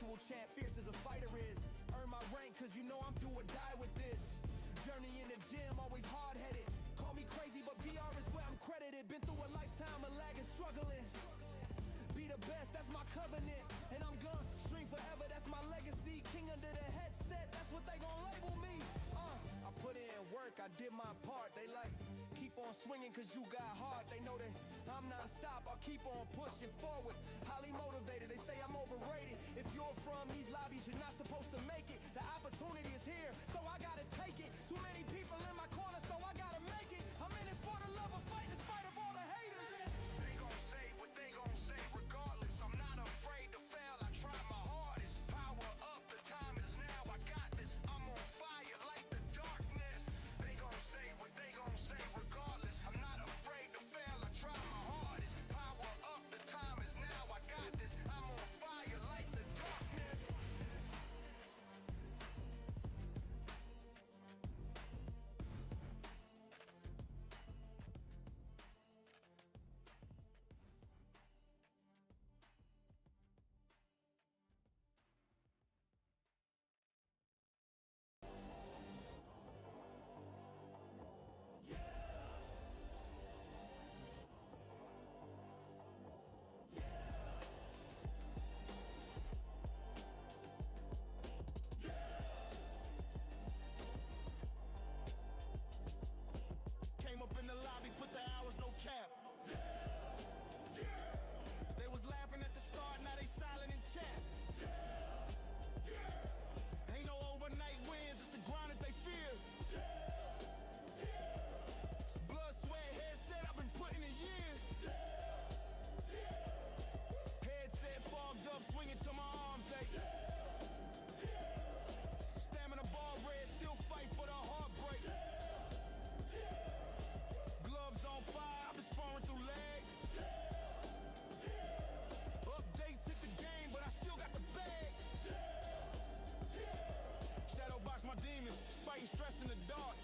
Virtual champ, fierce as a fighter is. Earn my rank cause you know I'm do or die with this. Journey in the gym, always hard-headed. Call me crazy, but VR is where I'm credited. Been through a lifetime of lagging, struggling. Be the best, that's my covenant. And I'm gonna stream forever, that's my legacy. King under the headset, that's what they gon' label me. I put in work, I did my part. They like, keep on swinging cause you got heart. They know that I'm non-stop, I'll keep on pushing forward. Highly motivated, they say I'm overrated. If you're from these lobbies, you're not supposed to make it. The opportunity is here, so I gotta take it. Too many people in my corner, so I gotta make it. I'm in it for the love of fight in spite of all the haters. They gon' say what they gon' say regardless. I'm not afraid to fail, I try my hardest. Power up, the time is now, I got this. I'm on fire like the darkness. They gon' say what they gon' say regardless. I'm not afraid to fail, I try my hardest. Power up, the time is now, I got this. I'm on fire like the darkness. Came up in the lobby, put the hours, no cap. They was laughing at the start, now they silent in chat. Ain't no overnight wins, it's the grind that they fear. Blood, sweat, headset, I've been putting in years. Headset fogged up, swinging till my arms ache. Stamina bar red, still fight for the heartbreak. Gloves on fire, I've been sparring through leg. Updates hit the game, but I still got the bag. Shadow box my demons, fighting stress in the dark.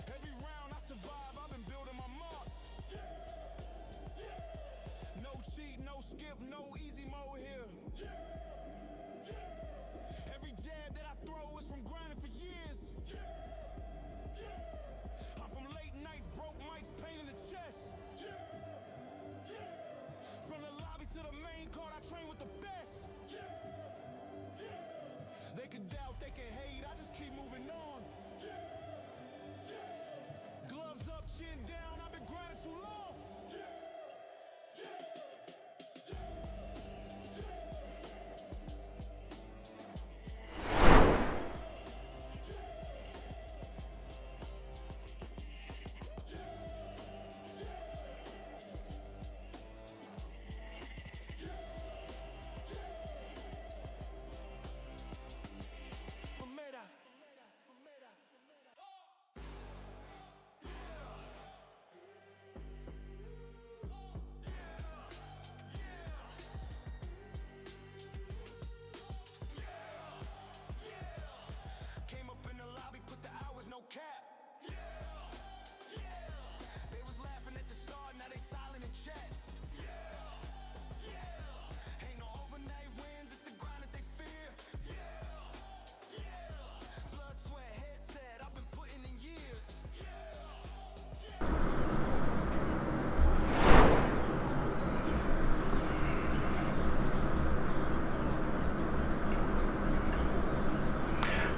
Every round I survive, I've been building my mark. No cheat, no skip, no easy mode here. Every jab that I throw is from grinding for years. I'm from late nights, broke mics, pain in the chest. From the lobby to the main card, I train with the best. They can doubt, they can hate, I just keep moving on. Gloves up, chin down, I've been grinding too long. Came up in the lobby, put the hours, no cap. They was laughing at the start, now they silent in chat. Ain't no overnight wins, it's the grind that they fear. Blood, sweat, headset, I've been putting in years.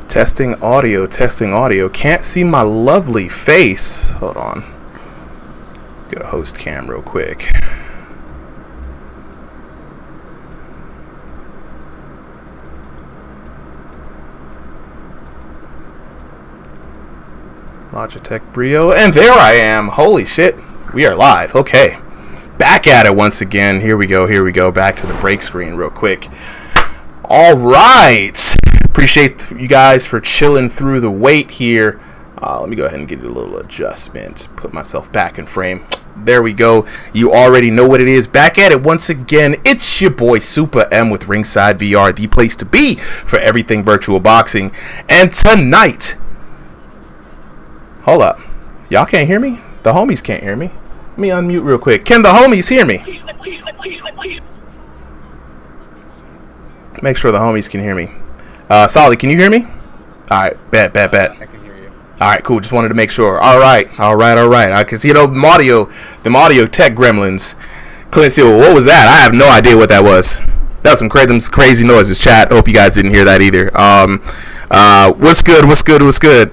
Testing audio, testing audio. Can't see my lovely face. Hold on. Go to host cam real quick. Logitech Brio, and there I am. Holy shit, we are live. Okay, back at it once again. Here we go. Back to the break screen real quick. All right, appreciate you guys for chilling through the wait here. Let me go ahead and get a little adjustment, put myself back in frame. There we go. You already know what it is. Back at it once again. It's your boy Super M with RIngsideVR, the place to be for everything virtual boxing. And tonight, hold up, y'all can't hear me? The homies can't hear me. Let me unmute real quick. Can the homies hear me? Make sure the homies can hear me. Solly, can you hear me? All right, bet. I can hear you. All right, cool. Just wanted to make sure. All right. Because, the audio tech gremlins. Clint Seal, what was that? I have no idea what that was. That was some crazy noises, chat. Hope you guys didn't hear that either. What's good?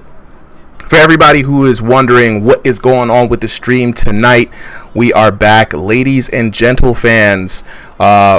For everybody who is wondering what is going on with the stream tonight, we are back, ladies and gentle fans,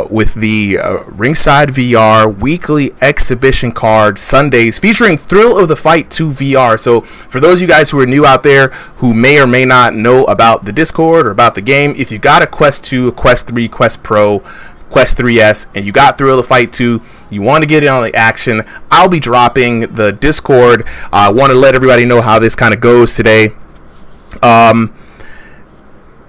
with the Ringside VR weekly exhibition card Sundays featuring Thrill of the Fight 2 VR. So for those of you guys who are new out there who may or may not know about the Discord or about the game, if you got a Quest 2, a Quest 3, Quest Pro, Quest 3S, and you got Thrill of the Fight 2, you want to get in on the action, I'll be dropping the Discord. I want to let everybody know how this kind of goes today.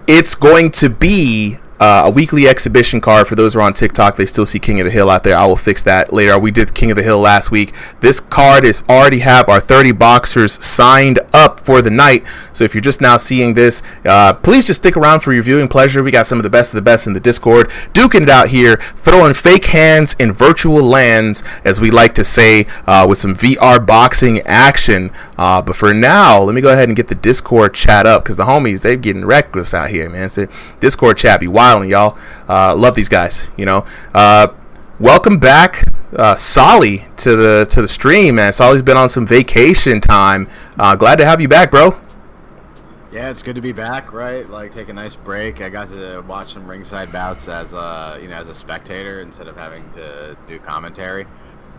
It's going to be a weekly exhibition card. For those who are on TikTok, they still see King of the Hill out there. I will fix that later. We did King of the Hill last week. This card is already have our 30 boxers signed up for the night. So if you're just now seeing this, please just stick around for your viewing pleasure. We got some of the best in the Discord, duking it out here, throwing fake hands in virtual lands, as we like to say, with some VR boxing action. But for now, let me go ahead and get the Discord chat up, because the homies, they're getting reckless out here, man. So Discord chat be wilding, y'all. Love these guys, welcome back, Solly, to the stream, man. Solly's been on some vacation time. Glad to have you back, bro. Yeah, it's good to be back, right? Like, take a nice break. I got to watch some ringside bouts as a spectator instead of having to do commentary.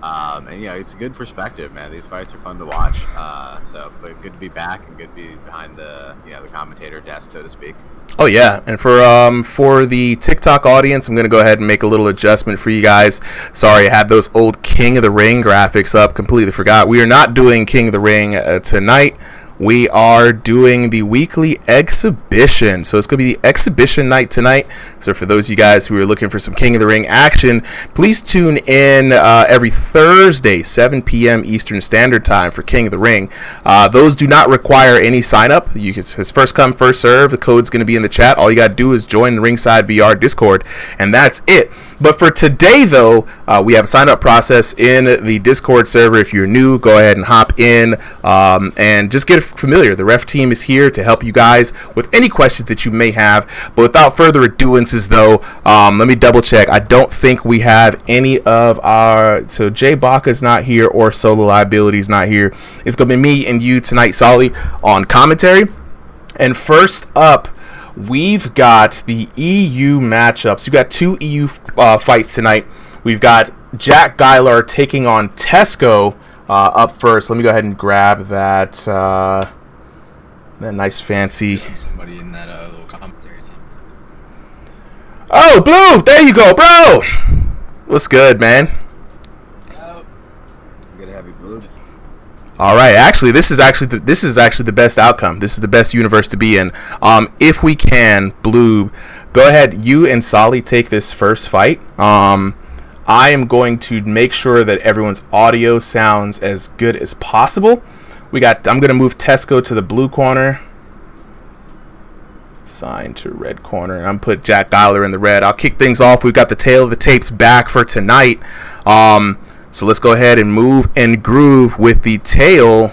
And it's a good perspective, man. These fights are fun to watch. But good to be back and good to be behind the commentator desk, so to speak. Oh yeah, and for the TikTok audience, I'm gonna go ahead and make a little adjustment for you guys. Sorry, I had those old King of the Ring graphics up. Completely forgot. We are not doing King of the Ring tonight. We are doing the weekly exhibition. So it's going to be the exhibition night tonight. So for those of you guys who are looking for some King of the Ring action, please tune in every Thursday, 7 p.m. Eastern Standard Time for King of the Ring. Those do not require any sign up. It's first come, first serve. The code's going to be in the chat. All you got to do is join the Ringside VR Discord, and that's it. But for today, though, we have a sign-up process in the Discord server. If you're new, go ahead and hop in and just get familiar. The ref team is here to help you guys with any questions that you may have. But without further aduances, though, let me double-check. I don't think we have any of our... So Jay Baca's not here or Solo Liability's not here. It's going to be me and you tonight, Solly, on commentary. And first up, we've got the EU matchups. We've got two EU fights tonight. We've got Jack Geiler taking on Tesco up first. Let me go ahead and grab that nice fancy. Somebody in that little commentary team. Oh, Blue! There you go, bro! What's good, man? Good to have you, Blue. All right. Actually, this is actually the best outcome. This is the best universe to be in. If we can, Blue, go ahead. You and Solly take this first fight. I am going to make sure that everyone's audio sounds as good as possible. I'm going to move Tesco to the blue corner. Sign to red corner. I'm put Jack Geiler in the red. I'll kick things off. We've got the tail of the tapes back for tonight. So let's go ahead and move and groove with the tail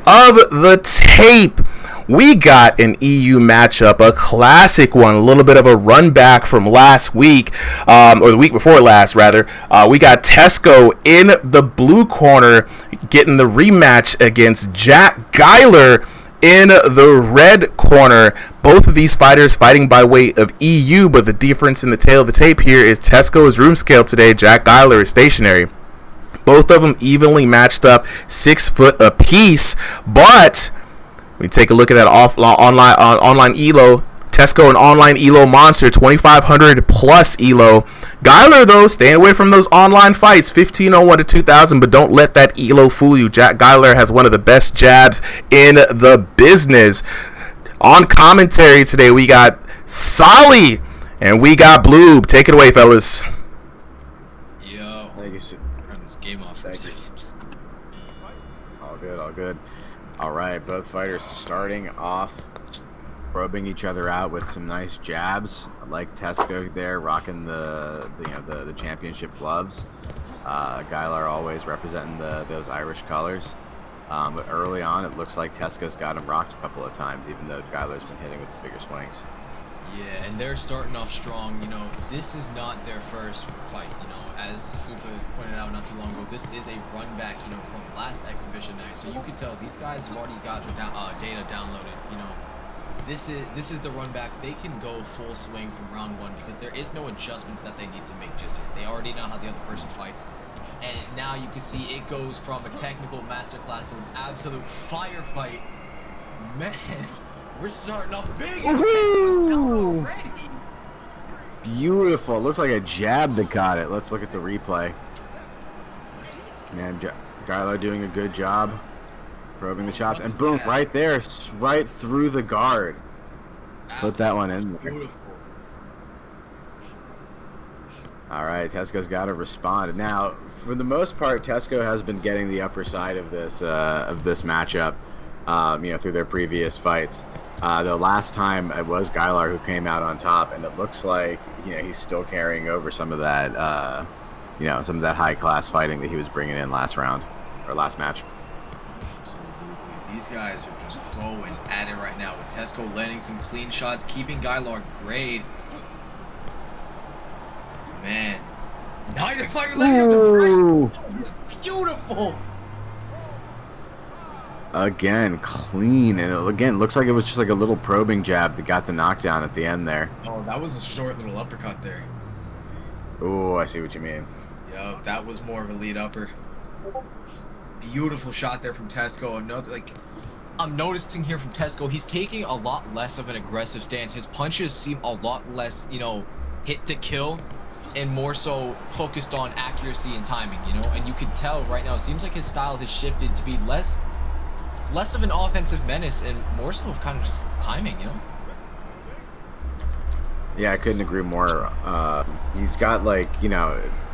of the tape. We got an EU matchup, a classic one, a little bit of a run back from last week, or the week before last, rather. We got Tesco in the blue corner getting the rematch against Jack Geiler in the red corner. Both of these fighters fighting by way of EU, but the difference in the tail of the tape here is Tesco is room scale today, Jack Geiler is stationary. Both of them evenly matched up, 6 foot apiece. But we take a look at that online ELO. Tesco, an online ELO monster, 2,500 plus ELO. Geiler, though, staying away from those online fights, 1501 to 2,000. But don't let that ELO fool you. Jack Geiler has one of the best jabs in the business. On commentary today, we got Solly and we got Blue. Take it away, fellas. Game off for a second. All good. All right, both fighters starting off, probing each other out with some nice jabs. I like Tesco there, rocking the championship gloves. Guylar always representing those Irish colors. But early on, it looks like Tesco's got him rocked a couple of times, even though Guylar's been hitting with the bigger swings. Yeah, and they're starting off strong. This is not their first fight. As Supa pointed out not too long ago, this is a run back, from last exhibition night. So you can tell these guys have already got the data downloaded. This is the run back. They can go full swing from round 1 because there is no adjustments that they need to make just yet. They already know how the other person fights. And now you can see it goes from a technical masterclass to an absolute firefight. Man, we're starting off big already. Beautiful. Looks like a jab that got it. Let's look at the replay. Man, Guylar doing a good job probing the chops. And boom, right there, right through the guard. Slip that one in. Beautiful. All right, Tesco's got to respond. Now, for the most part, Tesco has been getting the upper side of this matchup, through their previous fights. The last time it was Guylar who came out on top, and it looks like he's still carrying over some of that, some of that high class fighting that he was bringing in last round or last match. Absolutely, these guys are just going at it right now with Tesco landing some clean shots, keeping Guylar grade. Man, neither fighter letting him to break. Beautiful. Again, clean, and again looks like it was just like a little probing jab that got the knockdown at the end there. Oh, that was a short little uppercut there. Oh, I see what you mean. Yo, that was more of a lead upper. Beautiful shot there from Tesco. I'm noticing here from Tesco, he's taking a lot less of an aggressive stance. His punches seem a lot less, hit to kill, and more so focused on accuracy and timing, and you can tell right now it seems like his style has shifted to be less of an offensive menace and more so of kind of just timing. Yeah, I couldn't agree more. He's got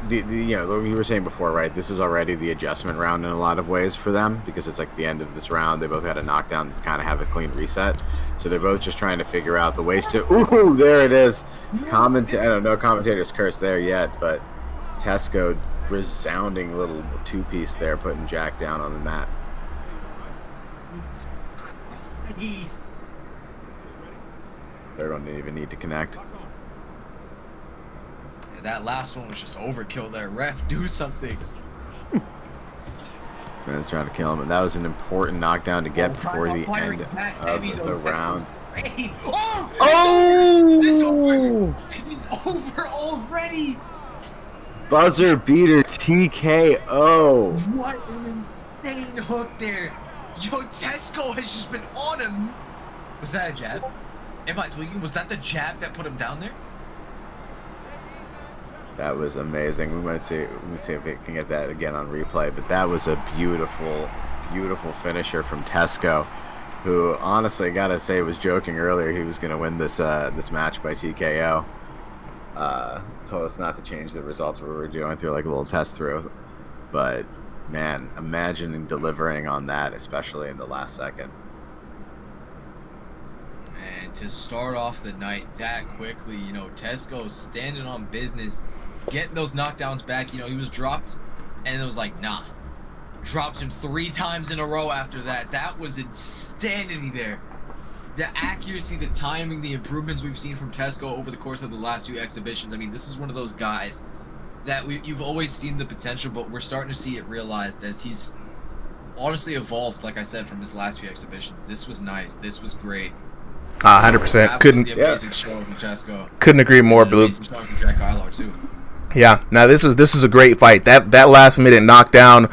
you were saying before, right? This is already the adjustment round in a lot of ways for them because it's like the end of this round. They both had a knockdown that's kind of have a clean reset, so they're both just trying to figure out the ways to. Ooh, there it is. I don't know, commentators curse there yet, but Tesco resounding little two-piece there, putting Jack down on the mat. Third one didn't even need to connect. That last one was just overkill there. Ref, do something. Man's trying to kill him, and that was an important knockdown to get before the end of the round. Oh! He's over already! Buzzer beater TKO. What an insane hook there. Yo, Tesco has just been on him. Was that a jab? Am I tweaking? Was that the jab that put him down there? That was amazing. Let me see if we can get that again on replay. But that was a beautiful, beautiful finisher from Tesco, who honestly, gotta say, was joking earlier he was gonna win this match by TKO. Told us not to change the results we were doing through like a little test through, but man, imagine delivering on that, especially in the last second. And to start off the night that quickly, Tesco standing on business, getting those knockdowns back. He was dropped, and it was like, nah. Dropped him 3 times in a row after that. That was insanity there. The accuracy, the timing, the improvements we've seen from Tesco over the course of the last few exhibitions. I mean, this is one of those guys that you've always seen the potential, but we're starting to see it realized as he's honestly evolved, like I said, from his last few exhibitions. This was nice. This was great. 100%. Couldn't agree more, Blue. Jack Guylar too. Yeah, now this is a great fight. That last minute knockdown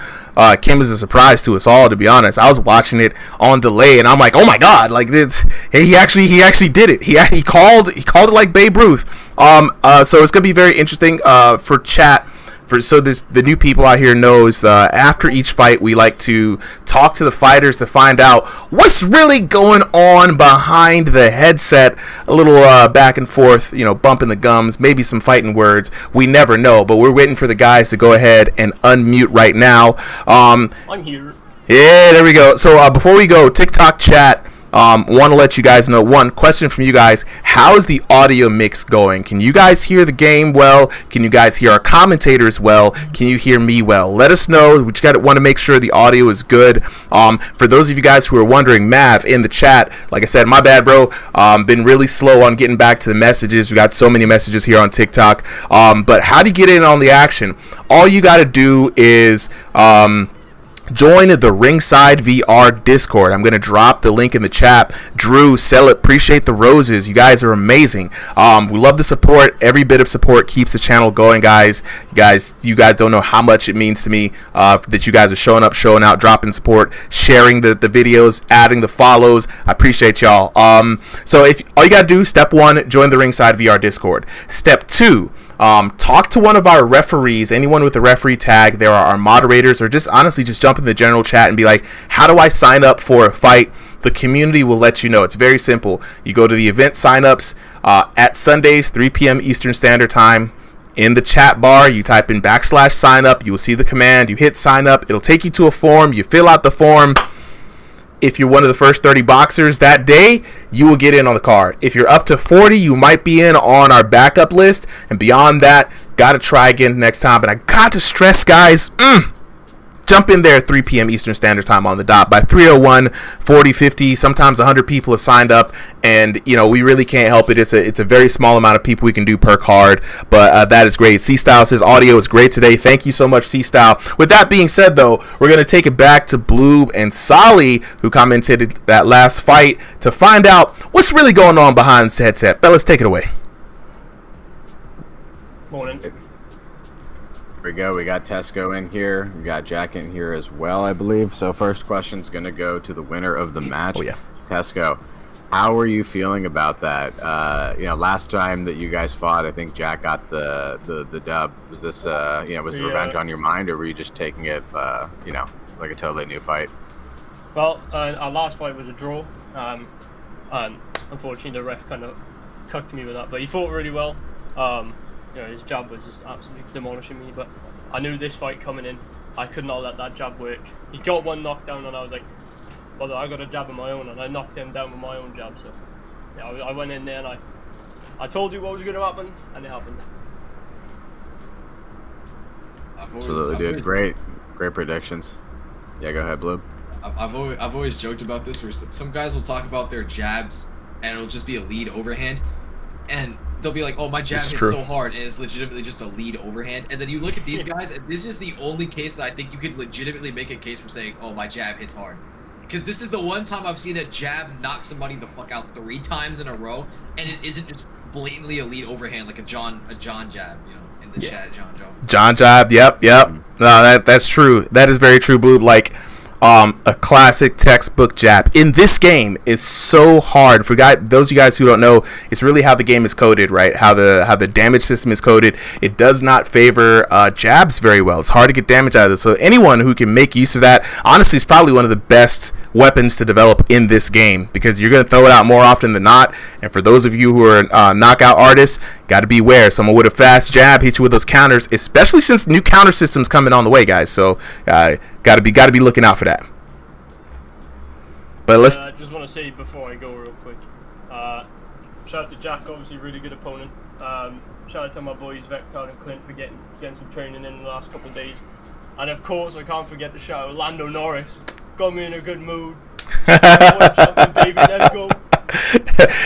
came as a surprise to us all. To be honest, I was watching it on delay, and I'm like, oh my god, like this, he actually did it. He called it like Babe Ruth. So it's gonna be very interesting for chat. The new people out here knows after each fight we like to talk to the fighters to find out what's really going on behind the headset. A little back and forth, bumping the gums, maybe some fighting words. We never know, but we're waiting for the guys to go ahead and unmute right now. I'm here. Yeah, there we go. So before we go, TikTok chat. Want to let you guys know, one question from you guys: how is the audio mix going? Can you guys hear the game well? Can you guys hear our commentators well? Can you hear me well? Let us know. We just want to make sure the audio is good. For those of you guys who are wondering, Mav in the chat, like I said, my bad, bro. Been really slow on getting back to the messages. We got so many messages here on TikTok. But how do you get in on the action? All you got to do is join the RIngsideVR Discord. I'm going to drop the link in the chat. Drew, Sell It, appreciate the roses. You guys are amazing. We love the support. Every bit of support keeps the channel going, guys. You guys don't know how much it means to me that you guys are showing up, showing out, dropping support, sharing the videos, adding the follows. I appreciate y'all. So if all you got to do, step 1, join the RIngsideVR Discord. Step 2, talk to one of our referees, anyone with a referee tag. There are our moderators, or just honestly just jump in the general chat and be like, how do I sign up for a fight? The community will let you know. It's very simple. You go to the event signups at Sundays, 3 p.m. Eastern Standard Time. In the chat bar, you type in /sign up. You will see the command. You hit sign up. It'll take you to a form. You fill out the form. If you're one of the first 30 boxers that day, you will get in on the card. If you're up to 40, you might be in on our backup list. And beyond that, got to try again next time. But I got to stress, guys, jump in there at 3 p.m. Eastern Standard Time on the dot. By 3:01, 40, 50, sometimes 100 people have signed up, and we really can't help it. It's a very small amount of people we can do per card, but that is great. C-Style says audio is great today. Thank you so much, C-Style. With that being said, though, we're going to take it back to Bloob and Solly, who commented that last fight, to find out what's really going on behind the headset. Fellas, take it away. Morning. Here we go. We got Tesco in here. We got Jack in here as well, I believe. So first question's going to go to the winner of the match. Oh, yeah. Tesco, how are you feeling about that? Last time that you guys fought, I think Jack got the dub. Was this, was the revenge on your mind, or were you just taking it, like a totally new fight? Well, our last fight was a draw. And unfortunately, the ref kind of cucked me with that. But he fought really well. His jab was just absolutely demolishing me, but I knew this fight coming in. I could not let that jab work. He got one knockdown, and I was like, well, I got a jab of my own, and I knocked him down with my own jab. So, yeah, I went in there, and I told you what was going to happen, and it happened. Absolutely, dude. Great predictions. Yeah, go ahead, Blue. I've always joked about this, where some guys will talk about their jabs, and it'll just be a lead overhand, and they'll be like, oh, my jab hits so hard, and it's legitimately just a lead overhand. And then you look at these guys, and this is the only case that I think you could legitimately make a case for saying, oh, my jab hits hard. Because this is the one time I've seen a jab knock somebody the fuck out 3 times in a row, and it isn't just blatantly a lead overhand like a John jab, in the chat, John jab, yep. No, that's true. That is very true, Blue. Like, a classic textbook jab in this game is so hard. For those of you guys who don't know, it's really how the game is coded, right? How the damage system is coded. It does not favor jabs very well. It's hard to get damage out of this. So anyone who can make use of that, honestly, is probably one of the best weapons to develop in this game, because you're going to throw it out more often than not. And for those of you who are knockout artists, got to beware. Someone with a fast jab hit you with those counters, especially since new counter systems coming on the way, guys. So got to be looking out for that. But let's. I just want to say before I go real quick, shout out to Jack, obviously really good opponent. Shout out to my boys Vector and Clint for getting some training in the last couple of days, and of course I can't forget to shout out Lando Norris. Got me in a good mood. Baby, let's go.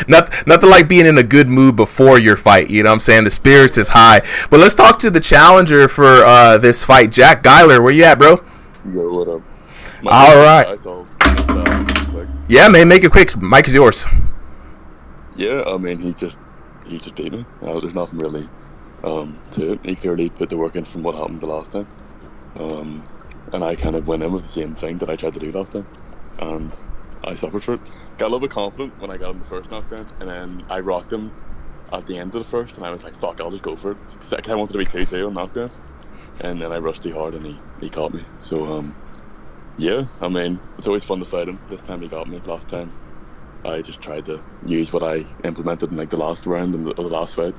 Nothing like being in a good mood before your fight. You know what I'm saying? The spirits is high. But let's talk to the challenger for this fight, Jack Geiler. Where you at, bro? Yo, what up? All right. Yeah, man, make it quick. Mike is yours. Yeah, I mean, he just beat me. There's nothing really to it. He clearly put the work in from what happened the last time. And I kind of went in with the same thing that I tried to do last time. And I suffered for it. Got a little bit confident when I got him the first knockdown, and then I rocked him at the end of the first, and I was like, fuck, I'll just go for it. I wanted to be 2-2 on knockdowns. And then I rushed too hard, and he caught me. So, yeah, I mean, it's always fun to fight him. This time he got me. Last time I just tried to use what I implemented in like the last round and the last fight.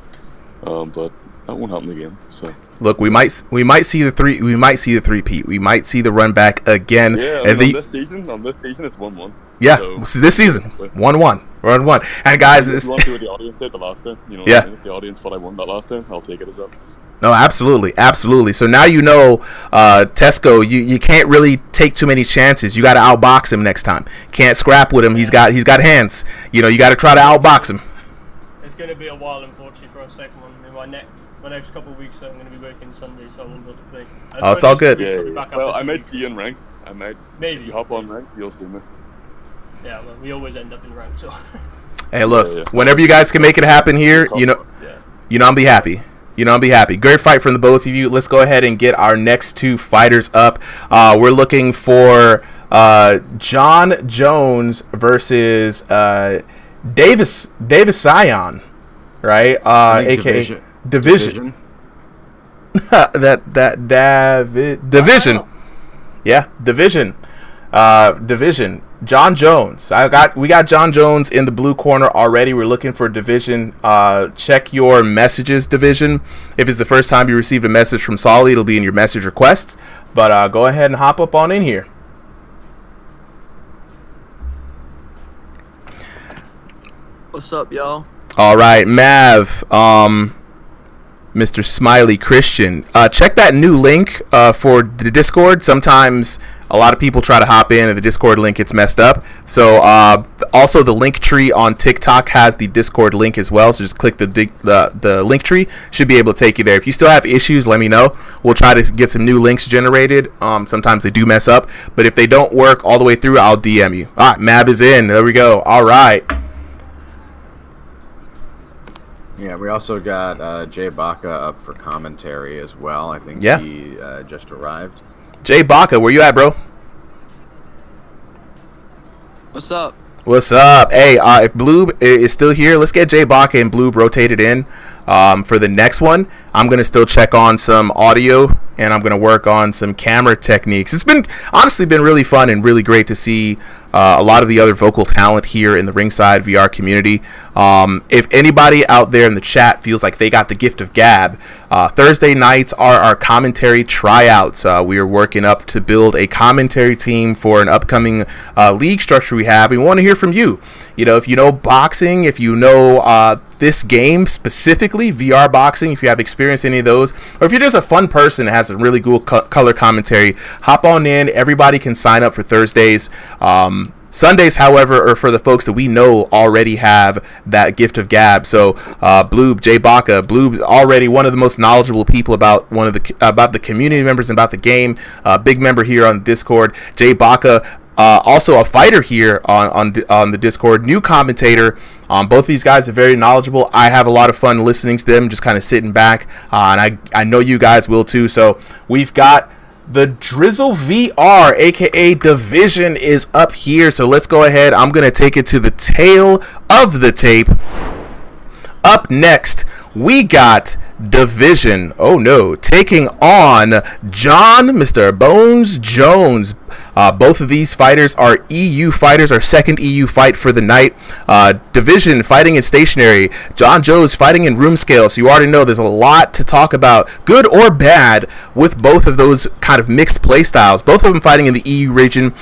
But that won't happen again. So look, we might see the three-peat. We might see the run back again. Yeah, I mean, on this season it's 1-1. Yeah, So, so this season, 1-1. We're on 1. And guys, if you want to do what the audience did the last time, you know, Yeah. what I mean? If the audience thought I won that last time, I'll take it as that. no, absolutely, absolutely. So now you know, Tesco, you can't really take too many chances. You got to outbox him next time. Can't scrap with him. He's got hands. You know, you got to try to outbox him. It's going to be a while, unfortunately, for our second one. I mean, my next couple of weeks, I'm going to be working Sunday, so I won't be able to play. Oh, it's all good. Yeah, I'll be back well, after I 2 might weeks. see you in ranked. I might. Maybe. If you hop on ranked, you'll see me. Yeah, well, we always end up in rank, so. Hey, look, Yeah. whenever you guys can make it happen here, you know, Yeah. I'll be happy. I'll be happy. Great fight from the both of you. Let's go ahead and get our next 2 fighters up. We're looking for John Jones versus Davis Sion, right? AKA Division. Division. Yeah, Division. Division. John Jones. We got John Jones in the blue corner already. We're looking for Division. Check your messages, Division. If it's the first time you received a message from Solly, it'll be in your message requests. But go ahead and hop up on in here. What's up, y'all? All right, Mav. Mr. Smiley Christian. Check that new link for the Discord. Sometimes a lot of people try to hop in and the Discord link gets messed up. So also the link tree on TikTok has the Discord link as well. So just click the link tree. Should be able to take you there. If you still have issues, let me know. We'll try to get some new links generated. Sometimes they do mess up. But if they don't work all the way through, I'll DM you. All right, Mav is in. There we go. All right. Yeah, we also got Jay Baca up for commentary as well. I think Yeah. he just arrived. Jay Baca, where you at, bro? What's up? What's up? Hey, if Bloob is still here, let's get Jay Baca and Bloob rotated in for the next one. I'm going to still check on some audio, and I'm going to work on some camera techniques. It's honestly been really fun and really great to see a lot of the other vocal talent here in the Ringside VR community. If anybody out there in the chat feels like they got the gift of gab, Thursday nights are our commentary tryouts. We are working up to build a commentary team for an upcoming league structure we have. We want to hear from you. You know, if you know boxing, if you know this game specifically, VR boxing, if you have experienced any of those, or if you're just a fun person that has a really cool color commentary, hop on in. Everybody can sign up for Thursdays. Sundays, however, are for the folks that we know already have that gift of gab. So, Bloob, Jay Baca, Bloob's already one of the most knowledgeable people about about the community members and about the game. Big member here on Discord. Jay Baca, also a fighter here on the Discord. New commentator. Both of these guys are very knowledgeable. I have a lot of fun listening to them, just kind of sitting back, and I know you guys will too. So we've got the Drizzle VR, aka Division, is up here. So let's go ahead. I'm going to take it to the tail of the tape. Up next, we got Division. Oh no, taking on John, Mr. Bones Jones. Both of these fighters are EU fighters, our second EU fight for the night. Division fighting in stationary, John Jones fighting in room scale. So you already know there's a lot to talk about, good or bad, with both of those kind of mixed play styles. Both of them fighting in the EU region.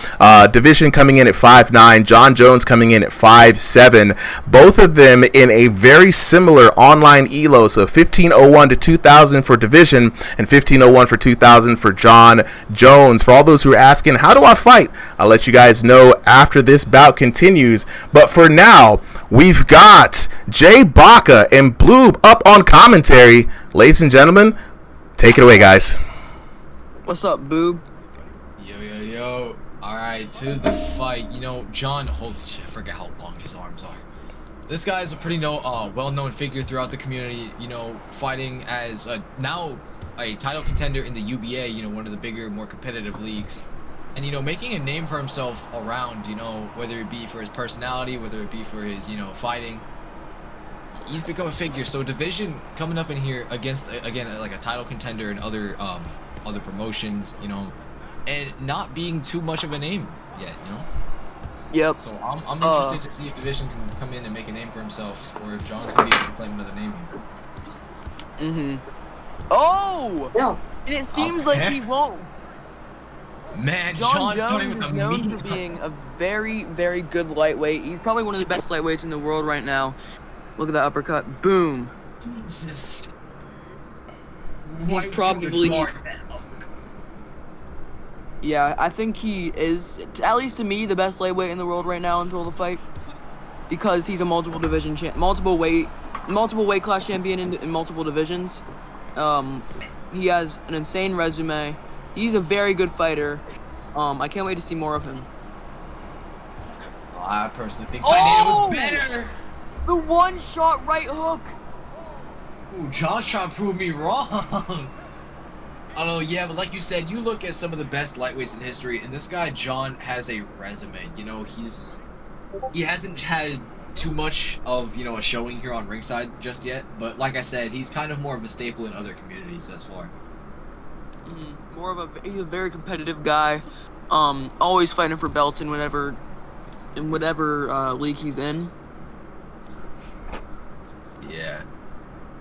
Division coming in at 5'9", John Jones coming in at 5'7". Both of them in a very similar online elo. So 1501 to 2000 for Division and 1501 for 2000 for John Jones. For all those who are asking, how do I fight? I'll let you guys know after this bout continues. But for now, we've got Jay Baca and Bloob up on commentary. Ladies and gentlemen, take it away, guys. What's up, boob? Yo. Alright, to the fight. You know, John, holy shit, I forget how long his arms are. This guy is a pretty well-known figure throughout the community, you know, fighting as now a title contender in the UBA, you know, one of the bigger, more competitive leagues. And, you know, making a name for himself around, you know, whether it be for his personality, whether it be for his, you know, fighting. He's become a figure. So Division coming up in here against, again, like a title contender and other promotions, you know, and not being too much of a name yet, you know. Yep. So I'm interested to see if Division can come in and make a name for himself, or if John's gonna be able to claim another name here. Oh! Yeah. And it seems like he won't. Man, John John's starting Jones with is a known mean for being a very, very good lightweight. He's probably one of the best lightweights in the world right now. Look at that uppercut. Boom. Jesus. He's probably... Yeah, I think he is, at least to me, the best lightweight in the world right now until the fight. Because he's a multiple weight class champion in multiple divisions. He has an insane resume. He's a very good fighter. I can't wait to see more of him. I personally think Fernando was better. The one-shot right hook. Ooh, John's trying to prove me wrong. I don't know, yeah, but like you said, you look at some of the best lightweights in history, and this guy, John, has a resume. You know, he hasn't had too much of, you know, a showing here on Ringside just yet, but like I said, he's kind of more of a staple in other communities thus far. He's a very competitive guy. Always fighting for belts in whatever league he's in. Yeah.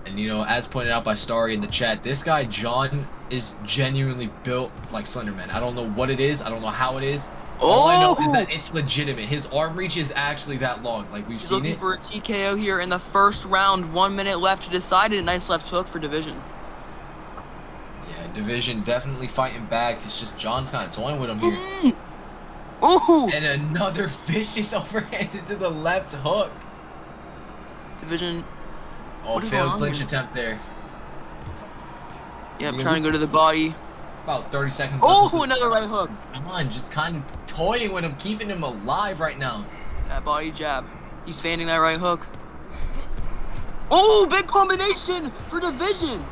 And you know, as pointed out by Starry in the chat, this guy, John, is genuinely built like Slenderman. I don't know what it is. I don't know how it is. All I know is that it's legitimate. His arm reach is actually that long. Like, we've seen it. He's looking for a TKO here in the first round. 1 minute left to decide it. Nice left hook for Division. Yeah, Division definitely fighting back. It's just John's kind of toying with him here. Ooh! And another vicious overhand into the left hook. Division. Oh, failed clinch attempt there. Yeah, I'm trying to go to the body. About 30 seconds left. Oh, Another right hook. Come on, just kind of toying with him, keeping him alive right now. That body jab. He's fanning that right hook. Oh, big combination for Division.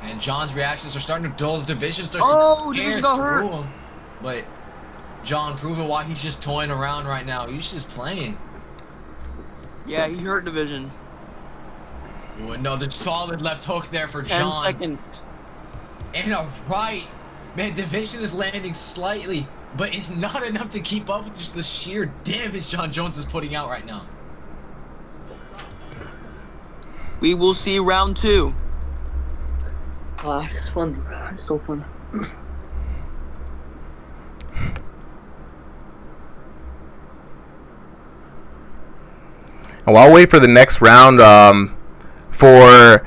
And John's reactions are starting to dull as Division starts to Division got hurt. Him. But John proving why he's just toying around right now. He's just playing. Yeah, he hurt Division. Ooh, another solid left hook there for 10 John. seconds. And a right. Man, Division is landing slightly, but it's not enough to keep up with just the sheer damage John Jones is putting out right now. We will see round 2. It's fun. It's so fun. And while I wait for the next round, for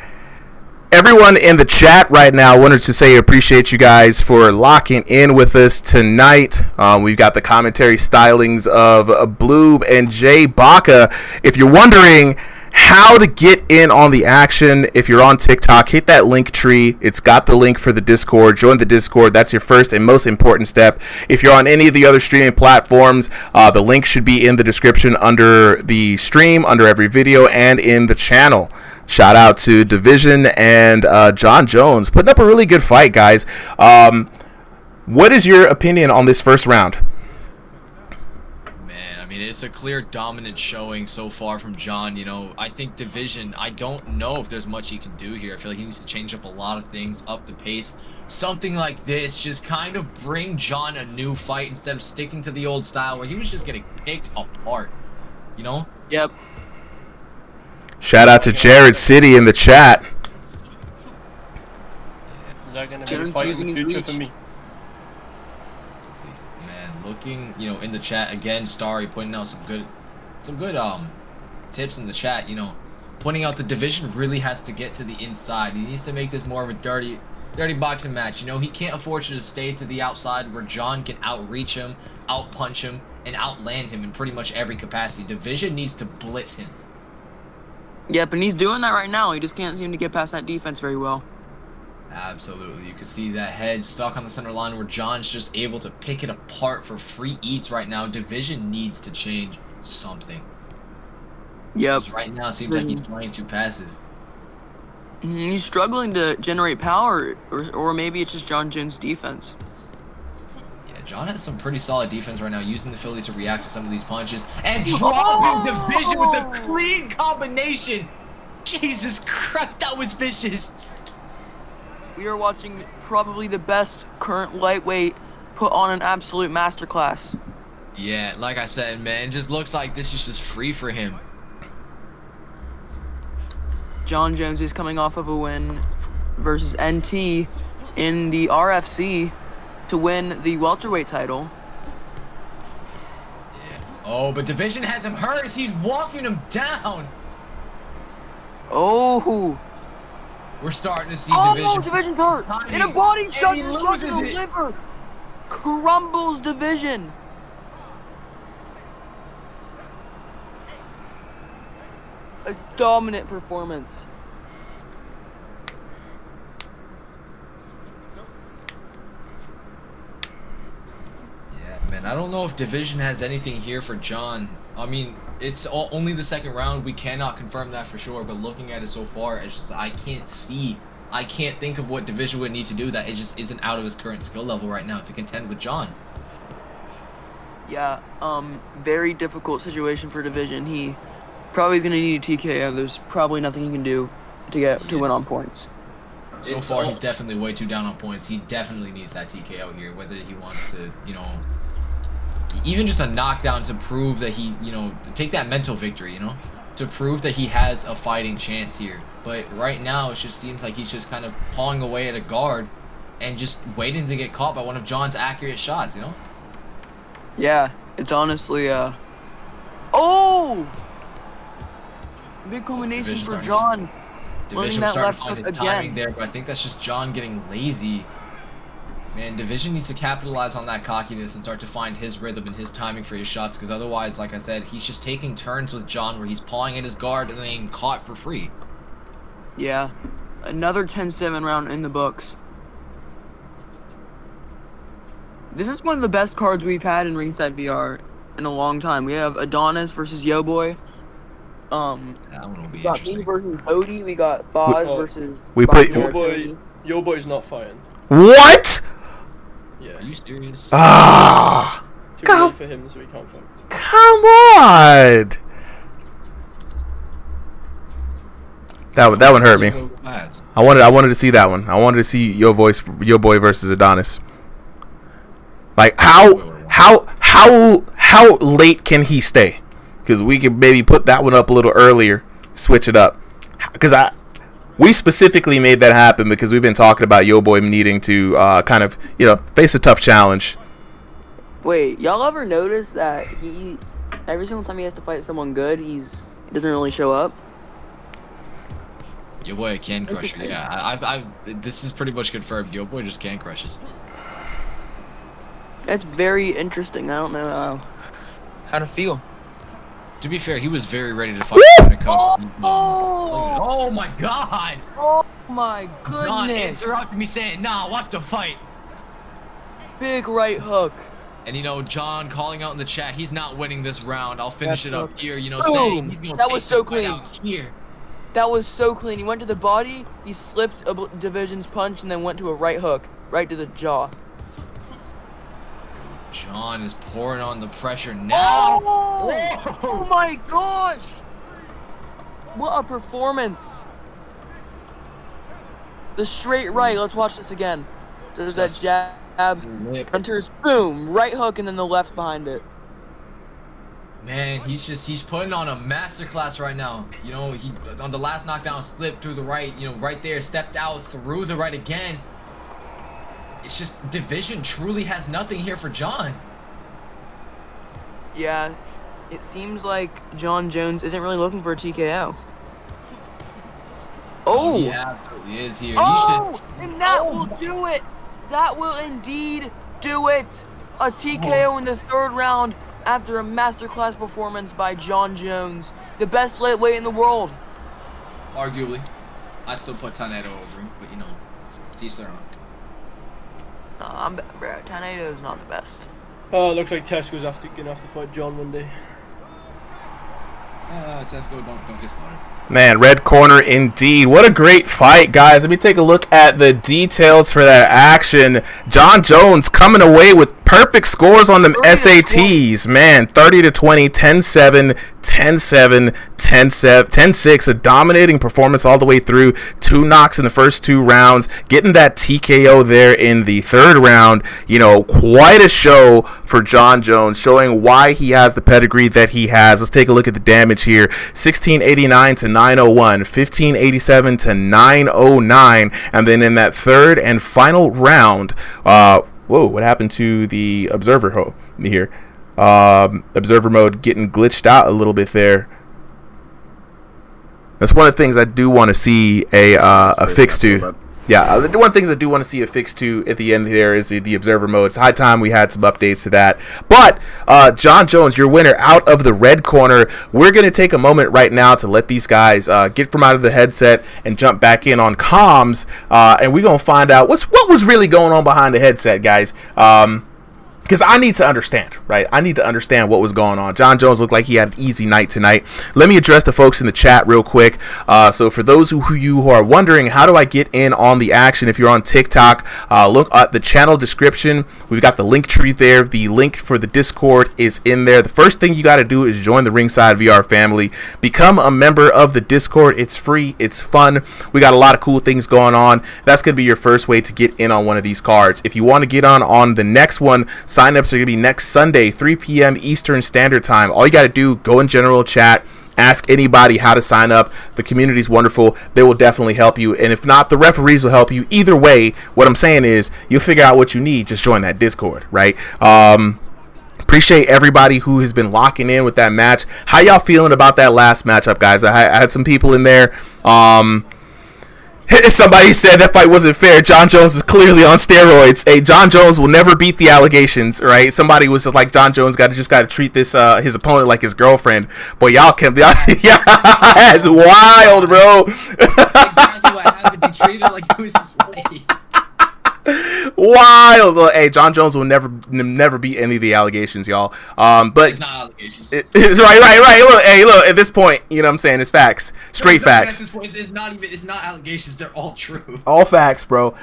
everyone in the chat right now, I wanted to say I appreciate you guys for locking in with us tonight. We've got the commentary stylings of Bloob and Jay Baca. If you're wondering how to get in on the action, if you're on TikTok, hit that link tree. It's got the link for the Discord. Join the Discord. That's your first and most important step. If you're on any of the other streaming platforms, the link should be in the description under the stream, under every video, and in the channel. Shout out to Division and John Jones putting up a really good fight, guys. What is your opinion on this first round? Man, I mean, it's a clear dominant showing so far from John. You know, I think Division, I don't know if there's much he can do here. I feel like he needs to change up a lot of things, up the pace. Something like this, just kind of bring John a new fight instead of sticking to the old style where he was just getting picked apart. You know? Yep. Shout out to Jared City in the chat. Is that going to be a fight in the future for me? Man, looking, you know, in the chat again, Starry pointing out some good tips in the chat. You know, pointing out the Division really has to get to the inside. He needs to make this more of a dirty boxing match. You know, he can't afford to stay to the outside where John can outreach him, outpunch him, and outland him in pretty much every capacity. Division needs to blitz him. Yep, and he's doing that right now. He just can't seem to get past that defense very well. Absolutely. You can see that head stuck on the center line where John's just able to pick it apart for free eats right now. Division needs to change something. Yep. Right now it seems like he's playing too passive. He's struggling to generate power, or maybe it's just John Jones' defense. Yeah, John has some pretty solid defense right now, using the Philly to react to some of these punches. And dropping Division with a clean combination! Jesus Christ, that was vicious! We are watching probably the best current lightweight put on an absolute masterclass. Yeah, like I said, man, it just looks like this is just free for him. John Jones is coming off of a win versus NT in the RFC to win the welterweight title. Yeah. Oh, but Division has him hurt. He's walking him down. Oh. We're starting to see Oh, Division. no, Division's hurt. Timing. In a body And shot he to the shot to loses the it. liver. Crumbles Division. A dominant performance. Yeah, man. I don't know if Division has anything here for John. I mean, it's only the second round. We cannot confirm that for sure. But looking at it so far, it's just I can't think of what Division would need to do that it just isn't out of his current skill level right now to contend with John. Yeah, very difficult situation for Division. He probably is going to need a TKO. There's probably nothing he can do to win on points. So far, he's definitely way too down on points. He definitely needs that TKO here, whether he wants to, even just a knockdown to prove that he, take that mental victory, to prove that he has a fighting chance here. But right now, it just seems like he's just kind of pawing away at a guard and just waiting to get caught by one of John's accurate shots, Yeah, it's honestly, Oh! Big combination for John. Division that starting left to find hook his again. timing there, but I think that's just John getting lazy. Man, Division needs to capitalize on that cockiness and start to find his rhythm and his timing for his shots, because otherwise, like I said, he's just taking turns with John where he's pawing at his guard and then getting caught for free. Yeah, another 10-7 round in the books. This is one of the best cards we've had in Ringside VR in a long time. We have Adonis versus Yo-Boy. That one will be We got me interesting. versus Bodie. We got Boz versus... we put- Yo-Boy's not fighting. What? Yeah. Are you serious? Ah, Too late for him, so he can't fight. come on. That one hurt me. I wanted to see that one. I wanted to see Yo Boy versus Adonis. Like how late can he stay? Because we could maybe put that one up a little earlier, switch it up. Because we specifically made that happen because we've been talking about Yo Boy needing to kind of face a tough challenge. Wait, y'all ever notice that every single time he has to fight someone good, he doesn't really show up? Yo Boy can crush it. Yeah, this is pretty much confirmed. Yo Boy just can crushes. That's very interesting. I don't know how to feel. To be fair, he was very ready to fight when it comes to oh my god! Oh my John goodness! interrupted me saying, nah, watch the fight. Big right hook. And John calling out in the chat, he's not winning this round. I'll finish it up here, Boom. saying he's gonna That take was so the fight clean. out here. That was so clean. He went to the body, he slipped a Division's punch, and then went to a right hook, right to the jaw. John is pouring on the pressure now. Oh my gosh! What a performance! The straight right. Let's watch this again. There's that jab, enters, boom, right hook, and then the left behind it. Man, he's putting on a masterclass right now. He on the last knockdown slipped through the right, right there, stepped out through the right again. It's just Division truly has nothing here for John. Yeah, it seems like John Jones isn't really looking for a TKO. Oh! He absolutely is here. Oh! And that will do it! That will indeed do it! A TKO in the third round after a masterclass performance by John Jones, the best lightweight in the world. Arguably. I still put Tornado over him, but teach their own. Tornado is not the best. Oh, it looks like Tesco's gonna have to fight John one day. Tesco, don't get slaughtered. Man, red corner indeed. What a great fight, guys. Let me take a look at the details for that action. John Jones coming away with perfect scores on them SATs. Man, 30-20, 10-7, 10-7, 10-7, 10-6. A dominating performance all the way through. 2 knocks in the first 2 rounds. Getting that TKO there in the third round. Quite a show for John Jones, showing why he has the pedigree that he has. Let's take a look at the damage here. 1689 to 901, 1587 to 909, and then in that third and final round, Whoa, what happened to the observer here? Observer mode getting glitched out a little bit there. That's one of the things I do want to see a fix to. Yeah, the one of the things I do want to see a fix to at the end there is the observer mode. It's high time we had some updates to that. But John Jones, your winner out of the red corner. We're going to take a moment right now to let these guys get from out of the headset and jump back in on comms. And we're going to find out what was really going on behind the headset, guys. Because I need to understand, right? I need to understand what was going on. John Jones looked like he had an easy night tonight. Let me address the folks in the chat real quick. So for those who are wondering, how do I get in on the action? If you're on TikTok, look at the channel description. We've got the link tree there. The link for the Discord is in there. The first thing you got to do is join the Ringside VR family. Become a member of the Discord. It's free. It's fun. We got a lot of cool things going on. That's going to be your first way to get in on one of these cards. If you want to get on the next one, sign-ups are going to be next Sunday, 3 p.m. Eastern Standard Time. All you got to do, go in general chat, ask anybody how to sign up. The community's wonderful. They will definitely help you. And if not, the referees will help you. Either way, what I'm saying is you'll figure out what you need. Just join that Discord, right? Appreciate everybody who has been locking in with that match. How y'all feeling about that last matchup, guys? I had some people in there. Somebody said that fight wasn't fair. John Jones is clearly on steroids. Hey, John Jones will never beat the allegations, right? Somebody was just like, John Jones got to treat this his opponent like his girlfriend. Boy, yeah, it's wild, bro. Exactly what happened. He treated it like it was his wife. Wild. Hey, John Jones will never beat any of the allegations, y'all. But it's not allegations. It's right. Look, at this point, you know what I'm saying? It's facts. Straight facts. At this point, it's not allegations. They're all true. All facts, bro.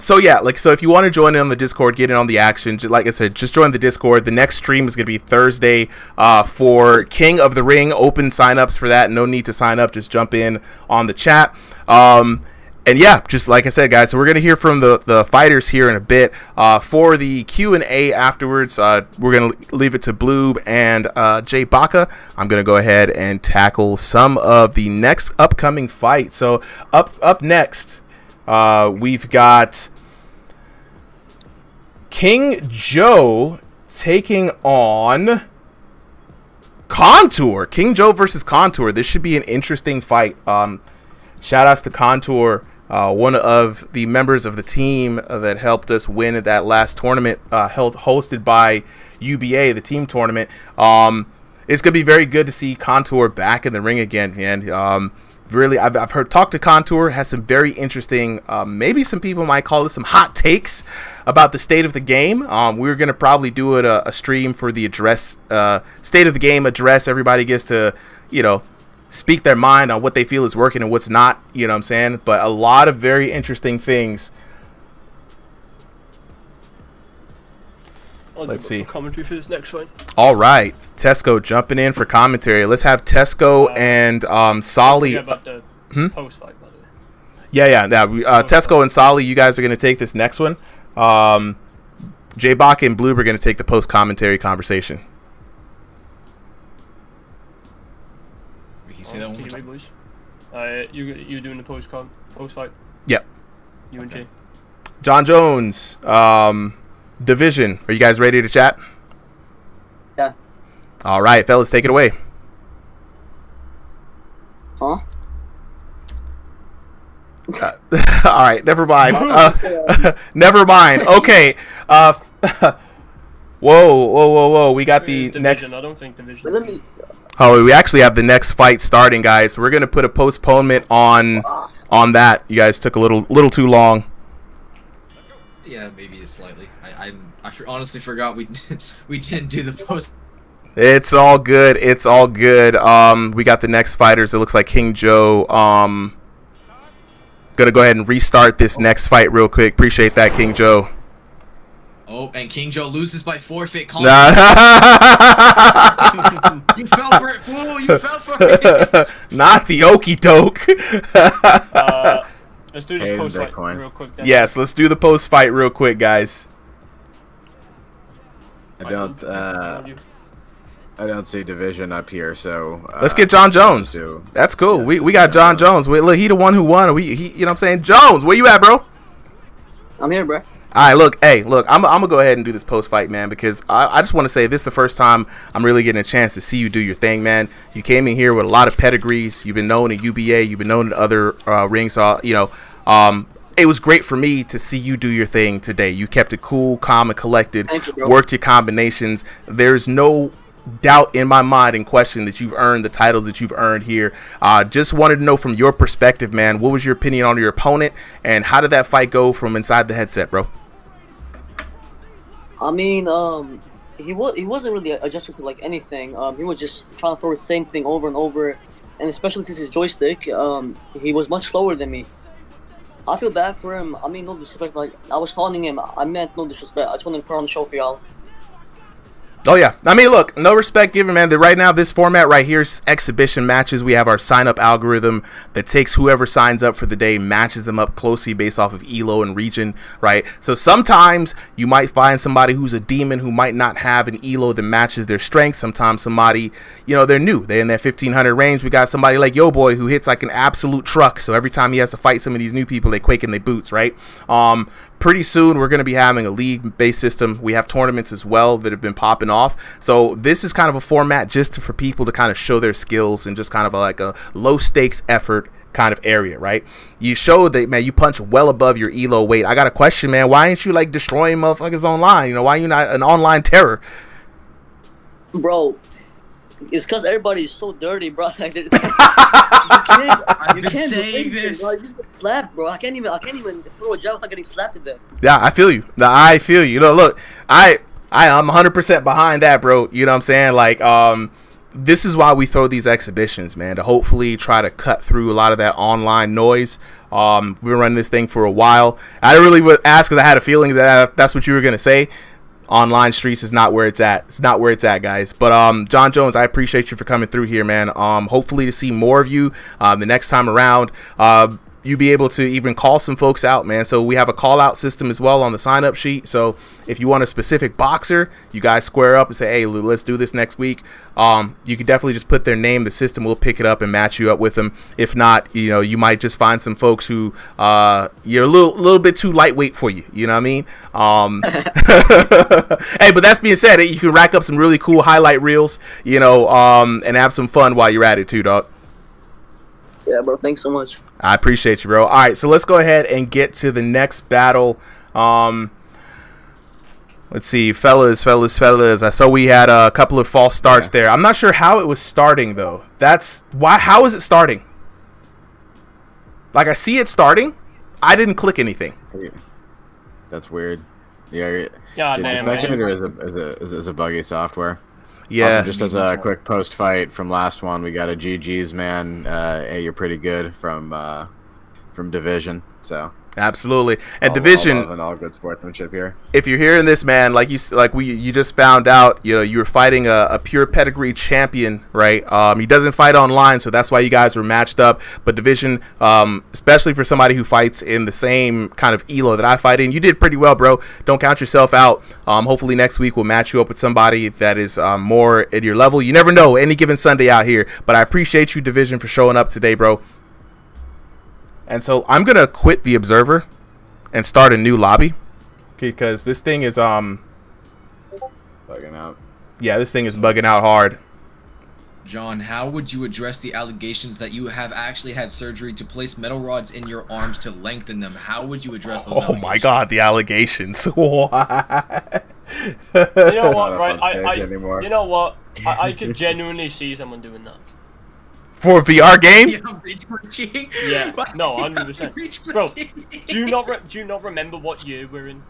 So if you want to join in on the Discord, get in on the action. Like I said, just join the Discord. The next stream is going to be Thursday for King of the Ring. Open signups for that. No need to sign up. Just jump in on the chat. And yeah, just like I said, guys, so we're going to hear from the fighters here in a bit. For the Q&A afterwards, we're going to leave it to Bloob and Jay Baca. I'm going to go ahead and tackle some of the next upcoming fight. So up next, we've got King Joe taking on Contour. King Joe versus Contour. This should be an interesting fight. Shout outs to Contour. One of the members of the team that helped us win at that last tournament, hosted by UBA, the team tournament. It's gonna be very good to see Contour back in the ring again, and really, I've heard talk to Contour, has some very interesting, maybe some people might call this some hot takes about the state of the game. We're gonna probably do it a stream for the address, state of the game address. Everybody gets to, speak their mind on what they feel is working and what's not, you know what I'm saying? But a lot of very interesting things. Let's see. Commentary for this next fight. All right. Tesco jumping in for commentary. Let's have Tesco and Solly. About the post-fight, by the way. Yeah. Tesco and Solly, you guys are going to take this next one. Jay Baca and Bloob are going to take the post-commentary conversation. Say that one more time. Boys. You doing the post fight? Yep. You and Jay. John Jones, Division. Are you guys ready to chat? Yeah. All right, fellas, take it away. Huh? All right, never mind. Never mind. Okay. Whoa. We got the Division. next. I don't think Division. But let me. Oh, we actually have the next fight starting, guys. We're gonna put a postponement on that. You guys took a little too long. Yeah, maybe slightly. I honestly forgot we didn't do the post. It's all good. We got the next fighters. It looks like King Joe. Gonna go ahead and restart this next fight real quick. Appreciate that, King Joe. Oh, and King Joe loses by forfeit. Nah. You fell for it, fool! You fell for it! Not the okie doke. Let's do this post-fight real quick. Then. Yes, let's do the post-fight real quick, guys. I don't see Division up here, so let's get John Jones. That's cool. We got John Jones. Look, he the one who won. You know what I'm saying? Jones, where you at, bro? I'm here, bro. All right, look, hey, look, I'm gonna go ahead and do this post fight, man, because I just want to say this is the first time I'm really getting a chance to see you do your thing, man. You came in here with a lot of pedigrees. You've been known in UBA. You've been known in other rings. It was great for me to see you do your thing today. You kept it cool, calm, and collected. Thank you, bro. Worked your combinations. There's no doubt in my mind and question that you've earned the titles that you've earned here. Just wanted to know from your perspective, man, what was your opinion on your opponent, and how did that fight go from inside the headset, bro? I mean, he wasn't really adjusting to like anything. He was just trying to throw the same thing over and over, and especially since his joystick, he was much slower than me. I feel bad for him. I mean, no disrespect. Like, I was taunting him. I meant no disrespect. I just wanted to put on the show for y'all. Oh, yeah. I mean, look, no respect given, man. Right now, this format right here is exhibition matches. We have our sign-up algorithm that takes whoever signs up for the day, matches them up closely based off of ELO and region, right? So sometimes you might find somebody who's a demon who might not have an ELO that matches their strength. Sometimes somebody, they're new. They're in that 1,500 range. We got somebody like Yo Boy who hits like an absolute truck. So every time he has to fight some of these new people, they quake in their boots, right? Pretty soon, we're going to be having a league-based system. We have tournaments as well that have been popping off. So this is kind of a format just for people to kind of show their skills and just kind of like a low-stakes effort kind of area, right? You showed that, man, you punch well above your ELO weight. I got a question, man. Why ain't you, like, destroying motherfuckers online? Why are you not an online terror? Bro, it's because everybody is so dirty, bro. Like, you can't saying this. Bro. You just get slapped, bro. I can't even throw a jab without getting slapped to death. Yeah, I feel you. I feel you. Look, I'm 100% behind that, bro. You know what I'm saying? Like, this is why we throw these exhibitions, man, to hopefully try to cut through a lot of that online noise. We've been running this thing for a while. I really would ask because I had a feeling that that's what you were gonna say. Online streets is not where it's at. It's not where it's at, guys. But John Jones, I appreciate you for coming through here, man. Hopefully to see more of you the next time around. You be able to even call some folks out, man. So we have a call out system as well on the sign up sheet. So if you want a specific boxer, you guys square up and say, hey, Lou, let's do this next week. You can definitely just put their name. The system will pick it up and match you up with them. If not, you might just find some folks who you're a little bit too lightweight for you. You know what I mean? Hey, but that's being said, you can rack up some really cool highlight reels, and have some fun while you're at it too, dog. Yeah, bro. Thanks so much. I appreciate you, bro. All right, so let's go ahead and get to the next battle. Let's see, fellas. I saw we had a couple of false starts there. I'm not sure how it was starting, though. That's why. How is it starting? Like, I see it starting. I didn't click anything. That's weird. Yeah, God the damn, spectator is a buggy software. Yeah. Also, just as a quick post fight from last one, we got a GG's, man. Hey, you're pretty good from Division. So absolutely. And Division, all love and all good sportsmanship here. if you're hearing this, man, you just found out, you were fighting a pure pedigree champion, right? He doesn't fight online, so that's why you guys were matched up. But Division, especially for somebody who fights in the same kind of elo that I fight in, you did pretty well, bro. Don't count yourself out. Hopefully next week we'll match you up with somebody that is more at your level. You never know, any given Sunday out here. But I appreciate you, Division, for showing up today, bro. And so I'm gonna quit the Observer and start a new lobby, because this thing is bugging out. Yeah, this thing is bugging out hard. John, how would you address the allegations that you have actually had surgery to place metal rods in your arms to lengthen them? How would you address those allegations? My God, the allegations. Why? You know what, Not right? up on stage anymore. You know what? I could genuinely see someone doing that. For a VR game? Yeah, reach pushing. Yeah, no, 100%. Bro, do you not remember what year we're in?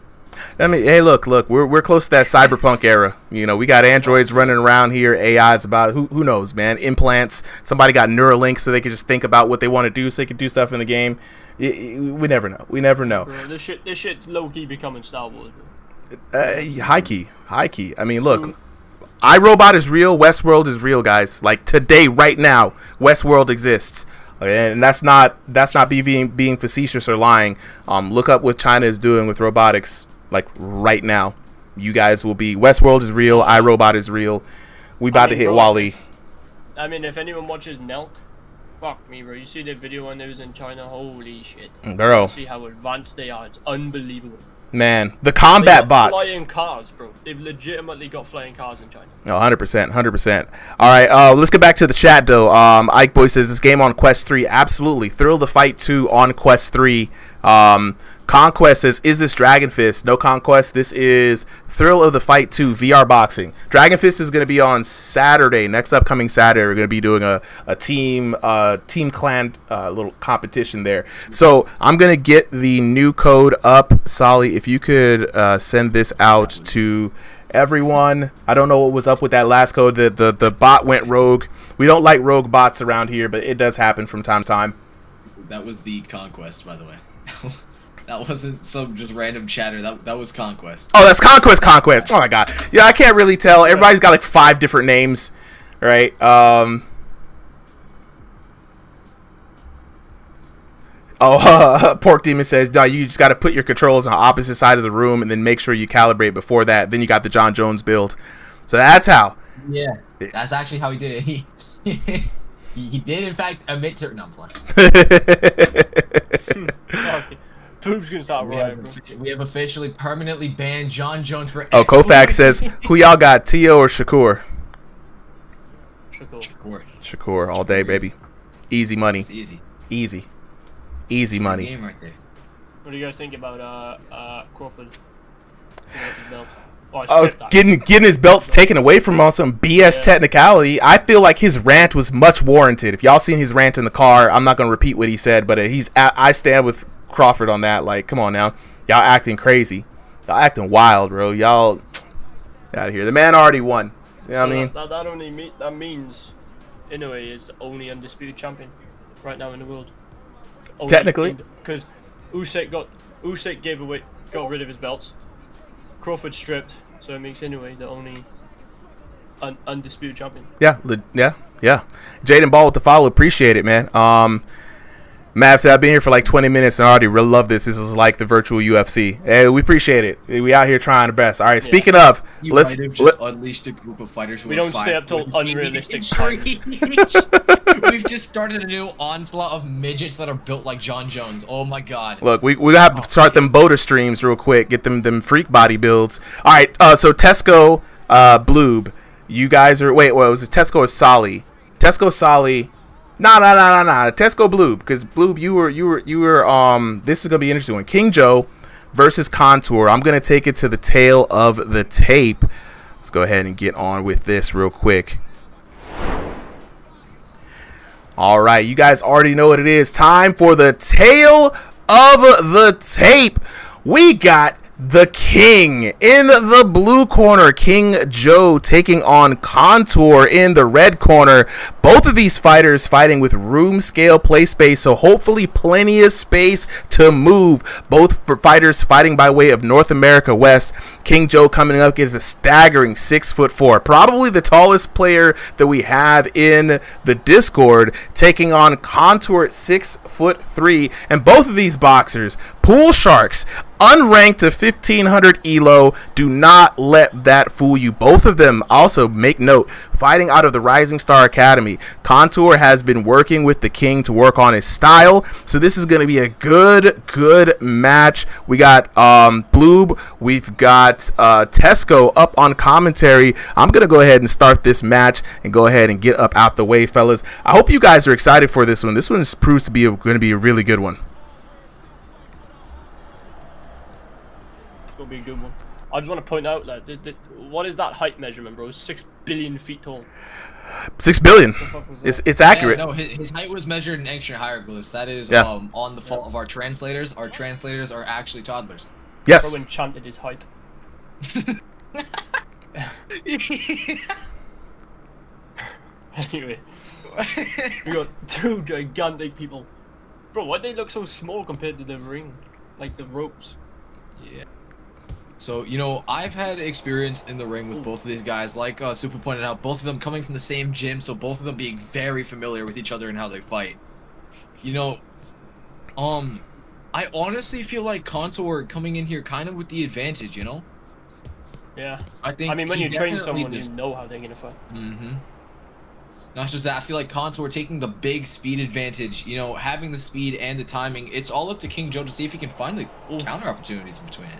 I mean, hey, look, we're close to that cyberpunk era. We got androids running around here, AIs about who knows, man. Implants. Somebody got Neuralink so they can just think about what they want to do, so they can do stuff in the game. We never know. Bro, this shit low key becoming Star Wars, bro. High key. I mean, look. iRobot is real. Westworld is real, guys. Like today, right now, Westworld exists, and that's not being facetious or lying. Look up what China is doing with robotics, like right now. You guys will be. Westworld is real. iRobot is real. We about to hit bro, Wall-E. I mean, if anyone watches Nelk, fuck me, bro. You see the video when they was in China? Holy shit! Bro. You see how advanced they are? It's unbelievable. Man, the They combat got bots. flying cars, bro. They've legitimately got flying cars in China. No, 100%, 100%. All right, let's get back to the chat though. Ike Boy says this game on Quest 3, absolutely. Thrill to Fight 2 on Quest 3. Conquest says, is this Dragon Fist? No, Conquest. This is Thrill of the Fight 2 VR boxing. Dragon Fist is going to be on Saturday, next upcoming Saturday. We're going to be doing a team clan little competition there. So I'm going to get the new code up. Solly, if you could send this out to everyone. I don't know what was up with that last code. The bot went rogue. We don't like rogue bots around here, but it does happen from time to time. That was the Conquest, by the way. That wasn't some just random chatter. That was Conquest. Oh, that's Conquest. Oh my god. Yeah, I can't really tell. Everybody's got like 5 different names, right? Pork Demon says, no, you just got to put your controls on the opposite side of the room and then make sure you calibrate before that. Then you got the John Jones build. So that's how. Yeah, that's actually how he did it. He did, in fact, admit to... No, I'm playing. Okay. Poop's gonna start rioting, bro. We have officially permanently banned John Jones for... Oh, Kofax says, who y'all got, Tio or Shakur? Shakur all day, baby. Easy money. It's easy. Easy money. Game right there. What do you guys think about Crawford? Getting his belts taken away from him on some BS technicality. I feel like his rant was much warranted. If y'all seen his rant in the car, I'm not gonna repeat what he said, but I stand with Crawford on that. Like, come on now, y'all acting crazy, y'all acting wild, bro. Y'all out of here. The man already won. You know what I mean? That means Inoue is the only undisputed champion right now in the world. Technically, because Usyk got rid of his belts. Crawford stripped, so it makes Inoue the only undisputed champion. Yeah. Jaden Ball with the follow, appreciate it, man. Mav said, I've been here for like 20 minutes and I already really love this. This is like the virtual UFC. Hey, we appreciate it. We out here trying our best. All right, speaking of, let's unleashed a group of fighters who we don't stay up till unrealistic We've just started a new onslaught of midgets that are built like John Jones. Oh my god. Look, we have to start them boater streams real quick. Get them freak body builds. All right, so Tesco, Bloob, you guys are was it Tesco or Solly? Tesco, Solly. Nah. Tesco Bloob, because Bloob, you were this is gonna be an interesting one. King Joe versus Contour. I'm gonna take it to the tail of the tape. Let's go ahead and get on with this real quick. All right, you guys already know what it is. Time for the tail of the tape. We got the King in the blue corner, King Joe taking on Contour in the red corner. Both of these fighters fighting with room scale play space, so hopefully plenty of space to move. Both fighters fighting by way of North America West. King Joe coming up is a staggering 6'4", probably the tallest player that we have in the Discord, taking on Contour at 6'3", and both of these boxers, pool sharks, unranked to 1500 elo. Do not let that fool you. Both of them, also make note, fighting out of the Rising Star Academy. Contour has been working with the King to work on his style, so this is going to be a good match. We got Bloob, we've got Tesco up on commentary. I'm going to go ahead and start this match and go ahead and get up out the way, fellas. I hope you guys are excited for this one. This one proves to be going to be a really good one. Be a good one. I just want to point out that what is that height measurement, bro? 6 billion feet tall. 6 billion. It's accurate. Yeah, no, his height was measured in ancient hieroglyphs. That is on the fault of our translators. Our translators are actually toddlers. Yes. Bro enchanted his height. Anyway, we got 2 gigantic people. Bro, why they look so small compared to the ring? Like the ropes. Yeah. So, you know, I've had experience in the ring with both of these guys. Like Super pointed out, both of them coming from the same gym, so both of them being very familiar with each other and how they fight. You know, I honestly feel like Contour coming in here kind of with the advantage, you know? Yeah. I mean, when you train someone, you know how they're gonna fight. Mm-hmm. Not just that, I feel like Contour taking the big speed advantage, you know, having the speed and the timing. It's all up to King Joe to see if he can find the counter opportunities in between it.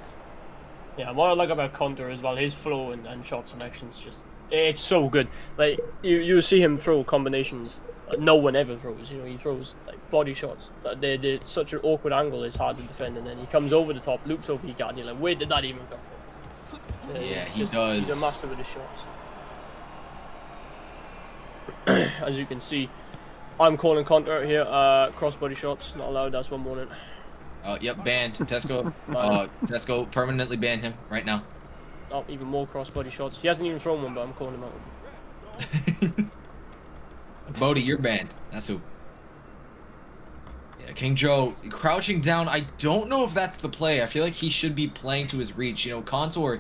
Yeah, what I like about Contour as well, his flow and shot selection's just, it's so good. Like, you see him throw combinations that no one ever throws. You know, he throws like body shots. They're such an awkward angle, it's hard to defend, and then he comes over the top, loops over your guard, and you're like, where did that even come from? Yeah, he does. He's a master with his shots. As you can see, I'm calling Contour here. Crossbody shots, not allowed, that's 1 warning. Yep, banned. Tesco. Tesco permanently banned him right now. Oh, even more crossbody shots. He hasn't even thrown one, but I'm calling him out. Bodhi, you're banned. That's who. Yeah, King Joe crouching down. I don't know if that's the play. I feel like he should be playing to his reach. You know, Contour,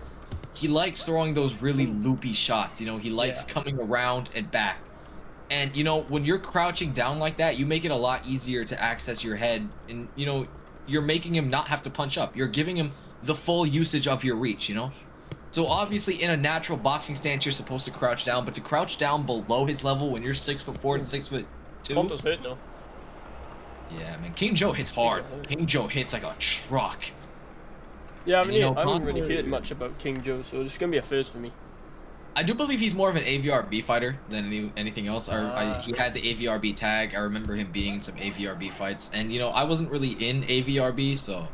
he likes throwing those really loopy shots. You know, he likes coming around and back. And, you know, when you're crouching down like that, you make it a lot easier to access your head. And, you know, you're making him not have to punch up. You're giving him the full usage of your reach, you know? So obviously in a natural boxing stance, you're supposed to crouch down, but to crouch down below his level when you're 6'4" and 6'2". Contour's hurt though. Yeah, man. King Joe hits hard. King Joe hits like a truck. Yeah, I mean, you know, I haven't really heard much about King Joe, so it's gonna be a first for me. I do believe he's more of an AVRB fighter than anything else. He had the AVRB tag. I remember him being in some AVRB fights, and you know, I wasn't really in AVRB, so.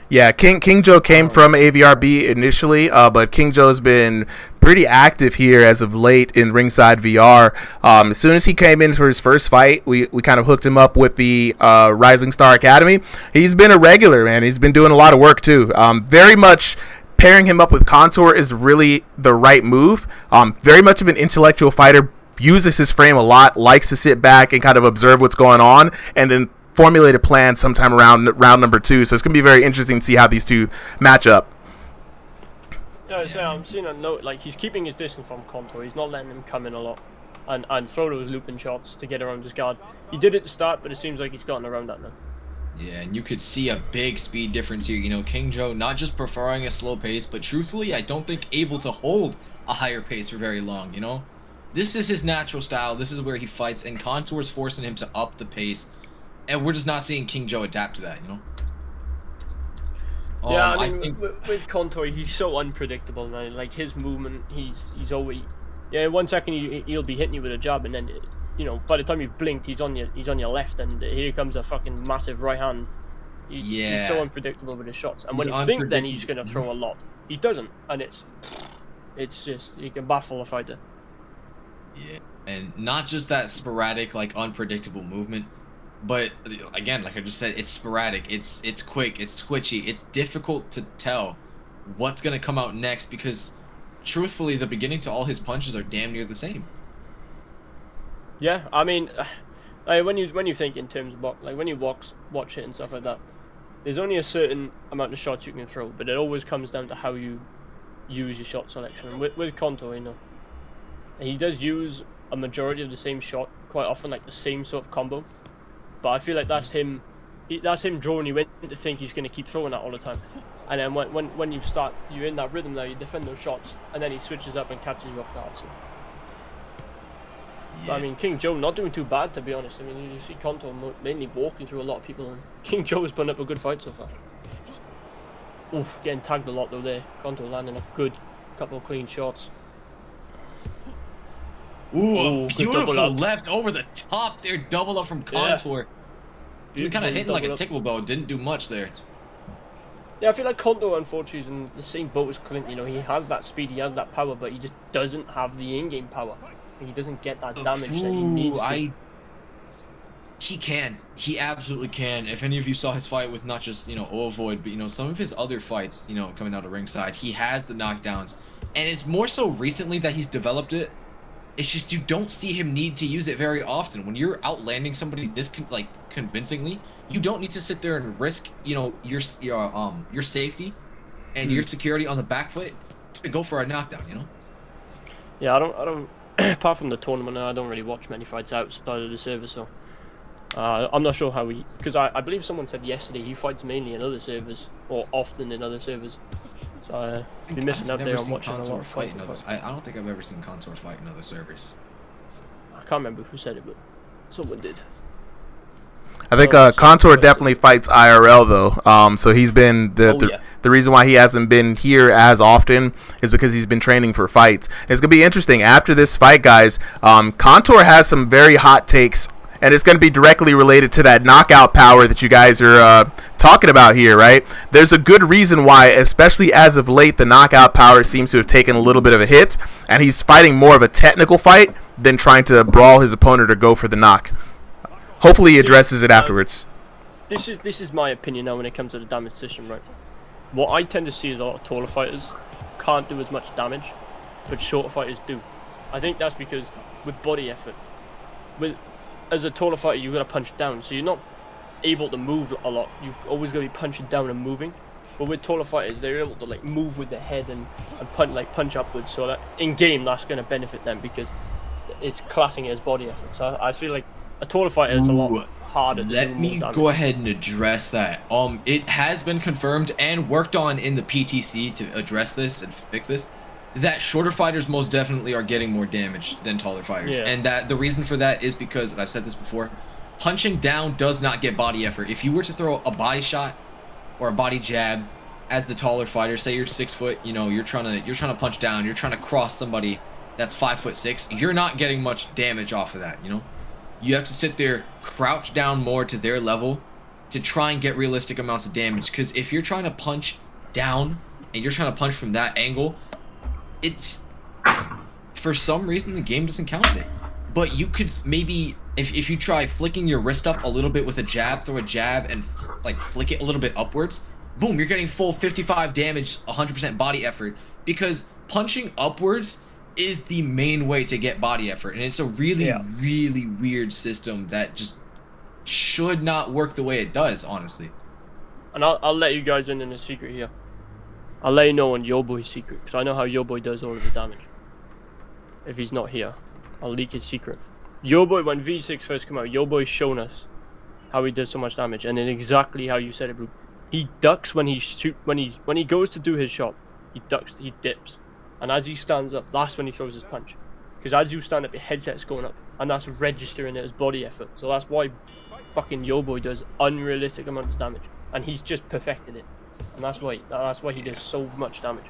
Yeah, King Joe came from AVRB initially, but King Joe's been pretty active here as of late in Ringside VR. As soon as he came in for his first fight, we kind of hooked him up with the Rising Star Academy. He's been a regular, man. He's been doing a lot of work too. Very much pairing him up with Contour is really the right move. Very much of an intellectual fighter, uses his frame a lot, likes to sit back and kind of observe what's going on, and then formulate a plan sometime around round number 2. So it's going to be very interesting to see how these two match up. Yeah, so I'm seeing a note, like, he's keeping his distance from Contour. He's not letting him come in a lot and throw those looping shots to get around his guard. He did at the start, but it seems like he's gotten around that now. Yeah, and you could see a big speed difference here. You know, King Joe not just preferring a slow pace, but truthfully, I don't think able to hold a higher pace for very long, you know? This is his natural style. This is where he fights, and Contour's forcing him to up the pace. And we're just not seeing King Joe adapt to that, you know? Yeah, I think with Contour, he's so unpredictable, man. Like, his movement, he's always... Yeah, 1 second he'll be hitting you with a jab, and then, you know, by the time you've blinked, he's on your left, and here comes a fucking massive right hand. He's so unpredictable with his shots. And when you think then he's going to throw a lot, he doesn't, and it's just, he can baffle a fighter. Yeah, and not just that sporadic, like, unpredictable movement, but again, like I just said, it's sporadic, it's quick, it's twitchy, it's difficult to tell what's gonna come out next because, truthfully, the beginning to all his punches are damn near the same. Yeah, I mean, like when you think in terms of like when you watch it and stuff like that, there's only a certain amount of shots you can throw, but it always comes down to how you use your shot selection. With Contour, you know, he does use a majority of the same shot quite often, like the same sort of combo. But I feel like that's him drawing you in to think he's going to keep throwing that all the time. And then when you're in that rhythm now, you defend those shots, and then he switches up and catches you off guard. So. Yeah. But, I mean, King Joe not doing too bad, to be honest. I mean, you see Contour mainly walking through a lot of people, and King Joe's putting up a good fight so far. Oof, getting tagged a lot though there. Contour landing a good couple of clean shots. Ooh, beautiful left over the top there, double up from Contour. Yeah. He kind of hitting like a tickle though, didn't do much there. Yeah, I feel like Contour, unfortunately, is in the same boat as Clint. You know, he has that speed, he has that power, but he just doesn't have the in-game power. He doesn't get that damage that he needs to. He can. He absolutely can. If any of you saw his fight with not just, you know, Ovoid, but, you know, some of his other fights, you know, coming out of ringside, he has the knockdowns. And it's more so recently that he's developed it. It's just you don't see him need to use it very often. When you're outlanding somebody this convincingly, you don't need to sit there and risk, you know, your safety and your security on the back foot to go for a knockdown, you know? Yeah, I don't apart from the tournament, I don't really watch many fights outside of the server, so I'm not sure how because I believe someone said yesterday he fights mainly in other servers, or often in other servers. So I've been missing out there on watching a lot of fight in others. I don't think I've ever seen Contour fight in other servers. I can't remember who said it, but someone did. I think Contour definitely fights IRL though. So he's been the The reason why he hasn't been here as often is because he's been training for fights. It's going to be interesting. After this fight, guys, Contour has some very hot takes, and it's going to be directly related to that knockout power that you guys are talking about here, right? There's a good reason why, especially as of late, the knockout power seems to have taken a little bit of a hit, and he's fighting more of a technical fight than trying to brawl his opponent or go for the knock. Hopefully he addresses it afterwards. This is my opinion now when it comes to the damage system, right? What I tend to see is a lot of taller fighters can't do as much damage, but shorter fighters do. I think that's because with body effort, as a taller fighter, you've got to punch down, so you're not able to move a lot. You've always got to be punching down and moving. But with taller fighters, they're able to like move with their head and punch upwards. So that in game, that's going to benefit them because it's classing it as body effort. So I feel like a taller fighter is a lot harder. Let me go ahead and address that. It has been confirmed and worked on in the PTC to address this and fix this, that shorter fighters most definitely are getting more damage than taller fighters. And that the reason for that is because, and I've said this before, punching down does not get body effort. If you were to throw a body shot or a body jab as the taller fighter, say you're 6 foot, you know, you're trying to punch down, you're trying to cross somebody that's 5'6", you're not getting much damage off of that, you know? You have to sit there, crouch down more to their level to try and get realistic amounts of damage. Because if you're trying to punch down and you're trying to punch from that angle, it's, for some reason, the game doesn't count it. But you could maybe, if you try flicking your wrist up a little bit with a jab, throw a jab and like flick it a little bit upwards, boom, you're getting full 55 damage, 100% body effort. Because punching upwards is the main way to get body effort, and it's a really really weird system that just should not work the way it does, honestly. And I'll let you guys in a secret here. I'll let you know on Yo Boy's secret, because I know how Yo Boy does all of the damage. If he's not here, I'll leak his secret. Yo Boy, when V6 first came out, Yo Boy's shown us how he does so much damage, and then exactly how you said it, bro. He ducks when he goes to do his shot. He ducks, he dips. And as he stands up, that's when he throws his punch. Because as you stand up, your headset's going up. And that's registering it as body effort. So that's why fucking Yo Boy does unrealistic amounts of damage. And he's just perfected it. And that's why he does so much damage.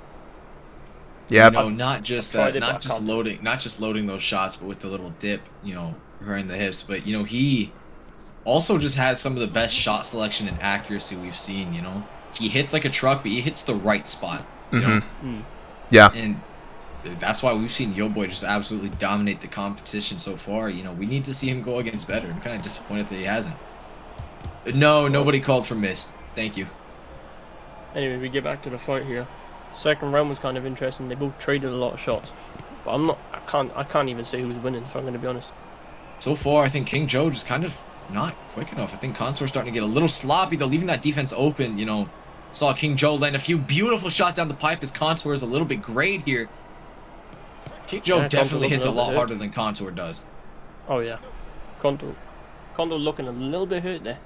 Yeah. You know, not just loading those shots, but with the little dip, you know, right in the hips. But, you know, he also just has some of the best shot selection and accuracy we've seen, you know. He hits like a truck, but he hits the right spot, you know. Yeah. And that's why we've seen Yo Boy just absolutely dominate the competition so far. You know, we need to see him go against better. I'm kind of disappointed that he hasn't. No, nobody called for missed. Thank you. Anyway, we get back to the fight here. Second round was kind of interesting. They both traded a lot of shots. But I can't even say who's winning, if I'm going to be honest. So far, I think King Joe just kind of not quick enough. I think Contour's starting to get a little sloppy, though, leaving that defense open, you know. Saw King Joe land a few beautiful shots down the pipe as Contour is a little bit grayed here. King Joe definitely hits a lot harder than Contour does. Oh yeah. Contour looking a little bit hurt there.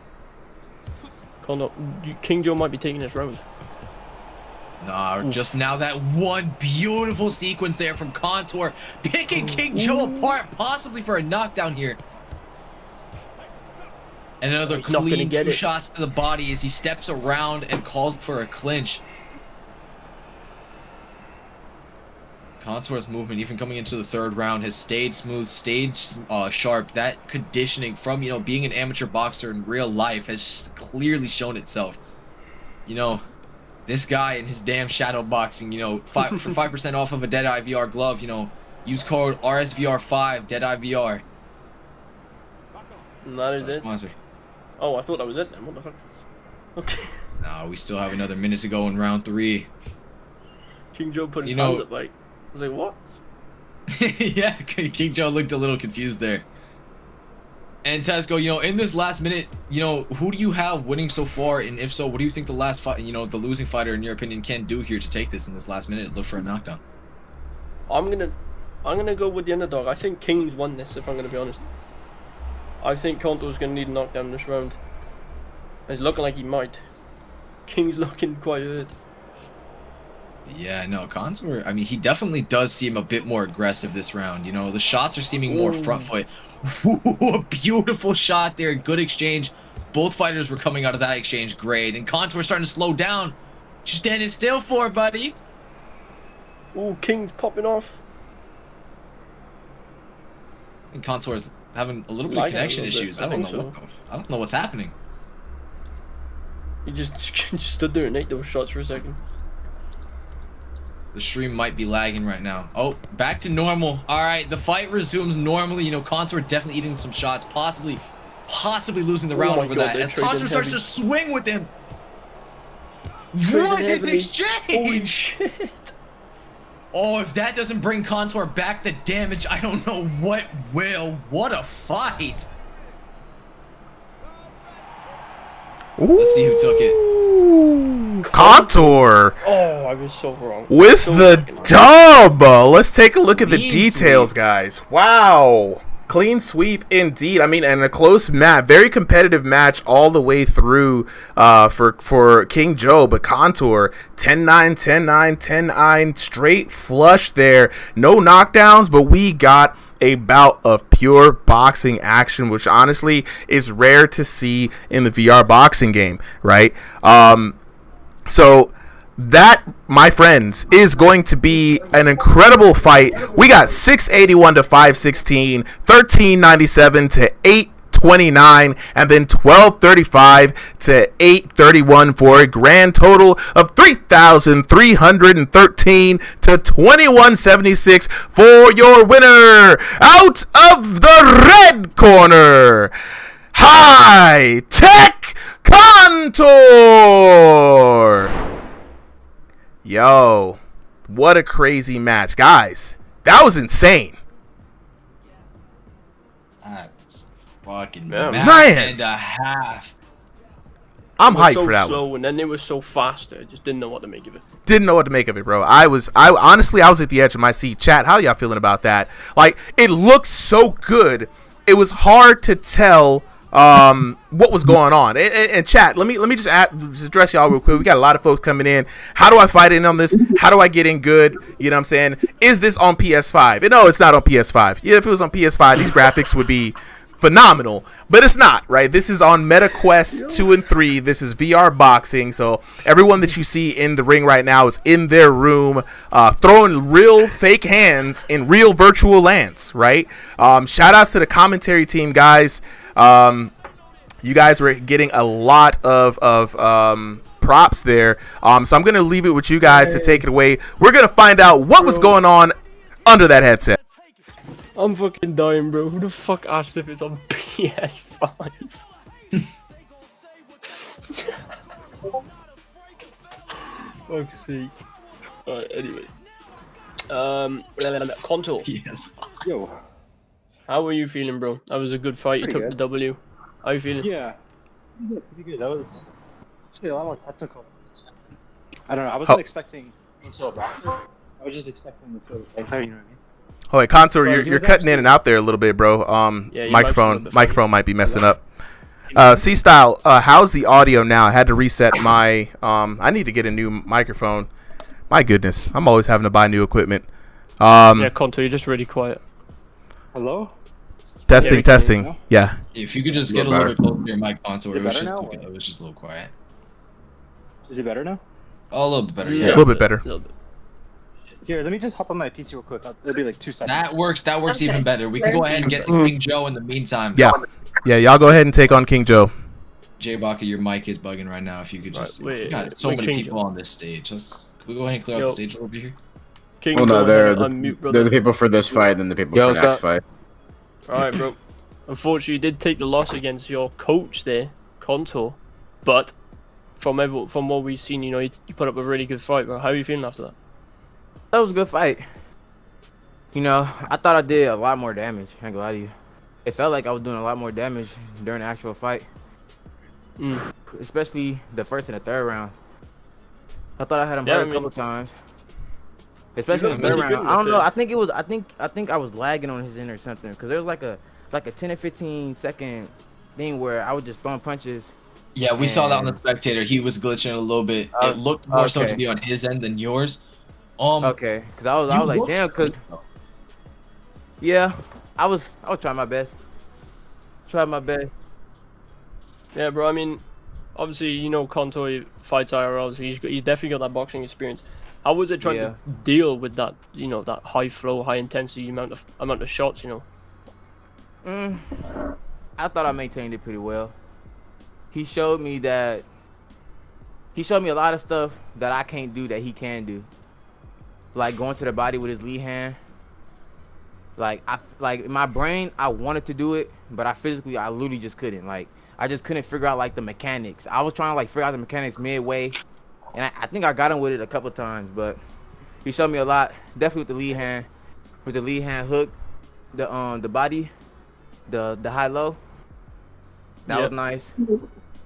King Joe might be taking this round. Nah, just now that one beautiful sequence there from Contour, picking King Joe apart, possibly for a knockdown here. And another clean 2 shots to the body as he steps around and calls for a clinch. Contour's movement, even coming into the third round, has stayed smooth, stayed sharp. That conditioning from, you know, being an amateur boxer in real life has clearly shown itself. You know, this guy in his damn shadow boxing, you know, for 5% off of a Deadeye VR glove, you know, use code RSVR5, Deadeye VR. And that is it. Sponsor. Oh, I thought that was it then. What the fuck? Okay. Nah, we still have another minute to go in round 3. King Joe put his hand up, like, I was like, what? Yeah, King Joe looked a little confused there. And Tesco, you know, in this last minute, you know, who do you have winning so far? And if so, what do you think the last fight, you know, the losing fighter, in your opinion, can do here to take this in this last minute and look for a knockdown? I'm gonna go with the underdog. I think King's won this, if I'm gonna be honest. I think Contour's gonna need a knockdown this round. It's looking like he might. King's looking quite hurt. Yeah, no, Contour, I mean, he definitely does seem a bit more aggressive this round. You know, the shots are seeming more front foot. Ooh, a beautiful shot there. Good exchange. Both fighters were coming out of that exchange great. And Contour starting to slow down. You standing still for, buddy? Ooh, King's popping off. And Contour's having a little bit of Lagging a connection little bit, issues. I I don't think know so. I don't know what's happening. He just stood there and ate those shots for a second. The stream might be lagging right now. Oh, back to normal. All right, the fight resumes normally. You know, Contour definitely eating some shots, possibly losing the round my over God, that. they're As Contour trading starts heavy. to swing with him. Trading What an heavily. exchange! Holy shit! Oh, if that doesn't bring Contour back the damage, I don't know what will. What a fight! Let's see who took it. Contour Oh, I was so wrong. with So the fucking wrong. dub. Let's take a look at the Clean details, sweep. guys. Wow. Clean sweep indeed. I mean, and a close match, very competitive match all the way through for King Joe, but Contour 10-9, 10-9, 10-9, straight flush there. No knockdowns, but we got a bout of pure boxing action, which honestly is rare to see in the VR boxing game, right? So that, my friends, is going to be an incredible fight. We got 681 to 516, 1397 to 829, and then 1235 to 831 for a grand total of 3,313 to 2176 for your winner. Out of the red corner, High Tech Contour. Yo, what a crazy match, guys. That was insane. That was fucking Yeah, match man. and a half. I'm It was hyped so for that slow, one. and then it was so fast. I just didn't know what to make of it. Didn't know what to make of it, bro. I honestly, I was at the edge of my seat. Chat, how y'all feeling about that? Like, it looked so good. It was hard to tell what was going on. And chat, let me just address y'all real quick. We got a lot of folks coming in. How do I fight in on this? How do I get in good? You know what I'm saying? Is this on PS5? No, it's not on PS5. Yeah, if it was on PS5, these graphics would be phenomenal, but it's not, right? This is on MetaQuest 2 and 3. This is VR boxing, so everyone that you see in the ring right now is in their room throwing real fake hands in real virtual lands, right? Shout outs to the commentary team, guys. You guys were getting a lot of props there, so I'm gonna leave it with you guys to take it away. We're gonna find out what was going on under that headset. I'm fucking dying, bro. Who the fuck asked if it's on PS5? Fuck's sake. Alright, anyway. Contour. Yes. Yo, How were you feeling, bro? That was a good fight. You Pretty took good. the W. How you feeling? yeah, pretty good. That was actually a lot more technical. I don't know. I wasn't expecting until a boxer. I was just expecting the fight. You know what I mean? Oh, wait, Contour, Bro, you're cutting in and out there a little bit, bro. Yeah, your Microphone might be messing up. C-Style, how's the audio now? I had to reset my, I need to get a new microphone. My goodness, I'm always having to buy new equipment. Yeah, Contour, you're just really quiet. Hello? Testing, we can hear testing. you now. Yeah. If you could just get a Little little bit closer to your mic, Contour, Is it it was better just now, okay, or- it was just a little quiet. Is it better now? Oh, a little bit better. A Yeah, little bit better. A little bit. Here, let me just hop on my PC real quick. It'll be like 2 seconds. that works. That works even better. We can go ahead and get to King Joe in the meantime. Yeah. Yeah, y'all go ahead and take on King Joe. J Baka, your mic is bugging right now. If you could just, Right, wait, we got so wait, many King people Joe. on this stage. Can we go ahead and clear out Yo. the stage over here? King, Well, go no, ahead they're and unmute, they're brother. the people for this fight and the people Yo, for what's next up? fight. Alright, bro. Unfortunately, you did take the loss against your coach there, Contour. But from what we've seen, you know, you put up a really good fight, bro. How are you feeling after that? That was a good fight. You know, I thought I did a lot more damage. I ain't gonna lie to you. It felt like I was doing a lot more damage during the actual fight, Mm. especially the first and the third round. I thought I had him Yeah, hurt I a mean- couple times, especially looked the third really good round. in I the don't know. fifth. I think it was. I think I was lagging on his end or something, because there was like a 10 or 15 second thing where I was just throwing punches. Yeah, we saw that on the And- spectator. He was glitching a little bit. Oh, It looked more so to okay. be on his end than yours. Okay, because I was you like, looked damn, good, because though. yeah, I was trying my best. Tried my best. Yeah, bro. I mean, obviously, you know, Contour fights IRL, so he's definitely got that boxing experience. How was it trying to deal with that, you know, that high flow, high intensity amount of shots, you know? I thought I maintained it pretty well. He showed me a lot of stuff that I can't do that he can do. Like going to the body with his lead hand. Like in my brain, I wanted to do it, but I literally just couldn't. Like I just couldn't figure out like the mechanics. I was trying to like figure out the mechanics midway, and I think I got him with it a couple times, but he showed me a lot. Definitely with the lead hand hook, the body, the high low. That was nice.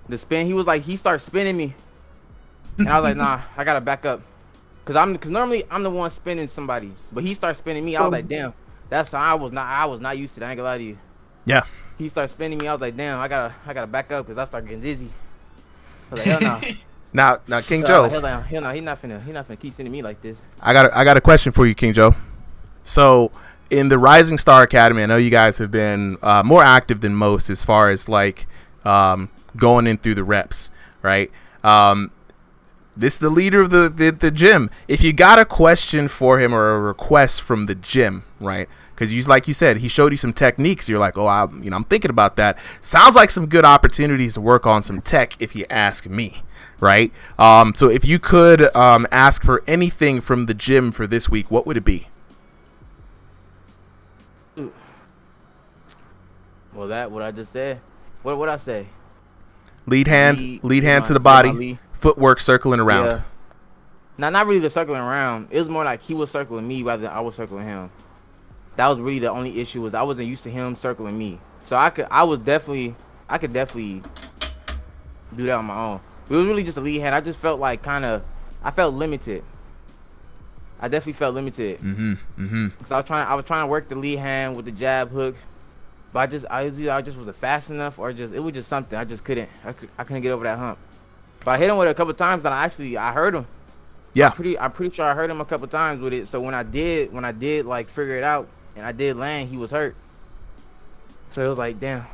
The spin, he started spinning me, and I was like, nah, I gotta back up, cause normally I'm the one spinning somebody, but he started spinning me. I was like, damn, that's how I was not used to that. I ain't gonna lie to you. Yeah. He started spinning me. I was like, damn, I gotta back up, cause I started getting dizzy. I was like, hell no. Now, King Joe. Hell no, he not finna keep sending me like this. I got a question for you, King Joe. So, in the Rising Star Academy, I know you guys have been more active than most as far as like going in through the reps, right? This is the leader of the gym. If you got a question for him or a request from the gym, right? Because like you said, he showed you some techniques. You're like, oh, I'm thinking about that. Sounds like some good opportunities to work on some tech, if you ask me, right? So if you could ask for anything from the gym for this week, what would it be? Well, what I just said. What would I say? Lead hand to the body, footwork circling around. Yeah. Now, not really the circling around. It was more like he was circling me rather than I was circling him. That was really the only issue, was I wasn't used to him circling me. So I could definitely do that on my own. It was really just a lead hand. I just felt like I felt limited. I definitely felt limited. So I was trying to work the lead hand with the jab hook, but I just wasn't fast enough, or it was just something. I just couldn't. I couldn't get over that hump. But I hit him with it a couple times, and I heard him. Yeah. I'm pretty sure I heard him a couple times with it. So when I did like figure it out and I did land, he was hurt. So it was like, damn.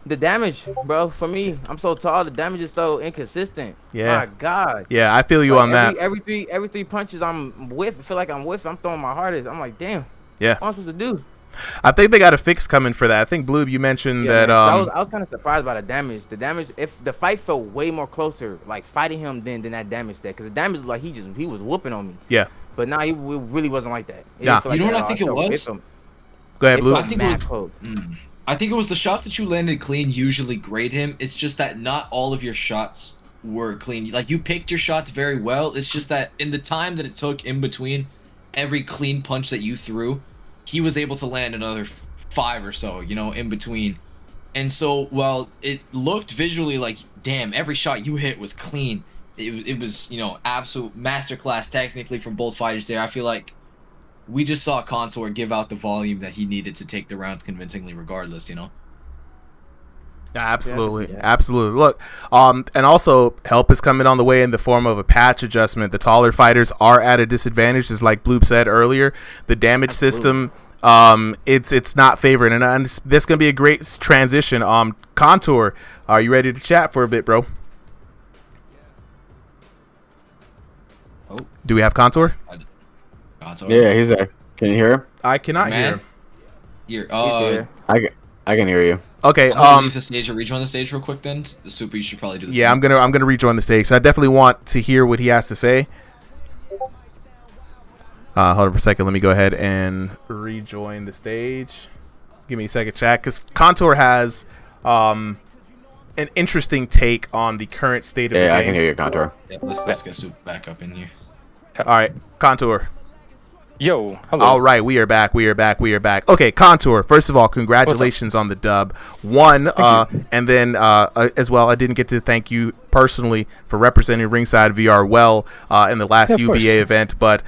The damage, bro, for me, I'm so tall. The damage is so inconsistent. Yeah. My God. Yeah, I feel you on that. Every three punches I'm feel like I'm throwing my hardest. I'm like, damn. Yeah. What am I supposed to do? I think they got a fix coming for that. I think Bloob, you mentioned that. Man, I was kind of surprised by the damage. The damage, if the fight felt way more closer, like fighting him than that damage there, because the damage was like he was whooping on me. Yeah. But now it really wasn't like that. Yeah. You know what I think it was? Go ahead, Bloob. I think it was the shots that you landed clean usually grade him. It's just that not all of your shots were clean. Like, you picked your shots very well. It's just that in the time that it took in between every clean punch that you threw, he was able to land another 5 or so, in between. And so, while it looked visually like, damn, every shot you hit was clean, it was, absolute masterclass technically from both fighters there. I feel like we just saw Contour give out the volume that he needed to take the rounds convincingly regardless, Absolutely. Absolutely. Look, and also help is coming on the way in the form of a patch adjustment. The taller fighters are at a disadvantage, as like Bloop said earlier. The damage system, it's not favoring, and this going to be a great transition. Contour, are you ready to chat for a bit, bro? Oh. Do we have Contour? Contour? Yeah, he's there. Can you hear him? I cannot hear him. I can hear you. Okay. I'm gonna leave the stage or rejoin the stage real quick. Then the Super, you should probably do the Yeah, same. I'm gonna rejoin the stage. So I definitely want to hear what he has to say. Hold on for a second. Let me go ahead and rejoin the stage. Give me a second, chat, because Contour has an interesting take on the current state of the game. Yeah, I can hear you, Contour. Yeah, let's get Super back up in here. All right, Contour. Yo, hello. All right, we are back. Okay, Contour, first of all, congratulations on the dub. And then as well, I didn't get to thank you personally for representing Ringside VR well in the last UBA event, but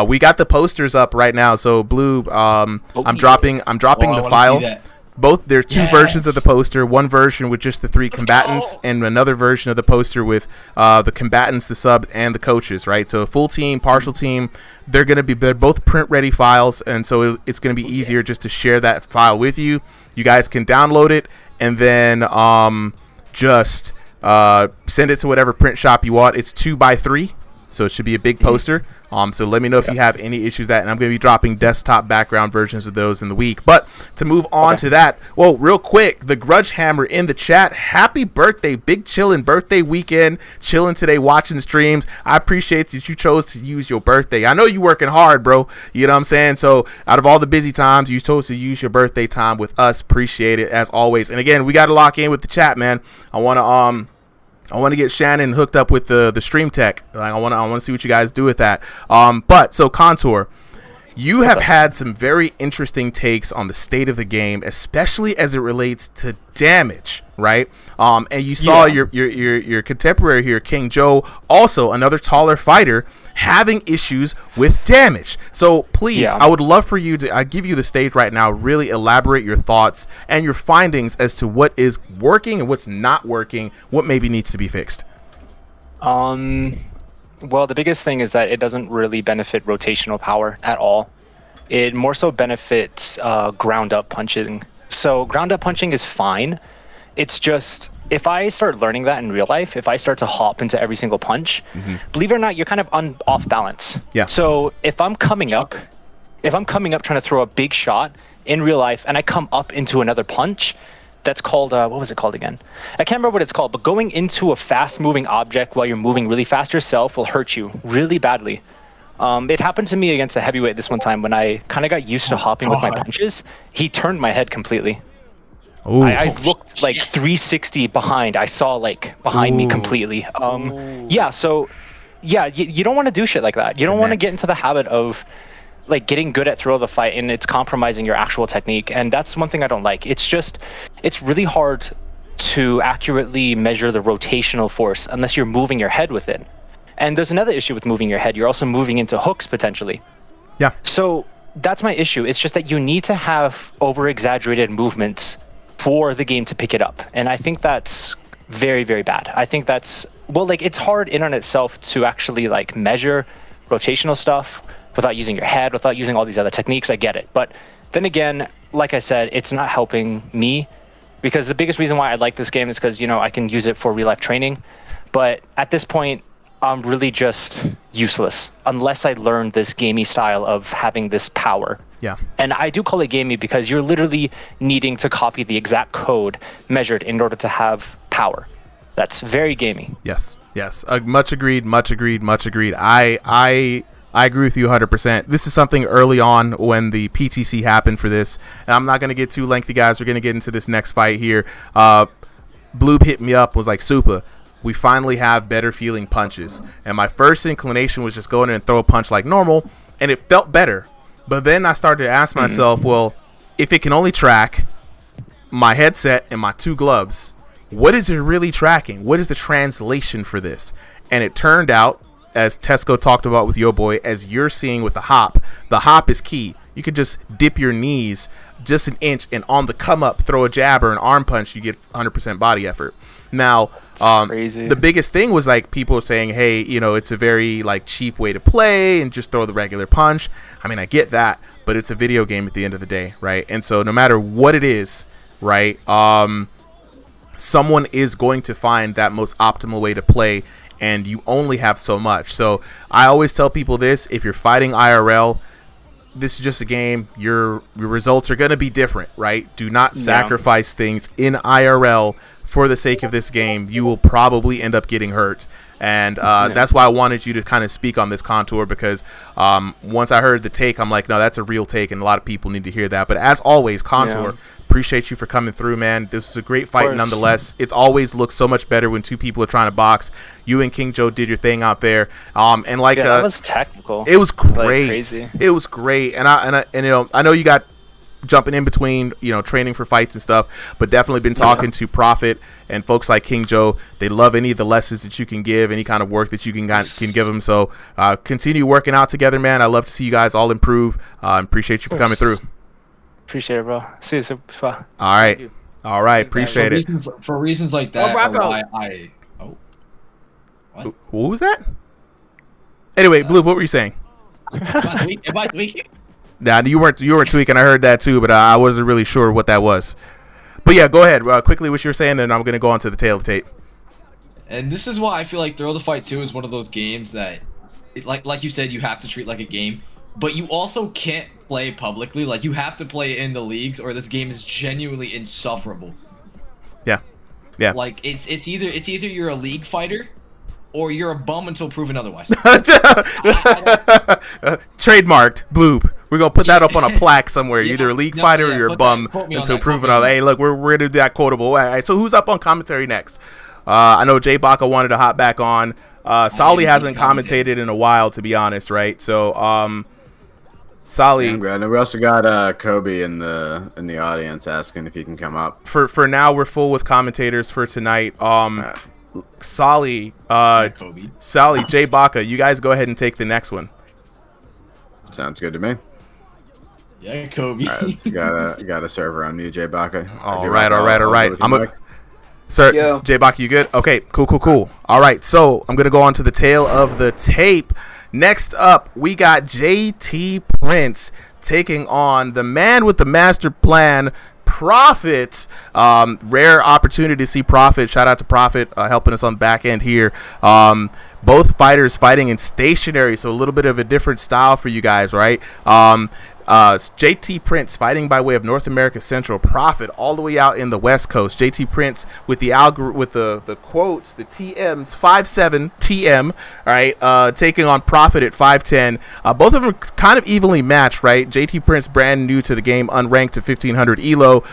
we got the posters up right now. So Blue, I'm dropping the file. There's two versions of the poster. One version with just the 3 combatants, and another version of the poster with the combatants, the subs, and the coaches. Right. So full team, partial team. They're both print ready files, and so it's gonna be easier just to share that file with you. You guys can download it and then just Send it to whatever print shop you want. It's 2x3, so it should be a big poster. So let me know if you have any issues with that, and I'm going to be dropping desktop background versions of those in the week. But to move on to that, well, real quick, the Grudge Hammer in the chat, happy birthday, big chillin' birthday weekend, chilling today, watching streams. I appreciate that you chose to use your birthday. I know you working hard, bro. You know what I'm saying? So out of all the busy times, you chose to use your birthday time with us. Appreciate it as always. And again, we got to lock in with the chat, man. I want to get Shannon hooked up with the stream tech. Like, I want to see what you guys do with that. But so Contour, you have had some very interesting takes on the state of the game, especially as it relates to damage, right? And you saw your contemporary here, King Joe, also another taller fighter, having issues with damage. So please, I would love for you to, I give you the stage right now, really elaborate your thoughts and your findings as to what is working and what's not working, what maybe needs to be fixed. Well, the biggest thing is that it doesn't really benefit rotational power at all. It more so benefits ground up punching. So ground up punching is fine. It's just, if I start learning that in real life, if I start to hop into every single punch, believe it or not, you're kind of off balance. Yeah. So if I'm coming up trying to throw a big shot in real life and I come up into another punch, that's called, what was it called again? I can't remember what it's called, but going into a fast moving object while you're moving really fast yourself will hurt you really badly. It happened to me against a heavyweight this one time when I kind of got used to hopping with my punches. He turned my head completely. I looked like 360 behind. I saw like behind me completely. Yeah, so yeah, you don't want to do shit like that. You don't want to get into the habit of like getting good at throw of the fight and it's compromising your actual technique. And that's one thing I don't like. It's really hard to accurately measure the rotational force unless you're moving your head with it. And there's another issue with moving your head. You're also moving into hooks potentially. Yeah. So that's my issue. It's just that you need to have over-exaggerated movements for the game to pick it up. And I think that's very, very bad. I think that's, well, like it's hard in on itself to actually like measure rotational stuff without using your head, without using all these other techniques. I get it. But then again, like I said, it's not helping me because the biggest reason why I like this game is because, you know, I can use it for real life training. But at this point, I'm really just useless unless I learn this gamey style of having this power. Yeah. And I do call it gamey because you're literally needing to copy the exact code measured in order to have power. That's very gamey. Yes. Much agreed. I agree with you 100%. This is something early on when the PTC happened for this. And I'm not going to get too lengthy, guys. We're going to get into this next fight here. Bloob hit me up, was like, Super, we finally have better feeling punches. And my first inclination was just go in and throw a punch like normal, and it felt better. But then I started to ask myself, well, if it can only track my headset and my two gloves, what is it really tracking? What is the translation for this? And it turned out, as Tesco talked about with Yo Boy, as you're seeing with the hop is key. You could just dip your knees just an inch and on the come up, throw a jab or an arm punch, you get 100% body effort. Now, the biggest thing was like people were saying, hey, you know, it's a very like cheap way to play and just throw the regular punch. I mean, I get that, but it's a video game at the end of the day, right? And so no matter what it is, right, someone is going to find that most optimal way to play, and you only have so much. So I always tell people this: if you're fighting IRL, this is just a game. Your results are going to be different, right? Do not sacrifice things in IRL for the sake of this game. You will probably end up getting hurt. And that's why I wanted you to kind of speak on this, Contour, because once I heard the take, I'm like, no, that's a real take, and a lot of people need to hear that. But as always, Contour, appreciate you for coming through, man. This was a great fight nonetheless. It's always looks so much better when two people are trying to box. You and King Joe did your thing out there. And like that was technical. It was great. Like crazy. It was great. And you know, I know you got jumping in between, you know, training for fights and stuff, but definitely been talking to Prophet and folks like King Joe. They love any of the lessons that you can give, any kind of work that you can give them. So continue working out together, man. I love to see you guys all improve. Appreciate you for coming through. Appreciate it, bro. See you soon. All right. Appreciate it. For reasons like that, what was that? Anyway, Blue, what were you saying? Am I tweaking? Nah, you weren't tweaking. I heard that too, but I wasn't really sure what that was. But yeah, go ahead quickly. What you were saying, and I'm gonna go on to the tail of the tape. And this is why I feel like Thrill the Fight 2 is one of those games that, like you said, you have to treat like a game, but you also can't play publicly. Like, you have to play in the leagues, or this game is genuinely insufferable. Yeah. Yeah. Like, it's either you're a league fighter, or you're a bum until proven otherwise. Trademarked, bloop. We're gonna put that up on a plaque somewhere. You're either a league fighter or you're a bum until proven otherwise. Hey, look, we're gonna do that quotable. All right, so who's up on commentary next? I know Jay Baca wanted to hop back on. Solly hasn't commentated in a while, to be honest, right? So, Solly. Yeah, and we also got Kobe in the audience asking if he can come up. For now, we're full with commentators for tonight. Solly, Jay Baca, you guys go ahead and take the next one. Sounds good to me. Yeah, Kobe. All right, got a server on you, Jay Baca. All right. Sir, Jay Baca, you good? Okay, cool. All right, so I'm gonna go on to the tail of the tape. Next up, we got JT Prince taking on the man with the master plan, Prophet. Rare opportunity to see Prophet. Shout out to Prophet helping us on the back end here. Both fighters fighting in stationary, so a little bit of a different style for you guys, right? JT Prince fighting by way of North America Central, Prophet all the way out in the West Coast. JT Prince with the the quotes, the TMs, 5'7" TM, all right, taking on Prophet at 5'10". Both of them kind of evenly matched, right? JT Prince brand new to the game, unranked to 1500 elo,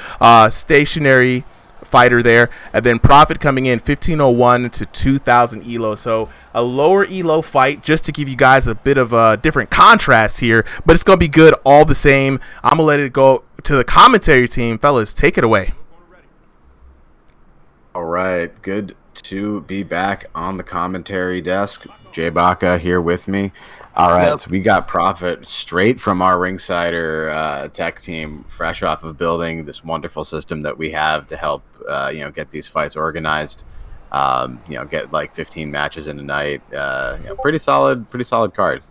stationary fighter there, and then Prophet coming in 1501 to 2000 elo. So a lower elo fight, just to give you guys a bit of a different contrast here, but it's gonna be good all the same. I'm gonna let it go to the commentary team. Fellas, take it away. All right, good to be back on the commentary desk. Jay Baca here with me. All right, so we got Prophet straight from our Ringsider tech team, fresh off of building this wonderful system that we have to help get these fights organized. Get like 15 matches in a night. Pretty solid card.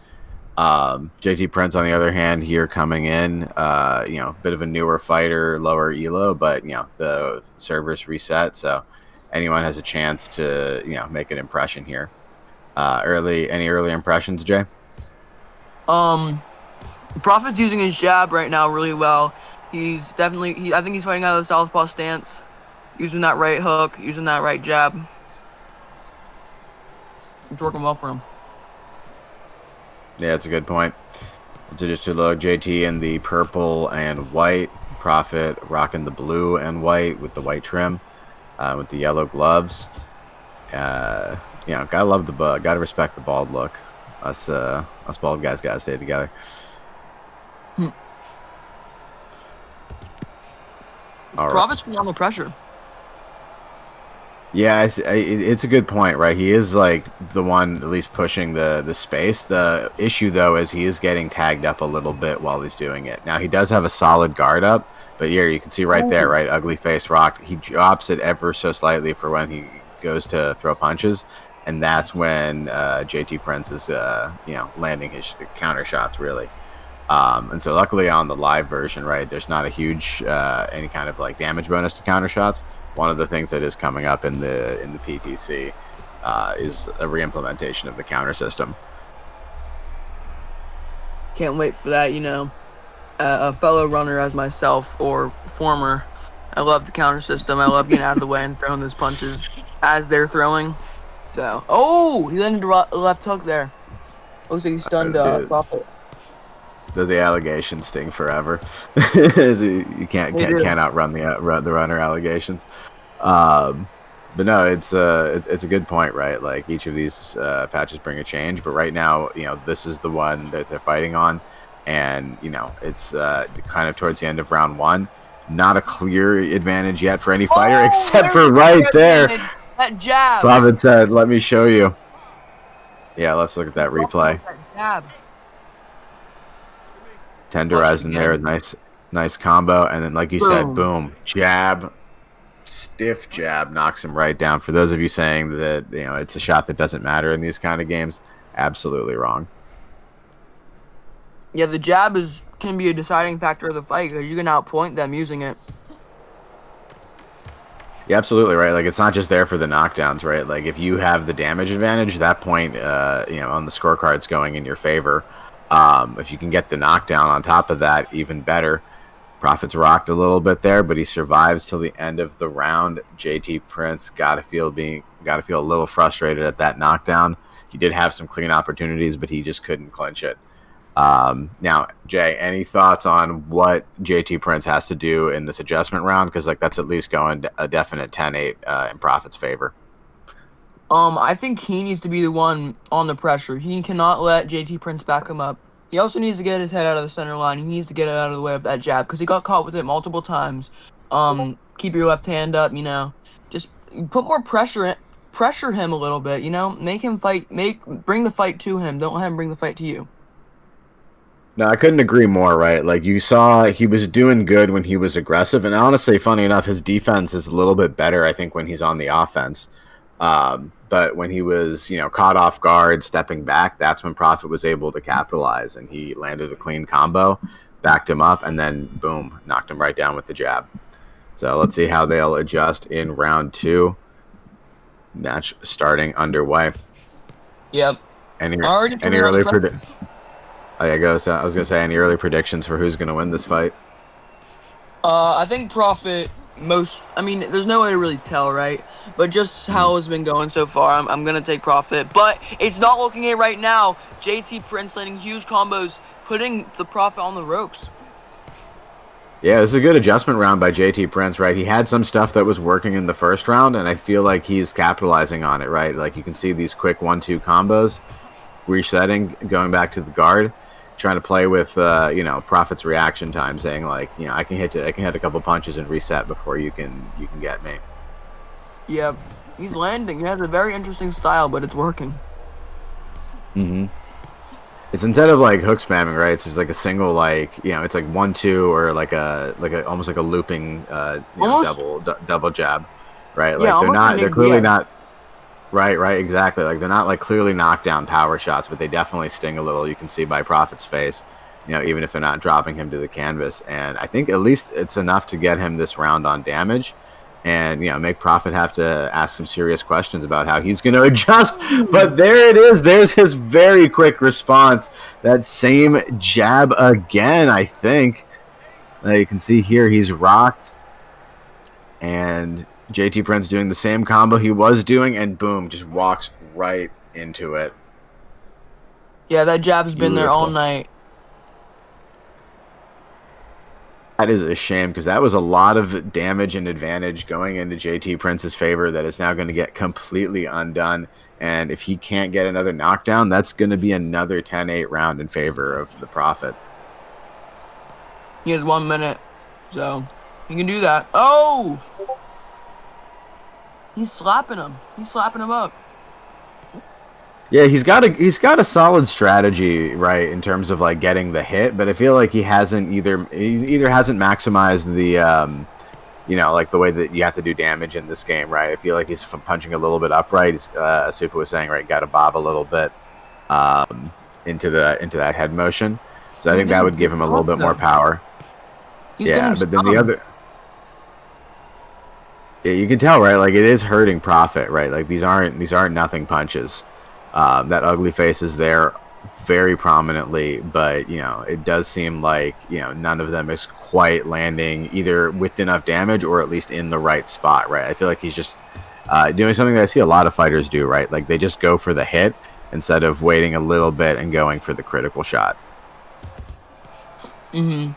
JT Prince, on the other hand, here coming in, bit of a newer fighter, lower elo, but the servers reset, so anyone has a chance to make an impression here. Any early impressions, Jay? Prophet's using his jab right now really well. He's definitely I think he's fighting out of the southpaw stance, using that right hook, using that right jab. It's working well for him. Yeah, that's a good point. So just to look, JT in the purple and white, Prophet rocking the blue and white with the white trim, with the yellow gloves. Gotta love the bug. Gotta respect the bald look. Us bald guys gotta stay together. Prophet's putting on the pressure. Yeah, it's a good point, right? He is like the one at least pushing the space. The issue, though, is he is getting tagged up a little bit while he's doing it. Now, he does have a solid guard up, but here you can see right there, right? Ugly face rocked. He drops it ever so slightly for when he goes to throw punches, and that's when JT Prince is, landing his counter shots, really. And so luckily on the live version, right, there's not a huge any kind of like damage bonus to counter shots. One of the things that is coming up in the PTC is a re-implementation of the counter system. Can't wait for that, a fellow runner as myself, or former. I love the counter system. I love getting out of the way and throwing those punches as they're throwing. So, he landed a left hook there. Looks like he stunned Prophet. The allegations sting forever. You can't outrun the runner allegations. But no, it's a good point, right? Like each of these patches bring a change, but right now, this is the one that they're fighting on, and it's kind of towards the end of round one. Not a clear advantage yet for any fighter, except for right there. That jab. Prophet said, "Let me show you." Yeah, let's look at that replay. That jab. Tenderizing there, nice combo, and then like you said, boom, jab, stiff jab, knocks him right down. For those of you saying that it's a shot that doesn't matter in these kind of games, absolutely wrong. Yeah, the jab can be a deciding factor of the fight because you can outpoint them using it. Yeah, absolutely right. Like it's not just there for the knockdowns, right? Like if you have the damage advantage, that point, on the scorecard's going in your favor. If you can get the knockdown on top of that, even better. Profits rocked a little bit there, but he survives till the end of the round. JT Prince got to feel a little frustrated at that knockdown. He did have some clean opportunities, but he just couldn't clinch it. Now, Jay, any thoughts on what JT Prince has to do in this adjustment round? Because like that's at least going a definite 10-8 in Profit's favor. I think he needs to be the one on the pressure. He cannot let JT Prince back him up. He also needs to get his head out of the center line. He needs to get it out of the way of that jab because he got caught with it multiple times. Keep your left hand up, Just put more pressure him a little bit, Make him fight. Bring the fight to him. Don't let him bring the fight to you. No, I couldn't agree more, right? Like you saw he was doing good when he was aggressive, and honestly, funny enough, his defense is a little bit better, I think, when he's on the offense. But when he was, caught off guard, stepping back, that's when Profit was able to capitalize, and he landed a clean combo, backed him up, and then boom, knocked him right down with the jab. So let's see how they'll adjust in round 2. Match starting underway. Yep. Any early predictions? Oh, yeah, go. So I was gonna say, any early predictions for who's gonna win this fight? I think Profit there's no way to really tell, right? But just how it's been going so far, I'm gonna take Profit. But it's not looking it right now. JT Prince landing huge combos, putting the Profit on the ropes. Yeah, this is a good adjustment round by JT Prince, right? He had some stuff that was working in the first round, and I feel like he's capitalizing on it, right? Like you can see these quick 1-2 combos, resetting, going back to the guard, trying to play with Profit's reaction time, saying like, I can hit a couple punches and reset before you can get me. Yep, he's landing. He has a very interesting style, but it's working. Mm-hmm. It's instead of like hook spamming, right? It's just like a single, like it's like 1-2 or like a almost like a looping double jab, right? Like they're clearly not. Right, exactly. Like they're not like clearly knockdown power shots, but they definitely sting a little. You can see by Profit's face, even if they're not dropping him to the canvas. And I think at least it's enough to get him this round on damage, and make Profit have to ask some serious questions about how he's going to adjust. But there it is. There's his very quick response. That same jab again. I think you can see here he's rocked, and JT Prince doing the same combo he was doing, and boom, just walks right into it. Yeah, that jab's been there all night. That is a shame, because that was a lot of damage and advantage going into JT Prince's favor that is now going to get completely undone. And if he can't get another knockdown, that's going to be another 10-8 round in favor of the Profit. He has 1 minute, so he can do that. Oh! He's slapping him. He's slapping him up. Yeah, he's got a solid strategy, right, in terms of like getting the hit, but I feel like he either hasn't maximized the like the way that you have to do damage in this game, right? I feel like he's punching a little bit upright. Super was saying, right, got to bob a little bit into that head motion. So I think that would give him a little bit more power. Yeah, but then the other. Yeah, you can tell, right? Like it is hurting Profit, right? Like these aren't nothing punches. That ugly face is there very prominently, but it does seem like none of them is quite landing either with enough damage or at least in the right spot, right? I feel like he's just doing something that I see a lot of fighters do, right? Like they just go for the hit instead of waiting a little bit and going for the critical shot. Mm-hmm.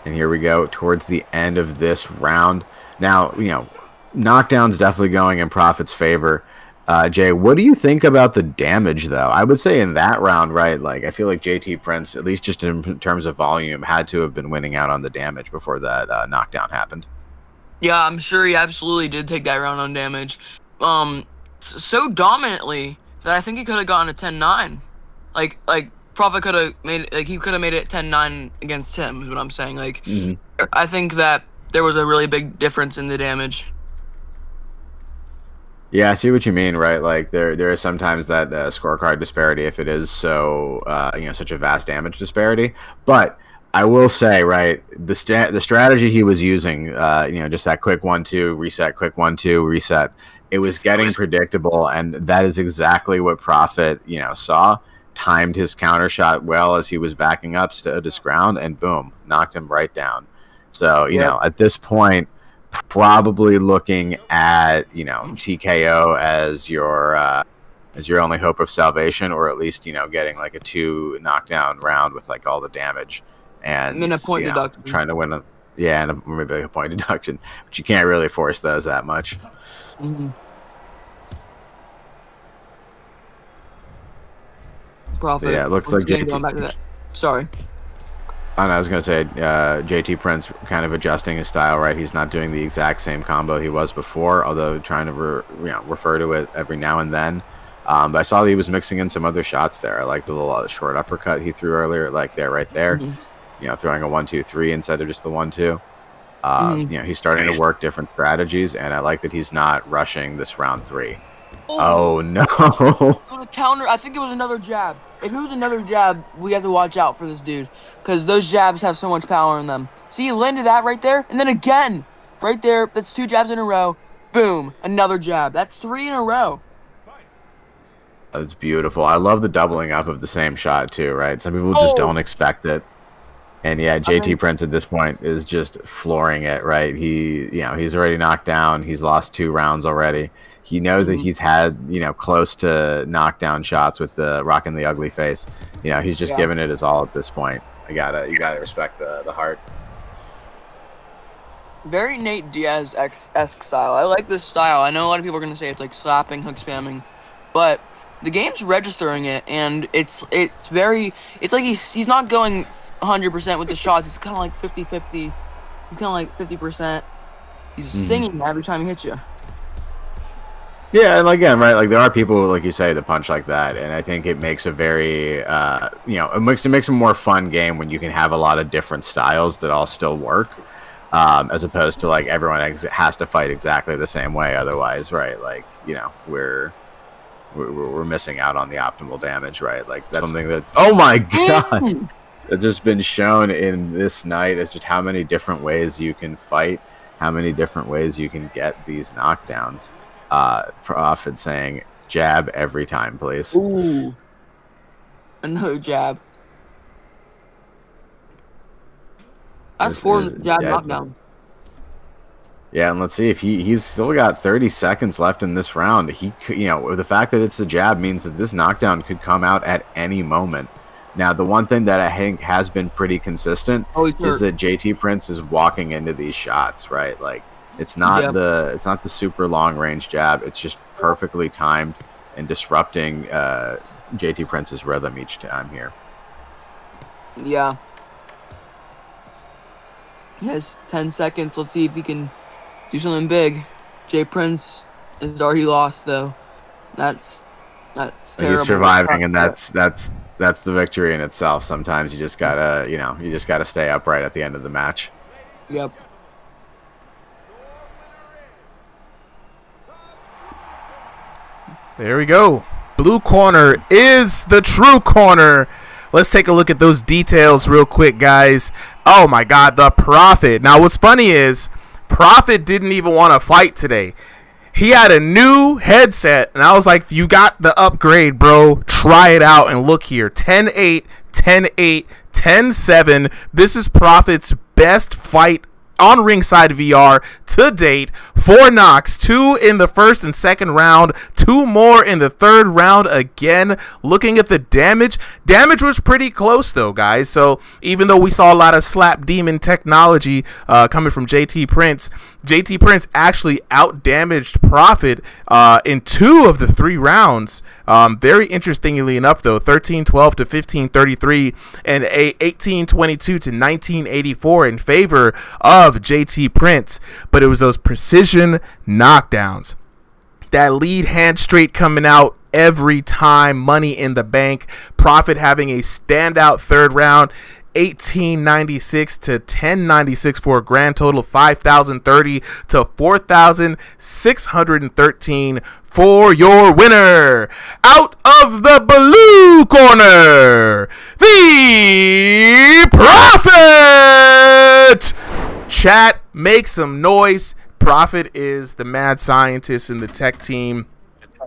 And here we go towards the end of this round. Now, knockdown's definitely going in Profit's favor. Jay, what do you think about the damage, though? I would say in that round, right, like I feel like JT Prince, at least just in terms of volume, had to have been winning out on the damage before that knockdown happened. Yeah, I'm sure he absolutely did take that round on damage. So dominantly that I think he could have gotten a 10-9. Like Profit could have made it, he could have made it 10-9 against him, is what I'm saying. I think that there was a really big difference in the damage. Yeah, I see what you mean, right? Like there is sometimes that scorecard disparity if it is so such a vast damage disparity. But I will say, right, the strategy he was using, just that quick 1-2 reset, quick 1-2 reset. It was getting predictable, and that is exactly what Prophet, saw. Timed his counter shot well as he was backing up, stood his ground, and boom, knocked him right down. So, at this point, probably looking at, TKO as your only hope of salvation, or at least, getting like a 2 knockdown round with like all the damage. And then a point deduction. Trying to win maybe a point deduction, but you can't really force those that much. Mm-hmm. Prophet. Yeah, it looks like JT. Going back to that. Sorry. I was going to say JT Prince kind of adjusting his style, right? He's not doing the exact same combo he was before, although trying to refer to it every now and then. But I saw that he was mixing in some other shots there. I like the little short uppercut he threw earlier, like right there. Mm-hmm. Throwing a 1-2-3 instead of just the 1-2. He's starting to work different strategies, and I like that he's not rushing this round 3. Oh no! A counter. I think it was another jab. If it was another jab, we have to watch out for this dude, because those jabs have so much power in them. See, he landed that right there, and then again, right there. That's 2 jabs in a row. Boom, another jab. That's 3 in a row. That's beautiful. I love the doubling up of the same shot too, right? Some people just don't expect it. And yeah, JT Prince at this point is just flooring it, right? He's already knocked down. He's lost 2 rounds already. He knows that he's had, close to knockdown shots with the rocking the ugly face. He's just giving it his all at this point. You gotta respect the heart. Very Nate Diaz-esque style. I like this style. I know a lot of people are gonna say it's like slapping, hook spamming, but the game's registering it, and it's like he's not going 100% with the shots. It's kind of like 50-50. He's kind of like 50%. He's singing every time he hits you. Yeah, and again, right, like there are people, like you say, that punch like that, and I think it makes a very, it makes a more fun game when you can have a lot of different styles that all still work, as opposed to like everyone has to fight exactly the same way. Otherwise, right, like we're missing out on the optimal damage, right? Like that's something that, oh my god, that's just been shown in this night. It's just how many different ways you can fight, how many different ways you can get these knockdowns. Prophet saying jab every time, please. Ooh, another jab. That's 4 jab knockdown. Yeah, and let's see if he's still got 30 seconds left in this round. He could, the fact that it's a jab means that this knockdown could come out at any moment. Now, the one thing that I think has been pretty consistent is that JT Prince is walking into these shots, right? Like it's not the super long range jab. It's just perfectly timed and disrupting JT Prince's rhythm each time here. Yeah. He has 10 seconds. Let's see if he can do something big. J Prince is already lost though. That's terrible. He's surviving, and that's the victory in itself. Sometimes you just gotta stay upright at the end of the match. Yep. There we go. Blue corner is the true corner. Let's take a look at those details real quick, guys. Oh my god, the Prophet. Now what's funny is Prophet didn't even want to fight today. He had a new headset, and I was like, you got the upgrade, bro. Try it out, and look here. 10-8, 10-8, 10-7. This is Prophet's best fight on Ringside VR to date. 4 knocks, 2 in the first and second round, 2 more in the third round. Again, looking at the damage was pretty close though, guys. So even though we saw a lot of slap demon technology coming from JT Prince actually out-damaged Prophet in 2 of the 3 rounds. Very interestingly enough, though, 13-12 to 15-33 and a 18-22 to 19-84 in favor of JT Prince. But it was those precision knockdowns. That lead hand straight coming out every time. Money in the bank. Prophet having a standout third round. 1896 to 1096 for a grand total of 5,030 to 4,613 for your winner. Out of the blue corner, the Prophet. Chat, make some noise. Prophet is the mad scientist in the tech team,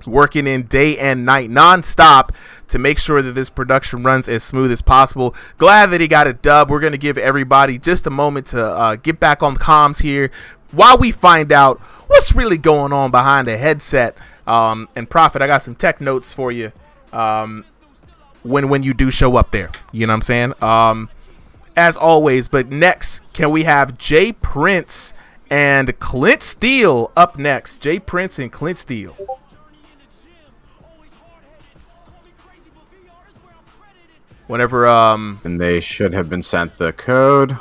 working in day and night nonstop to make sure that this production runs as smooth as possible. Glad that he got a dub. We're going to give everybody just a moment to get back on the comms here while we find out what's really going on behind the headset. And Prophet, I got some tech notes for you when you do show up there. You know what I'm saying? As always, but next, can we have Jay Prince and Clint Steele up next? Jay Prince and Clint Steele. Whenever and they should have been sent the code,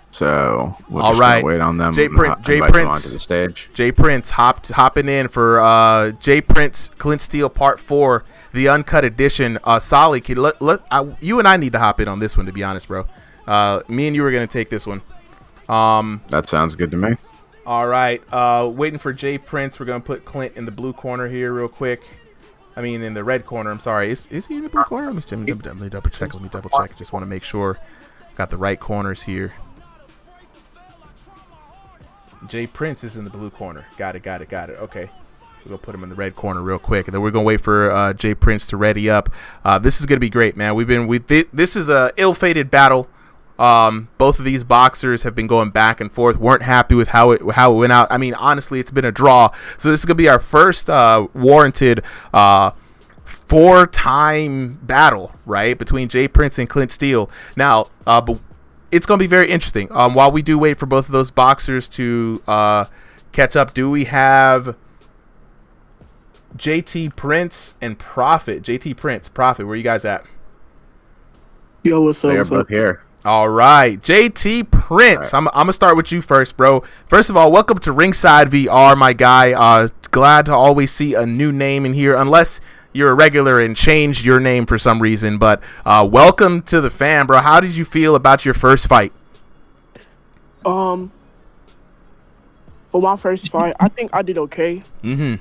so we'll all just right, wait on them. Jay Prince onto the stage. Jay Prince hopping in for Jay Prince Clint Steele Part 4, the uncut edition. Solly, you and I need to hop in on this one, to be honest, bro. Me and you were gonna take this one. That sounds good to me. All right, waiting for Jay Prince. We're gonna put Clint in the blue corner here real quick. I mean, in the red corner. I'm sorry. Is he in the blue corner? Let me double check. Just want to make sure got the right corners here. Jay Prince is in the blue corner. Got it. Okay. We're going to put him in the red corner real quick. And then we're going to wait for Jay Prince to ready up. This is going to be great, man. This is a ill-fated battle. Both of these boxers have been going back and forth, weren't happy with how it went out. I mean, honestly, it's been a draw. So this is going to be our first warranted 4-time battle, right, between Jay Prince and Clint Steele. Now, but it's going to be very interesting. While we do wait for both of those boxers to catch up, do we have JT Prince and Prophet? JT Prince, Prophet, where you guys at? Yo, what's up? They're both here. All right, JT Prince. Right. I'm gonna start with you first, bro. First of all, welcome to Ringside VR, my guy. Glad to always see a new name in here, unless you're a regular and changed your name for some reason. But welcome to the fam, bro. How did you feel about your first fight? For my first fight, I think I did okay. Mm-hmm.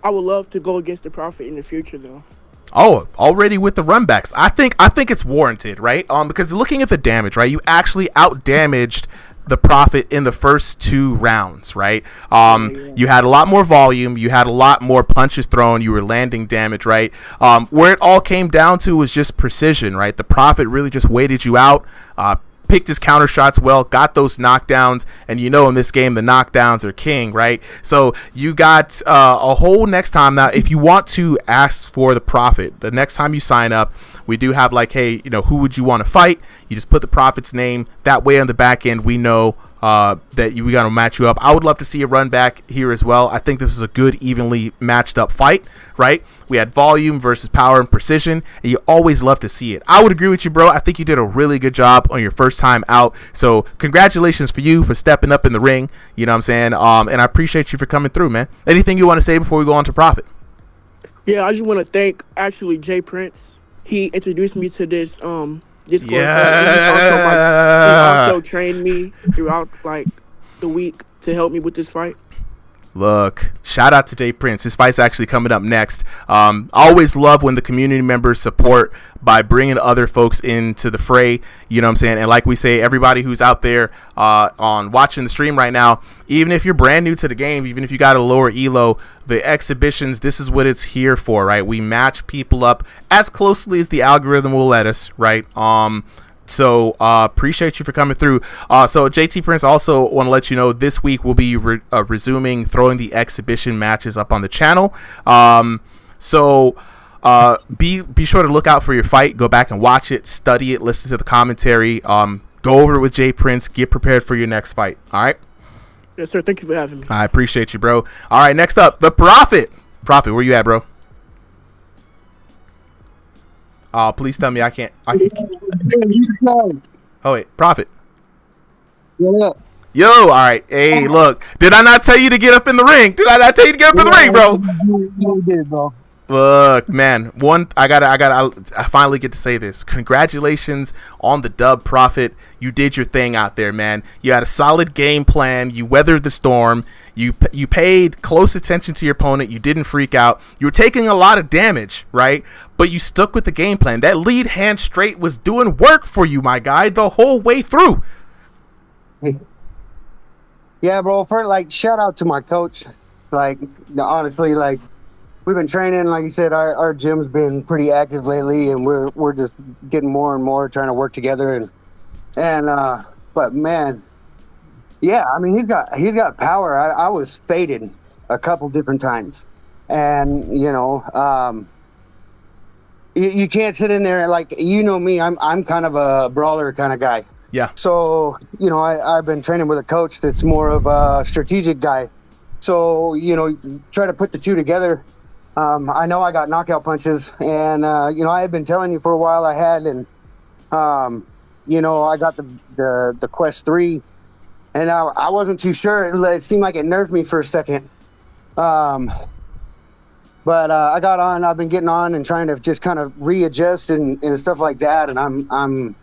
I would love to go against the Prophet in the future, though. Oh, already with the runbacks. I think it's warranted, right? Because looking at the damage, right? You actually out-damaged the Prophet in the first 2 rounds, right? You had a lot more volume. You had a lot more punches thrown. You were landing damage, right? Where it all came down to was just precision, right? The Prophet really just waited you out, picked his counter shots well, got those knockdowns, and in this game the knockdowns are king, right? So you got a whole next time. Now if you want to ask for the Prophet the next time you sign up, we do have like, hey, who would you want to fight? You just put the Prophet's name. That way on the back end we know that we got to match you up. I would love to see a run back here as well. I think this is a good, evenly matched up fight, right? We had volume versus power and precision, and you always love to see it. I would agree with you, bro. I think you did a really good job on your first time out. So congratulations for you for stepping up in the ring. You know what I'm saying? And I appreciate you for coming through, man. Anything you want to say before we go on to Prophet? Yeah, I just want to thank actually Jay Prince. He introduced me to this Discord. Yeah. He also trained me throughout the week to help me with this fight. Look, shout out to Jay Prince. His fight's actually coming up next. I always love when the community members support by bringing other folks into the fray. You know what I'm saying? And like we say, everybody who's out there on watching the stream right now, even if you're brand new to the game, even if you got a lower elo, the exhibitions, this is what it's here for, right? We match people up as closely as the algorithm will let us, right? So appreciate you for coming through. So JT Prince, also want to let you know this week we'll be resuming throwing the exhibition matches up on the channel. So be sure to look out for your fight. Go back and watch it, study it, listen to the commentary. Go over it with Jay Prince. Get prepared for your next fight. All right. Yes, sir. Thank you for having me. I appreciate you, bro. All right. Next up, the Prophet. Prophet, where you at, bro? Please tell me I can't. Oh wait, Prophet. What up? Yo, all right. Hey, look. Did I not tell you to get up in the ring? Did I not tell you to get up in the ring, bro? You did, bro. Look, man. I finally get to say this. Congratulations on the dub, Prophet. You did your thing out there, man. You had a solid game plan. You weathered the storm. You paid close attention to your opponent. You didn't freak out. You were taking a lot of damage, right? But you stuck with the game plan. That lead hand straight was doing work for you, my guy, the whole way through. Yeah, bro. For shout out to my coach. Honestly, we've been training. Like you said, our gym's been pretty active lately, and we're just getting more and more trying to work together. But man, yeah, I mean he's got power. I was faded a couple different times, and you can't sit in there me. I'm kind of a brawler kind of guy. Yeah. So I've been training with a coach that's more of a strategic guy. So try to put the two together. I know I got knockout punches, and I had been telling you for a while I had, and I got the Quest 3, and I wasn't too sure. It seemed like it nerfed me for a second. But I got on. I've been getting on and trying to just kind of readjust and stuff like that. And I'm.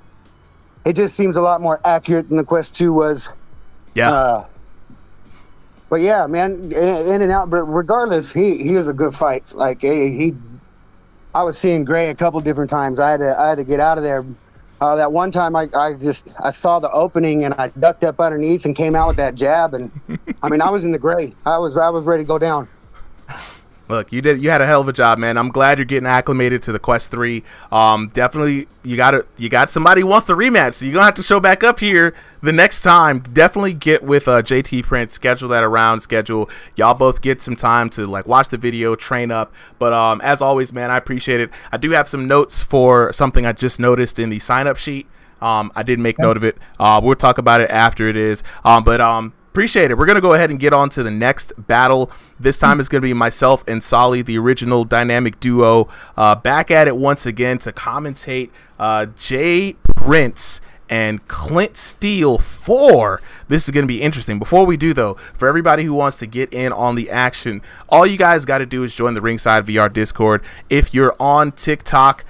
It just seems a lot more accurate than the Quest 2 was. Yeah. But yeah, man, in and out. But regardless, he was a good fight. I was seeing Gray a couple different times. I had to get out of there. That one time, I saw the opening and I ducked up underneath and came out with that jab. And I mean, I was in the gray. I was ready to go down. Look, you had a hell of a job, man. I'm glad you're getting acclimated to the Quest 3. Definitely, you got somebody who wants to rematch, so you're gonna have to show back up here the next time. Definitely get with JT Prince, schedule that around schedule. Y'all both get some time to watch the video, train up. But as always, man, I appreciate it. I do have some notes for something I just noticed in the sign-up sheet. I did make note of it. We'll talk about it after it is. Appreciate it. We're going to go ahead and get on to the next battle. This time it's going to be myself and Solly, the original dynamic duo, back at it once again to commentate Jay Prince and Clint Steele 4. This is going to be interesting. Before we do, though, for everybody who wants to get in on the action, all you guys got to do is join the Ringside VR Discord. If you're on TikTok,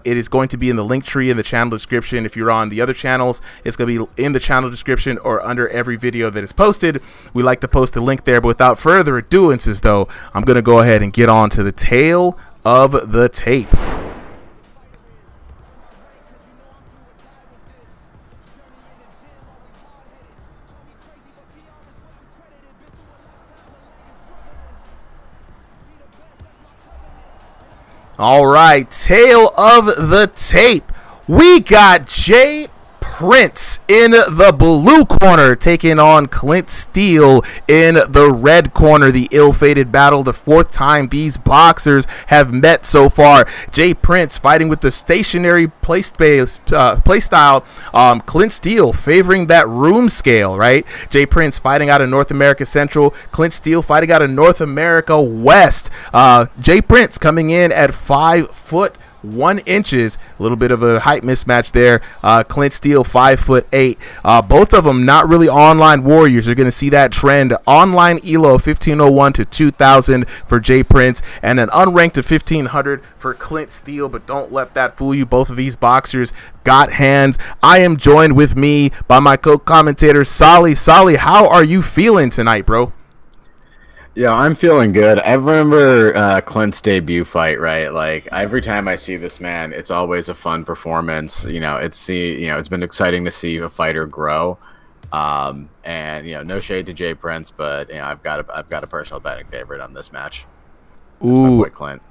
it is going to be in the link tree in the channel description. If you're on the other channels, it's going to be in the channel description or under every video that is posted. We like to post the link there, but without further ado, though, I'm going to go ahead and get on to the tale of the tape. All right, tale of the tape. We got Jay Prince in the blue corner taking on Clint Steele in the red corner. The ill-fated battle, the fourth time these boxers have met so far. Jay Prince fighting with the stationary play style. Clint Steele favoring that room scale, right? Jay Prince fighting out of North America Central. Clint Steele fighting out of North America West. Jay Prince coming in at 5'1". A little bit of a height mismatch there. Clint Steele 5'8". Both of them not really online warriors. You're going to see that trend. Online elo 1501 to 2000 for Jay Prince, and an unranked of 1500 for Clint Steele. But don't let that fool you. Both of these boxers got hands. I am joined with me by my co-commentator Solly. Solly, how are you feeling tonight, bro? Yeah, I'm feeling good. I remember Clint's debut fight, right? Every time I see this man, it's always a fun performance. It's been exciting to see a fighter grow. And no shade to Jay Prince, but I've got a personal betting favorite on this match. Ooh, my boy Clint.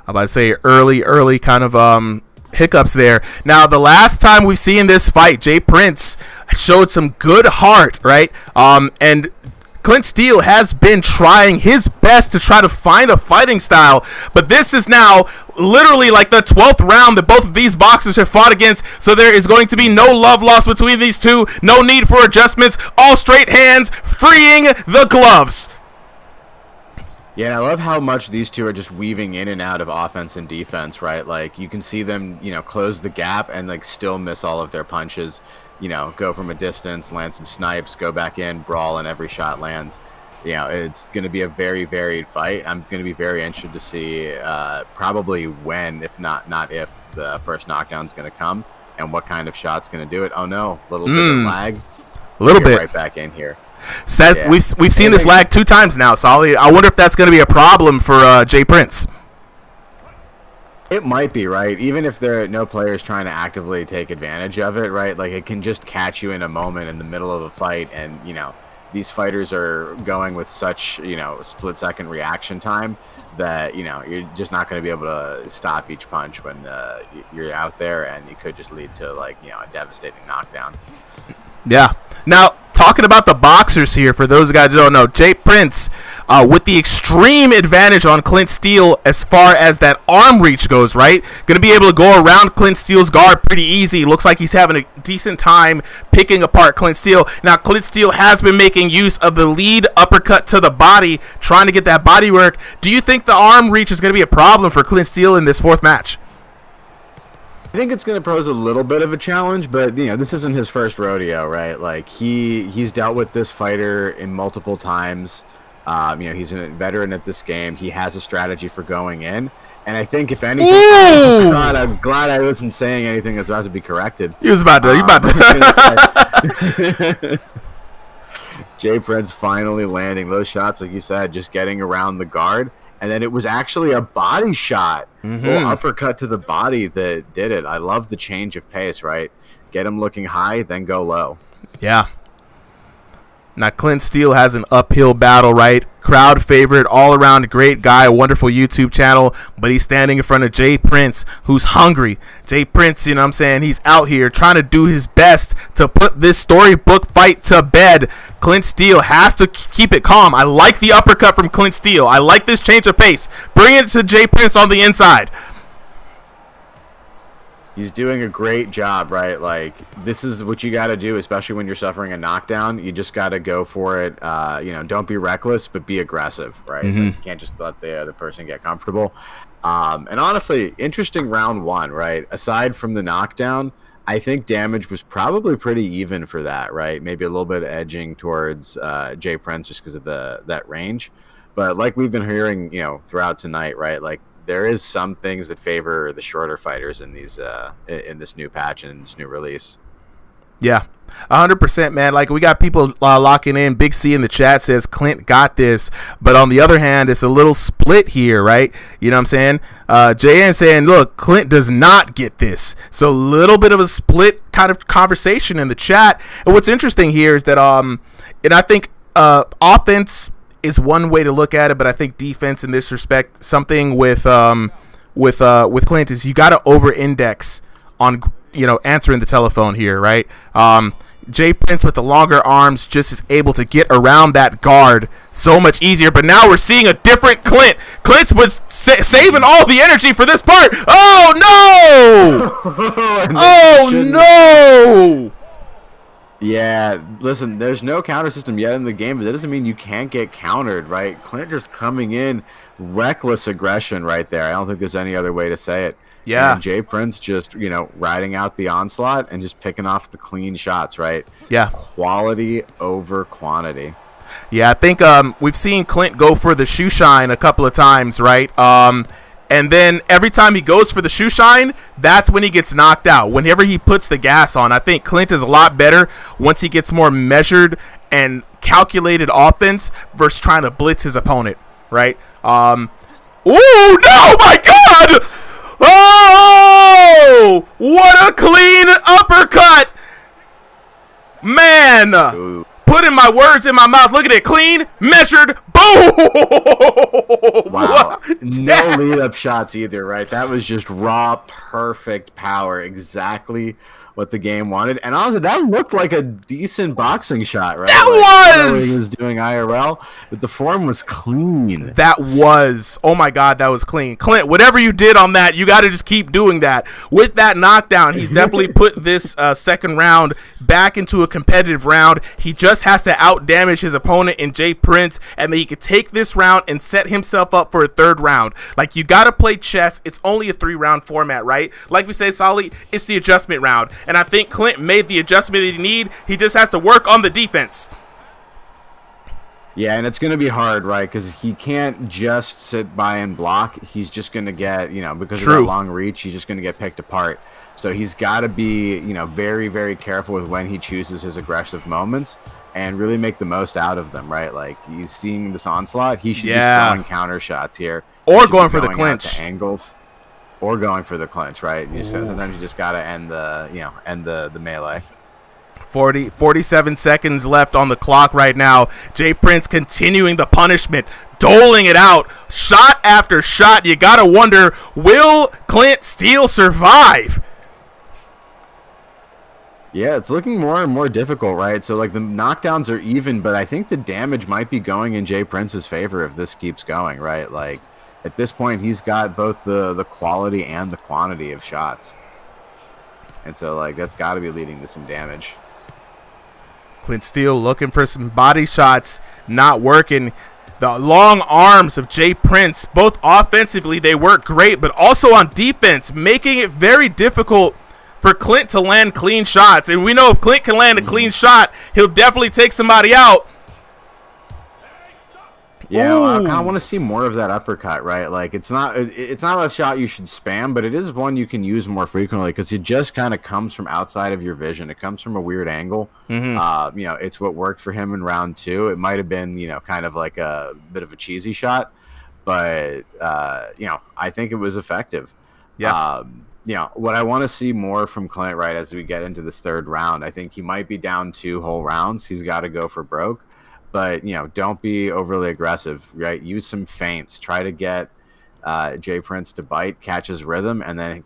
I'm about to say early kind of hiccups there. Now, the last time we've seen this fight, Jay Prince showed some good heart, right? And Clint Steele has been trying his best to try to find a fighting style, but this is now literally like the 12th round that both of these boxers have fought against, so there is going to be no love lost between these two, no need for adjustments, all straight hands, freeing the gloves. Yeah, I love how much these two are just weaving in and out of offense and defense, right? You can see them, close the gap and still miss all of their punches. Go from a distance, land some snipes, go back in, brawl, and every shot lands. it's going to be a very varied fight. I'm going to be very interested to see probably when, if not if, the first knockdown is going to come and what kind of shot's going to do it. Oh no, a little bit of lag. A little bit. Right back in here. Seth, Yeah. we've seen this lag 2 times now, Solly. I wonder if that's going to be a problem for Jay Prince. It might be, right? Even if there are no players trying to actively take advantage of it, right? Like, it can just catch you in a moment in the middle of a fight, and, these fighters are going with such, split-second reaction time that, you're just not going to be able to stop each punch when you're out there, and it could just lead to, a devastating knockdown. Yeah. Now, talking about the boxers here, for those guys who don't know, Jay Prince, with the extreme advantage on Clint Steele as far as that arm reach goes, right? Going to be able to go around Clint Steele's guard pretty easy. Looks like he's having a decent time picking apart Clint Steele. Now, Clint Steele has been making use of the lead uppercut to the body, trying to get that body work. Do you think the arm reach is going to be a problem for Clint Steele in this 4th match? I think it's going to pose a little bit of a challenge, but this isn't his first rodeo, right? Like, he's dealt with this fighter in multiple times. He's a veteran at this game. He has a strategy for going in, and I think if anything, I'm glad I wasn't saying anything that's about to be corrected. He was about to. Jay Prince finally landing those shots, like you said, just getting around the guard. And then it was actually a body shot, little uppercut to the body that did it. I love the change of pace, right? Get him looking high, then go low. Yeah. Now, Clint Steele has an uphill battle, right? Crowd favorite, all-around great guy, wonderful YouTube channel, but he's standing in front of Jay Prince, who's hungry. Jay Prince, you know what I'm saying, he's out here trying to do his best to put this storybook fight to bed. Clint Steele has to keep it calm. I like the uppercut from Clint Steele. I like this change of pace. Bring it to Jay Prince on the inside. He's doing a great job, right? Like, this is what you got to do, especially when you're suffering a knockdown. You just got to go for it. Don't be reckless, but be aggressive, right? Like, you can't just let the other person get comfortable. And honestly, interesting round 1, right? Aside from the knockdown, I think damage was probably pretty even for that, right? Maybe a little bit edging towards Jay Prince just because of that range. But like we've been hearing, throughout tonight, right? Like, there is some things that favor the shorter fighters in these in this new patch and this new release. Yeah, 100%, man. Like, we got people locking in. Big C in the chat says Clint got this, but on the other hand, it's a little split here, right? You know what I'm saying? JN saying, look, Clint does not get this. So a little bit of a split kind of conversation in the chat. And what's interesting here is that and I think offense is one way to look at it, but I think defense in this respect, something with Clint is you got to over-index on answering the telephone here, right? Jay Prince with the longer arms just is able to get around that guard so much easier. But now we're seeing a different Clint. Clint was saving all the energy for this part. Oh no! Oh no! Yeah, listen, there's no counter system yet in the game, but that doesn't mean you can't get countered, right? Clint just coming in, reckless aggression right there. I don't think there's any other way to say it. Yeah. And Jay Prince just, riding out the onslaught and just picking off the clean shots, right? Yeah. Quality over quantity. Yeah, I think we've seen Clint go for the shoe shine a couple of times, right? And then every time he goes for the shoe shine, that's when he gets knocked out. Whenever he puts the gas on, I think Clint is a lot better once he gets more measured and calculated offense versus trying to blitz his opponent, right? Ooh, no, my God! Oh, what a clean uppercut! Man, putting my words in my mouth. Look at it, clean, measured, boom! Wow, no lead-up shots either, right? That was just raw, perfect power, exactly what the game wanted. And honestly, that looked like a decent boxing shot, right? That was! He was doing IRL, but the form was clean. That was, oh my God, that was clean. Clint, whatever you did on that, you got to just keep doing that. With that knockdown, he's definitely put this second round back into a competitive round. He just has to out-damage his opponent in Jay Prince, and then he could take this round and set himself up for a third round. Like, you got to play chess. It's only a 3-round format, right? Like we say, Solly, it's the adjustment round. And I think Clint made the adjustment that he need. He just has to work on the defense. Yeah, and it's going to be hard, right? Because he can't just sit by and block. He's just going to get, because of that long reach, he's just going to get picked apart. So he's got to be, very, very careful with when he chooses his aggressive moments and really make the most out of them, right? Like, he's seeing this onslaught. He should be throwing counter shots here. Or going for the clinch. Angles. Or going for the clinch, right? Sometimes you just got to end the melee. 47 seconds left on the clock right now. Jay Prince continuing the punishment, doling it out, shot after shot. You gotta wonder, will Clint Steele survive? Yeah, it's looking more and more difficult, right? So, like, the knockdowns are even, but I think the damage might be going in Jay Prince's favor if this keeps going, right? Like, at this point, he's got both the quality and the quantity of shots. And so, like, that's got to be leading to some damage. Clint Steele looking for some body shots, not working. The long arms of Jay Prince, both offensively, they work great, but also on defense, making it very difficult for Clint to land clean shots. And we know if Clint can land a clean shot, he'll definitely take somebody out. Yeah, well, I kind of want to see more of that uppercut, right? Like, it's not a shot you should spam, but it is one you can use more frequently because it just kind of comes from outside of your vision. It comes from a weird angle. It's what worked for him in round 2. It might have been, kind of like a bit of a cheesy shot, but I think it was effective. Yeah. What I want to see more from Clint, right, as we get into this third round, I think he might be down 2 whole rounds. He's got to go for broke. But, don't be overly aggressive, right? Use some feints. Try to get Jay Prince to bite, catch his rhythm, and then,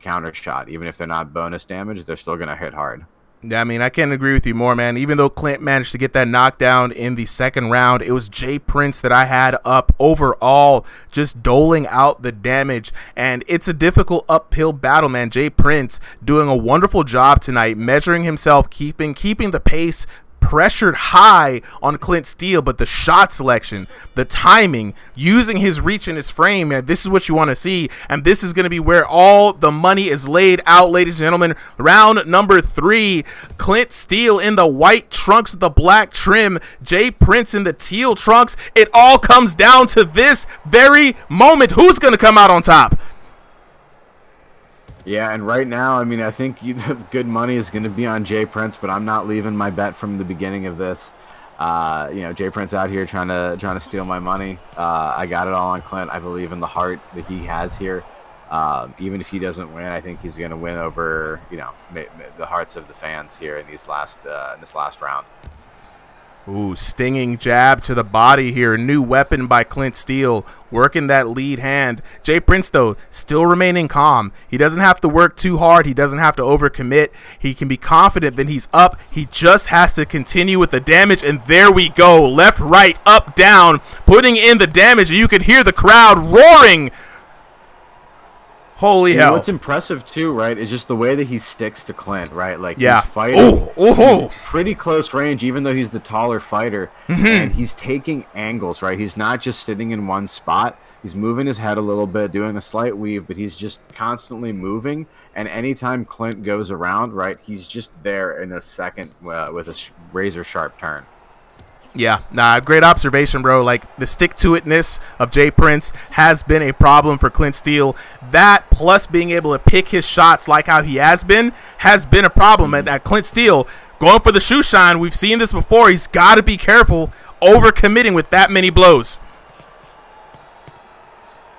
counter shot. Even if they're not bonus damage, they're still going to hit hard. Yeah, I mean, I can't agree with you more, man. Even though Clint managed to get that knockdown in the second round, it was Jay Prince that I had up overall, just doling out the damage. And it's a difficult uphill battle, man. Jay Prince doing a wonderful job tonight, measuring himself, keeping the pace pressured high on Clint Steele, but the shot selection, the timing, using his reach and his frame, man, this is what you want to see, and this is going to be where all the money is laid out, ladies and gentlemen. Round number 3, Clint Steele in the white trunks with the black trim, Jay Prince in the teal trunks. It all comes down to this very moment. Who's going to come out on top? Yeah, and right now, I mean, I think the good money is going to be on Jay Prince, but I'm not leaving my bet from the beginning of this. Jay Prince out here trying to steal my money. I got it all on Clint. I believe in the heart that he has here. Even if he doesn't win, I think he's going to win over the hearts of the fans here in this last round. Ooh, stinging jab to the body here. New weapon by Clint Steele, working that lead hand. Jay Prince, though, still remaining calm. He doesn't have to work too hard. He doesn't have to overcommit. He can be confident that he's up. He just has to continue with the damage, and there we go. Left, right, up, down, putting in the damage. You could hear the crowd roaring. Holy hell. What's impressive, too, right, is just the way that he sticks to Clint, right? Like, yeah. He's fighting he's pretty close range, even though he's the taller fighter. And he's taking angles, right? He's not just sitting in one spot. He's moving his head a little bit, doing a slight weave, but he's just constantly moving. And anytime Clint goes around, right, he's just there in a second with a razor-sharp turn. Yeah, great observation, bro. Like, the stick-to-itness of Jay Prince has been a problem for Clint Steele. That, plus being able to pick his shots like how he has been a problem. And that Clint Steele, going for the shoe shine, we've seen this before. He's got to be careful over-committing with that many blows.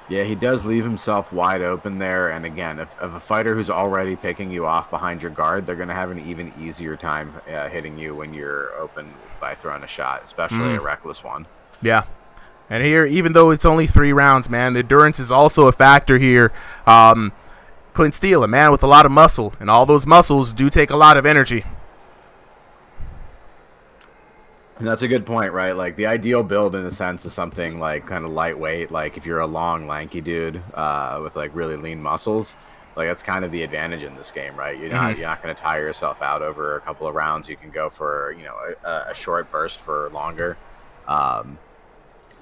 Yeah, he does leave himself wide open there. And again, if a fighter who's already picking you off behind your guard, they're going to have an even easier time hitting you when you're open by throwing a shot, especially a reckless one. Yeah. And here, even though it's only 3 rounds, man, the endurance is also a factor here. Clint Steele, a man with a lot of muscle, and all those muscles do take a lot of energy. And that's a good point, right? Like, the ideal build, in a sense, is something like kind of lightweight. Like, if you're a long, lanky dude with like really lean muscles, like that's kind of the advantage in this game, right? You're not going to tire yourself out over a couple of rounds. You can go for a short burst for longer,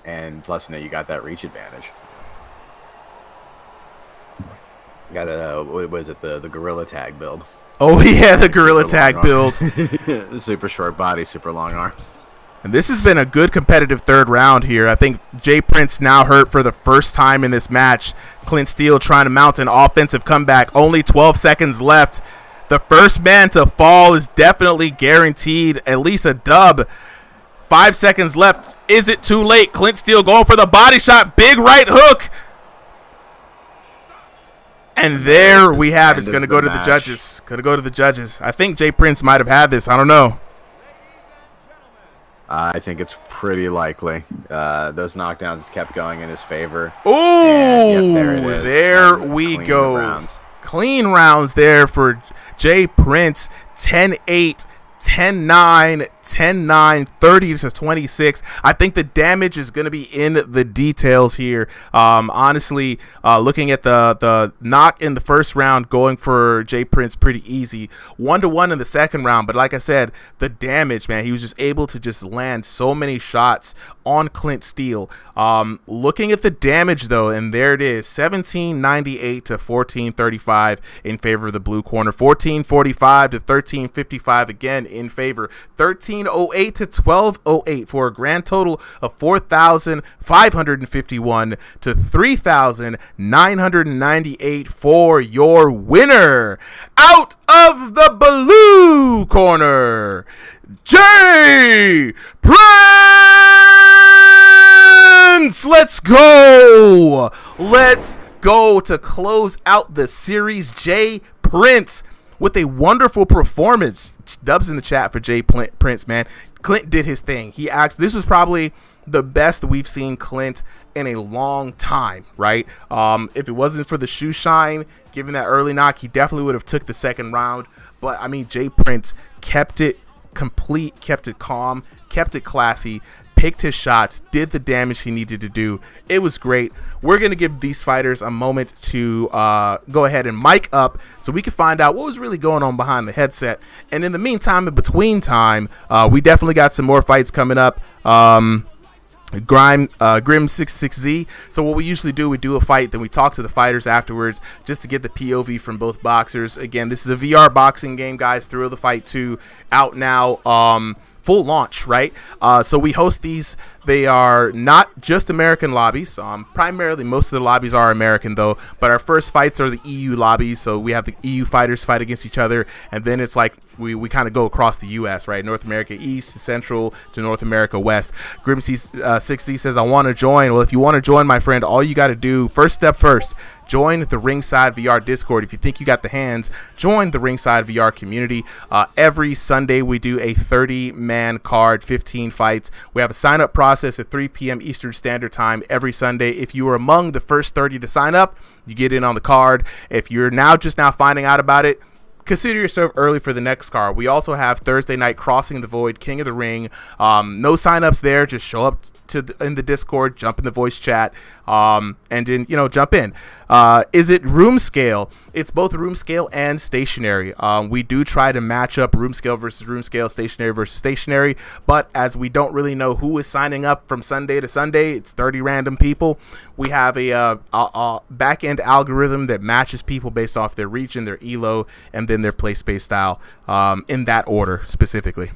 and plus you got that reach advantage. Got what was it, the gorilla tag build? Oh yeah, the gorilla tag build. Super short body, super long arms. And this has been a good competitive third round here. I think Jay Prince now hurt for the first time in this match. Clint Steele trying to mount an offensive comeback. Only 12 seconds left. The first man to fall is definitely guaranteed at least a dub. 5 seconds left. Is it too late? Clint Steele going for the body shot. Big right hook. And there we have it. It's going to go to the judges. Going to go to the judges. I think Jay Prince might have had this. I don't know. I think it's pretty likely. Those knockdowns kept going in his favor. Ooh, and, there we go. Clean rounds there for Jay Prince. 10-8, 10-9, 10-9, 30-26. I think the damage is going to be in the details here. Honestly, looking at the knock in the first round, going for Jay Prince pretty easy. 1-1 in the second round, but like I said, the damage, man, he was just able to just land so many shots on Clint Steele. Looking at the damage though, and there it is, 1798 to 1435 in favor of the blue corner. 1445 to 1355 again in favor. 1308 to 1208 for a grand total of 4,551 to 3,998 for your winner. Out of the blue corner, Jay Prince! Let's go! Let's go to close out the series. Jay Prince with a wonderful performance. Dubs in the chat for Jay Prince, man. Clint did his thing. This was probably the best we've seen Clint in a long time, right? If it wasn't for the shoe shine, given that early knock, he definitely would have took the second round. But, I mean, Jay Prince kept it complete, kept it calm, kept it classy, picked his shots, did the damage he needed to do. It was great. We're going to give these fighters a moment to go ahead and mic up so we can find out what was really going on behind the headset. And in the meantime, in between time, we definitely got some more fights coming up. Grim 66Z. So what we usually do, we do a fight, then we talk to the fighters afterwards just to get the POV from both boxers. Again, this is a VR boxing game, guys. Thrill the Fight 2 out now. Full launch, right? So we host these. They are not just American lobbies. Primarily, most of the lobbies are American, though. But our first fights are the EU lobbies. So we have the EU fighters fight against each other. And then it's like we kind of go across the U.S., right? North America East, Central to North America West. Grim60 says, I want to join. Well, if you want to join, my friend, all you got to do, first step first, join the Ringside VR Discord. If you think you got the hands, join the Ringside VR community. Every Sunday, we do a 30-man card, 15 fights. We have a sign-up process at 3 p.m. Eastern Standard Time every Sunday. If you are among the first 30 to sign up, you get in on the card. If you're now finding out about it, consider yourself early for the next card. We also have Thursday night Crossing the Void, King of the Ring. No signups there. Just show up in the Discord, jump in the voice chat, and then jump in. Is it room scale? It's both room scale and stationary. We do try to match up room scale versus room scale, stationary versus stationary. But as we don't really know who is signing up from Sunday to Sunday, it's 30 random people. We have a back-end algorithm that matches people based off their region, their elo, and then their play space style, in that order specifically.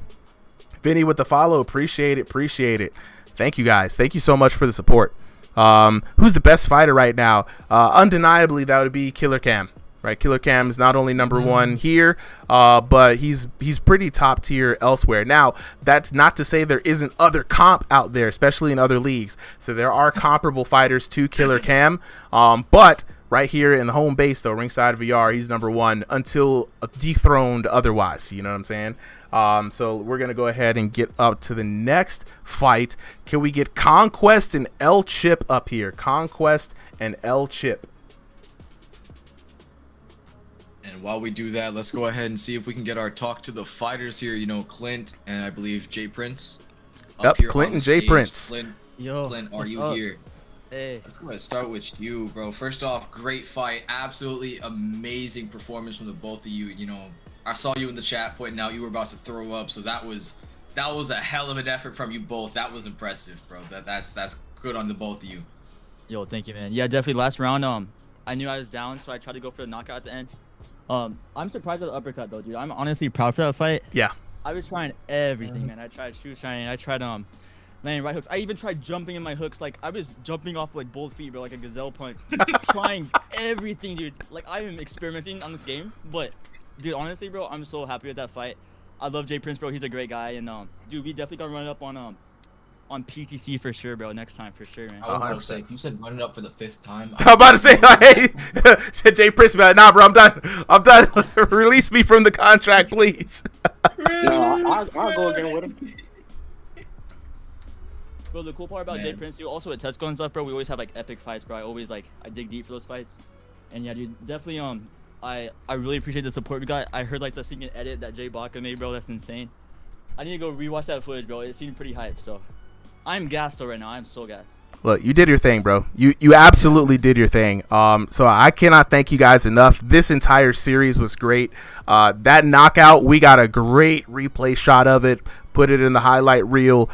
Vinny with the follow, appreciate it. Thank you guys. Thank you so much for the support. Who's the best fighter right now? Undeniably, that would be Killer Cam. Right, Killer Cam is not only number one here, but he's pretty top tier elsewhere. Now, that's not to say there isn't other comp out there, especially in other leagues. So there are comparable fighters to Killer Cam, but right here in the home base, though, Ringside VR, he's number one until dethroned otherwise. You know what I'm saying? So we're going to go ahead and get up to the next fight. Can we get Conquest and L Chip up here? Conquest and L Chip. And while we do that, let's go ahead and see if we can get our talk to the fighters here. Clint and I believe Jay Prince. Yep, Clint and Jay Prince. Clint, are you here? Hey. Let's go ahead and start with you, bro. First off, great fight. Absolutely amazing performance from the both of you. I saw you in the chat pointing out you were about to throw up, so that was a hell of an effort from you both. That was impressive, bro. That's good on the both of you. Yo, thank you, man. Yeah, definitely. Last round, I knew I was down, so I tried to go for the knockout at the end. I'm surprised at the uppercut though, dude. I'm honestly proud for that fight. Yeah. I was trying everything, man. I tried shoe shining. I tried landing right hooks. I even tried jumping in my hooks. Like I was jumping off like both feet, bro, like a gazelle punch. Trying everything, dude. Like I am experimenting on this game, but dude, honestly, bro, I'm so happy with that fight. I love Jay Prince, bro. He's a great guy, and dude, we definitely gotta run it up on PTC for sure, bro. Next time for sure, man. I was about to say, if you said run it up for the 5th time, I'm about to say, hey, Jay Prince, man, nah, bro, I'm done. I'm done. Release me from the contract, please. I'll go again with him. Bro, the cool part about Jay Prince, dude, also at Tesco and stuff, bro, we always have like epic fights, bro. I dig deep for those fights. And yeah, dude, definitely I really appreciate the support we got. I heard like the second edit that Jay Baca made, bro. That's insane. I need to go rewatch that footage, bro. It seemed pretty hype, so I'm gassed though right now. I'm so gassed. Look, you did your thing, bro. You absolutely did your thing. So I cannot thank you guys enough. This entire series was great. That knockout, we got a great replay shot of it. Put it in the highlight reel.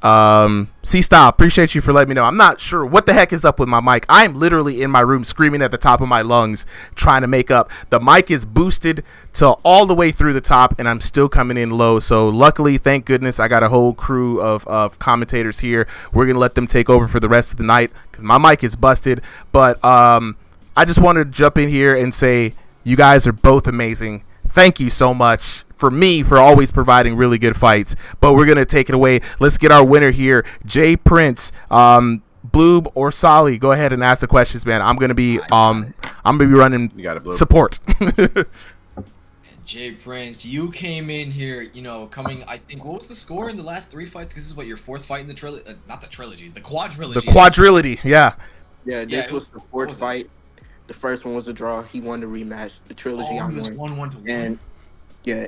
C-Style, appreciate you for letting me know. I'm not sure what the heck is up with my mic. I'm literally in my room screaming at the top of my lungs trying to make up. The mic is boosted to all the way through the top, and I'm still coming in low. So luckily, thank goodness, I got a whole crew of commentators here. We're going to let them take over for the rest of the night because my mic is busted. But I just wanted to jump in here and say you guys are both amazing. Thank you so much for always providing really good fights. But we're gonna take it away. Let's get our winner here, Jay Prince. Bloob or Solly, go ahead and ask the questions, man. I'm gonna be running support. Jay Prince, you came in here, I think, what was the score in the last 3 fights? Because this is what, your 4th fight in the trilogy? Not the trilogy, the quadrilogy. The quadrilogy, yeah. Yeah, this was the 4th fight. The first one was a draw. He won the rematch. The trilogy, I won. 1-1.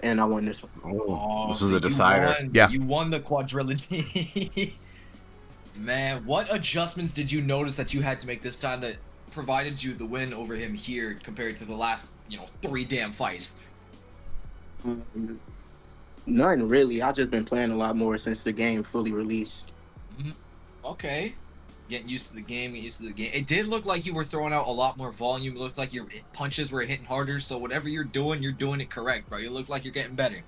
And I won this one. This was a decider. You won the quadrilogy. Man, what adjustments did you notice that you had to make this time that provided you the win over him here compared to the last, 3 damn fights? None really. I've just been playing a lot more since the game fully released. Okay. Getting used to the game, It did look like you were throwing out a lot more volume. It looked like your punches were hitting harder. So whatever you're doing it correct, bro. You look like you're getting better.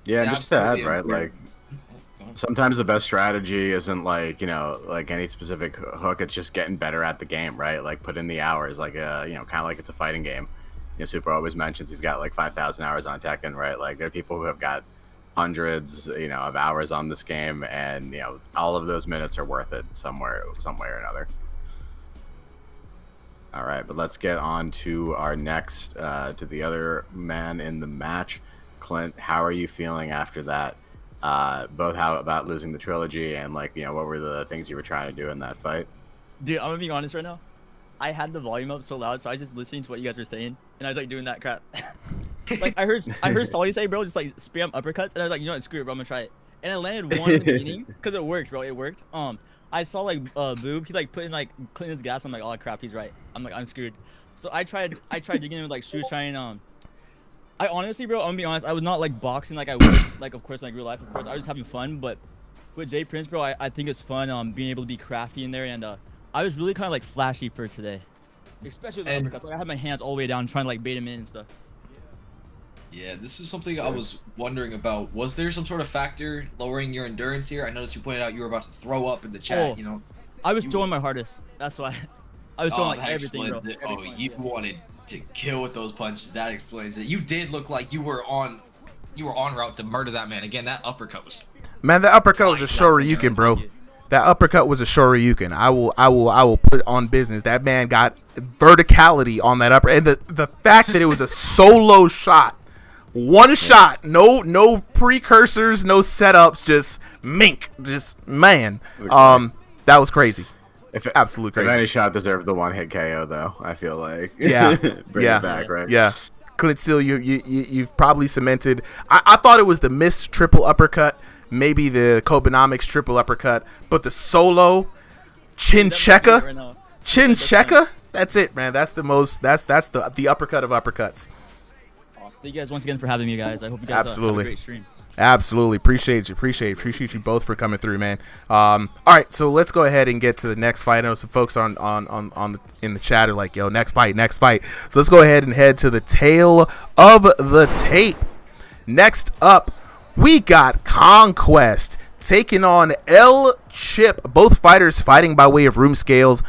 Yeah, just to add, right? Like, sometimes the best strategy isn't like, like any specific hook. It's just getting better at the game, right? Like, put in the hours, like, kind of like it's a fighting game. Super always mentions he's got like 5,000 hours on Tekken, right? Like, there are people who have got hundreds, of hours on this game, and all of those minutes are worth it some way or another. All right, but let's get on to our next, to the other man in the match. Clint, how are you feeling after that? Both how about losing the trilogy and what were the things you were trying to do in that fight? Dude, I'm gonna be honest right now. I had the volume up so loud, so I was just listening to what you guys were saying, and I was doing that crap. I heard Solly say, bro, just spam uppercuts, and I was like, you know what, screw it, bro, I'm gonna try it. And I landed one in the beginning because it worked, bro. It worked. I saw Boob, he put in Clinton's gas. I'm like, oh crap, he's right. I'm screwed. So I tried digging in with shoe shining. I honestly, bro, I'm gonna be honest, I was not boxing like I would, of course, real life, of course. I was just having fun, but with Jay Prince, bro, I think it's fun being able to be crafty in there, and I was really kind of flashy for today, especially with the uppercuts. I had my hands all the way down trying to bait him in and stuff. Yeah, this is something I was wondering about. Was there some sort of factor lowering your endurance here? I noticed you pointed out you were about to throw up in the chat, I was throwing my hardest. That's why. I was throwing everything, bro. You wanted to kill with those punches. That explains it. You did look like you were on route to murder that man. Again, that uppercut was... Man, that uppercut was a Shoryuken, bro. That uppercut was a Shoryuken. I will put on business. That man got verticality on that upper, and the fact that it was a solo shot. One shot, no precursors, no setups, just man. That was crazy. Absolutely crazy. If any shot deserved the 1-hit KO, though, I feel like. Yeah, Bring it back, right? Yeah. Clint Steele, you've probably cemented. I thought it was the missed triple uppercut, maybe the Kobenomics triple uppercut, but the solo chin checker, that's it, man. That's the most. That's the uppercut of uppercuts. Thank you guys once again for having me, guys. I hope you guys have a great stream. Absolutely. Appreciate you both for coming through, man. All right, so let's go ahead and get to the next fight. I know some folks in the chat are like, yo, next fight. So let's go ahead and head to the tail of the tape. Next up, we got Conquest taking on L Chip. Both fighters fighting by way of room scales,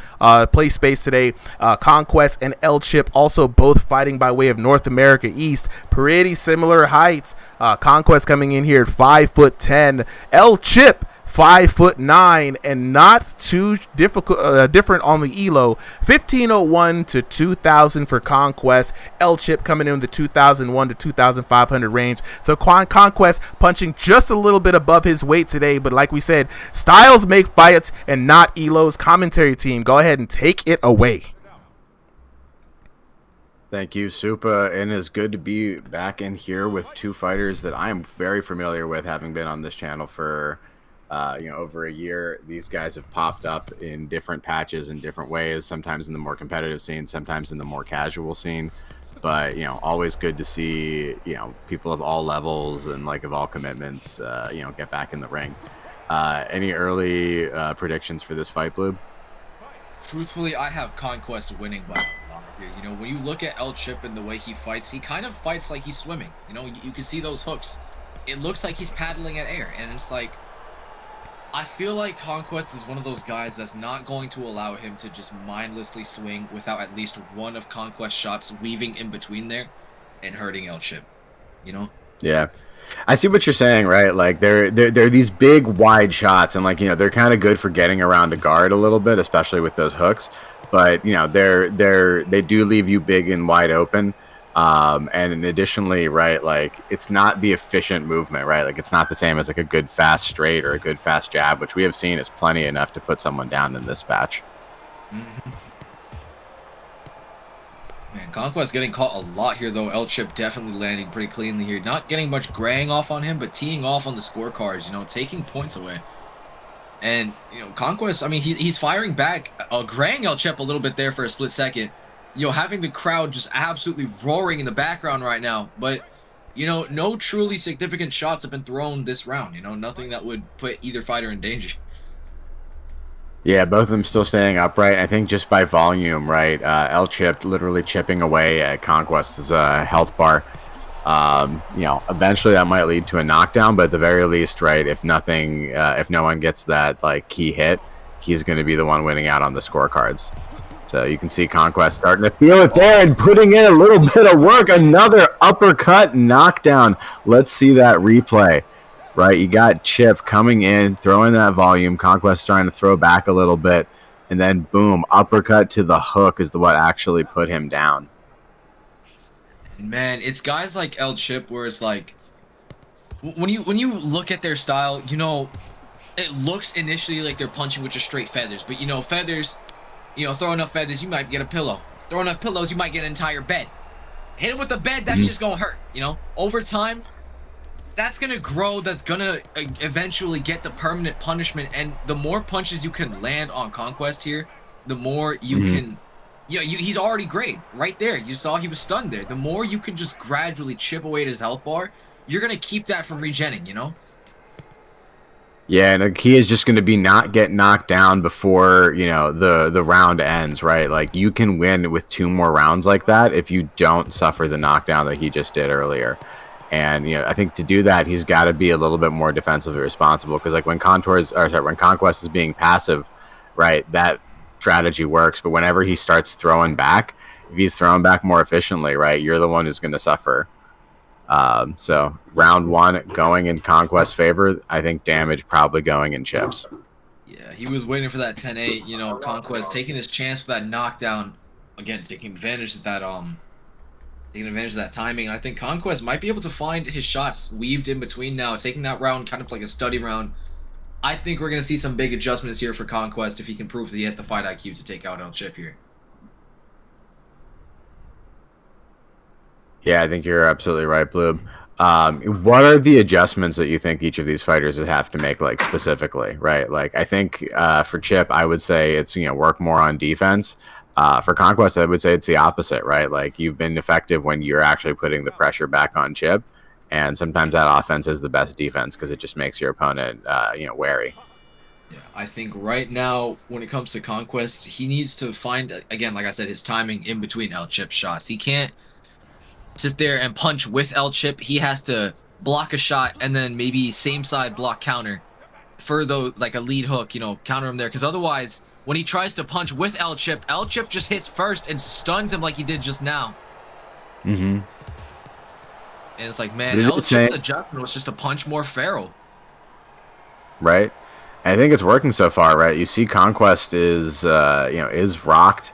play space today. Conquest and L Chip also both fighting by way of North America East. Pretty similar heights. Conquest coming in here at 5'10". L Chip 5'9", and not too different on the elo. 1501 to 2000 for Conquest. L Chip coming in the 2001 to 2500 range. So Conquest punching just a little bit above his weight today, but like we said, styles make fights and not elos. Commentary team, go ahead and take it away. Thank you, Supa, and it's good to be back in here with two fighters that I am very familiar with, having been on this channel for over a year. These guys have popped up in different patches in different ways, sometimes in the more competitive scene, sometimes in the more casual scene, but always good to see people of all levels and of all commitments get back in the ring. Any early predictions for this fight, Blue? Truthfully, I have Conquest winning by a lot here. When you look at El Chip and the way he fights, he kind of fights like he's swimming. You can see those hooks. It looks like he's paddling at air, and it's like, I feel like Conquest is one of those guys that's not going to allow him to just mindlessly swing without at least one of Conquest's shots weaving in between there and hurting El Chip. Yeah, I see what you're saying, right? Like they're these big wide shots, and they're kind of good for getting around a guard a little bit, especially with those hooks. But they do leave you big and wide open. And additionally, right, it's not the efficient movement, right? It's not the same as a good fast straight or a good fast jab, which we have seen is plenty enough to put someone down in this match. Mm-hmm. Man, Conquest getting caught a lot here, though. El Chip definitely landing pretty cleanly here. Not getting much graying off on him, but teeing off on the scorecards, taking points away. And, Conquest, I mean, he's firing back, graying El Chip a little bit there for a split second. Having the crowd just absolutely roaring in the background right now. But, no truly significant shots have been thrown this round. Nothing that would put either fighter in danger. Yeah, both of them still staying upright. I think just by volume, right? El Chip literally chipping away at Conquest's health bar. Eventually that might lead to a knockdown, but at the very least, right, if no one gets that key hit, he's going to be the one winning out on the scorecards. So you can see Conquest starting to feel it there and putting in a little bit of work. Another uppercut knockdown. Let's see that replay. Right, you got Chip coming in, throwing that volume. Conquest trying to throw back a little bit. And then, boom, uppercut to the hook is what actually put him down. Man, it's guys like El Chip where it's like, when you look at their style, it looks initially like they're punching with just straight feathers. But, feathers... throw enough feathers, you might get a pillow. Throw enough pillows, you might get an entire bed. Hit him with the bed, that's just gonna hurt. Over time, that's gonna grow. That's gonna eventually get the permanent punishment. And the more punches you can land on Conquest here, the more you can. He's already great right there. You saw he was stunned there. The more you can just gradually chip away at his health bar, you're gonna keep that from regenning. Yeah, and the key is just going to be not get knocked down before, the round ends, right? You can win with 2 more rounds like that if you don't suffer the knockdown that he just did earlier. And, I think to do that, he's got to be a little bit more defensively responsible, because when Conquest is being passive, right, that strategy works. But whenever he starts throwing back, if he's throwing back more efficiently, right, you're the one who's going to suffer. So round 1 going in Conquest's favor. I think damage probably going in Chip's. Yeah, he was waiting for that 10-8. Conquest taking his chance for that knockdown. Again, taking advantage of that timing. I think Conquest might be able to find his shots weaved in between now, taking that round kind of like a study round. I think we're gonna see some big adjustments here for Conquest if he can prove that he has the fight IQ to take out El Chip here. Yeah, I think you're absolutely right, Blue. What are the adjustments that you think each of these fighters would have to make, specifically, right? I think for Chip, I would say it's, work more on defense. For Conquest, I would say it's the opposite, right? You've been effective when you're actually putting the pressure back on Chip, and sometimes that offense is the best defense because it just makes your opponent, wary. Yeah, I think right now, when it comes to Conquest, he needs to find, again, like I said, his timing in between El Chip shots. He can't sit there and punch with El Chip. He has to block a shot, and then maybe same side block counter for like a lead hook, you know, counter him there. Because otherwise, when he tries to punch with L Chip just hits first and stuns him like he did just now. Mm-hmm. And it's like, man, L Chip's adjustment was just to punch more feral. Right. And I think it's working so far, right? You see Conquest is, is rocked.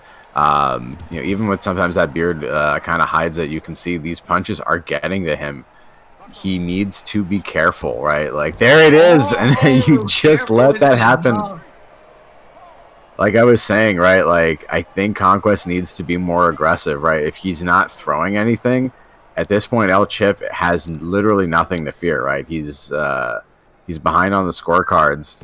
Even with sometimes that beard kind of hides it, you can see these punches are getting to him. He needs to be careful, right? Like, there it is, and then you just let that happen. Like I was saying, right? Like, I think Conquest needs to be more aggressive, right? If he's not throwing anything, at this point, El Chip has literally nothing to fear, right? He's behind on the scorecards.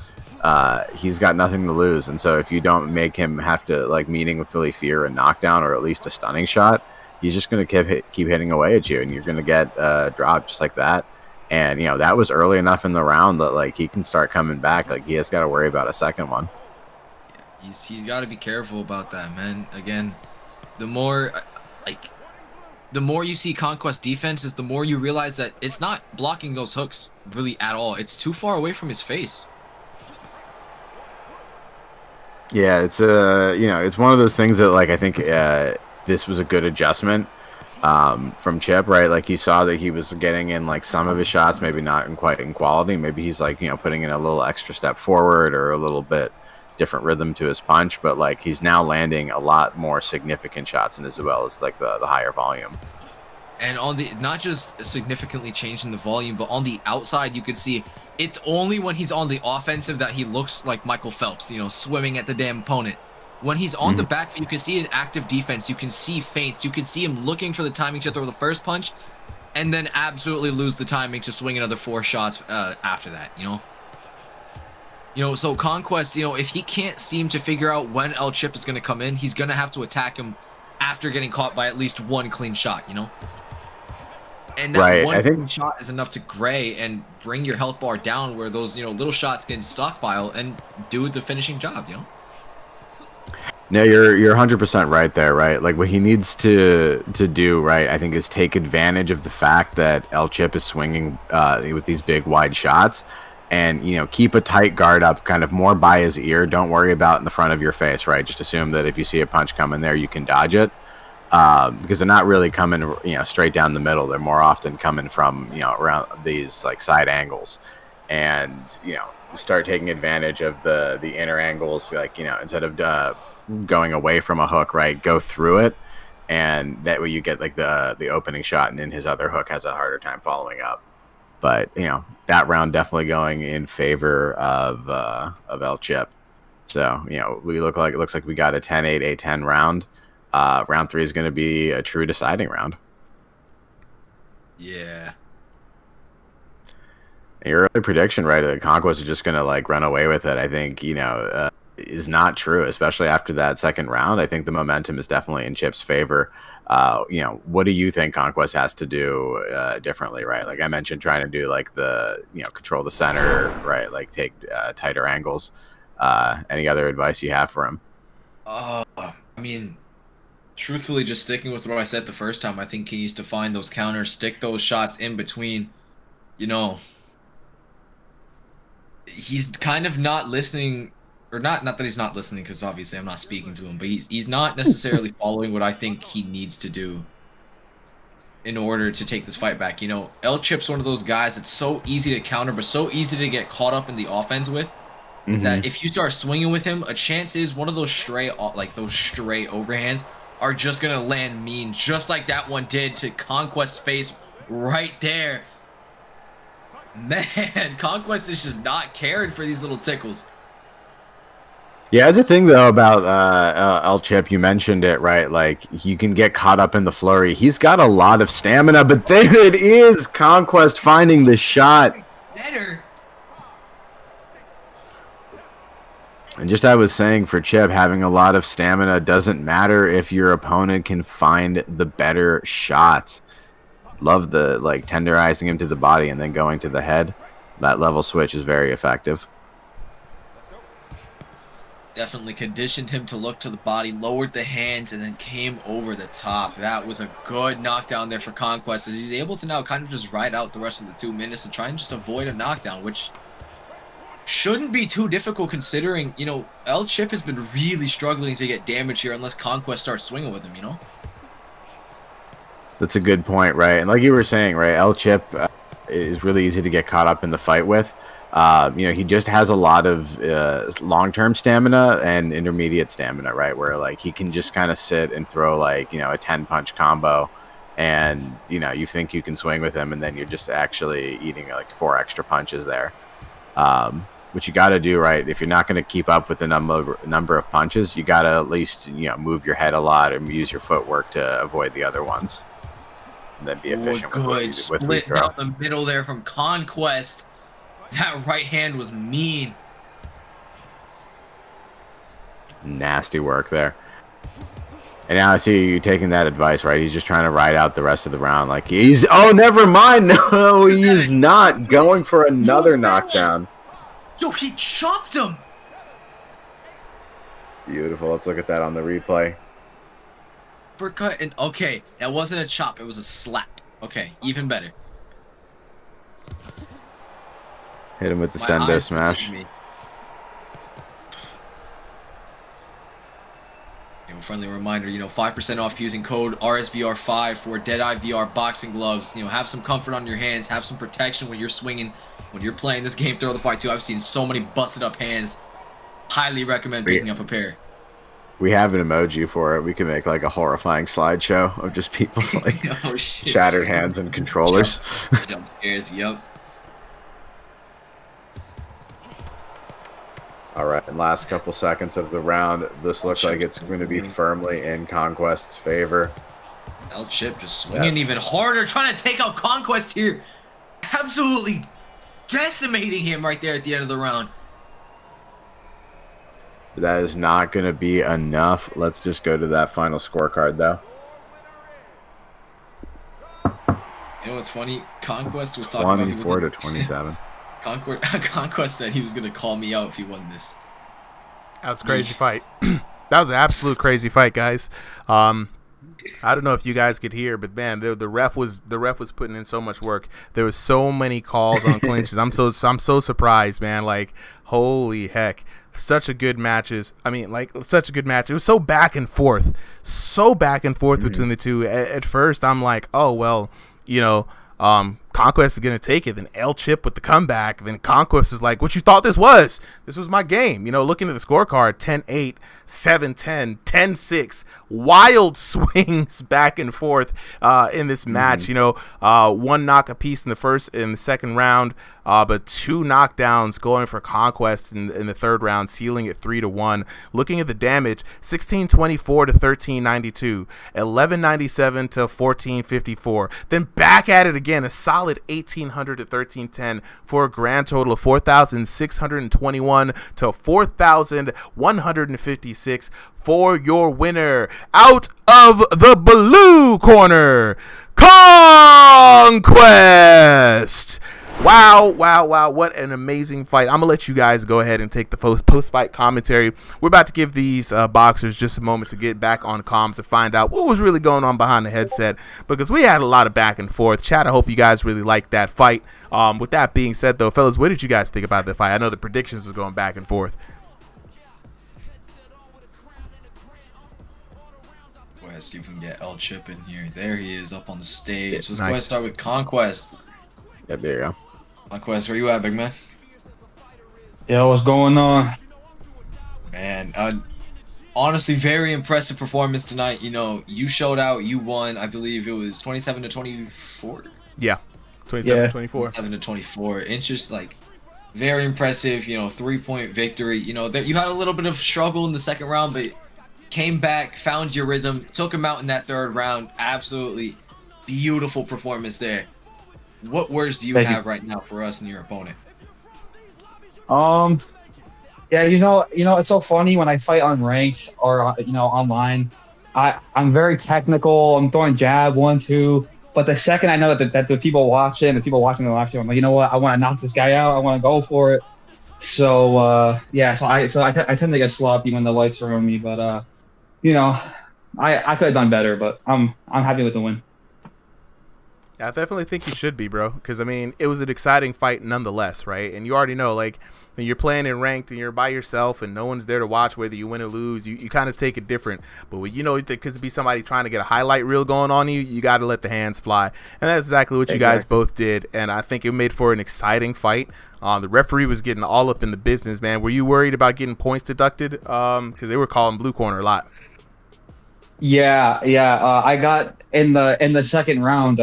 He's got nothing to lose, and so if you don't make him have to like meaningfully fear a knockdown or at least a stunning shot, he's just going to keep hitting away at you, and you're going to get dropped just like that. And that was early enough in the round that like he can start coming back. Like he has got to worry about a second one. He's got to be careful about that, man. Again, the more you see Conquest defenses, the more you realize that it's not blocking those hooks really at all. It's too far away from his face. Yeah, it's it's one of those things that like I think this was a good adjustment from Chip, right? Like he saw that he was getting in like some of his shots, maybe not quite in quality. Maybe he's like putting in a little extra step forward or a little bit different rhythm to his punch, but like he's now landing a lot more significant shots, and as well as like the higher volume. And on the not just significantly changing the volume, but on the outside, you could see it's only when he's on the offensive that he looks like Michael Phelps, swimming at the damn opponent. When he's on the back, you can see an active defense. You can see feints. You can see him looking for the timing to throw the first punch, and then absolutely lose the timing to swing another 4 shots after that. So Conquest, if he can't seem to figure out when El Chip is going to come in, he's going to have to attack him after getting caught by at least one clean shot. And that one shot is enough to gray and bring your health bar down where those, little shots can stockpile and do the finishing job, No, you're 100% right there, right? Like what he needs to do, right, I think is take advantage of the fact that El Chip is swinging with these big wide shots and, keep a tight guard up kind of more by his ear. Don't worry about in the front of your face, right? Just assume that if you see a punch coming there, you can dodge it. Because they're not really coming, straight down the middle. They're more often coming from, around these like side angles, and start taking advantage of the inner angles. Like instead of going away from a hook, right, go through it, and that way you get like the opening shot, and then his other hook has a harder time following up. But that round definitely going in favor of El Chip. So it looks like we got a 10-8, A10 round. Round 3 is going to be a true deciding round. Yeah. Your early prediction, right, that Conquest is just going to like run away with it, I think, is not true, especially after that second round. I think the momentum is definitely in Chip's favor. What do you think Conquest has to do differently, right? Like I mentioned, trying to do like the, control the center, right? Like take tighter angles. Any other advice you have for him? Truthfully, just sticking with what I said the first time, I think he needs to find those counters, stick those shots in between. He's kind of not listening, or not that he's not listening, because obviously I'm not speaking to him, but he's not necessarily following what I think he needs to do in order to take this fight back. El Chip's one of those guys that's so easy to counter, but so easy to get caught up in the offense with. That if you start swinging with him, a chance is one of those stray overhands are just gonna land mean, just like that one did to Conquest's face right there. Man, Conquest is just not caring for these little tickles. Yeah, that's the thing though about El Chip. You mentioned it, right? Like you can get caught up in the flurry. He's got a lot of stamina, but there it is, Conquest finding the shot. Better. And just I was saying, for Chip, having a lot of stamina doesn't matter if your opponent can find the better shots. Love the tenderizing him to the body and then going to the head. That level switch is very effective. Definitely conditioned him to look to the body, lowered the hands, and then came over the top. That was a good knockdown there for Conquest, as he's able to now kind of just ride out the rest of the 2 minutes and try and just avoid a knockdown, which shouldn't be too difficult considering, you know, El Chip has been really struggling to get damage here unless Conquest starts swinging with him, you know? That's a good point, right? And like you were saying, right, El Chip is really easy to get caught up in the fight with. You know, he just has a lot of long-term stamina and intermediate stamina, right? Where like he can just kind of sit and throw like, you know, a 10-punch combo, and you know, you think you can swing with him, and then you're just actually eating like 4 extra punches there. What you got to do, right? If you're not going to keep up with the number of punches, you got to at least, you know, move your head a lot and use your footwork to avoid the other ones, and then be efficient with what you Split throw. down the middle there from Conquest. That right hand was mean. Nasty work there. And now I see you taking that advice, right? He's just trying to ride out the rest of the round. Like he's, oh, never mind. No, he's not going for another knockdown. Yo, he chopped him. Beautiful. Let's look at that on the replay. Uppercut, and okay, that wasn't a chop, it was a slap. Okay, even better. Hit him with the My sendo eyes smash. me. Friendly reminder, you know, 5% off using code RSVR5 for Deadeye VR boxing gloves. You know, have some comfort on your hands, have some protection when you're swinging, when you're playing this game, Throw the Fight too. I've seen so many busted up hands. Highly recommend picking up a pair. We have an emoji for it. We can make like a horrifying slideshow of just people's like shattered hands and controllers. Jump scares, yep. All right, and last couple seconds of the round. This looks like it's going to be firmly in Conquest's favor. El Chip just swinging even harder, trying to take out Conquest here. Absolutely decimating him right there at the end of the round. That is not going to be enough. Let's just go to that final scorecard, though. You know what's funny? Conquest was talking about 24 to 27. Conquest said he was gonna call me out if he won this. That was a crazy fight. That was an absolute crazy fight, guys. I don't know if you guys could hear, but man, the ref was putting in so much work. There was so many calls on clinches. I'm so surprised, man. Like, holy heck. Such a good matches. I mean, like, such a good match. It was so back and forth. Between the two. At first, I'm like, oh, well, you know, Conquest is going to take it. Then El Chip with the comeback. Then Conquest is like, what you thought this was? This was my game. You know, looking at the scorecard, 10-8, 7-10, 10-6. Wild swings back and forth in this match. You know, 1 knock apiece in the second round. But 2 knockdowns going for Conquest in the third round, sealing it 3-1. Looking at the damage, 1624 to 1392, 1197 to 1454. Then back at it again, a solid 1800 to 1310 for a grand total of 4621 to 4156 for your winner. Out of the blue corner, Conquest. Wow, what an amazing fight. I'm going to let you guys go ahead and take the post-fight commentary. We're about to give these boxers just a moment to get back on comms to find out what was really going on behind the headset, because we had a lot of back and forth. Chat, I hope you guys really liked that fight. With that being said, though, fellas, what did you guys think about the fight? I know the predictions is going back and forth. Go ahead, see if we can get El Chip in here. There he is up on the stage. Let's go Nice. ahead and start with Conquest. Yep, there you go. Conquest, where you at, big man? Yo, what's going on? Man, honestly, very impressive performance tonight. You know, you showed out, you won. I believe it was 27 to 24. Yeah, 27 to 24. 27 to 24. Interest, like, very impressive. You know, 3-point victory. You know, you had a little bit of struggle in the second round, but came back, found your rhythm, took him out in that third round. Absolutely beautiful performance there. What words do you have right now for us and your opponent? Yeah, you know, it's so funny when I fight on ranked or online. I'm very technical. I'm throwing jab 1-2, but the second I know that the people watching, I'm like, you know what? I want to knock this guy out. I want to go for it. So yeah, I tend to get sloppy when the lights are on me, but you know, I could have done better, but I'm happy with the win. I definitely think you should be, bro, because I mean, it was an exciting fight nonetheless, right? And you already know, like, when you're playing in ranked and you're by yourself and no one's there to watch whether you win or lose, you kind of take it different. But when you know there could be somebody trying to get a highlight reel going on you got to let the hands fly. And that's exactly what you guys both did. And I think it made for an exciting fight. The referee was getting all up in the business, man. Were you worried about getting points deducted? Because they were calling blue corner a lot. Yeah. I got in the second round.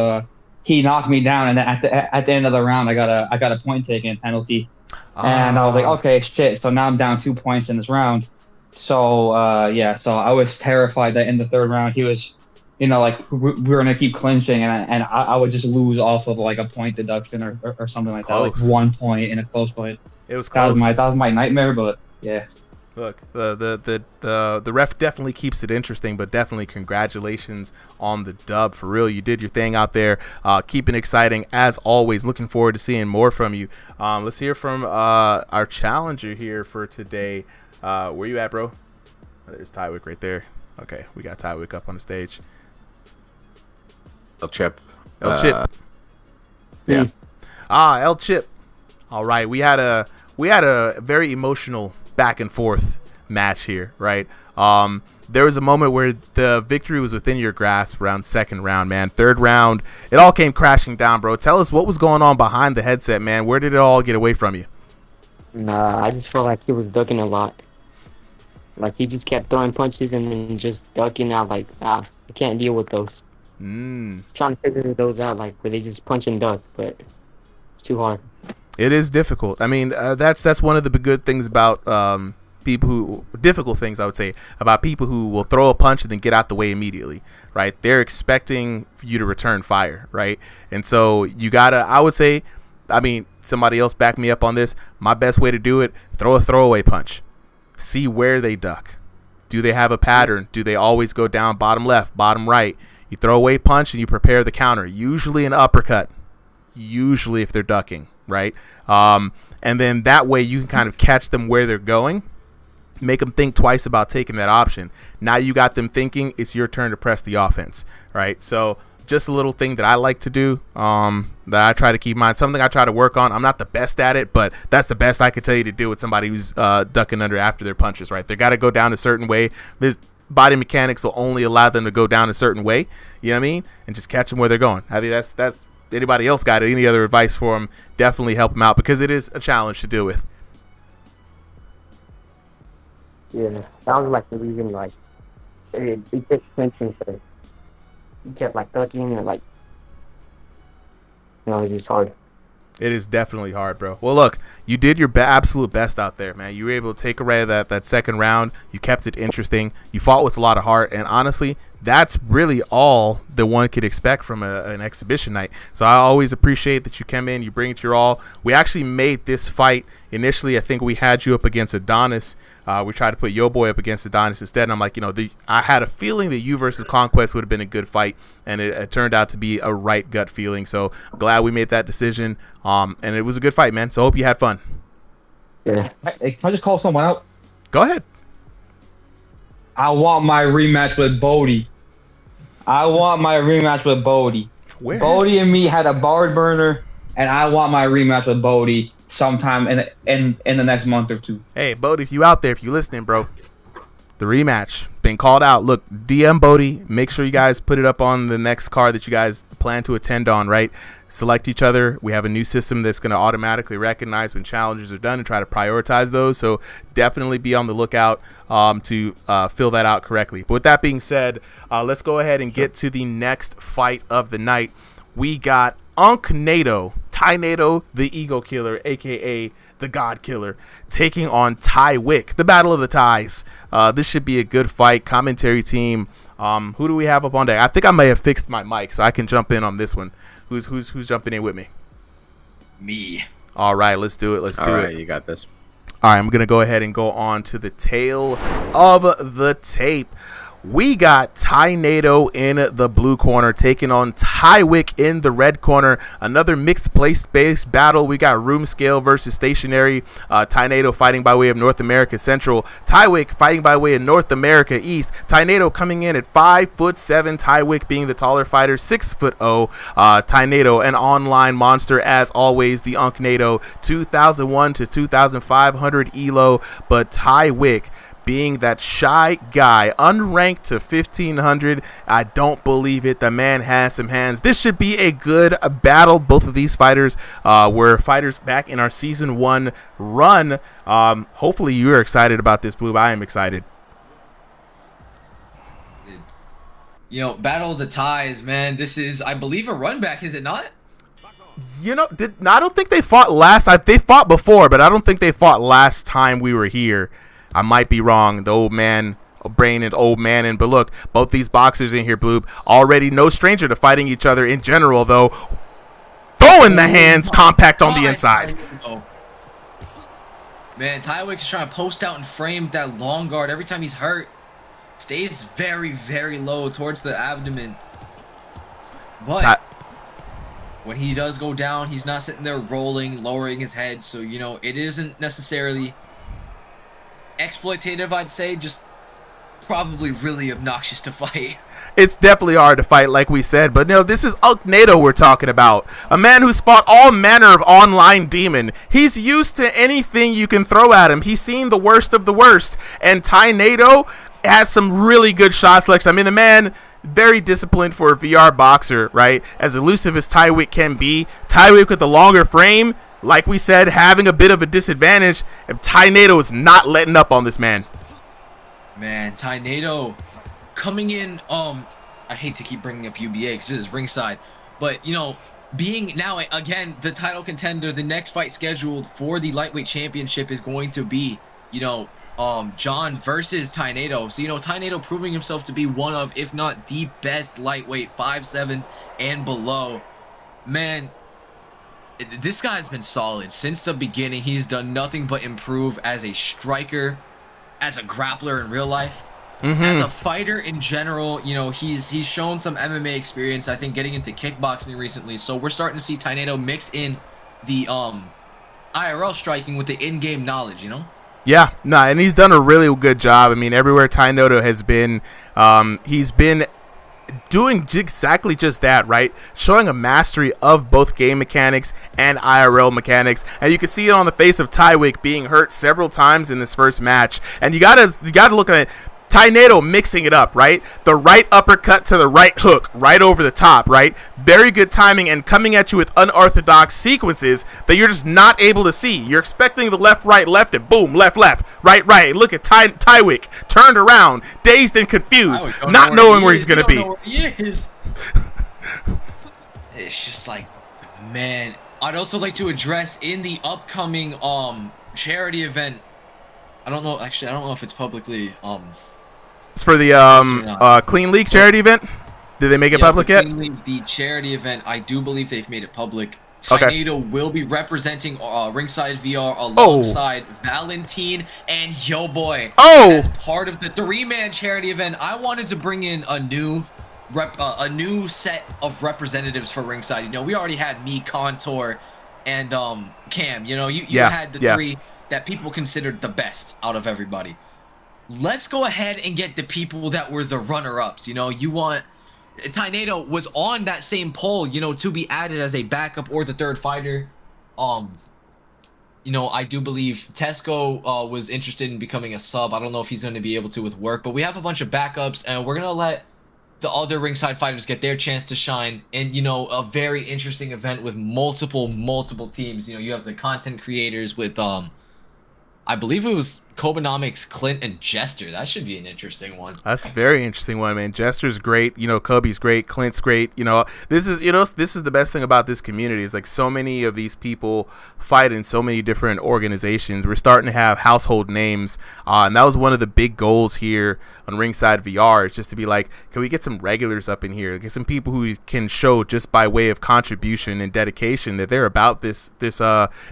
He knocked me down, and then at the end of the round, I got a point taken penalty, and I was like, okay, shit. So now I'm down 2 points in this round. So yeah, so I was terrified that in the third round he was, like we were gonna keep clinching, and I would just lose off of like a point deduction or something like close. that, like 1 point in a close fight. It was close. That was my nightmare, but yeah. Look, the ref definitely keeps it interesting, but definitely congratulations on the dub. For real, you did your thing out there. Keeping it exciting as always. Looking forward to seeing more from you. Let's hear from our challenger here for today. Where you at, bro? There's Tywick right there. Okay, we got Tywick up on the stage. El Chip. Yeah. El Chip. All right, we had a very emotional back and forth match here, right? There was a moment where the victory was within your grasp around second round, man. Third round, it all came crashing down, bro. Tell us what was going on behind the headset, man. Where did it all get away from you? Nah, I just felt like he was ducking a lot. Like, he just kept throwing punches and then just ducking out, like, I can't deal with those. Trying to figure those out, like, where they just punch and duck, but it's too hard. It is difficult. I mean, that's one of the good things about difficult things, I would say, about people who will throw a punch and then get out the way immediately, right? They're expecting you to return fire, right? And so you gotta, I would say, I mean, somebody else back me up on this. My best way to do it, throw a throwaway punch. See where they duck. Do they have a pattern? Do they always go down bottom left, bottom right? You throw away punch and you prepare the counter, usually an uppercut, usually if they're ducking, right? And then that way you can kind of catch them where they're going, make them think twice about taking that option. Now you got them thinking it's your turn to press the offense, right? So just a little thing that I like to do, that I try to keep in mind, something I try to work on. I'm not the best at it, but that's the best I could tell you to do with somebody who's ducking under after their punches, right? They got to go down a certain way. There's body mechanics will only allow them to go down a certain way, you know what I mean? And just catch them where they're going. I mean, that's anybody else got any other advice for them, definitely help them out, because it is a challenge to deal with. Yeah, that was like the reason, like, it kept clinching, so he kept like ducking and like, it's just hard. It is definitely hard, bro. Well, look, you did your absolute best out there, man. You were able to take away that second round. You kept it interesting. You fought with a lot of heart, and honestly, that's really all that one could expect from an exhibition night. So I always appreciate that you come in, you bring it your all. We actually made this fight initially. I think we had you up against Adonis. We tried to put Yo Boy up against Adonis instead, and I'm like, I had a feeling that you versus Conquest would have been a good fight, and it turned out to be a right gut feeling. So glad we made that decision, and it was a good fight, man. So I hope you had fun. Yeah. Hey, can I just call someone out? Go ahead. I want my rematch with Bodie. Where? Bodie and me had a barred burner, and I want my rematch with Bodie sometime in the next month or two. Hey, Bodie, if you out there, if you listening, bro, the rematch been called out. Look, DM Bodie. Make sure you guys put it up on the next card that you guys plan to attend on, right? Select each other. We have a new system that's going to automatically recognize when challenges are done and try to prioritize those. So definitely be on the lookout to fill that out correctly. But with that being said, let's go ahead and get to the next fight of the night. We got Nato, Ty Nato, the Ego Killer, a.k.a. the God Killer, taking on Tywick, the Battle of the Ties. This should be a good fight. Commentary team. Who do we have up on deck? I think I may have fixed my mic, so I can jump in on this one. Who's jumping in with me? Me. All right, let's do it. All right, you got this. All right, I'm going to go ahead and go on to the tail of the tape. We got Tornado in the blue corner taking on Tywick in the red corner. Another mixed place-based battle. We got room scale versus stationary. Tornado fighting by way of North America Central. Tywick fighting by way of North America East. Tornado coming in at 5'7". Tywick being the taller fighter, 6'0". Tornado, an online monster as always. The Unknado, 2001 to 2500 elo. But Tywick, being that shy guy, unranked to 1500, I don't believe it. The man has some hands. This should be a good battle. Both of these fighters were fighters back in our season 1 run. Hopefully you are excited about this, Blue. I am excited. You know, battle of the ties, man. This is, I believe, a run back, is it not? You know, I don't think they fought last. They fought before, but I don't think they fought last time we were here. I might be wrong. The old man, brain and old man. And but look, both these boxers in here, Blue, already no stranger to fighting each other in general, though. Throwing the hands, compact on the inside. Man, Tywick's trying to post out and frame that long guard every time he's hurt. Stays very, very low towards the abdomen. But when he does go down, he's not sitting there rolling, lowering his head. So, you know, it isn't necessarily exploitative, I'd say, just probably really obnoxious to fight. It's definitely hard to fight, like we said, but no, this is Unknado we're talking about. A man who's fought all manner of online demon. He's used to anything you can throw at him. He's seen the worst of the worst, and Tornado has some really good shot selection. I mean, the man, very disciplined for a VR boxer, right? As elusive as Tywick can be. Tywick with the longer frame, like we said, having a bit of a disadvantage. If Tornado is not letting up on this man. Man, Tornado coming in, I hate to keep bringing up UBA because this is ringside, but, you know, being now, again, the title contender, the next fight scheduled for the lightweight championship is going to be, you know, John versus Tornado. So, you know, Tornado proving himself to be one of, if not the best lightweight, 5'7" and below. Man, this guy's been solid since the beginning. He's done nothing but improve as a striker, as a grappler in real life, as a fighter in general. You know, he's shown some MMA experience, I think, getting into kickboxing recently. So we're starting to see Tornado mix in the IRL striking with the in-game knowledge, you know? Yeah, and he's done a really good job. I mean, everywhere Tornado has been, he's been doing exactly just that, right? Showing a mastery of both game mechanics and IRL mechanics, and you can see it on the face of Tywick being hurt several times in this first match. And you gotta look at it. Tornado mixing it up, right? The right uppercut to the right hook, right over the top, right? Very good timing and coming at you with unorthodox sequences that you're just not able to see. You're expecting the left, and boom, left, right. Look at Tywick, turned around, dazed and confused, not knowing where he's going to be. It's just like, man, I'd also like to address in the upcoming charity event. I don't know if it's publicly It's for the Clean League charity event. Did they make it public yet? The charity event, I do believe they've made it public. Tornado will be representing Ringside VR alongside Valentine and Yo Boy. As part of the 3-man charity event, I wanted to bring in a new set of representatives for Ringside. You know, we already had me, Contour, and Cam. You know, you had the 3 that people considered the best out of everybody. Let's go ahead and get the people that were the runner-ups. You know, you want... Tornado was on that same poll, you know, to be added as a backup or the 3rd fighter. You know, I do believe Tesco was interested in becoming a sub. I don't know if he's going to be able to with work, but we have a bunch of backups, and we're going to let the other Ringside fighters get their chance to shine. And, you know, a very interesting event with multiple teams. You know, you have the content creators with... I believe it was Kobenomics, Clint, and Jester. That should be an interesting one. That's a very interesting one, man. Jester's great. You know, Kobe's great. Clint's great. You know, this is the best thing about this community is like so many of these people fight in so many different organizations. We're starting to have household names, and that was one of the big goals here on Ringside VR. Is just to be like, can we get some regulars up in here? Get some people who can show just by way of contribution and dedication that they're about this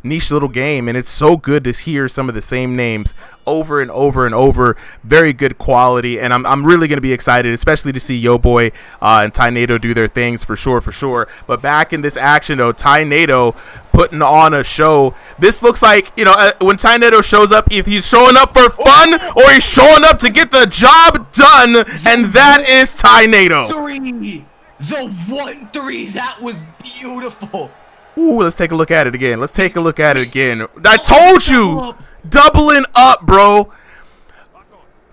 niche little game. And it's so good to hear some of the same names over and over and over. Very good quality, and I'm really going to be excited, especially to see Yo Boy and Ty-Nado do their things for sure. But back in this action, though, Ty-Nado putting on a show. This looks like, you know, when Ty-Nado shows up, if he's showing up for fun or he's showing up to get the job done, and that is Ty-Nado. The 1-3, that was beautiful. Ooh, let's take a look at it again. I told you, doubling up, bro.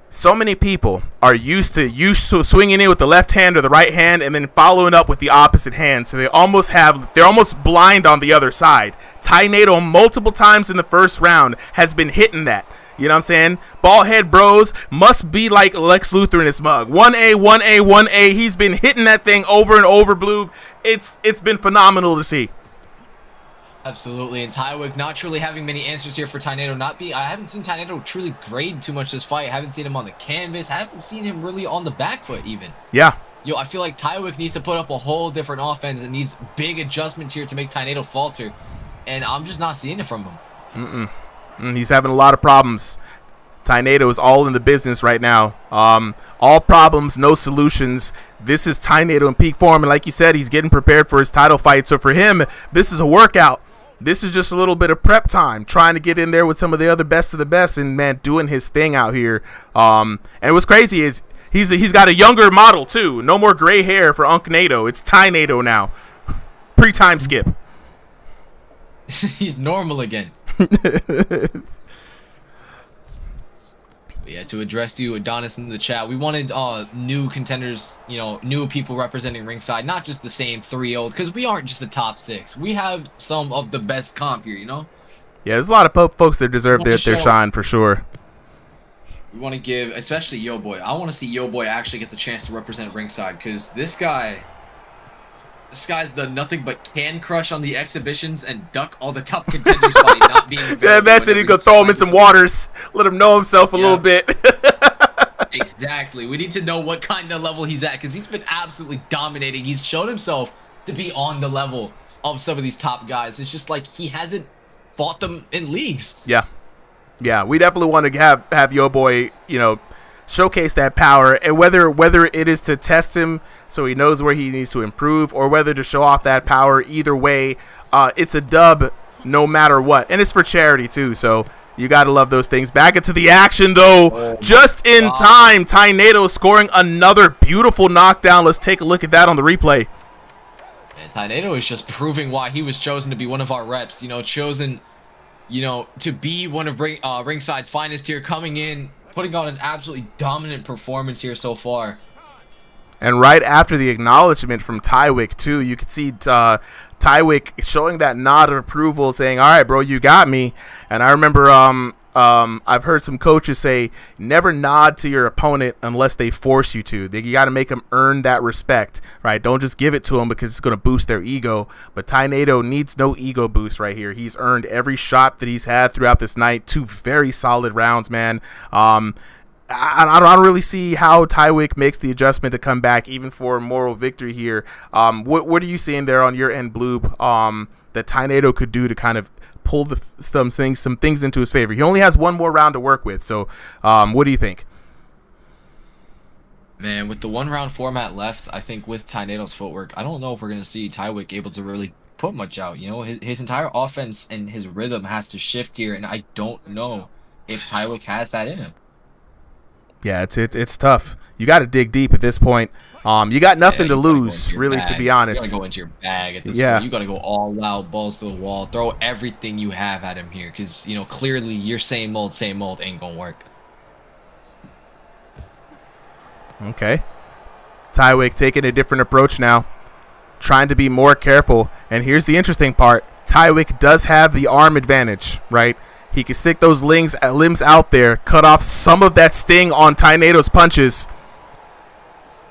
So many people are used to swinging in with the left hand or the right hand and then following up with the opposite hand. So they're almost blind on the other side. Ty-Nado multiple times in the first round has been hitting that. You know what I'm saying? Ballhead Bros must be like Lex Luthor in his mug. 1A, 1A, 1A. He's been hitting that thing over and over, Blue. It's been phenomenal to see. Absolutely, and Tywick not truly having many answers here for Ty-Nado. I haven't seen Ty-Nado truly grade too much this fight. I haven't seen him on the canvas. I haven't seen him really on the back foot even. Yeah. Yo, I feel like Tywick needs to put up a whole different offense and needs big adjustments here to make Ty-Nado falter. And I'm just not seeing it from him. He's having a lot of problems. Ty-Nado is all in the business right now. All problems, no solutions. This is Ty-Nado in peak form, and like you said, he's getting prepared for his title fight. So for him, this is a workout. This is just a little bit of prep time, trying to get in there with some of the other best of the best, and man, doing his thing out here. And what's crazy is he's got a younger model too. No more gray hair for Nado. It's Ty-Nado now. Pre-time skip. He's normal again. Yeah, to address you, Adonis, in the chat, we wanted new contenders, you know, new people representing ringside, not just the same 3 old, because we aren't just the top 6. We have some of the best comp here, you know? Yeah, there's a lot of folks that deserve their shine for sure. We want to give, especially Yo Boy. I want to see Yo Boy actually get the chance to represent ringside, because this guy's done nothing but can crush on the exhibitions and duck all the top contenders by not being available. Yeah, that's it. He could throw him in some waters, let him know himself a little bit. Exactly. We need to know what kind of level he's at, because he's been absolutely dominating. He's shown himself to be on the level of some of these top guys. It's just like he hasn't fought them in leagues. Yeah. We definitely want to have Yo Boy, you know, showcase that power, and whether it is to test him so he knows where he needs to improve, or whether to show off that power, either way, it's a dub no matter what, and it's for charity too, so you gotta love those things. Back into the action though, just in time. Ty-Nado scoring another beautiful knockdown. Let's take a look at that on the replay. And Ty-Nado is just proving why he was chosen to be one of our reps, you know, chosen, you know, to be one of Ringside's finest here, coming in, putting on an absolutely dominant performance here so far. And right after the acknowledgement from Tywick too, you could see Tywick showing that nod of approval, saying, all right, bro, you got me. And I remember I've heard some coaches say, never nod to your opponent unless they force you to. You got to make them earn that respect, right? Don't just give it to them because it's going to boost their ego. But Ty-Nado needs no ego boost right here. He's earned every shot that he's had throughout this night. 2 very solid rounds, man. I don't really see how Tywick makes the adjustment to come back even for a moral victory here. What are you seeing there on your end, Bloob, that Ty-Nado could do to kind of pull some things into his favor? He only has 1 more round to work with, so what do you think? Man, with the 1-round format left, I think with Ty-Nado's footwork, I don't know if we're going to see Tywick able to really put much out. You know, his entire offense and his rhythm has to shift here, and I don't know if Tywick has that in him. Yeah, it's tough. You got to dig deep at this point. You got nothing to lose, really, to be honest. You got to go into your bag at this point. You got to go all out, balls to the wall, throw everything you have at him here, because, you know, clearly your same old ain't going to work. Okay. Tywick taking a different approach now, trying to be more careful. And here's the interesting part. Tywick does have the arm advantage, right? He can stick those limbs out there, cut off some of that sting on Ty-Nado's punches.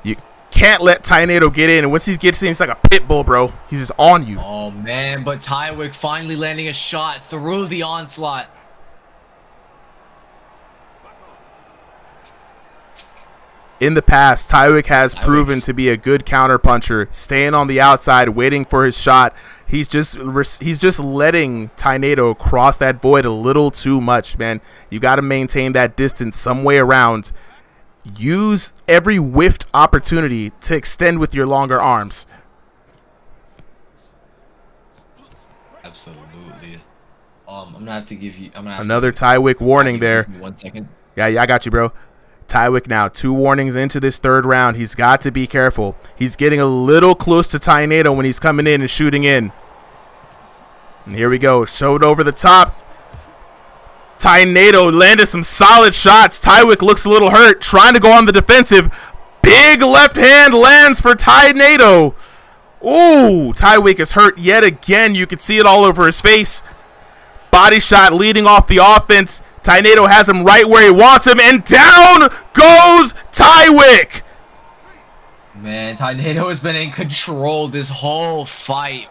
You can't let Ty-Nado get in. And once he gets in, he's like a pit bull, bro. He's just on you. Oh, man. But Tywick finally landing a shot through the onslaught. In the past, Tywick has proven to be a good counterpuncher, staying on the outside, waiting for his shot. He's just letting Tornado cross that void a little too much, man. You got to maintain that distance some way around. Use every whiffed opportunity to extend with your longer arms. Absolutely. I'm gonna have to give you. Another Tywick warning there. 1 second. Yeah, I got you, bro. Tywick now 2 warnings into this third round. He's got to be careful. He's getting a little close to Tornado when he's coming in and shooting in. And here we go. Showed over the top. Tornado landed some solid shots. Tywick looks a little hurt, trying to go on the defensive. Big left hand lands for Tornado. Ooh, Tywick is hurt yet again. You can see it all over his face. Body shot leading off the offense. Tornado has him right where he wants him, and down goes Tywick. Man, Tornado has been in control this whole fight.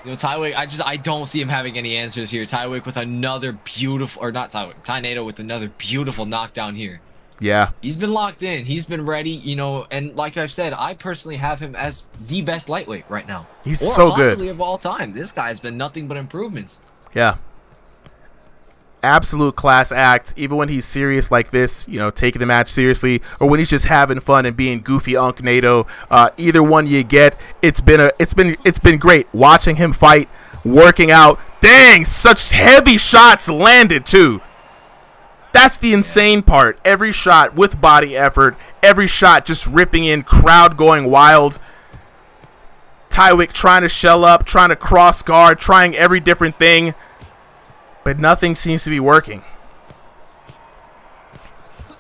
You know, Tywick, I don't see him having any answers here. Tywick with another beautiful, or not Tywick, Tornado with another beautiful knockdown here. Yeah. He's been locked in. He's been ready, you know, and like I've said, I personally have him as the best lightweight right now. He's so good. Possibly of all time. This guy's been nothing but improvements. Yeah. Absolute class act, even when he's serious like this, you know, taking the match seriously, or when he's just having fun and being goofy Nado. Either one you get, it's been great watching him fight, working out. Dang, such heavy shots landed too. That's the insane part. Every shot with body effort, every shot just ripping in, crowd going wild. Tywick trying to shell up, trying to cross guard, trying every different thing. But nothing seems to be working.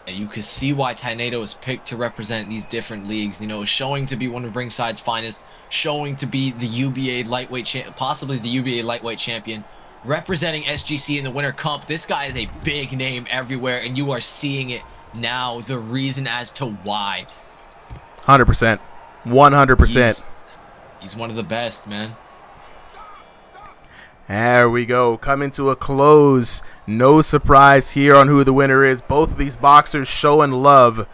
And you can see why Tornado is picked to represent these different leagues. You know, showing to be one of Ringside's finest, showing to be the UBA lightweight possibly the UBA lightweight champion, representing SGC in the Winter Cup. This guy is a big name everywhere, and you are seeing it now. The reason as to why. 100%, 100%. He's one of the best, man. There we go, coming to a close. No surprise here on who the winner is. Both of these boxers showing love.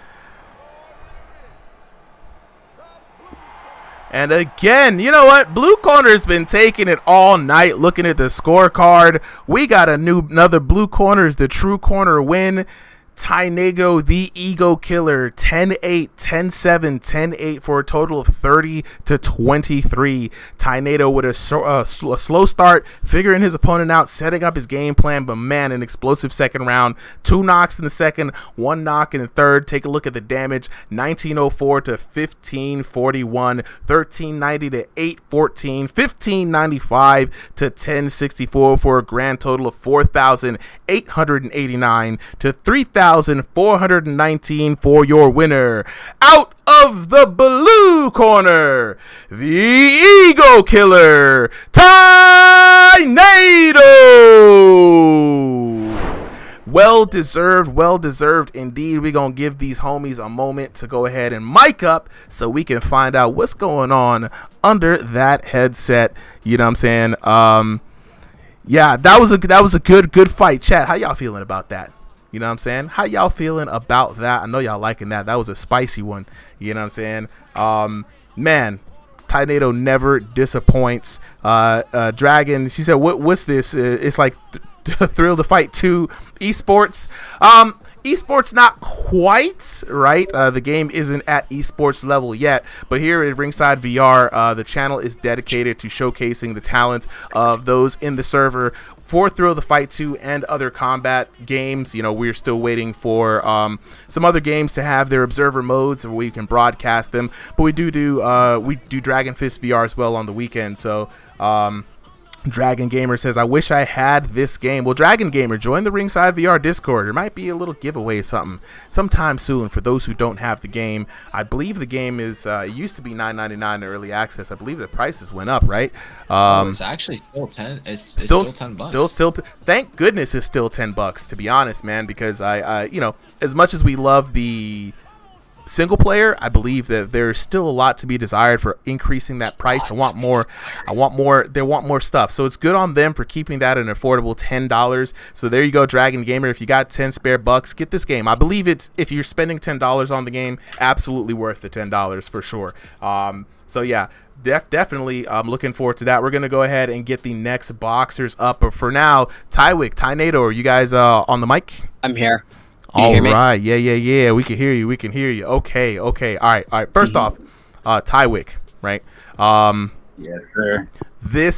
And again, you know what? Blue Corner's been taking it all night, looking at the scorecard. We got another Blue Corner's the True Corner win. Tornado, the Ego Killer, 10-8, 10-7, 10-8 for a total of 30-23. Tornado with a slow start, figuring his opponent out, setting up his game plan, but man, an explosive second round. 2 knocks in the second, 1 knock in the third. Take a look at the damage, 1904 to 1541, 1390 to 814, 1595 to 1064 for a grand total of 4,889 to 3,419 for your winner. Out of the Blue Corner, the Ego Killer, Tornado. Well deserved indeed. We're going to give these homies a moment to go ahead and mic up so we can find out what's going on under that headset. You know what I'm saying? Yeah, that was a good fight. Chat, how y'all feeling about that? You know what I'm saying? How y'all feeling about that? I know y'all liking that. That was a spicy one. You know what I'm saying? Man, Tornado never disappoints. Dragon, she said, what's this? It's like Thrill to Fight 2 esports. Esports not quite, right? The game isn't at esports level yet, but here at Ringside VR, the channel is dedicated to showcasing the talent of those in the server for Thrill the Fight 2 and other combat games. You know, we're still waiting for some other games to have their observer modes where we can broadcast them, but we do Dragon Fist VR as well on the weekend. So Dragon Gamer says, I wish I had this game. Well, Dragon Gamer, join the Ringside VR Discord. There might be a little giveaway sometime soon for those who don't have the game. I believe the game is it used to be $9.99 in early access. I believe the prices went up, right? It's actually still 10. It's still $10. Still, thank goodness it's still $10, to be honest, man, because I you know, as much as we love the single player, I believe that there's still a lot to be desired for increasing that price. I want more. They want more stuff. So it's good on them for keeping that an affordable $10. So there you go, Dragon Gamer. If you got 10 spare bucks, get this game. I believe it's, if you're spending $10 on the game, absolutely worth the $10 for sure. So yeah, definitely looking forward to that. We're going to go ahead and get the next boxers up. But for now, Tywick, Ty-Nato, are you guys on the mic? I'm here. All right. Yeah. We can hear you. Okay. All right. First off, Tywick, right? Yes, sir. This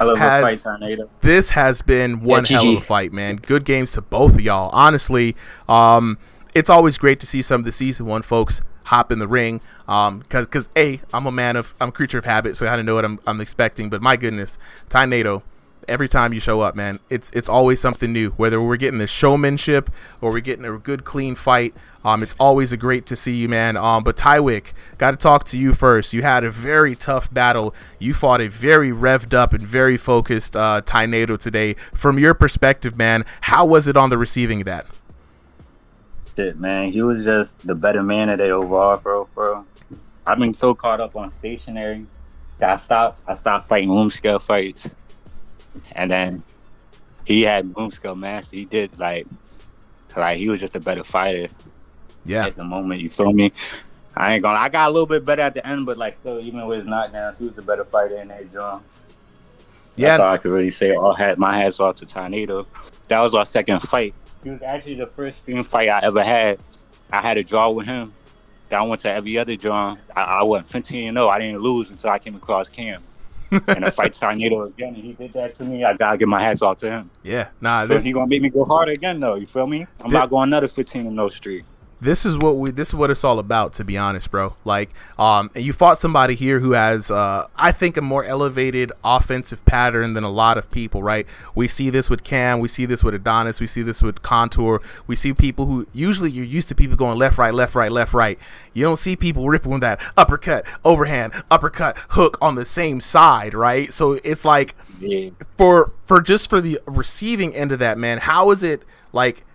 has been one GG. hell of a fight, man. Good games to both of y'all. Honestly, it's always great to see some of the season 1 folks hop in the ring. I'm a creature of habit, so I kind of know what I'm expecting. But my goodness, Ty-Nato, every time you show up, man, it's always something new. Whether we're getting the showmanship or we're getting a good, clean fight, it's always great to see you, man. But Tywick, got to talk to you first. You had a very tough battle. You fought a very revved up and very focused Ty-Nato today. From your perspective, man, how was it on the receiving of that? Shit, man, he was just the better man today overall, bro. I've been so caught up on stationary that I stopped fighting room scale fights. And then he had room scale master. He did like he was just a better fighter. Yeah. At the moment, you feel me? I got a little bit better at the end, but like still, even with his knockdowns, he was the better fighter in that drum. Yeah. That's all I could really say. My hats off to Ty-Nato. That was our second fight. He was actually the first stream fight I ever had. I had a draw with him. Then I went to every other draw. I went 15-0. I didn't lose until I came across Cam. And I fight Ty-Nato again, and he did that to me. I gotta give my hats off to him. Yeah, So he gonna make me go harder again, though. You feel me? I'm not going another 15-0 streak. This is what it's all about, to be honest, bro. Like, and you fought somebody here who has, I think, a more elevated offensive pattern than a lot of people, right? We see this with Cam, we see this with Adonis, we see this with Contour. We see people who usually you're used to people going left, right, left, right, left, right. You don't see people ripping with that uppercut, overhand, uppercut, hook on the same side, right? So it's like, for the receiving end of that, man, how is it like?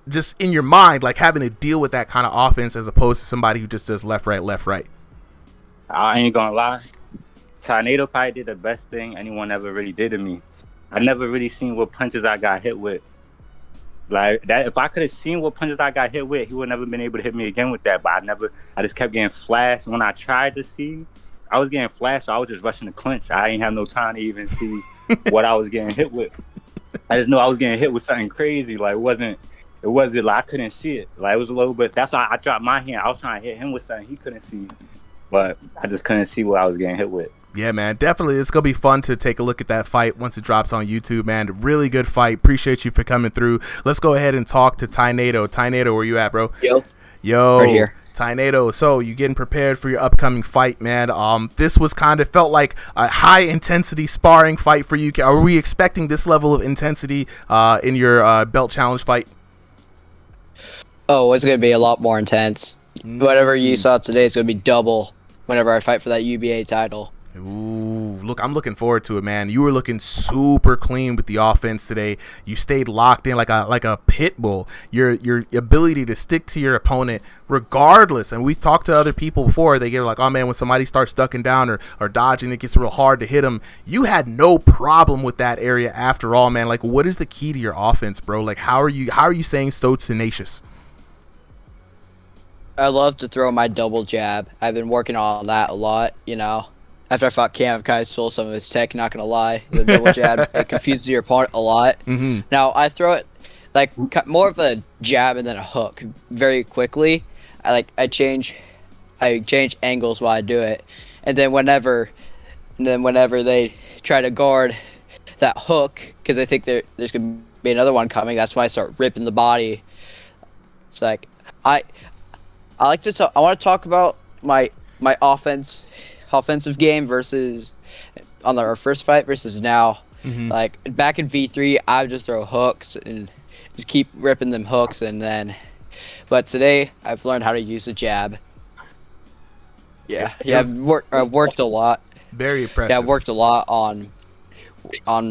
Just in your mind, like having to deal with that kind of offense as opposed to somebody who just does left, right, left, right. I ain't gonna lie. Ty-Nato probably did the best thing anyone ever really did to me. I never really seen what punches I got hit with. Like that, if I could have seen what punches I got hit with, he would never been able to hit me again with that. But I just kept getting flashed. When I tried to see, I was getting flashed, so I was just rushing to clinch. I didn't have no time to even see what I was getting hit with. I just knew I was getting hit with something crazy. Like it wasn't like I couldn't see it. Like it was a little bit. That's why I dropped my hand. I was trying to hit him with something he couldn't see, but I just couldn't see what I was getting hit with. Yeah, man, definitely. It's gonna be fun to take a look at that fight once it drops on YouTube, man. Really good fight. Appreciate you for coming through. Let's go ahead and talk to Ty-Nato. Ty-Nato, where you at, bro? Yo. Right here. Ty-Nato, so you getting prepared for your upcoming fight, man? This was felt like a high intensity sparring fight for you. Are we expecting this level of intensity in your belt challenge fight? Oh, it's going to be a lot more intense. Whatever you saw today is going to be double whenever I fight for that UBA title. Ooh, look, I'm looking forward to it, man. You were looking super clean with the offense today. You stayed locked in like a pit bull. Your ability to stick to your opponent regardless. And we've talked to other people before. They get like, oh man, when somebody starts ducking down or dodging, it gets real hard to hit them. You had no problem with that area after all, man. Like, what is the key to your offense, bro? Like, how are you staying so tenacious? I love to throw my double jab. I've been working on that a lot, you know. After I fought Cam, I kind of stole some of his tech, not going to lie. The double jab, it confuses your opponent a lot. Mm-hmm. Now, I throw it like more of a jab and then a hook very quickly. I change angles while I do it. And then whenever they try to guard that hook, because I think there's going to be another one coming, that's why I start ripping the body. It's like, I want to talk about my offensive game versus on our first fight versus now. Mm-hmm. Like back in V3, I would just throw hooks and just keep ripping them hooks, but today I've learned how to use a jab. Yeah, I've worked a lot. Very impressive. Yeah, I've worked a lot on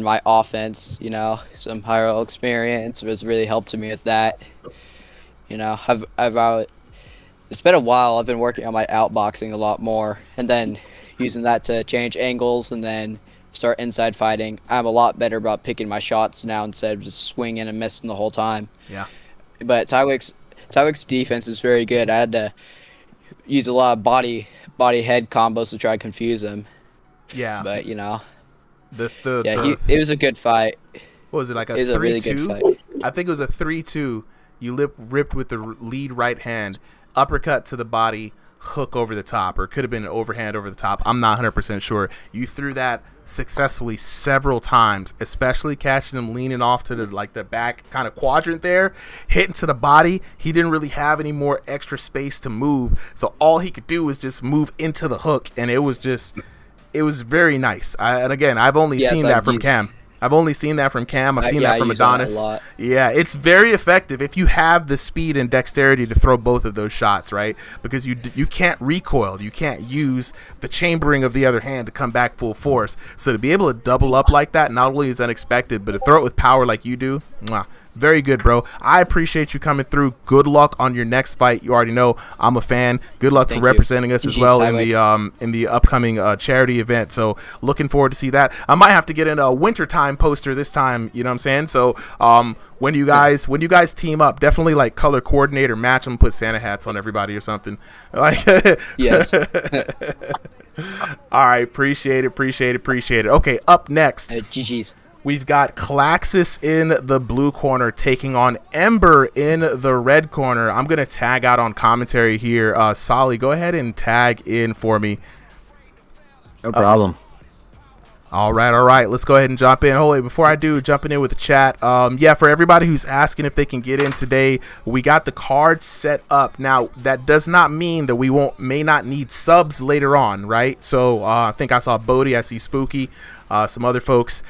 my offense. You know, some higher level experience has really helped me with that. You know, it's been a while. I've been working on my outboxing a lot more, and then using that to change angles, and then start inside fighting. I'm a lot better about picking my shots now instead of just swinging and missing the whole time. Yeah. But Tywick's defense is very good. I had to use a lot of body head combos to try to confuse him. Yeah. But you know, it was a good fight. What was it, like a 3-2? Really good fight. I think it was a 3-2. You ripped with the lead right hand, uppercut to the body, hook over the top, or it could have been an overhand over the top. I'm not 100% sure. You threw that successfully several times, especially catching him leaning off to the back kind of quadrant there, hitting to the body. He didn't really have any more extra space to move, so all he could do was just move into the hook, and it was very nice. And again, I've only seen that from Cam. I've seen that from Adonis. Yeah, it's very effective if you have the speed and dexterity to throw both of those shots, right? Because you can't recoil. You can't use the chambering of the other hand to come back full force. So to be able to double up like that not only is unexpected, but to throw it with power like you do, very good, bro. I appreciate you coming through. Good luck on your next fight. You already know I'm a fan. Good luck for representing us as well in the upcoming charity event. So looking forward to see that. I might have to get in a wintertime poster this time. You know what I'm saying? So when you guys team up, definitely like color coordinate or match them. Put Santa hats on everybody or something. Like yes. All right, appreciate it. Okay, up next. GG's. We've got Claxis in the blue corner taking on Ember in the red corner. I'm going to tag out on commentary here. Solly, go ahead and tag in for me. No problem. All right. Let's go ahead and jump in. Hold on, before I do, jumping in with the chat. For everybody who's asking if they can get in today, we got the cards set up. Now, that does not mean that we may not need subs later on, right? So I think I saw Bodie, I see Spooky, some other folks.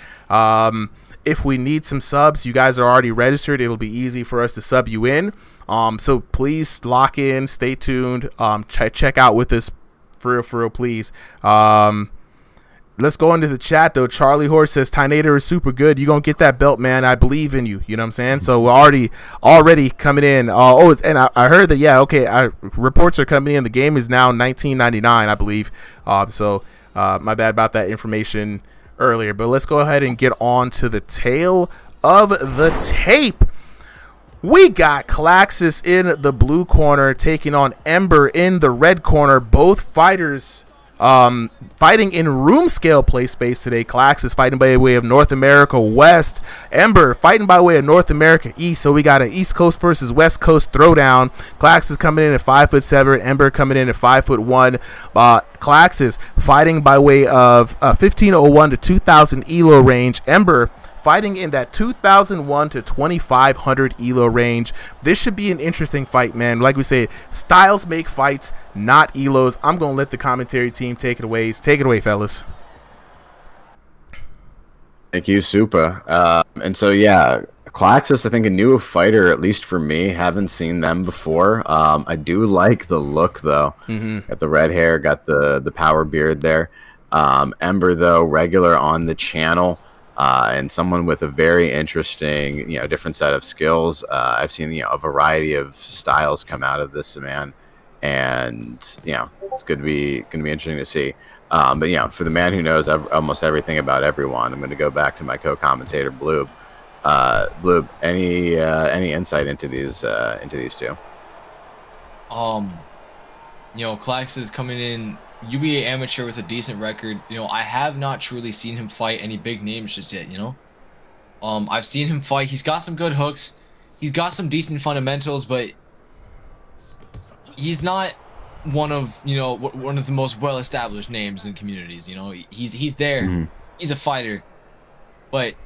If we need some subs, you guys are already registered. It'll be easy for us to sub you in. So please lock in, stay tuned, check out with us for real, please. Let's go into the chat though. Charlie Horse says Tynator is super good. You gonna get that belt, man. I believe in you. You know what I'm saying? So we're already coming in. And I heard that. Reports are coming in. The game is now $19.99, I believe. My bad about that information earlier. But let's go ahead and get on to the tail of the tape. We got Claxis in the blue corner taking on Ember in the red corner. Both fighters fighting in room scale play space today. Claxis fighting by way of North America West. Ember fighting by way of North America East. So we got an East Coast versus West Coast throwdown. Claxis coming in at 5'7", Ember coming in at 5'1". Claxis fighting by way of 1501 to 2000 ELO range. Ember fighting in that 2001 to 2500 ELO range. This should be an interesting fight, man. Like we say, styles make fights, not ELOs. I'm going to let the commentary team take it away. Take it away, fellas. Thank you, Supa. Claxis, I think a new fighter, at least for me. Haven't seen them before. I do like the look, though. Mm-hmm. Got the red hair, got the power beard there. Ember, though, regular on the channel. And someone with a very interesting, different set of skills. I've seen, a variety of styles come out of this man, and it's going to be interesting to see. But for the man who knows almost everything about everyone, I'm going to go back to my co-commentator Bloob. Bloob, any insight into these two? Clax is coming in. UBA amateur with a decent record. I have not truly seen him fight any big names just yet. I've seen him fight. He's got some good hooks. He's got some decent fundamentals, but he's not one of the most well-established names in communities. He's there. Mm-hmm. He's a fighter, but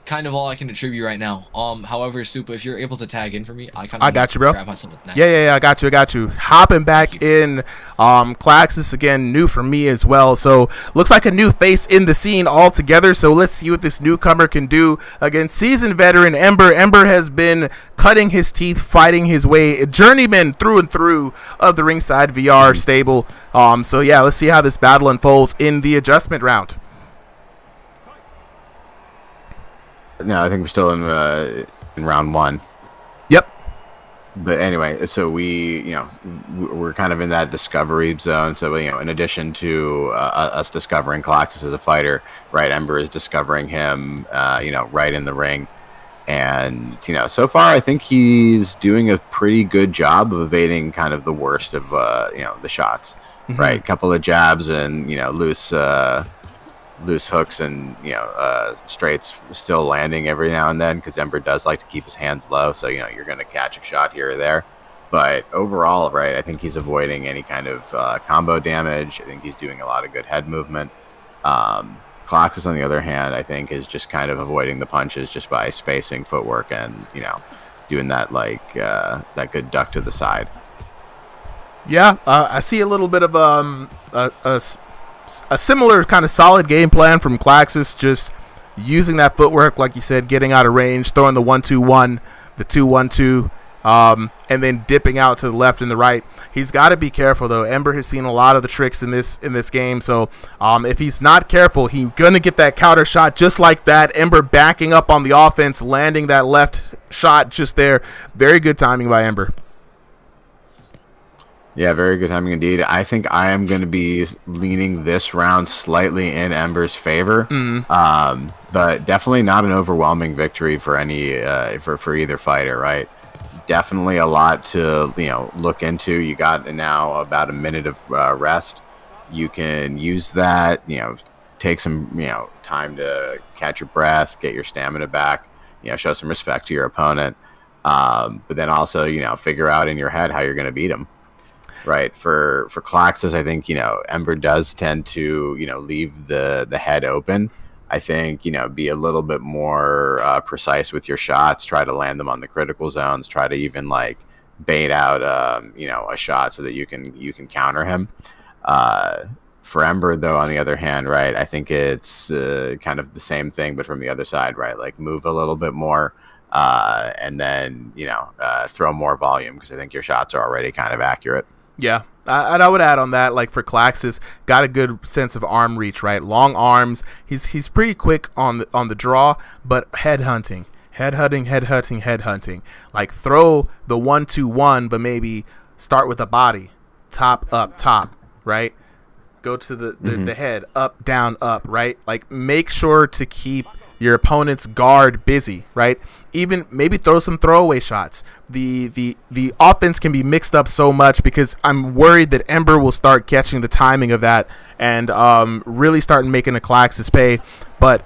kind of all I can attribute right now. However, Supa, if you're able to tag in for me, I got you, bro. Grab myself a snack. Yeah, I got you. Hopping back in, Claxis again, new for me as well. So looks like a new face in the scene altogether. So let's see what this newcomer can do against seasoned veteran Ember. Ember has been cutting his teeth, fighting his way, a journeyman through and through of the Ringside VR stable. Let's see how this battle unfolds in the adjustment round. No, I think we're still in round one. Yep. But anyway, so we're kind of in that discovery zone. So, in addition to us discovering Calaxis as a fighter, right, Ember is discovering him, right in the ring. And, so far, I think he's doing a pretty good job of evading kind of the worst of, the shots, right? A couple of jabs and, loose hooks and straights still landing every now and then, because Ember does like to keep his hands low, so you're going to catch a shot here or there. But overall, right, I think he's avoiding any kind of combo damage. I think he's doing a lot of good head movement. Calaxis, on the other hand, I think is just kind of avoiding the punches just by spacing footwork and doing that that good duck to the side. Yeah, I see a little bit of a similar kind of solid game plan from Calaxis, just using that footwork, like you said, getting out of range, throwing the 1-2-1, the 2-1-2, and then dipping out to the left and the right. He's got to be careful, though. Ember has seen a lot of the tricks in this game, so if he's not careful, he's going to get that counter shot just like that. Ember backing up on the offense, landing that left shot just there. Very good timing by Ember. Yeah, very good timing indeed. I think I am going to be leaning this round slightly in Ember's favor, but definitely not an overwhelming victory for any for either fighter. Right? Definitely a lot to look into. You got now about a minute of rest. You can use that. Take some time to catch your breath, get your stamina back. Show some respect to your opponent, but then also figure out in your head how you're going to beat him. Right, for Calaxis, I think Ember does tend to leave the head open. I think be a little bit more precise with your shots. Try to land them on the critical zones. Try to even bait out a shot so that you can counter him. For Ember, though, on the other hand, right, I think it's kind of the same thing, but from the other side, right? Move a little bit more. And then throw more volume, because I think your shots are already kind of accurate. Yeah, and I would add on that, for Calaxis, got a good sense of arm reach, right? Long arms. He's pretty quick on the draw, but head hunting. Throw the 1-2-1, but maybe start with a body, top up, top, right? Go to the head, up, down, up, right? Make sure to keep your opponent's guard busy, right? Even maybe throw some throwaway shots. The offense can be mixed up so much, because I'm worried that Ember will start catching the timing of that and really start making the Calaxis pay. But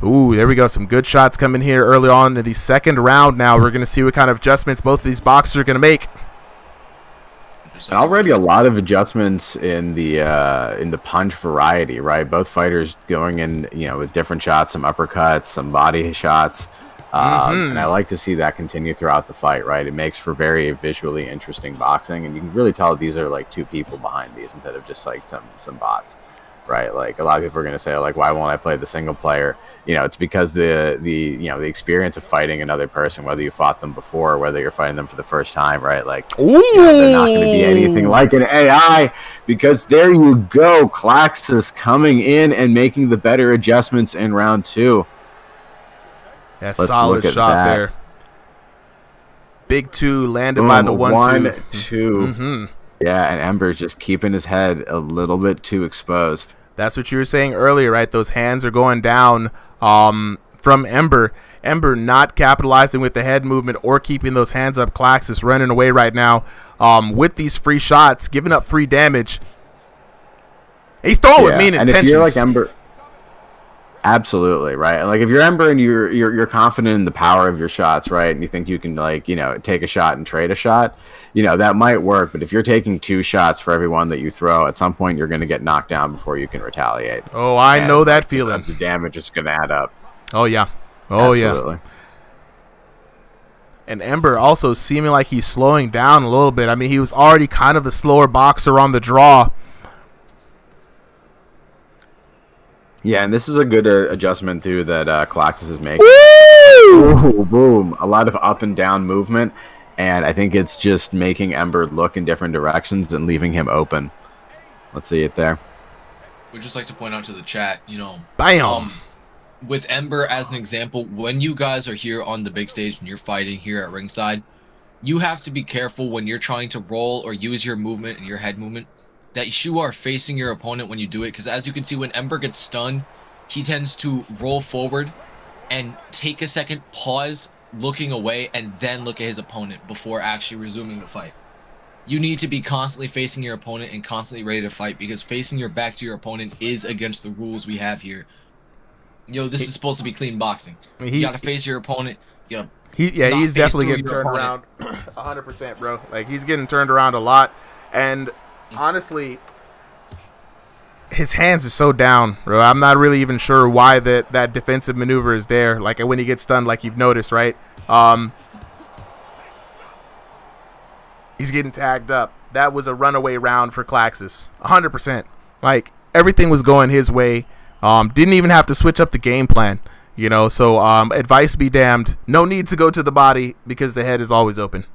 there we go. Some good shots coming here early on in the second round. Now we're going to see what kind of adjustments both of these boxers are going to make. Already a lot of adjustments in the punch variety, right? Both fighters going in, with different shots, some uppercuts, some body shots. And I like to see that continue throughout the fight, right? It makes for very visually interesting boxing, and you can really tell these are two people behind these instead of just some bots, right? A lot of people are going to say, why won't I play the single player? It's because the experience of fighting another person, whether you fought them before or whether you're fighting them for the first time, right? They're not going to be anything like an AI, because there you go, Calaxis coming in and making the better adjustments in round 2. Yeah, solid shot there. Big 2 landed by the 1-2. 1-2. Yeah, and Ember's just keeping his head a little bit too exposed. That's what you were saying earlier, right? Those hands are going down from Ember. Ember not capitalizing with the head movement or keeping those hands up. Calaxis running away right now with these free shots, giving up free damage. He's throwing with mean intentions. And if you're like Ember... Absolutely, right. If you're Ember and you're confident in the power of your shots, right, and you think you can take a shot and trade a shot, that might work. But if you're taking 2 shots for every one that you throw, at some point you're going to get knocked down before you can retaliate. Oh, I know that feeling. The damage is going to add up. Oh yeah, Absolutely. And Ember also seeming like he's slowing down a little bit. I mean, he was already kind of the slower boxer on the draw. Yeah, and this is a good adjustment, too, that Calaxis is making. Ooh, boom. A lot of up and down movement, and I think it's just making Ember look in different directions and leaving him open. Let's see it there. We'd just like to point out to the chat, Bam! With Ember as an example, when you guys are here on the big stage and you're fighting here at ringside, you have to be careful when you're trying to roll or use your movement and your head movement that you are facing your opponent when you do it. Because as you can see, when Ember gets stunned, he tends to roll forward and take a second, pause, looking away, and then look at his opponent before actually resuming the fight. You need to be constantly facing your opponent and constantly ready to fight, because facing your back to your opponent is against the rules we have here. Yo, this is supposed to be clean boxing. You gotta face your opponent. You gotta he's definitely getting turned around 100%, bro. Like, he's getting turned around a lot. And honestly, his hands are so down, bro. I'm not really even sure why that defensive maneuver is there. Like, when he gets stunned, like you've noticed, right? He's getting tagged up. That was a runaway round for Klaxis, 100%. Like, everything was going his way. Didn't even have to switch up the game plan, you know. So advice be damned. No need to go to the body because the head is always open.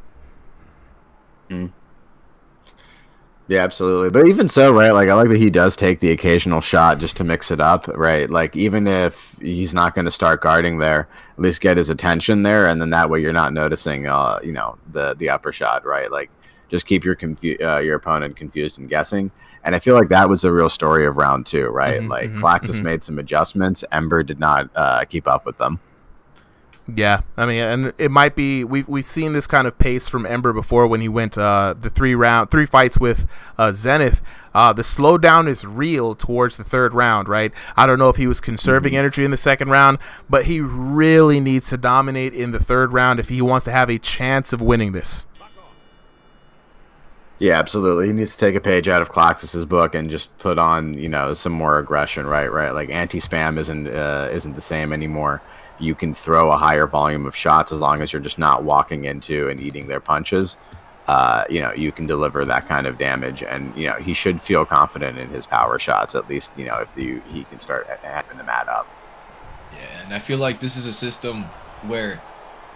Yeah, absolutely. But even so, right, like, I like that he does take the occasional shot just to mix it up, right? Like, even if he's not going to start guarding there, at least get his attention there, and then that way you're not noticing, you know, the upper shot, right? Like, just keep your opponent confused and guessing. And I feel like that was the real story of round 2, right? Like, Klaxis made some adjustments. Ember did not keep up with them. Yeah, I mean, and it might be we've seen this kind of pace from Ember before when he went the 3 fights with Zenith. The slowdown is real towards the 3rd round, right? I don't know if he was conserving energy in the 2nd round, but he really needs to dominate in the 3rd round if he wants to have a chance of winning this. Yeah, absolutely. He needs to take a page out of Klaxis's book and just put on, you know, some more aggression, right? Like, anti-spam isn't the same anymore. You can throw a higher volume of shots as long as you're just not walking into and eating their punches. You know, you can deliver that kind of damage, and, you know, he should feel confident in his power shots, at least, you know, if he can start having them add up. Yeah, and I feel like this is a system where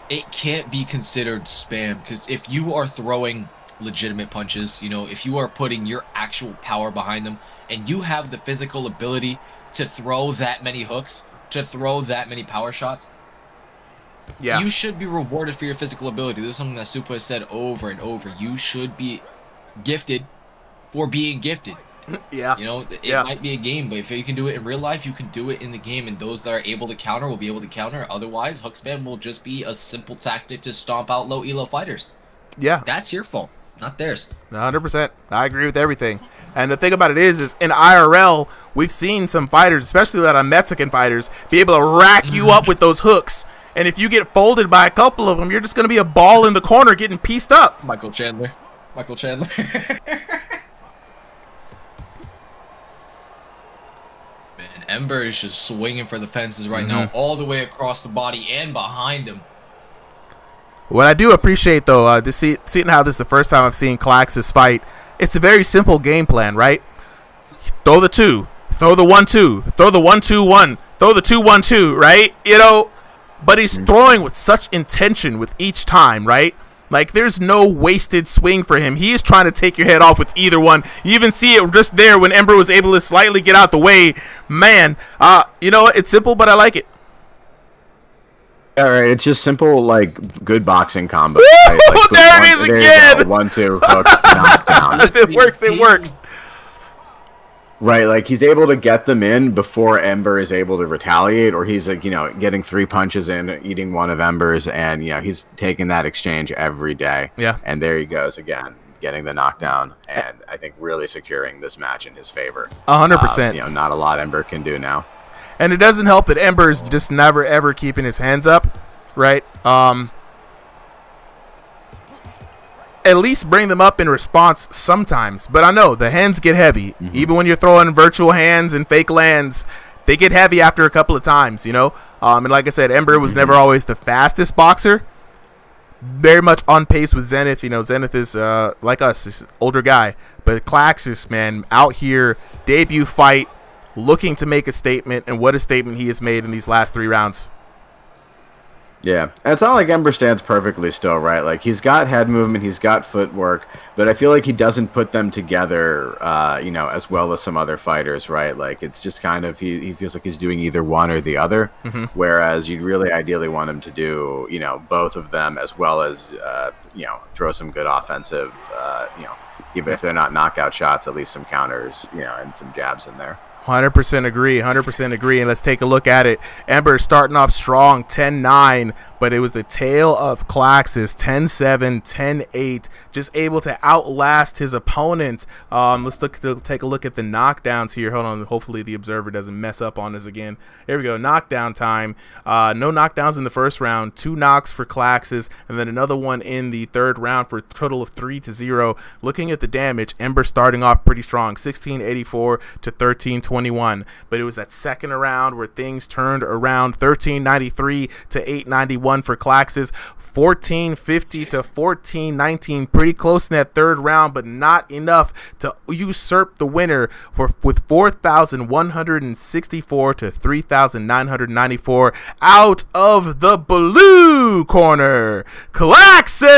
it can't be considered spam, because if you are throwing legitimate punches, you know, if you are putting your actual power behind them, and you have the physical ability to throw that many hooks, to throw that many power shots, you should be rewarded for your physical ability. This is something that Supa has said over and over. You should be gifted for being gifted. Yeah. You know, it might be a game, but if you can do it in real life, you can do it in the game, and those that are able to counter will be able to counter. Otherwise, hook spam will just be a simple tactic to stomp out low elo fighters. Yeah. That's your fault, not theirs. 100%. I agree with everything. And the thing about it is in IRL, we've seen some fighters, especially a lot of Mexican fighters, be able to rack you up with those hooks. And if you get folded by a couple of them, you're just going to be a ball in the corner getting pieced up. Michael Chandler. Man, Ember is just swinging for the fences right now, all the way across the body and behind him. What I do appreciate, though, seeing how this is the first time I've seen Klaxis fight, it's a very simple game plan, right? Throw the 2, throw the 1-2, throw the 1-2-1, throw the 2-1-2, right? You know, but he's throwing with such intention with each time, right? Like, there's no wasted swing for him. He is trying to take your head off with either one. You even see it just there when Ember was able to slightly get out the way. Man, you know what? It's simple, but I like it. All right, it's just simple, like, good boxing combo. Right? Like, there it is again. 1-2 hook, knockdown. If it works, it works. Right, like, he's able to get them in before Ember is able to retaliate, or he's, like, you know, getting 3 punches in, eating one of Ember's, and, you know, he's taking that exchange every day. Yeah. And there he goes again, getting the knockdown, and I think really securing this match in his favor. 100%. You know, not a lot Ember can do now. And it doesn't help that Ember's just never, ever keeping his hands up, right? At least bring them up in response sometimes. But I know the hands get heavy. Even when you're throwing virtual hands and fake lands, they get heavy after a couple of times, you know? And like I said, Ember was never always the fastest boxer. Very much on pace with Zenith. You know, Zenith is, like us, is an older guy. But Klaxis, man, out here, debut fight, looking to make a statement, and what a statement he has made in these last 3 rounds. Yeah, and it's not like Ember stands perfectly still, right? Like, he's got head movement, he's got footwork, but I feel like he doesn't put them together, as well as some other fighters, right? Like, it's just kind of, he feels like he's doing either one or the other, whereas you'd really ideally want him to do, both of them, as well as, throw some good offensive, even if they're not knockout shots, at least some counters, and some jabs in there. 100% agree. 100% agree. And let's take a look at it. Ember starting off strong, 10-9, but it was the tail of Klaxis, 10-7, 10-8, just able to outlast his opponent. Let's take a look at the knockdowns here. Hold on. Hopefully the observer doesn't mess up on us again. Here we go. Knockdown time. No knockdowns in the first round. 2 knocks for Klaxis, and then another one in the third round for a total of 3-0. Looking at the damage, Ember starting off pretty strong, 1684 to 1321. But it was that second round where things turned around, 1393 to 891 for Klaxis, 1450 to 1419, pretty close in that third round, but not enough to usurp the winner with 4,164 to 3,994 out of the blue corner. Klaxis!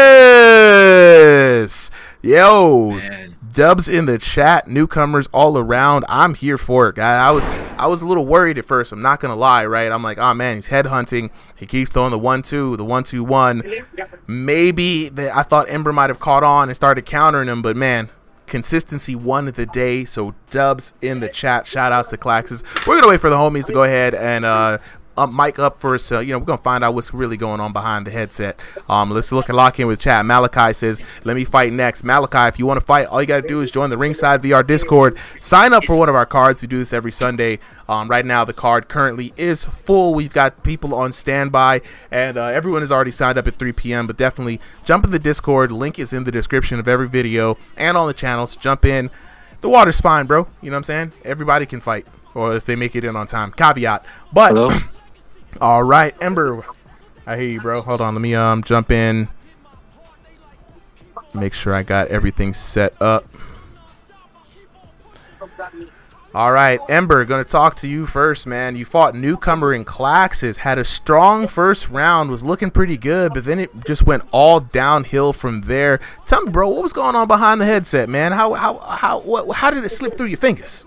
Yo, man. Dubs in the chat, newcomers all around. I'm here for it, guy. I was a little worried at first. I'm not gonna lie, right? I'm like, oh man, he's headhunting. He keeps throwing the 1-2, the 1-2-1. Maybe I thought Ember might have caught on and started countering him, but man, consistency won the day. So Dubs in the chat. Shout outs to Klaxis. We're gonna wait for the homies to go ahead and mic up for us. We're gonna find out what's really going on behind the headset. Let's lock in with chat. Malachi says, "Let me fight next." Malachi, if you want to fight, all you gotta do is join the Ringside VR Discord. Sign up for one of our cards. We do this every Sunday. Right now, the card currently is full. We've got people on standby, and everyone is already signed up at 3 p.m. But definitely jump in the Discord. Link is in the description of every video and on the channels. Jump in. The water's fine, bro. You know what I'm saying? Everybody can fight, or if they make it in on time. Caveat, but. Hello? All right, Ember, I hear you, bro. Hold on, let me jump in. Make sure I got everything set up. All right, Ember, gonna talk to you first, man. You fought newcomer in Klaxis, had a strong first round, was looking pretty good, but then it just went all downhill from there. Tell me, bro, what was going on behind the headset, man? How did it slip through your fingers?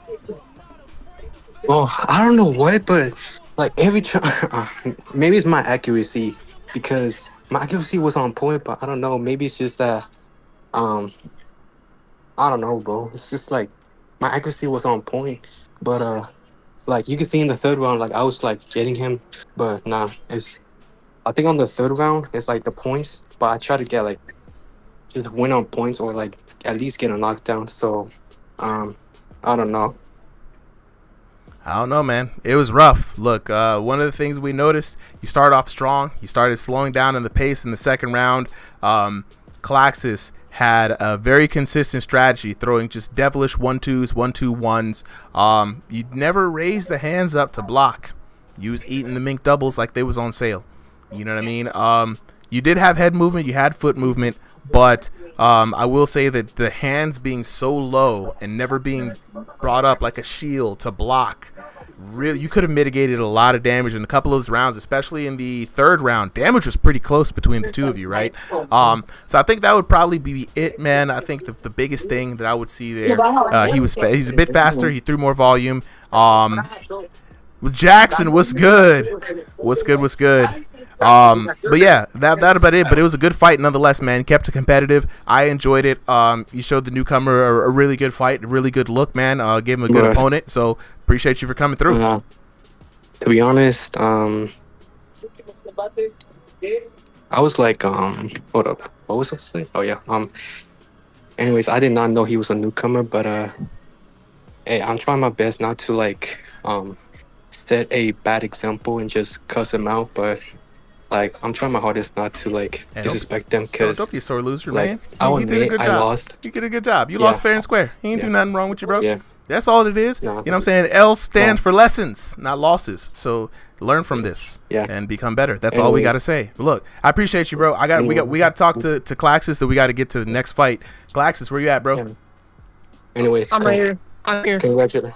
Well, I don't know what, but like every time, maybe it's my accuracy, because my accuracy was on point, but I don't know. Maybe it's just that, I don't know, bro. It's just like my accuracy was on point, but like you could see in the third round, like I was like getting him, but nah. I think on the third round, it's like the points, but I try to get like just win on points or like at least get a knockdown. So, I don't know. I don't know, man. It was rough. Look, one of the things we noticed, you start off strong. You started slowing down in the pace in the second round. Klaxis had a very consistent strategy, throwing just devilish 1-2s, 1-2-1s. You never raised the hands up to block. You was eating the mink doubles like they was on sale. You know what I mean? You did have head movement. You had foot movement. But I will say that the hands being so low and never being brought up like a shield to block, really, you could have mitigated a lot of damage in a couple of those rounds, especially in the third round. Damage was pretty close between the two of you, right? So I think that would probably be it, man. I think the biggest thing that I would see there, he's a bit faster. He threw more volume. With Jackson, what's good? What's good? But yeah, that about it. But it was a good fight nonetheless, man. Kept it competitive. I enjoyed it. You showed the newcomer a really good fight, a really good look, man. Gave him a good opponent. So appreciate you for coming through. To be honest, I was like, hold up, what was I saying? Oh yeah. Anyways, I did not know he was a newcomer, but hey, I'm trying my best not to like set a bad example and just cuss him out, but. Like, I'm trying my hardest not to, like, disrespect them, because... Don't be a sore loser, like, man. You did a good job. I lost. You did a good job. You lost fair and square. He ain't do nothing wrong with you, bro. Yeah. That's all it is. No, you know what I'm saying? L stands for lessons, not losses. So, learn from this and become better. That's all we got to say. But look, I appreciate you, bro. We got to talk to Klaxis, that we got to get to the next fight. Klaxis, where you at, bro? Anyways, I'm right here. I'm here.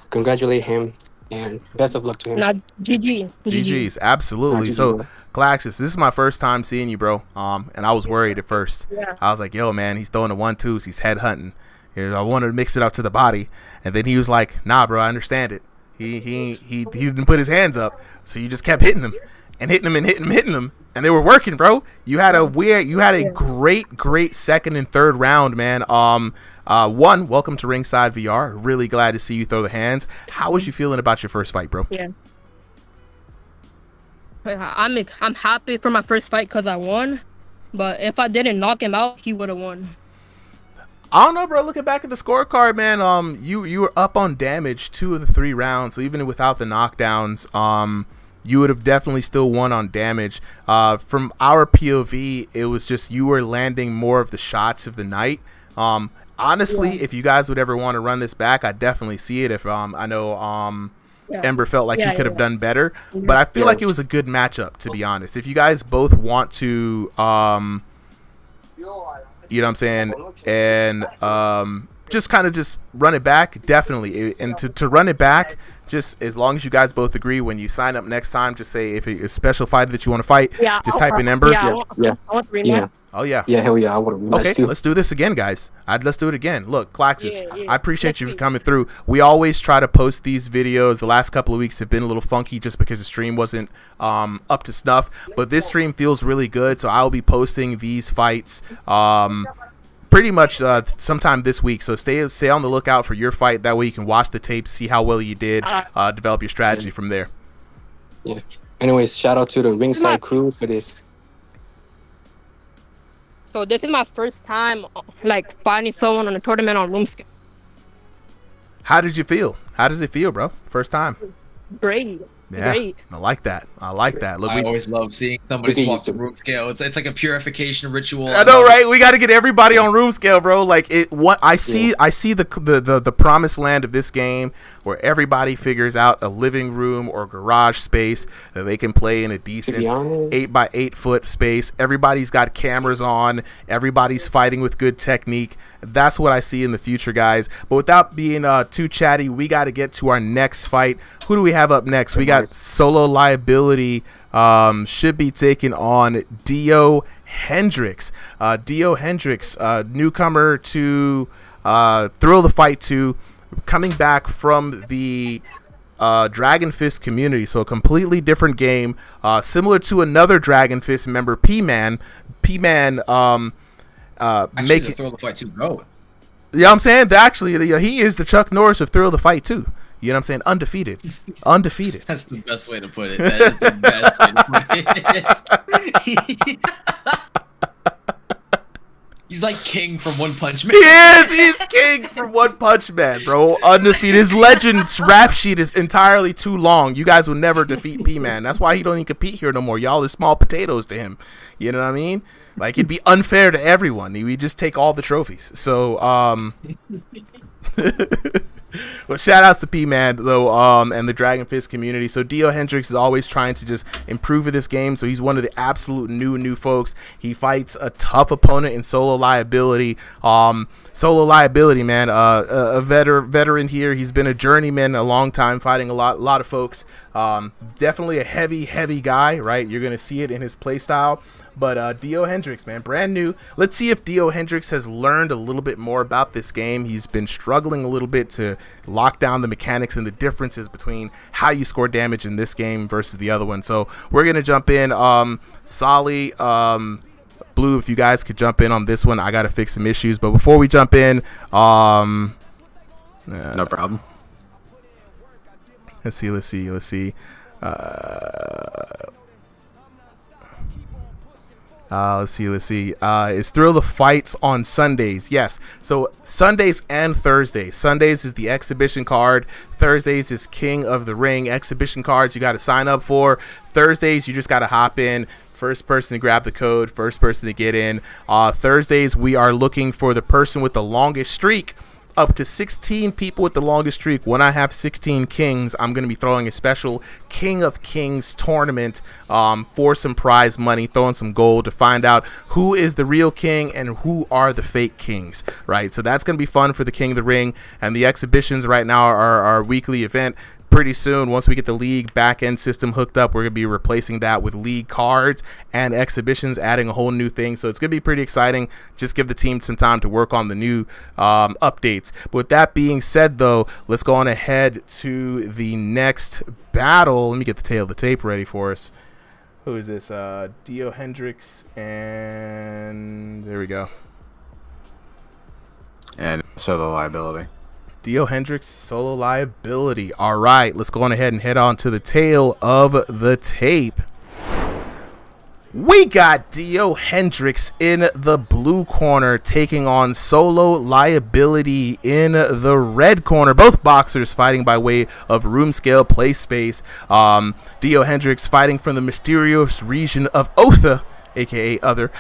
Congratulate him And best of luck to him. Nah, GG. GG's, absolutely. GG, So, bro. Claxis, this is my first time seeing you, bro. And I was worried at first. Yeah. I was like, yo, man, he's throwing the 1-2s. He's head hunting. I wanted to mix it up to the body. And then he was like, nah, bro, I understand it. He didn't put his hands up. So you just kept hitting him and hitting him and hitting him. And they were working, bro. You had a great second and third round, man. Welcome to Ringside VR. Really glad to see you throw the hands. How was you feeling about your first fight, bro? Yeah. I'm happy for my first fight because I won. But if I didn't knock him out, he would have won. I don't know, bro. Looking back at the scorecard, man, you were up on damage 2 of the 3 rounds. So even without the knockdowns, you would have definitely still won on damage. From our POV, it was just you were landing more of the shots of the night. Honestly, if you guys would ever want to run this back, I definitely see it. If I know Ember felt like he could have done better, but I feel like it was a good matchup, to be honest. If you guys both want to, you know what I'm saying, and just kind of just run it back, definitely. And to run it back, just as long as you guys both agree, when you sign up next time, just say if it's a special fighter that you want to fight, just type in Ember. I want to rematch. Oh, yeah. Yeah, hell yeah. I want to rematch Okay, too. let's do this again, guys. Let's do it again. Look, Claxis, Yeah. I appreciate you for coming through. We always try to post these videos. The last couple of weeks have been a little funky just because the stream wasn't up to snuff. But this stream feels really good, so I'll be posting these fights pretty much sometime this week. So stay on the lookout for your fight. That way you can watch the tape, see how well you did, develop your strategy from there. Yeah. Anyways, shout out to the Ringside crew for this. So this is my first time, like, fighting someone on a tournament on room scale. How did you feel? How does it feel, bro? First time? Great. Yeah, Great. I like that. Look, I always love seeing somebody swap the room scale. It's like a purification ritual. I know, right? We got to get everybody on room scale, bro. Like I see the promised land of this game where everybody figures out a living room or garage space that they can play in a decent 8x8 foot space. Everybody's got cameras on. Everybody's fighting with good technique. That's what I see in the future, guys. But without being too chatty, we got to get to our next fight. Who do we have up next? We got Solo Liability should be taking on Dio Hendricks. Dio Hendricks, newcomer to Thrill the Fight 2, coming back from the Dragon Fist community. So a completely different game, similar to another Dragon Fist member, P-Man. Actually, the Thrill the Fight 2 bro. Yeah, I'm saying that actually he is the Chuck Norris of Thrill the Fight 2. You know what I'm saying? Undefeated. That's the best way to put it. That is the best way to put it. He's like king from One Punch Man. He is. He's king from One Punch Man, bro. Undefeated. His Legends rap sheet is entirely too long. You guys will never defeat P-Man. That's why he don't even compete here no more. Y'all are small potatoes to him. You know what I mean? Like, it'd be unfair to everyone. We just take all the trophies. So, well, shout outs to P-Man, though, and the Dragon Fist community. So Dio Hendricks is always trying to just improve in this game. So he's one of the absolute new folks. He fights a tough opponent in Solo Liability. Solo Liability, man, a veteran here. He's been a journeyman a long time, fighting a lot of folks. Definitely a heavy guy, right? You're gonna see it in his play style. But Dio Hendricks, man, brand new. Let's see if Dio Hendricks has learned a little bit more about this game. He's been struggling a little bit to lock down the mechanics and the differences between how you score damage in this game versus the other one. So we're going to jump in. Solly, Blue, if you guys could jump in on this one. I got to fix some issues. But before we jump in, no problem. Let's see. Let's see. Is Thrill the Fights on Sundays? Yes. So Sundays and Thursdays. Sundays is the exhibition card. Thursdays is King of the Ring. Exhibition cards you got to sign up for. Thursdays you just got to hop in. First person to grab the code. First person to get in. Thursdays we are looking for the person with the longest streak. Up to 16 people with the longest streak. When I have 16 kings, I'm going to be throwing a special King of Kings tournament for some prize money, throwing some gold to find out who is the real king and who are the fake kings, right? So that's going to be fun for the King of the Ring. And the exhibitions right now are our weekly event. pretty soon, once we get the league back-end system hooked up, we're going to be replacing that with league cards and exhibitions, adding a whole new thing. So it's going to be pretty exciting. Just give the team some time to work on the new updates. But with that being said, though, let's go on ahead to the next battle. Let me get the tail of the tape ready for us. Who is this? Dio Hendricks, and there we go. And solo liability. Dio Hendricks, solo liability. All right, let's go on ahead and head on to the tail of the tape. We got Dio Hendricks in the blue corner taking on Solo Liability in the red corner. Both boxers fighting by way of room scale play space. Dio Hendricks fighting from the mysterious region of Otha, aka Other.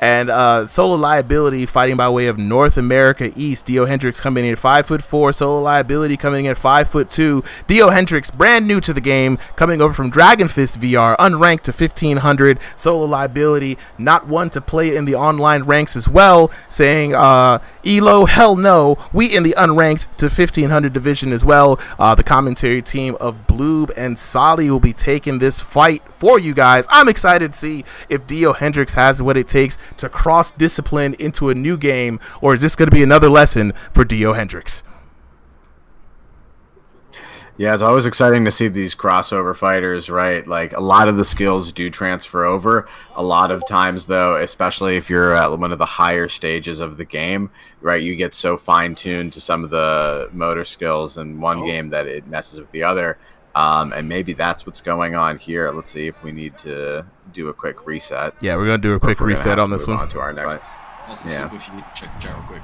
And Solo Liability fighting by way of North America East. Dio Hendricks coming in at 5'4", Solo Liability coming in at 5'2". Dio Hendricks, brand new to the game, coming over from Dragon Fist VR, unranked to 1500. Solo Liability, not one to play in the online ranks as well, saying, Elo, hell no, we in the unranked to 1500 division as well. The commentary team of Bloob and Solly will be taking this fight for you guys. I'm excited to see if Dio Hendricks has what it takes to cross discipline into a new game, or is this going to be another lesson for Dio Hendricks? Yeah, it's always exciting to see these crossover fighters, right? Like, a lot of the skills do transfer over. A lot of times, though, especially if you're at one of the higher stages of the game, right, you get so fine-tuned to some of the motor skills in one game that it messes with the other. And maybe that's what's going on here. Let's see if we need to do a quick reset. Yeah, we're going to do a quick reset on this one. On to our next fight. Also, yeah. If you need to check the chat real quick.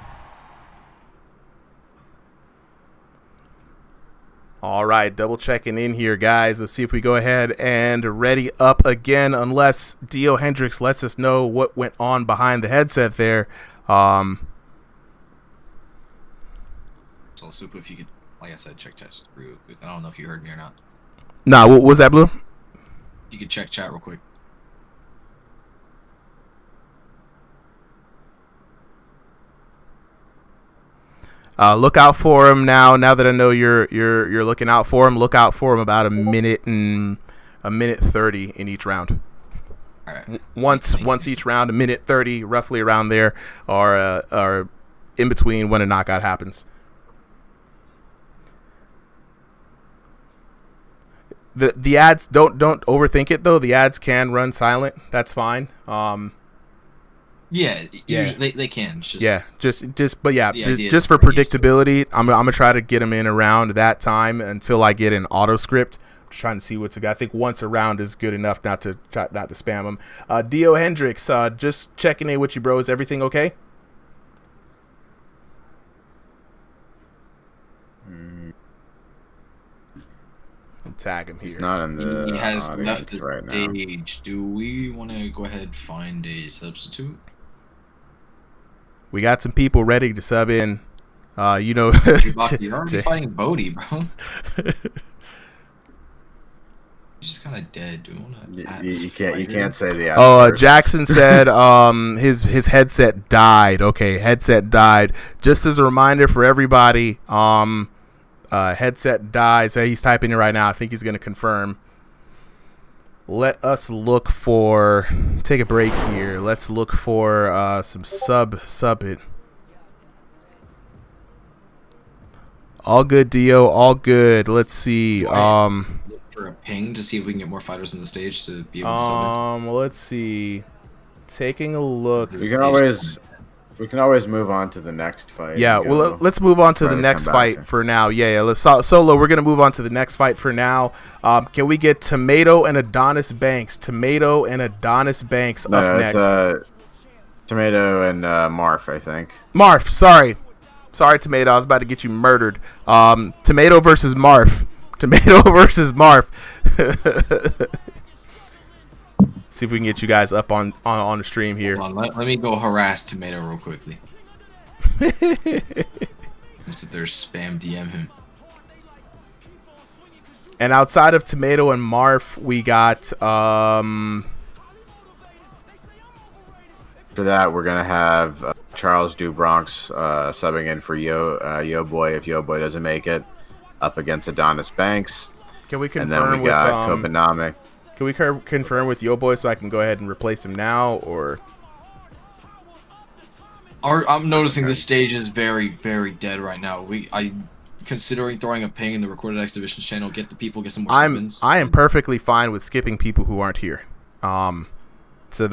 All right, double checking in here, guys. Let's see if we go ahead and ready up again, unless Dio Hendricks lets us know what went on behind the headset there. So, Super, if you could, like I said, check chat just real quick. I don't know if you heard me or not. Nah, what was that, Blue? You could check chat real quick. Look out for him now. Now that I know you're looking out for him, look out for him about a minute 30 in each round. All right. Once each round, a minute 30, roughly around there, or in between when a knockout happens. The ads don't overthink it though. The ads can run silent. That's fine. Yeah, usually they can. It's just, yeah, just for predictability, I'm gonna try to get them in around that time until I get an auto script. Just trying to see what's a guy. I think once a round is good enough not to spam them. Dio Hendricks, just checking in with you, bro. Is everything okay? Tag him here. He's not in the he has left the right stage. Do we want to go ahead and find a substitute? We got some people ready to sub in. You're already fighting Bodie, bro. He's just kind of dead, dude. You can't say the. Oh, Jackson said his headset died. Okay, headset died. Just as a reminder for everybody, headset dies. He's typing it right now. I think he's going to confirm. Let us look for. Take a break here. Let's look for some sub it. All good, Dio. All good. Let's see. Look for a ping to see if we can get more fighters on the stage to be able to sub it. Let's see. Taking a look. We can always move on to the next fight. Yeah, well, let's move on to the next fight for now. Yeah. Let's Solo. We're gonna move on to the next fight for now. Can we get Tomato and Adonis Banks? Tomato and Adonis Banks up next. Tomato and Marf, I think. Marf, sorry, Tomato. I was about to get you murdered. Tomato versus Marf. Tomato versus Marf. See if we can get you guys up on the stream here. Hold on, let me go harass Tomato real quickly. Just there's spam DM him. And outside of Tomato and Marf, we got For that, we're gonna have Charles Dubronx subbing in for Yo Boy if Yo Boy doesn't make it. up against Adonis Banks. Can we and then confirm we with got Kobaname. Can we confirm with Yo Boy so I can go ahead and replace him now, or? I'm noticing this stage is very, very dead right now. I considering throwing a ping in the recorded exhibitions channel, get some more spins. I am perfectly fine with skipping people who aren't here. So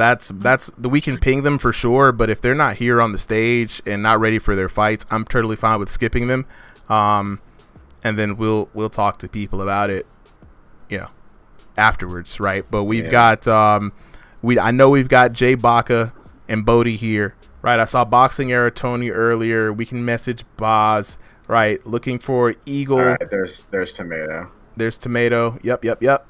we can ping them for sure, but if they're not here on the stage and not ready for their fights, I'm totally fine with skipping them. And then we'll talk to people about it, afterwards, right? But we've got I know we've got Jay Baca and Bodie here, right? I saw Boxing Era Tony earlier. We can message Boz, right? Looking for Eagle. All right, there's Tomato. There's Tomato. Yep.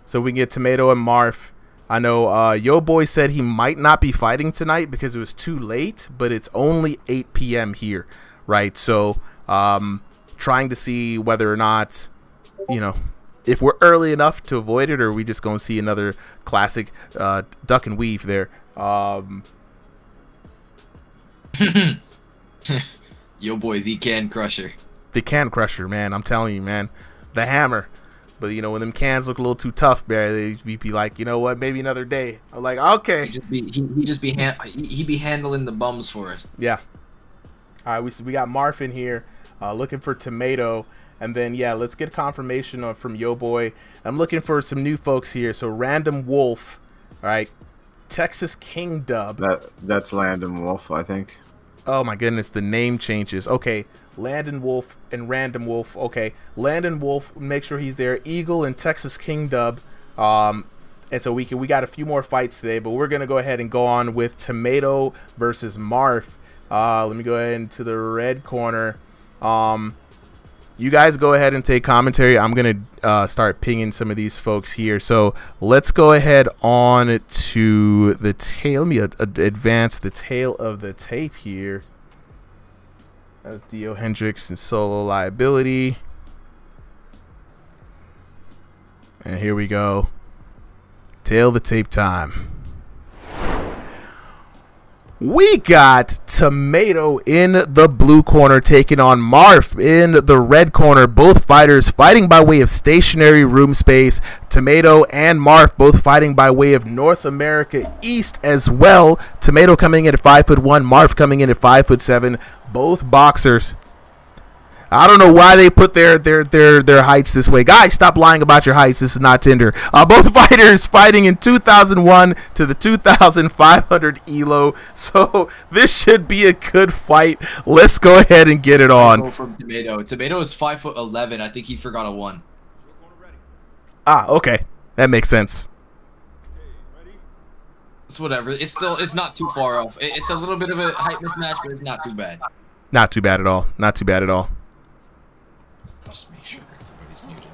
So we can get Tomato and Marf. I know Yo Boy said he might not be fighting tonight because it was too late, but it's only 8 p.m. here, right? So trying to see whether or not, if we're early enough to avoid it, or are we just going to see another classic duck and weave there. Yo Boy, the Can Crusher. The Can Crusher, man. I'm telling you, man. The hammer. But, when them cans look a little too tough, Barry, they'd be like, you know what, maybe another day. I'm like, okay. He be handling the bums for us. Yeah. All right, we got Marf in here looking for Tomato. And then, let's get confirmation from Yo Boy. I'm looking for some new folks here. So, Random Wolf, all right. Texas King Dub. That's Landon Wolf, I think. Oh, my goodness, the name changes. Okay. Landon Wolf and Random Wolf. Okay, Landon Wolf, make sure he's there. Eagle and Texas King Dub. And so we got a few more fights today, but we're gonna go ahead and go on with Tomato versus Marf. Let me go ahead into the red corner. You guys go ahead and take commentary. I'm gonna start pinging some of these folks here. So let's go ahead on to the tail. Let me advance the tail of the tape here. That's Dio Hendricks and Solo Liability. And here we go. Tail the tape time. We got Tomato in the blue corner taking on Marf in the red corner. Both fighters fighting by way of stationary room space. Tomato and Marf both fighting by way of North America East as well. Tomato coming in at 5'1", Marf coming in at 5'7". Both boxers. I don't know why they put their heights this way. Guys, stop lying about your heights. This is not Tinder. Both fighters fighting in 2001 to the 2,500 ELO. So this should be a good fight. Let's go ahead and get it on. From Tomato. Tomato is 5'11". I think he forgot a 1. Okay. That makes sense. It's whatever. It's not too far off. It's a little bit of a height mismatch, but it's not too bad. Not too bad at all. Not too bad at all. Just make sure everybody's muted.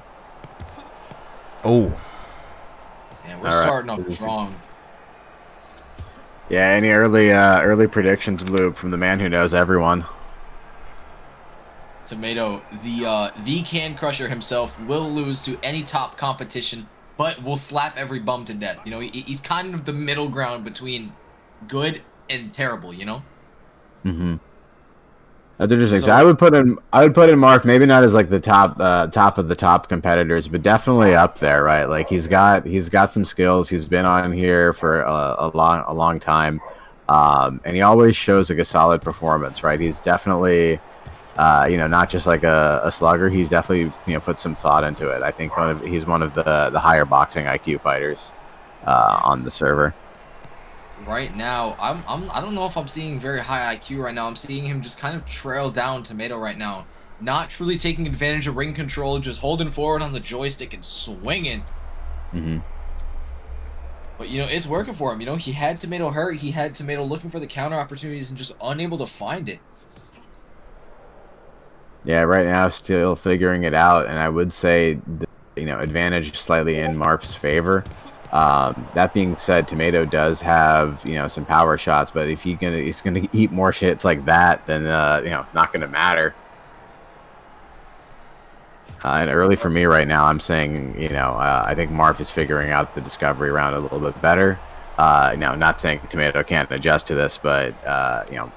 Oh. Yeah, we're starting off strong. Yeah, any early predictions, Lube, from the man who knows everyone? Tomato, the Can Crusher himself, will lose to any top competition, but will slap every bum to death. He's kind of the middle ground between good and terrible. Mm-hmm. That's interesting. So I would put in Marf, maybe not as like the top of the top competitors, but definitely up there, right? Like he's got some skills. He's been on here for a long time, and he always shows like a solid performance, right? He's definitely, not just like a slugger. He's definitely put some thought into it. I think he's one of the higher boxing IQ fighters on the server. Right now, I don't know if I'm seeing very high IQ right now. I'm seeing him just kind of trail down Tomato right now. Not truly taking advantage of ring control, just holding forward on the joystick and swinging. Mm-hmm. But, it's working for him. He had Tomato hurt. He had Tomato looking for the counter opportunities and just unable to find it. Yeah, right now still figuring it out, and I would say, advantage slightly in Marf's favor. That being said, Tomato does have some power shots, but if he's gonna eat more shits like that, then not gonna matter. And early for me right now, I'm saying I think Marf is figuring out the discovery round a little bit better. Now, not saying Tomato can't adjust to this, but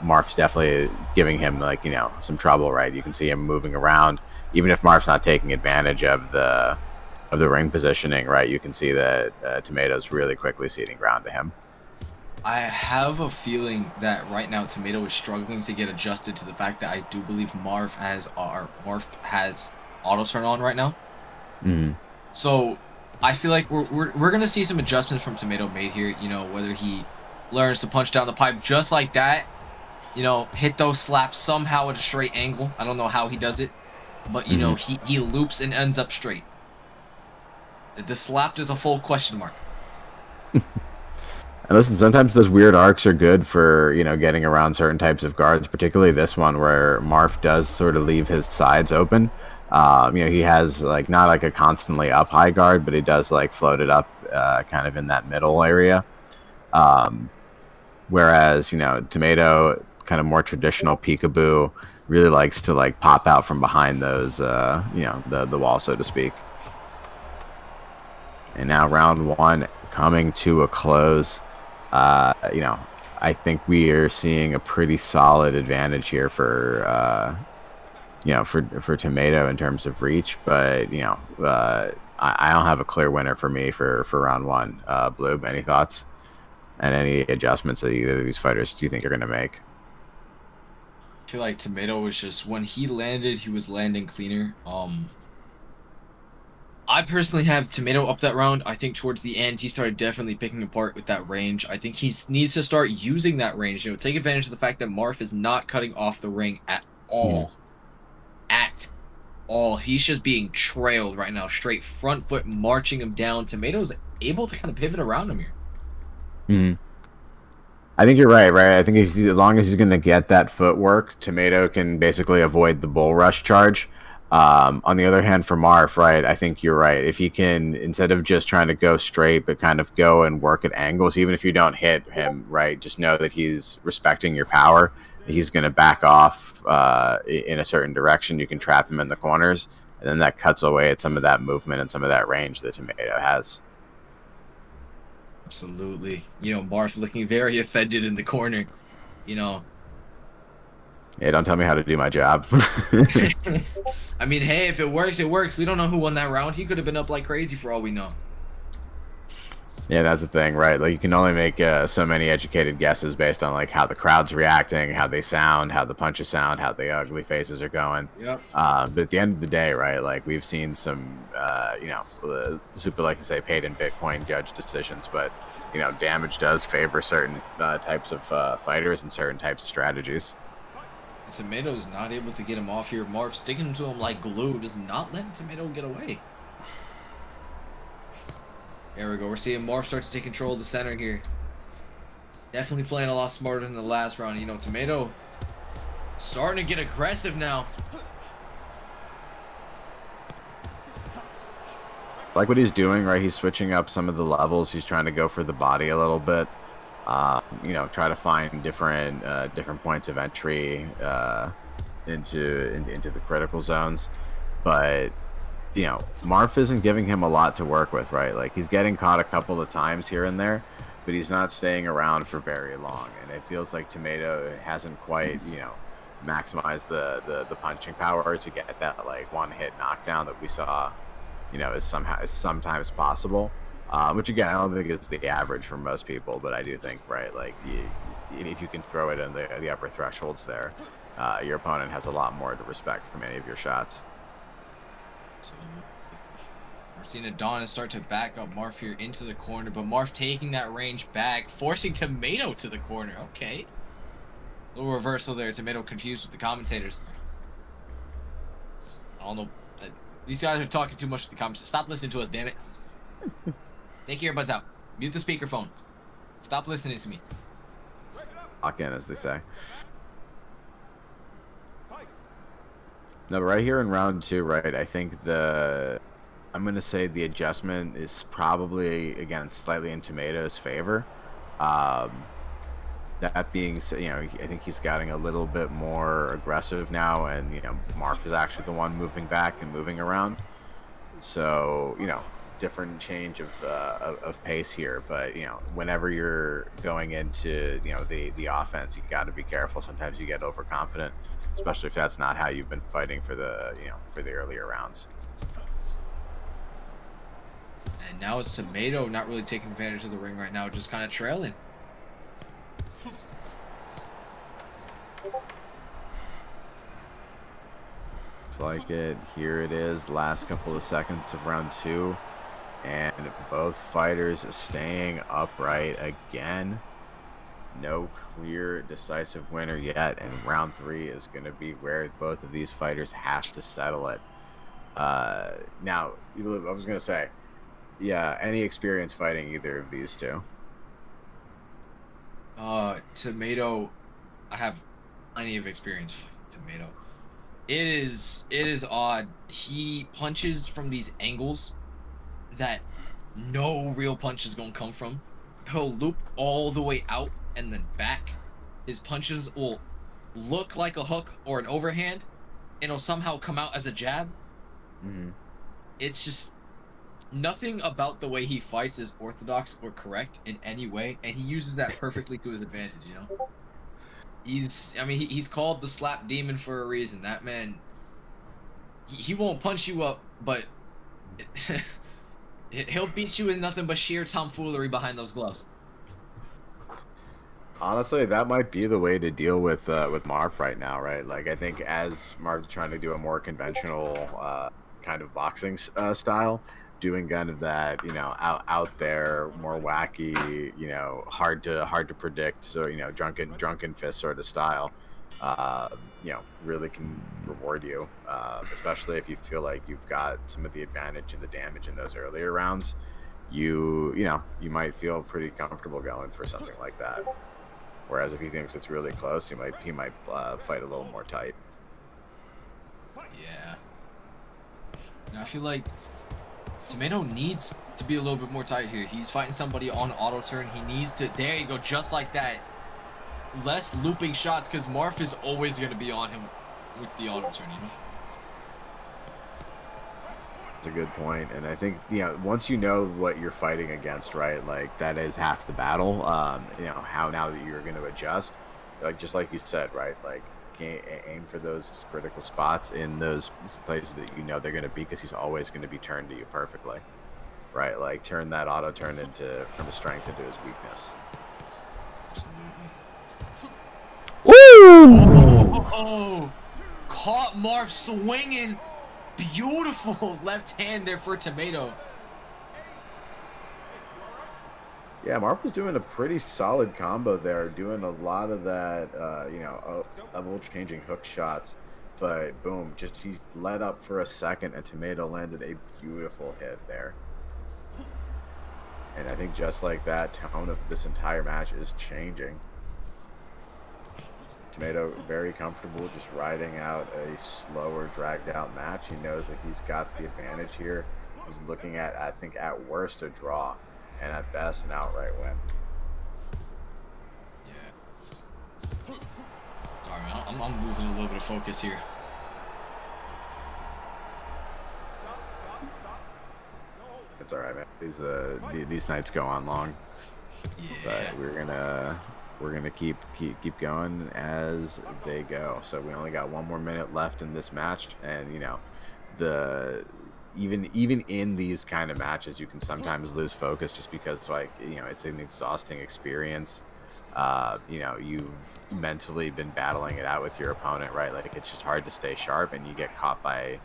Marf's definitely giving him like some trouble, right? You can see him moving around, even if Marf's not taking advantage of the ring positioning, right? You can see that Tomato's really quickly ceding ground to him. I have a feeling that right now Tomato is struggling to get adjusted to the fact that I do believe Marf has auto turn on right now. Mm-hmm. So I feel like we're gonna see some adjustments from Tomato made here. Whether he learns to punch down the pipe just like that, hit those slaps somehow at a straight angle. I don't know how he does it, but he loops and ends up straight. The slap is a full question mark. And listen, sometimes those weird arcs are good for, getting around certain types of guards, particularly this one where Marf does sort of leave his sides open. He has not like a constantly up high guard, but he does float it up kind of in that middle area. Whereas, Tomato, kind of more traditional peekaboo, really likes to pop out from behind those, the wall, so to speak. And now round one coming to a close. I think we are seeing a pretty solid advantage here for Tomato in terms of reach, but I don't have a clear winner for me for round one. Blue, any thoughts and any adjustments that either of these fighters do you think are going to make? I feel like Tomato was just, when he landed, he was landing cleaner. I personally have Tomato up that round. I think towards the end, he started definitely picking apart with that range. I think he needs to start using that range. Take advantage of the fact that Marf is not cutting off the ring at all. At all. He's just being trailed right now. Straight front foot marching him down. Tomato's able to kind of pivot around him here. Mm-hmm. I think you're right? I think as long as he's going to get that footwork, Tomato can basically avoid the bull rush charge. On the other hand, for Marf, right, I think you're right. If he can, instead of just trying to go straight, but kind of go and work at angles, even if you don't hit him, right, just know that he's respecting your power. He's going to back off in a certain direction. You can trap him in the corners, and then that cuts away at some of that movement and some of that range that Tomato has. Absolutely. Marf looking very offended in the corner. Yeah, don't tell me how to do my job. I mean, hey, if it works, it works. We don't know who won that round. He could have been up like crazy for all we know. Yeah, that's the thing, right? You can only make so many educated guesses based on how the crowd's reacting, how they sound, how the punches sound, how the ugly faces are going. Yep. But at the end of the day, right, we've seen some, super, like you say, paid in Bitcoin judge decisions, but damage does favor certain types of fighters and certain types of strategies. Tomato's not able to get him off here. Marf sticking to him like glue, does not let Tomato get away. There we go. We're seeing Marf start to take control of the center here. Definitely playing a lot smarter than the last round. Tomato starting to get aggressive now. Like what he's doing, right? He's switching up some of the levels. He's trying to go for the body a little bit. Try to find different points of entry into the critical zones, but Marf isn't giving him a lot to work with, right? He's getting caught a couple of times here and there, but he's not staying around for very long, and it feels like Tomato hasn't quite maximized the punching power to get that one hit knockdown that we saw is sometimes possible. Which again, I don't think it's the average for most people, but I do think, right, if you can throw it in the upper thresholds there, your opponent has a lot more to respect from any of your shots. We're seeing Adonis start to back up Marf here into the corner, but Marf taking that range back, forcing Tomato to the corner. Okay. A little reversal there. Tomato confused with the commentators. I don't know. These guys are talking too much with the commentators. Stop listening to us, damn it. Take your earbuds out. Mute the speakerphone. Stop listening to me. Lock in, as they say. No, but right here in round two, right, I think I'm going to say the adjustment is probably, again, slightly in Tomato's favor. That being said, I think he's getting a little bit more aggressive now, and, Marf is actually the one moving back and moving around. So, different change of pace here, but you know, whenever you're going into the offense, you got to be careful. Sometimes you get overconfident, especially if that's not how you've been fighting for the earlier rounds. And now it's Tomato not really taking advantage of the ring right now, just kind of trailing. Looks like it. Here it is. Last couple of seconds of round 2. And both fighters staying upright again. No clear, decisive winner yet. And round 3 is going to be where both of these fighters have to settle it. Now, I was going to say, yeah, any experience fighting either of these two? Tomato, I have plenty of experience fighting Tomato. It is odd. He punches from these angles that no real punch is gonna come from. He'll loop all the way out and then back. His punches will look like a hook or an overhand, and it'll somehow come out as a jab. Mm-hmm. It's just nothing about the way he fights is orthodox or correct in any way, and he uses that perfectly to his advantage, you know? He's called the slap demon for a reason. That man, he won't punch you up, but he'll beat you with nothing but sheer tomfoolery behind those gloves. Honestly, that might be the way to deal with Marv right now, right? Like, I think as Marv's trying to do a more conventional kind of boxing style, doing kind of that, out there, more wacky, hard to predict, so drunken fist sort of style, really can reward you, especially if you feel like you've got some of the advantage and the damage in those earlier rounds. You might feel pretty comfortable going for something like that. Whereas if he thinks it's really close, he might fight a little more tight. Yeah. Now I feel like Tomato needs to be a little bit more tight here. He's fighting somebody on auto turn. He needs to. There you go, just like that. Less looping shots, because Marf is always going to be on him with the auto turn, It's a good point, and I think once you know what you're fighting against, right? Like that is half the battle. How now that you're going to adjust, like just like you said, right? Like aim for those critical spots in those places that they're going to be, because he's always going to be turned to you perfectly, right? Like turn that auto turn from his strength into his weakness. Woo! Oh, caught Marv swinging. Beautiful left hand there for Tomato. Yeah, Marv was doing a pretty solid combo there, doing a lot of that, level-changing hook shots. But boom, he let up for a second, and Tomato landed a beautiful hit there. And I think just like that, tone of this entire match is changing. Tomato very comfortable just riding out a slower, dragged-out match. He knows that he's got the advantage here. He's looking at, I think, at worst, a draw, and at best, an outright win. Yeah. Sorry, man. I'm losing a little bit of focus here. It's all right, man. These nights go on long, but we're gonna keep going as they go. So we only got 1 more minute left in this match, and even in these kind of matches, you can sometimes lose focus just because it's an exhausting experience. You've mentally been battling it out with your opponent, right? Like it's just hard to stay sharp, and you get caught by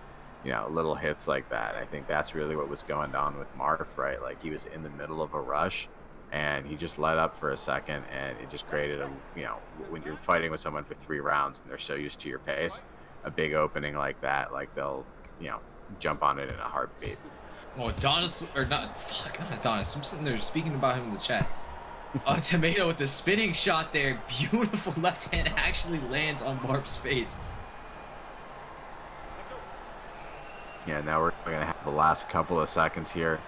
little hits like that. I think that's really what was going on with Marv, right? Like he was in the middle of a rush, and he just let up for a second, and it just created when you're fighting with someone for 3 rounds and they're so used to your pace, a big opening like that, like they'll jump on it in a heartbeat. Oh, Adonis, or not Adonis. I'm sitting there speaking about him in the chat. Tomato with the spinning shot there. Beautiful left hand actually lands on Marv's face. Yeah, now we're going to have the last couple of seconds here.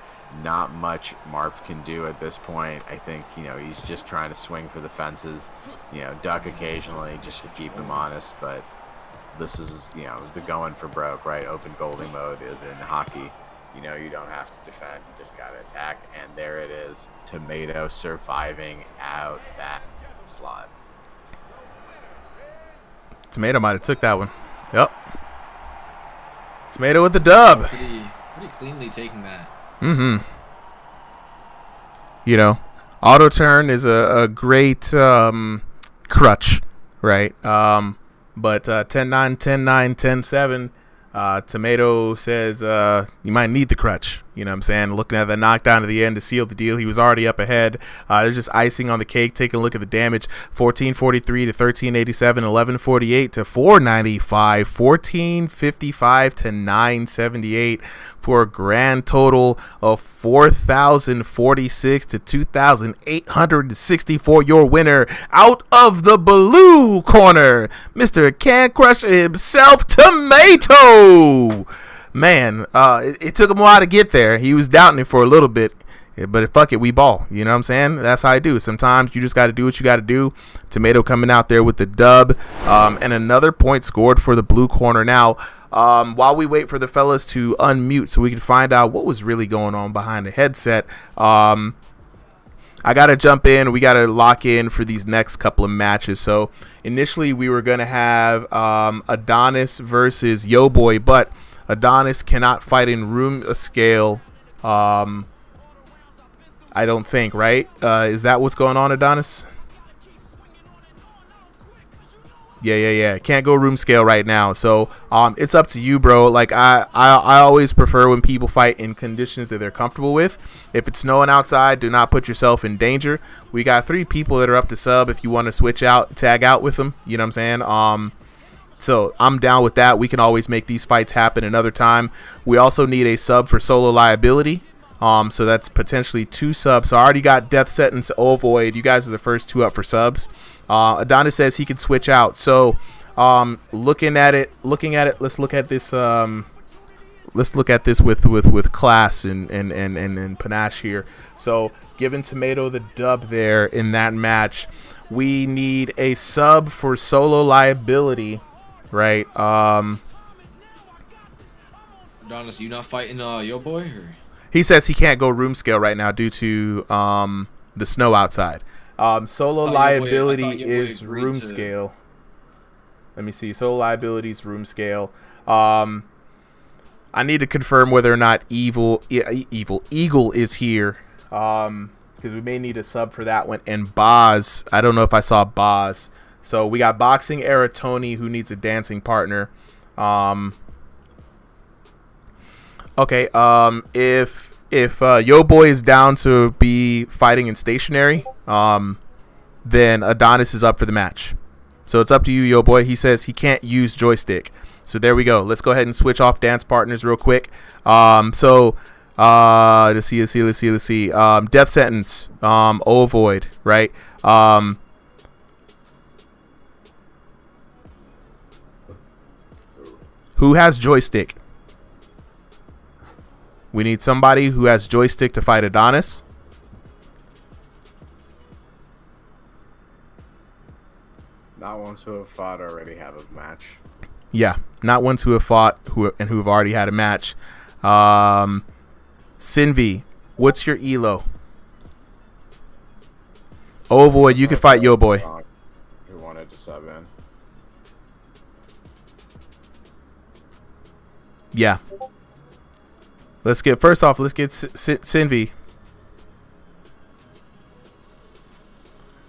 Not much Marv can do at this point. I think, he's just trying to swing for the fences, duck occasionally just to keep him honest. But this is, the going for broke, right? Open goalie mode is in hockey. you know you don't have to defend. You just got to attack. And there it is. Tomato surviving out that slot. Tomato might have took that one. Yep. Tomato with the dub. Pretty cleanly taking that. Mm-hmm. You know, auto turn is a great crutch, right? But 10-9, 10-9, 10-7, Tomato says you might need the crutch. You know what I'm saying? Looking at the knockdown at the end to seal the deal. He was already up ahead. There's just icing on the cake. Taking a look at the damage. 1443 to 1387, 1148 to 495, 1455 to 978 for a grand total of 4,046 to 2,864. Your winner out of the blue corner, Mr. Can Crusher himself, Tomato. Man, it took him a while to get there. He was doubting it for a little bit, but fuck it, we ball. You know what I'm saying? That's how I do. Sometimes you just got to do what you got to do. Tomato coming out there with the dub, and another point scored for the blue corner. Now, while we wait for the fellas to unmute so we can find out what was really going on behind the headset, I got to jump in. We got to lock in for these next couple of matches. So initially we were going to have Adonis versus Yo Boy, but Adonis cannot fight in room scale. I don't think, right? Is that what's going on, Adonis? Yeah. Can't go room scale right now. So it's up to you, bro. Like I always prefer when people fight in conditions that they're comfortable with. If it's snowing outside, do not put yourself in danger. We got 3 people that are up to sub if you want to switch out, tag out with them. You know what I'm saying? So I'm down with that. We can always make these fights happen another time. We also need a sub for solo liability. So that's potentially 2 subs. So I already got Death Sentence, Ovoid. You guys are the first 2 up for subs. Adonis says he can switch out. So looking at it, let's look at this. Let's look at this with class and panache here. So giving Tomato the dub there in that match. We need a sub for solo liability. Right. Adonis, you not fighting Yo Boy? Or? He says he can't go room scale right now due to the snow outside. Solo liability is room scale. Let me see. Solo liability is room scale. I need to confirm whether or not Eagle is here. Because we may need a sub for that one. And Boz, I don't know if I saw Boz. So we got Boxing Era Tony, who needs a dancing partner. Okay. If Yo Boy is down to be fighting in stationary, then Adonis is up for the match. So it's up to you, Yo Boy. He says he can't use joystick. So there we go. Let's go ahead and switch off dance partners real quick. Let's see. Death Sentence, Ovoid, right? Who has joystick? We need somebody who has joystick to fight Adonis. Not ones who have fought already have a match. Yeah, not ones who have fought who have already had a match. Sinvi, what's your elo? Ovoid, you can fight Yo Boy. Who wanted to sub in? Yeah. Let's get Sinvi.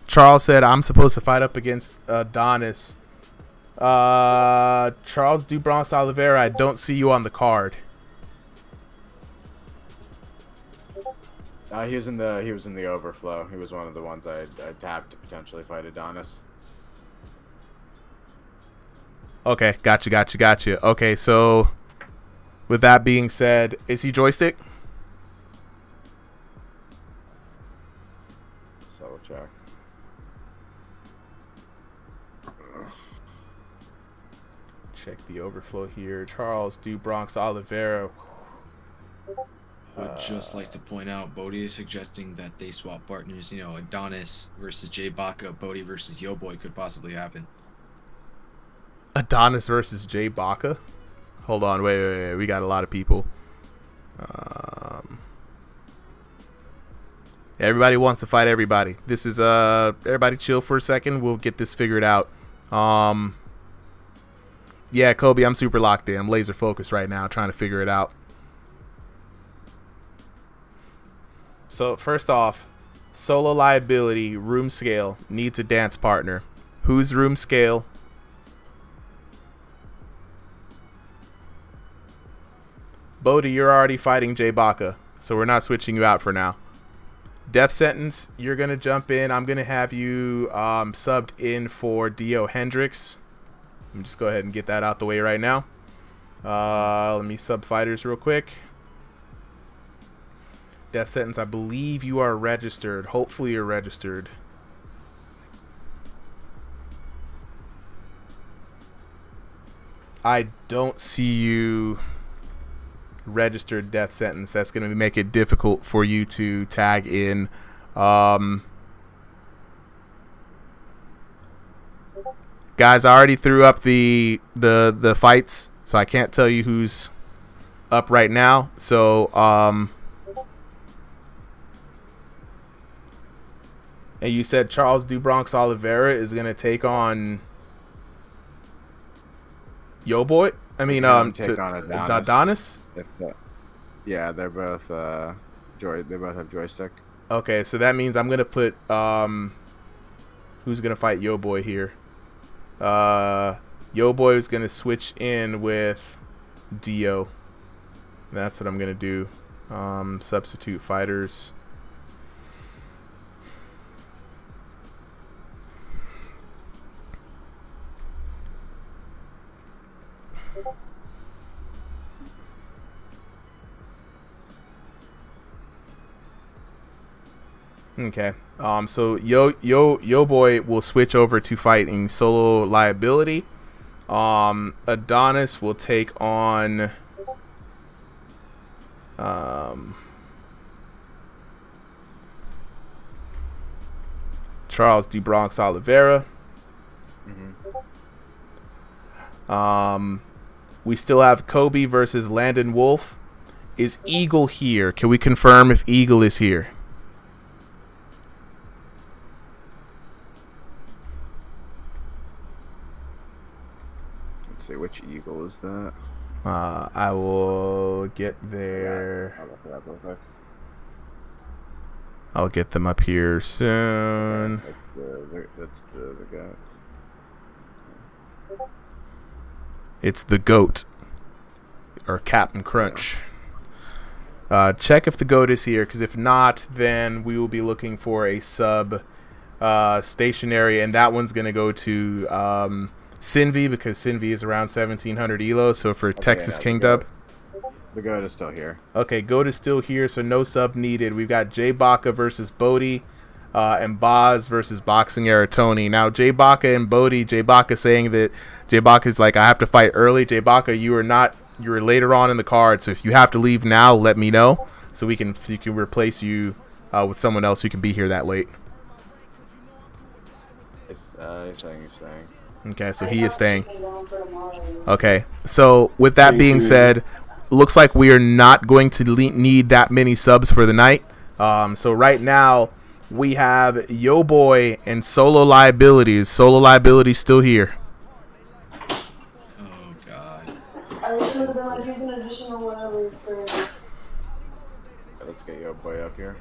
Charles said I'm supposed to fight up against Adonis. Charles Dubronx Oliveira, I don't see you on the card. He was in the overflow. He was one of the ones I tapped to potentially fight Adonis. Okay, gotcha. Okay, so with that being said, is he joystick? Let's double check. Check the overflow here. Charles Dubronx Oliveira. Would just like to point out, Bodie is suggesting that they swap partners. You know, Adonis versus Jay Baca, Bodie versus Yo Boy could possibly happen. Adonis versus Jay Baca? Hold on, wait. We got a lot of people. Everybody wants to fight everybody. This is everybody chill for a second. We'll get this figured out. Yeah, Kobe, I'm super locked in. I'm laser focused right now, trying to figure it out. So first off, solo liability, room scale, needs a dance partner. Who's room scale? Bodhi, you're already fighting Jay Baca, so we're not switching you out for now. Death Sentence, you're going to jump in. I'm going to have you subbed in for Dio Hendricks. Let me just go ahead and get that out the way right now. Let me sub fighters real quick. Death Sentence, I believe you are registered. Hopefully you're registered. I don't see you registered, Death Sentence. That's going to make it difficult for you to tag in. Guys, I already threw up the fights, so I can't tell you who's up right now. So and you said Charles Dubronx Oliveira is going to take on Yo Boy? I mean, take on Adonis? Yeah, they're both they both have joystick. Okay, so that means I'm going to put who's going to fight Yo Boy here? Yo Boy is going to switch in with Dio. That's what I'm going to do. Substitute fighters. Okay. So Yo Boy will switch over to fighting solo liability. Adonis will take on Charles Dubronx Oliveira. We still have Kobe versus Landon Wolf. Is Eagle here? Can we confirm if Eagle is here? Let's see, which Eagle is that? I will get there. I'll look it up real quick. I'll get them up here soon. That's the guy. It's the GOAT, or Captain Crunch. Check if the GOAT is here, because if not, then we will be looking for a sub stationary, and that one's going to go to Sinvi, because Sinvi is around 1700 elo, so for Texas King Dub. The GOAT is still here. Okay, GOAT is still here, so no sub needed. We've got Jay Baca versus Bodhi, and Boz versus Boxing Era Tony. Now, Jay Baca and Bodhi, Jay Baca saying that Jay Baca is like, I have to fight early. Jay Baca, you were later on in the card, so if you have to leave now, let me know, so we can replace you with someone else who can be here that late. He's staying. Okay, so he is staying. Okay, so with that being said, looks like we are not going to need that many subs for the night. So right now we have Yo Boy and Solo Liabilities. Solo Liabilities still here. Oh god. I wish it would have been like using an additional whatever for. Let's get Yo Boy up here.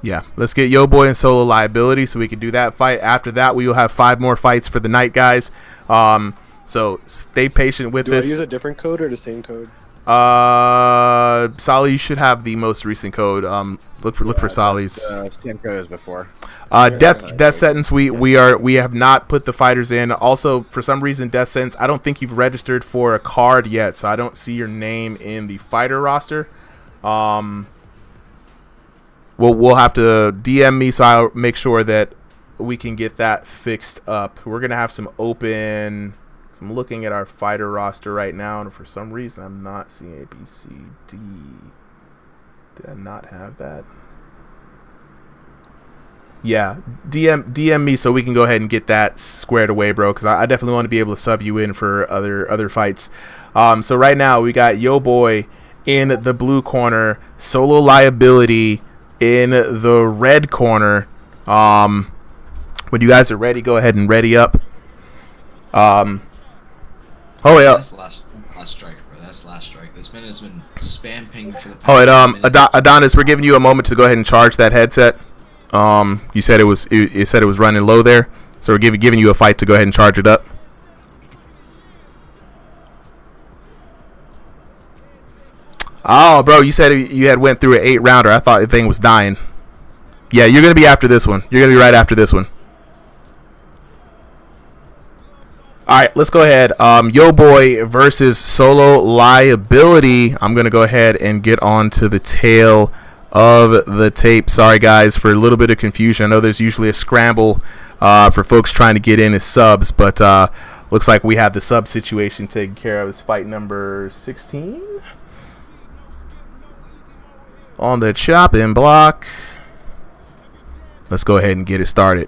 Yeah, let's get Yo Boy and Solo Liability so we can do that fight. After that, we will have 5 more fights for the night, guys. So stay patient with this. Do I use a different code or the same code? Solly, you should have the most recent code. Look for Solly's. Same code as before. Death Sentence. We have not put the fighters in. Also, for some reason, Death Sentence, I don't think you've registered for a card yet, so I don't see your name in the fighter roster. We'll have to DM me, so I'll make sure that we can get that fixed up. We're gonna have some open. I'm looking at our fighter roster right now, and for some reason, I'm not seeing A, B, C, D. Did I not have that? Yeah, DM me so we can go ahead and get that squared away, bro. Because I definitely want to be able to sub you in for other fights. So right now we got Yo Boy in the blue corner, Solo Liability in the red corner. When you guys are ready, go ahead and ready up. Oh yeah. That's last strike, bro. That's last strike. This man has been spam ping for the past minute. Adonis, we're giving you a moment to go ahead and charge that headset. You said it was running low there, so we're giving you a fight to go ahead and charge it up. Oh, bro, you said you had went through an 8-rounder. I thought the thing was dying. Yeah, you're gonna be after this one. You're gonna be right after this one. All right, let's go ahead. Yo Boy versus Solo Liability. I'm gonna go ahead and get on to the tail of the tape. Sorry guys for a little bit of confusion. I know there's usually a scramble for folks trying to get in as subs, but looks like we have the sub situation taken care of. It's fight number 16 on the chopping block. Let's go ahead and get it started.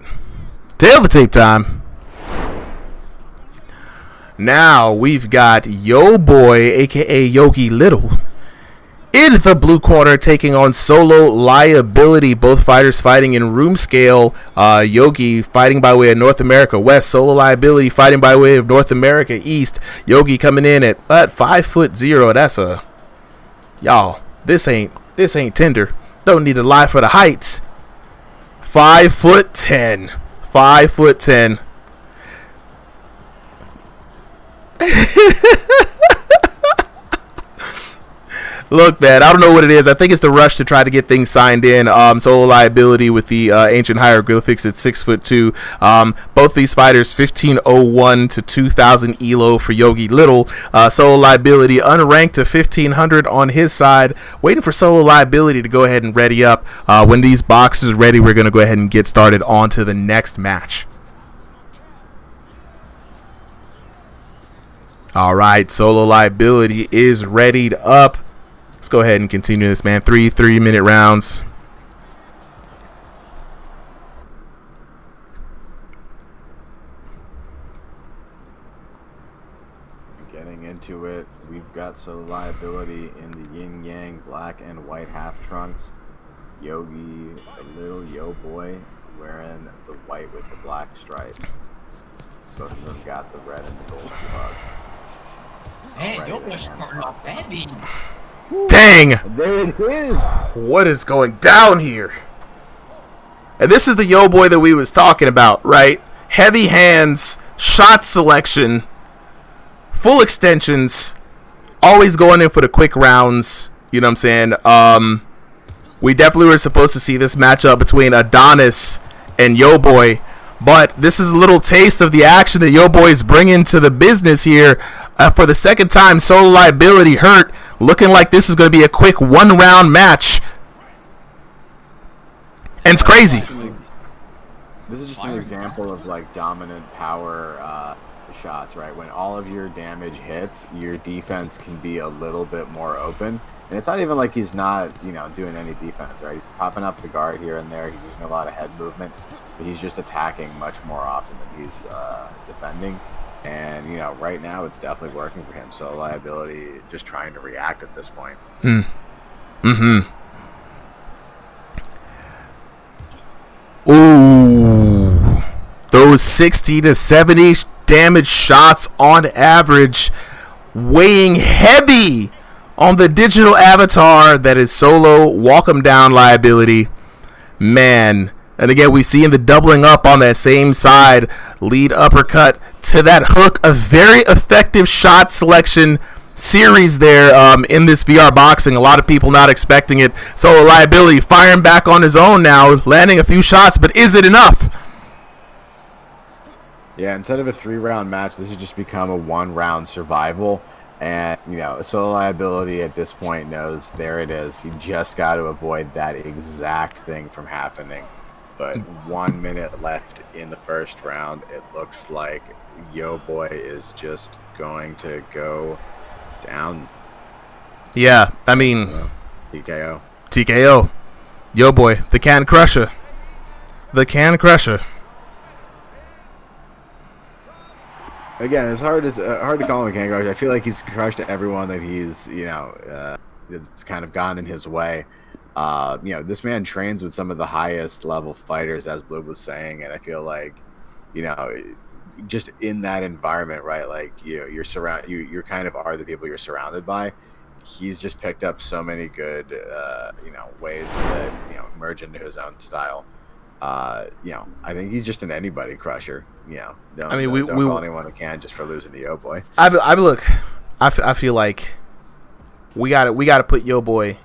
Tail of the tape time. Now we've got Yo Boy, aka Yogi Little, in the blue corner taking on Solo Liability. Both fighters fighting in room scale. Yogi fighting by way of North America West. Solo Liability fighting by way of North America East. Yogi coming in at 5'0". That's a y'all. This ain't tender. Don't need to lie for the heights. 5'10". 5'10". Look, man, I don't know what it is. I think it's the rush to try to get things signed in. Solo Liability with the ancient hieroglyphics at 6'2". Both these fighters 1501 to 2000 elo for Yogi Little. Solo Liability unranked to 1500 on his side. Waiting for Solo Liability to go ahead and ready up. When these boxes are ready, we're going to go ahead and get started on to the next match. All right, Solo Liability is readied up. Let's go ahead and continue this, man. 3-minute rounds. Getting into it, we've got Solo Liability in the yin yang black and white half trunks. Yogi, a little Yo Boy, wearing the white with the black stripes. Both of them got the red and the gold gloves. Man, Yo Boy's starting off heavy. Dang! There it is. What is going down here? And this is the Yo Boy that we was talking about, right? Heavy hands, shot selection, full extensions, always going in for the quick rounds. You know what I'm saying? We definitely were supposed to see this matchup between Adonis and Yo Boy, but this is a little taste of the action that Yo Boy is bringing to the business here. For the second time, Solo Liability hurt. Looking like this is going to be a quick 1-round match. And it's crazy. This is just an example of like dominant power shots, right? When all of your damage hits, your defense can be a little bit more open. And it's not even like he's not, doing any defense, right? He's popping up the guard here and there. He's using a lot of head movement. But he's just attacking much more often than he's defending. And, right now it's definitely working for him. So Liability just trying to react at this point. Ooh. Those 60 to 70 damage shots on average, weighing heavy on the digital avatar that is Solo. Walk him down, Liability. Man. And again, we see him the doubling up on that same side. Lead uppercut to that hook. A very effective shot selection series there in this VR boxing. A lot of people not expecting it. So Liability firing back on his own now, landing a few shots, but is it enough? Yeah, instead of a 3-round match, this has just become a 1-round survival. And, Solo Liability at this point knows there it is. You just got to avoid that exact thing from happening. But 1 minute left in the first round. It looks like Yo Boy is just going to go down. Yeah, I mean... TKO. TKO. Yo Boy, the Can Crusher. the Can Crusher. Again, it's hard to call him a Can Crusher. I feel like he's crushed everyone that he's it's kind of gone in his way. This man trains with some of the highest level fighters, as Blue was saying, and I feel like, just in that environment, right? Like you kind of are the people you're surrounded by. He's just picked up so many good, ways that merge into his own style. I think he's just an anybody crusher. Don't call anyone a can just for losing to Yo Boy. I feel like we got to put Yo Boy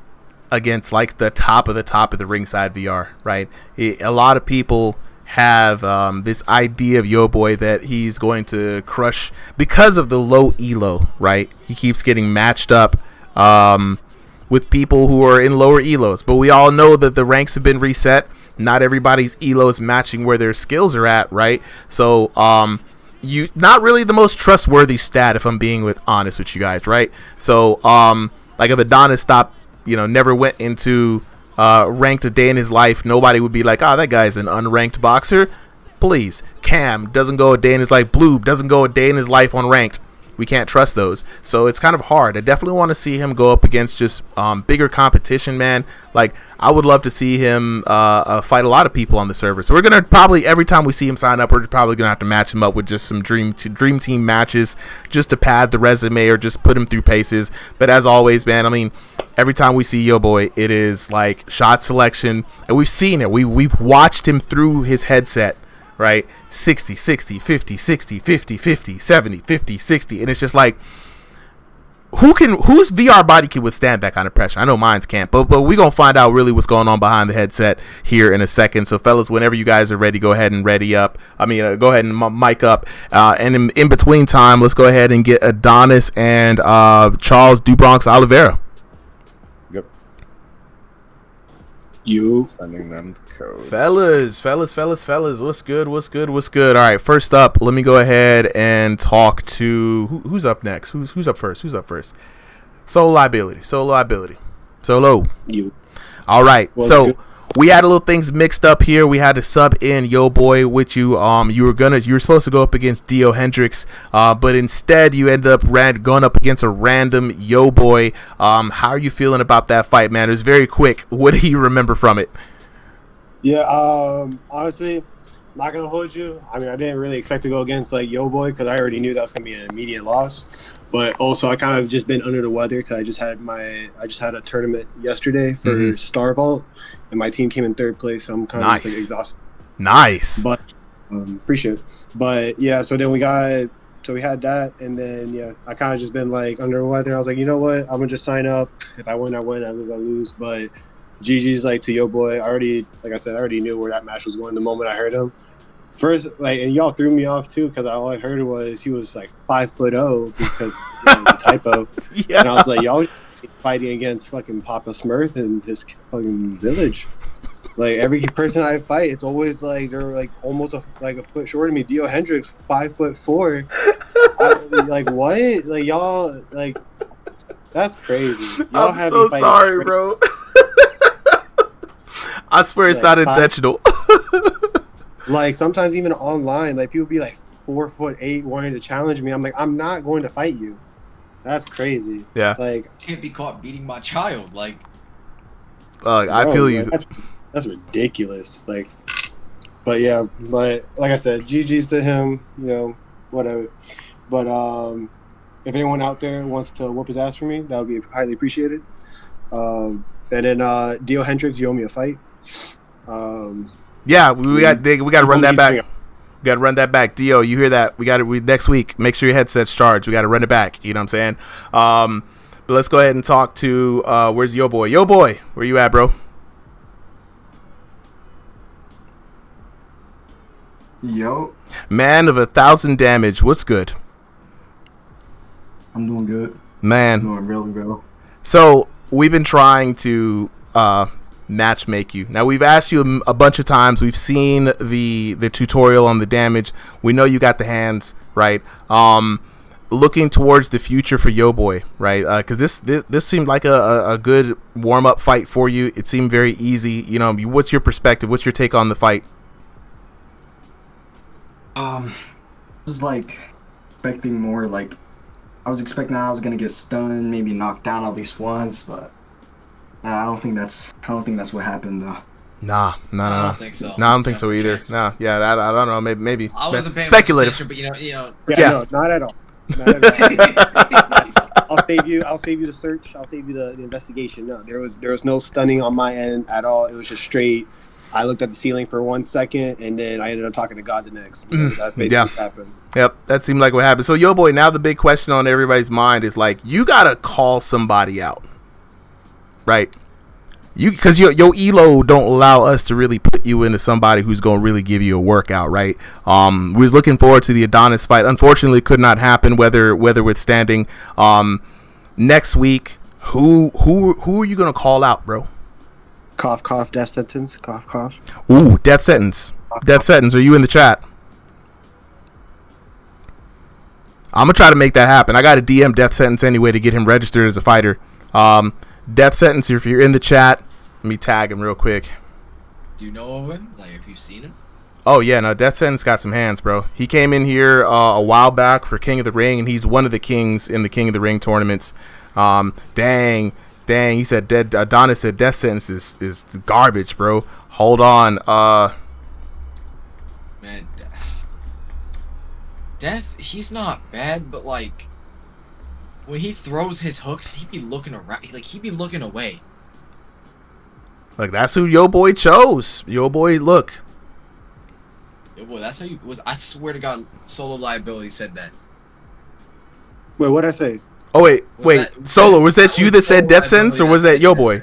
against like the top of the Ringside VR, right? A lot of people have this idea of Yo Boy that he's going to crush because of the low elo, right? He keeps getting matched up with people who are in lower elos, but we all know that the ranks have been reset. Not everybody's elo is matching where their skills are at, right? So you not really the most trustworthy stat, if I'm being honest with you guys, right? So like if Adonis stopped, never went into ranked a day in his life, nobody would be like, oh, that guy's an unranked boxer. Please, Cam doesn't go a day in his life. Blue doesn't go a day in his life unranked. We can't trust those. So it's kind of hard. I definitely want to see him go up against just bigger competition, man. Like, I would love to see him fight a lot of people on the server. So we're going to probably, every time we see him sign up, we're probably going to have to match him up with just some dream team matches just to pad the resume or just put him through paces. But as always, man, I mean, every time we see Yo Boy, it is like shot selection. And we've seen it. We've watched him through his headset. Right, 60, 60, 50, 60, 50, 50, 70, 50, 60, and it's just like, whose VR body can withstand that kind of pressure? I know mine's can't, but we're gonna find out really what's going on behind the headset here in a second. So fellas, whenever you guys are ready, go ahead and ready up. Go ahead and mic up, and in between time, let's go ahead and get Adonis and Charles Dubronx Oliveira. You sending them codes. Fellas, what's good? All right, first up, let me go ahead and talk to who's up next. Who's up first? Solo liability. Solo. You. All right. Well, so good. We had a little things mixed up here. We had to sub in Yo Boy with you. You were supposed to go up against Dio Hendricks, but instead you ended up going up against a random Yo Boy. How are you feeling about that fight, man? It was very quick. What do you remember from it? Yeah, honestly, not gonna hold you. I mean, I didn't really expect to go against like Yo Boy because I already knew that was gonna be an immediate loss. But also, I kind of just been under the weather because I just had a tournament yesterday for Star Vault, and my team came in third place. So I'm kind of just like exhausted. Nice. But appreciate it. But yeah, so then we had that, and then yeah, I kind of just been like under the weather. I was like, you know what? I'm gonna just sign up. If I win, I win. I lose, I lose. But GG's like to Yo Boy. I already knew where that match was going the moment I heard him. First, and y'all threw me off too because all I heard was he was like 5'0" because the typo. Yeah. And I was like, y'all fighting against fucking Papa Smurf and his fucking village. Like every person I fight, it's always like they're like almost a foot shorter than me. Dio Hendricks 5'4". Like what? Like y'all like that's crazy. Y'all I'm so sorry, bro. I swear it's not intentional. Like sometimes even online, like people be like 4'8" wanting to challenge me. I'm like, I'm not going to fight you. That's crazy. Yeah. Like can't be caught beating my child. Like, I feel you. That's ridiculous. Like, but yeah, like I said, GG's to him. Whatever. But if anyone out there wants to whoop his ass for me, that would be highly appreciated. And then Dio Hendricks, you owe me a fight. Yeah, we got to run that back. We got to run that back. Dio, you hear that? We next week. Make sure your headset's charged. We got to run it back. You know what I'm saying? But let's go ahead and talk to where's Yo Boy? Yo Boy, where you at, bro? Yo. Man of 1,000 damage. What's good? I'm doing good. Man. I'm doing really well. So we've been trying to match make you. Now we've asked you a bunch of times. We've seen the tutorial on the damage. We know you got the hands, right? Looking towards the future for Yo Boy, right? Because this seemed like a good warm up fight for you. It seemed very easy. What's your perspective? What's your take on the fight? was like expecting more. Like I was expecting I was gonna get stunned, maybe knocked down at least once, but nah, I don't think that's what happened though. Nah. I don't think so. No, I don't think so either. Nah, yeah, I don't know. Maybe. I wasn't paying speculative. much attention, but you know. Yeah, no, not at all. Not at all. I'll save you the search. I'll save you the investigation. No, there was no stunning on my end at all. It was just straight. I looked at the ceiling for 1 second, and then I ended up talking to God the next. That's basically what happened. Yep, that seemed like what happened. So, yo, boy, now the big question on everybody's mind is like, you gotta call somebody out, right? Because your elo don't allow us to really put you into somebody who's gonna really give you a workout, right? We was looking forward to the Adonis fight. Unfortunately, it could not happen. Weather withstanding. Next week, who are you gonna call out, bro? Cough, cough, death sentence. Cough, cough. Ooh, death sentence. Death sentence. Are you in the chat? I'm gonna try to make that happen. I got a DM death sentence anyway to get him registered as a fighter. Death sentence. If you're in the chat, let me tag him real quick. Do you know of him? Like, have you seen him? Oh yeah, no, death sentence got some hands, bro. He came in here a while back for King of the Ring, and he's one of the kings in the King of the Ring tournaments. Dang, he said Adonis said death sentence is garbage, bro. Hold on. Man, Death, he's not bad, but like when he throws his hooks, he be looking around, like he be looking away. Like that's who yo boy chose. Yo boy, look. Yo boy, that's how you was. I swear to God, Solo Liability said that. Wait, what'd I say? Oh wait, Solo, was that you that said death sentence, or was that yo boy?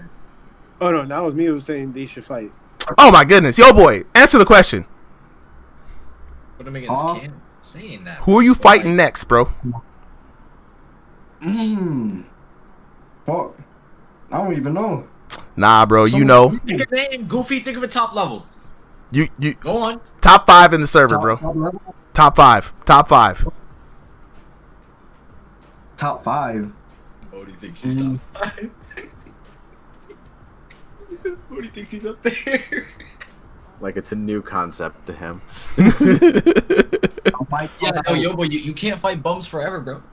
Oh no, that was me who was saying they should fight. Oh my goodness, yo boy, answer the question. Put him against Cam saying that. Who are you fighting next, bro? Fuck. I don't even know. Nah, bro, you know. Think of a name, Goofy. Think of a top level. You go on. Top 5 in the server, bro. Top 5. Top 5. Top 5. Bodhi thinks he's top 5. Bodhi thinks he's up there. Like it's a new concept to him. Yeah, no, yo boy, you can't fight bums forever, bro.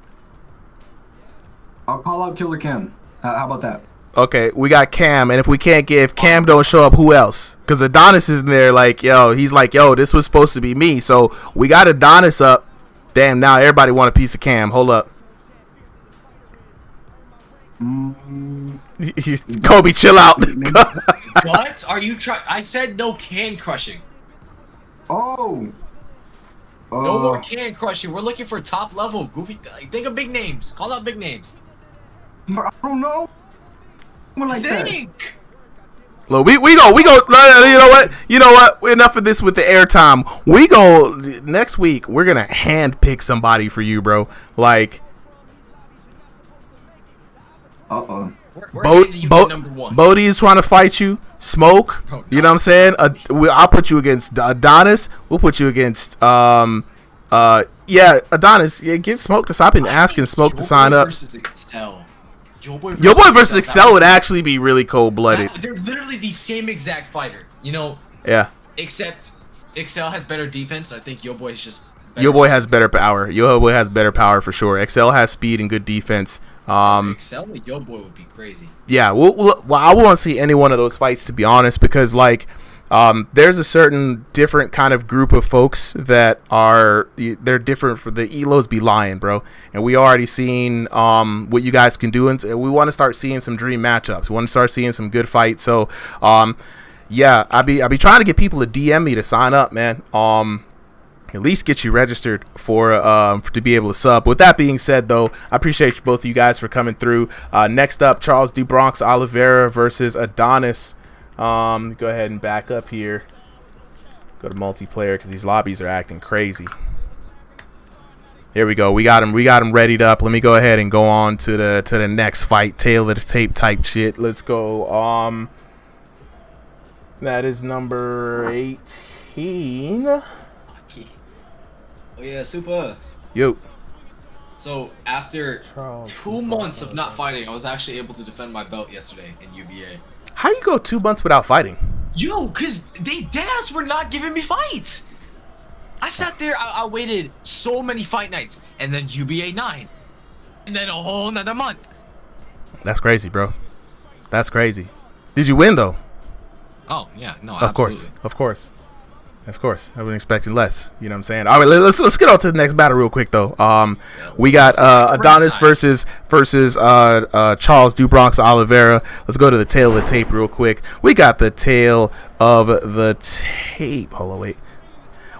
I'll call out Killer Cam. How about that? Okay, we got Cam, and if Cam don't show up, who else? Because Adonis is in there, like, he's like, this was supposed to be me, so we got Adonis up. Damn, now everybody want a piece of Cam. Hold up. Kobe, chill out. What are you trying? I said no can crushing. Oh. No more can crushing. We're looking for top level. Goofy, think of big names. Call out big names. I don't know. Like think. Look, we go. You know what? Enough of this with the airtime. We go next week. We're gonna hand pick somebody for you, bro. Like, Bodhi is trying to fight you. Smoke. You know what I'm saying? I'll put you against Adonis. We'll put you against Adonis. Yeah, get Smoke. Cause I've been asking Smoke to sign up. Yo boy versus Excel would actually be really cold blooded. They're literally the same exact fighter, you know. Yeah. Except Excel has better defense. I think Yo boy is just. Yo boy has better power. Yo boy has better power for sure. Excel has speed and good defense. Excel with Yo boy would be crazy. Yeah, well, I won't see any one of those fights, to be honest, because like there's a certain different kind of group of folks that they're different. For the elos be lying, bro, and we already seen what you guys can do, and we want to start seeing some dream matchups. We want to start seeing some good fights. So yeah, I be trying to get people to DM me to sign up, man. At least get you registered for to be able to sub. With that being said, though, I appreciate both of you guys for coming through. Next up, Charles DuBronx Oliveira versus Adonis. Go ahead and back up here. Go to multiplayer because these lobbies are acting crazy. Here we go. We got him readied up. Let me go ahead and go on to the next fight. Tail of the tape type shit. Let's go. That is number 18. Oh yeah, super. Yo. So after 2 months of not fighting, I was actually able to defend my belt yesterday in UBA. How you go 2 months without fighting? Yo, cause they deadass were not giving me fights. I sat there, I waited so many fight nights, and then UBA 9, and then a whole another month. That's crazy, bro. That's crazy. Did you win though? Oh yeah, no, Of absolutely. course. I wasn't expecting less. You know what I'm saying? All right, let's get on to the next battle real quick though. We got Adonis versus Charles do Bronx Oliveira. Let's go to the tail of the tape real quick. We got the tail of the tape. Hold on, wait.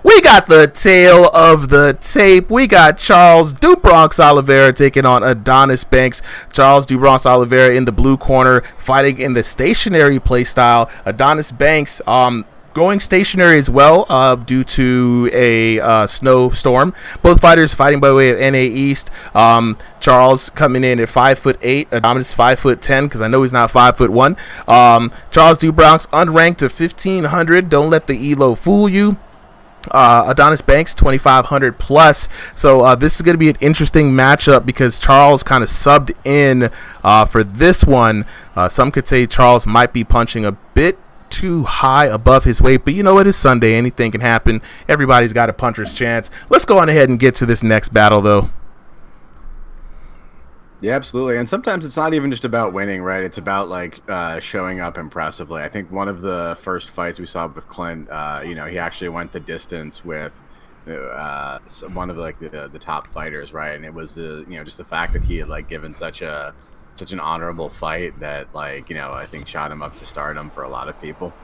We got the tail of the tape. We got Charles do Bronx Oliveira taking on Adonis Banks. Charles do Bronx Oliveira in the blue corner, fighting in the stationary play style. Adonis Banks, going stationary as well due to a snowstorm. Both fighters fighting by way of NA East. Charles coming in at 5'8", Adonis 5'10", because I know he's not 5'1". Charles do Bronx unranked to 1500. Don't let the ELO fool you. Adonis Banks 2500 plus. So this is going to be an interesting matchup because Charles kind of subbed in for this one. Some could say Charles might be punching a bit too high above his weight, but you know, it is Sunday, anything can happen. Everybody's got a puncher's chance. Let's go on ahead and get to this next battle though. Yeah, absolutely. And sometimes it's not even just about winning, right? It's about like showing up impressively. I think one of the first fights we saw with Clint, he actually went the distance with one of like the top fighters, right? And it was just the fact that he had like given such an honorable fight that I think shot him up to stardom for a lot of people.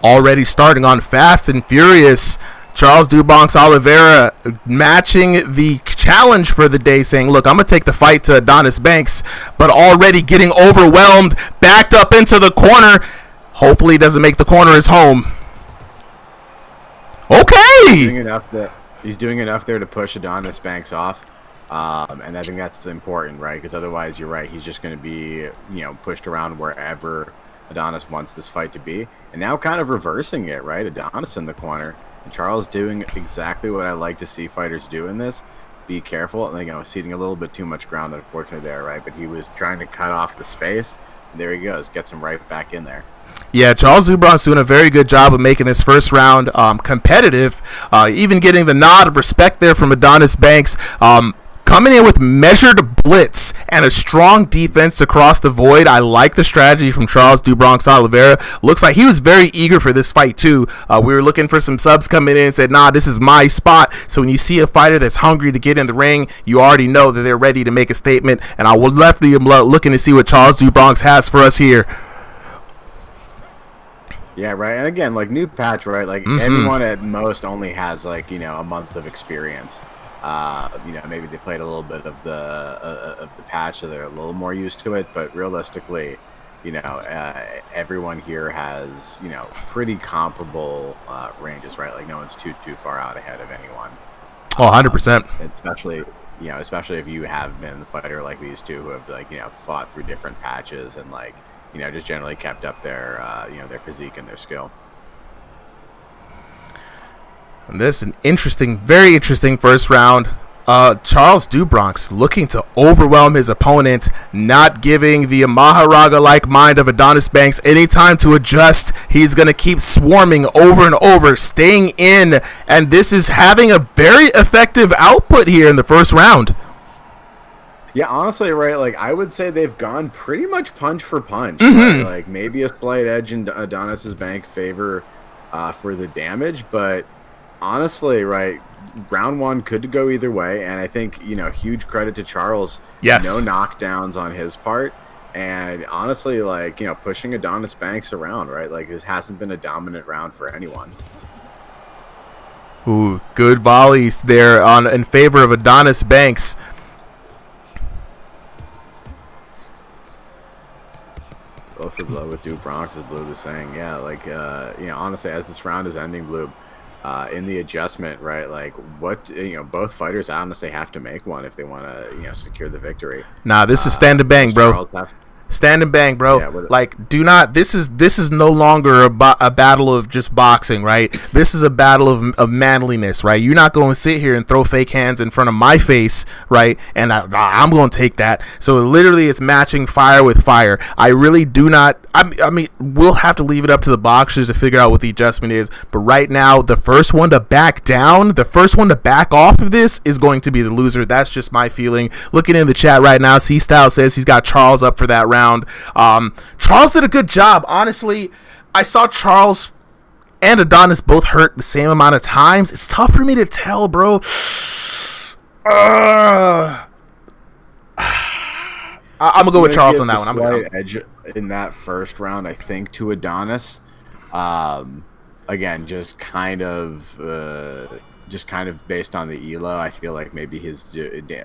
Already starting on Fast and Furious. Charles do Bronx Oliveira matching the challenge for the day, saying, look, I'm going to take the fight to Adonis Banks, but already getting overwhelmed, backed up into the corner. Hopefully he doesn't make the corner his home. Okay! He's doing enough there to push Adonis Banks off. And I think that's important, right? Because otherwise, you're right, he's just going to be, pushed around wherever Adonis wants this fight to be. And now kind of reversing it, right? Adonis in the corner. And Charles doing exactly what I like to see fighters do in this. Be careful. Ceding a little bit too much ground, unfortunately, there, right? But he was trying to cut off the space. And there he goes. Gets him right back in there. Yeah, Charles Zubron's doing a very good job of making this first round competitive. Even getting the nod of respect there from Adonis Banks. Coming in with measured blitz and a strong defense across the void. I like the strategy from Charles do Bronx Oliveira. Looks like he was very eager for this fight too. We were looking for some subs coming in and said, nah, this is my spot. So when you see a fighter that's hungry to get in the ring, you already know that they're ready to make a statement. And I will definitely be looking to see what Charles do Bronx has for us here. Yeah, right. And again, new patch, right? Everyone at most only has a month of experience. Maybe they played a little bit of the patch, so they're a little more used to it. But realistically, everyone here has pretty comparable ranges, right? No one's too far out ahead of anyone. Oh, 100%. Especially if you have been the fighter like these two who have fought through different patches and just generally kept up their their physique and their skill. And this is an very interesting first round. Charles do Bronx looking to overwhelm his opponent, not giving the Maharaga-like mind of Adonis Banks any time to adjust. He's going to keep swarming over and over, staying in, and this is having a very effective output here in the first round. Yeah, honestly, right, I would say they've gone pretty much punch for punch. Mm-hmm. Right? Maybe a slight edge in Adonis's bank favor for the damage, but honestly, right, round one could go either way, and I think, huge credit to Charles. Yes. No knockdowns on his part, and honestly, pushing Adonis Banks around, right? This hasn't been a dominant round for anyone. Ooh, good volleys there in favor of Adonis Banks. Blow for blow with Duke Bronx, as Blue was saying. Yeah, honestly, as this round is ending, Blue, in the adjustment, right? Both fighters honestly have to make one if they want to, secure the victory. Nah, this is stand and bang, bro. Stand and bang, bro. Yeah, Like, do not. This is no longer a battle of just boxing, right? This is a battle of manliness, right? You're not going to sit here and throw fake hands in front of my face, right? And I'm going to take that. So literally, it's matching fire with fire. I really do not. I mean, we'll have to leave it up to the boxers to figure out what the adjustment is. But right now, the first one to back down, the first one to back off of this is going to be the loser. That's just my feeling. Looking in the chat right now, C Style says he's got Charles up for that round. Charles did a good job. Honestly, I saw Charles and Adonis both hurt the same amount of times. It's tough for me to tell, bro. I'm gonna go with Charles on that one. I'm gonna edge in that first round, I think, to Adonis. Again, just kind of based on the elo, I feel like maybe his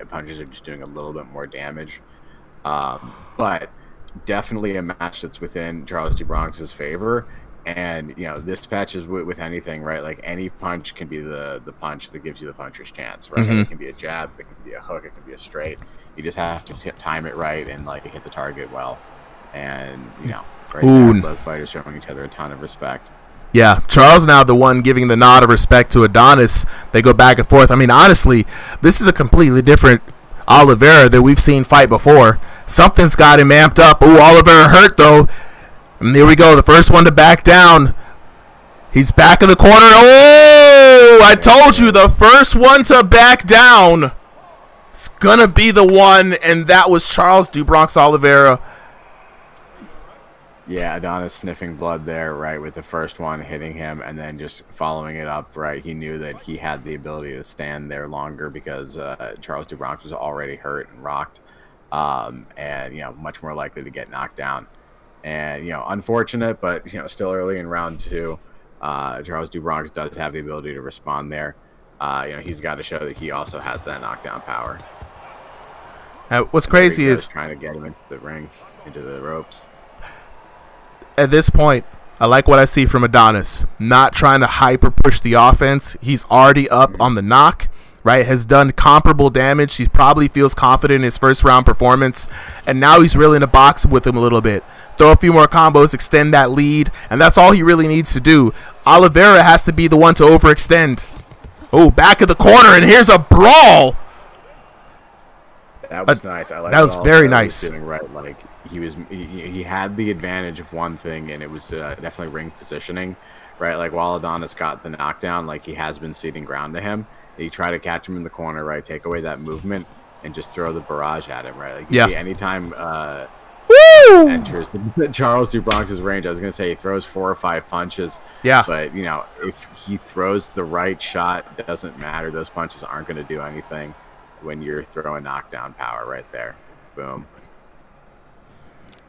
punches are just doing a little bit more damage. But definitely a match that's within Charles DuBronx's favor. And this patch is with anything, right? Like any punch can be the punch that gives you the puncher's chance, right? Mhm. It can be a jab, it can be a hook, it can be a straight. You just have to time it right and like hit the target well. And right now, both fighters showing each other a ton of respect. Yeah, Charles now the one giving the nod of respect to Adonis. They go back and forth. I mean, honestly, this is a completely different Oliveira that we've seen fight before. Something's got him amped up. Ooh, Oliveira hurt though. And here we go, the first one to back down. He's back in the corner. Oh, I told you, the first one to back down. It's gonna be the one, and that was Charles DuBronx Oliveira. Yeah, Adonis sniffing blood there, right, with the first one hitting him and then just following it up, right? He knew that he had the ability to stand there longer because Charles DuBronx was already hurt and rocked, and much more likely to get knocked down. And unfortunate, but still early in round two, Charles DuBronx does have the ability to respond there. He's got to show that he also has that knockdown power. What's crazy is trying to get him into the ring, into the ropes. At this point, I like what I see from Adonis. Not trying to hyper push the offense. He's already up on the knock, right? Has done comparable damage. He probably feels confident in his first round performance. And now he's really in a box with him a little bit. Throw a few more combos, extend that lead. And that's all he really needs to do. Oliveira has to be the one to overextend. Oh, back of the corner, and here's a brawl. That was nice. I like that was very nice. Doing right, like he had the advantage of one thing, and it was definitely ring positioning, right? Like while Adonis got the knockdown, like he has been ceding ground to him. You try to catch him in the corner, right? Take away that movement and just throw the barrage at him, right? Like you see anytime enters Charles DuBronx's range, I was gonna say he throws 4 or 5 punches. Yeah. But if he throws the right shot, it doesn't matter. Those punches aren't gonna do anything when you're throwing knockdown power right there. Boom.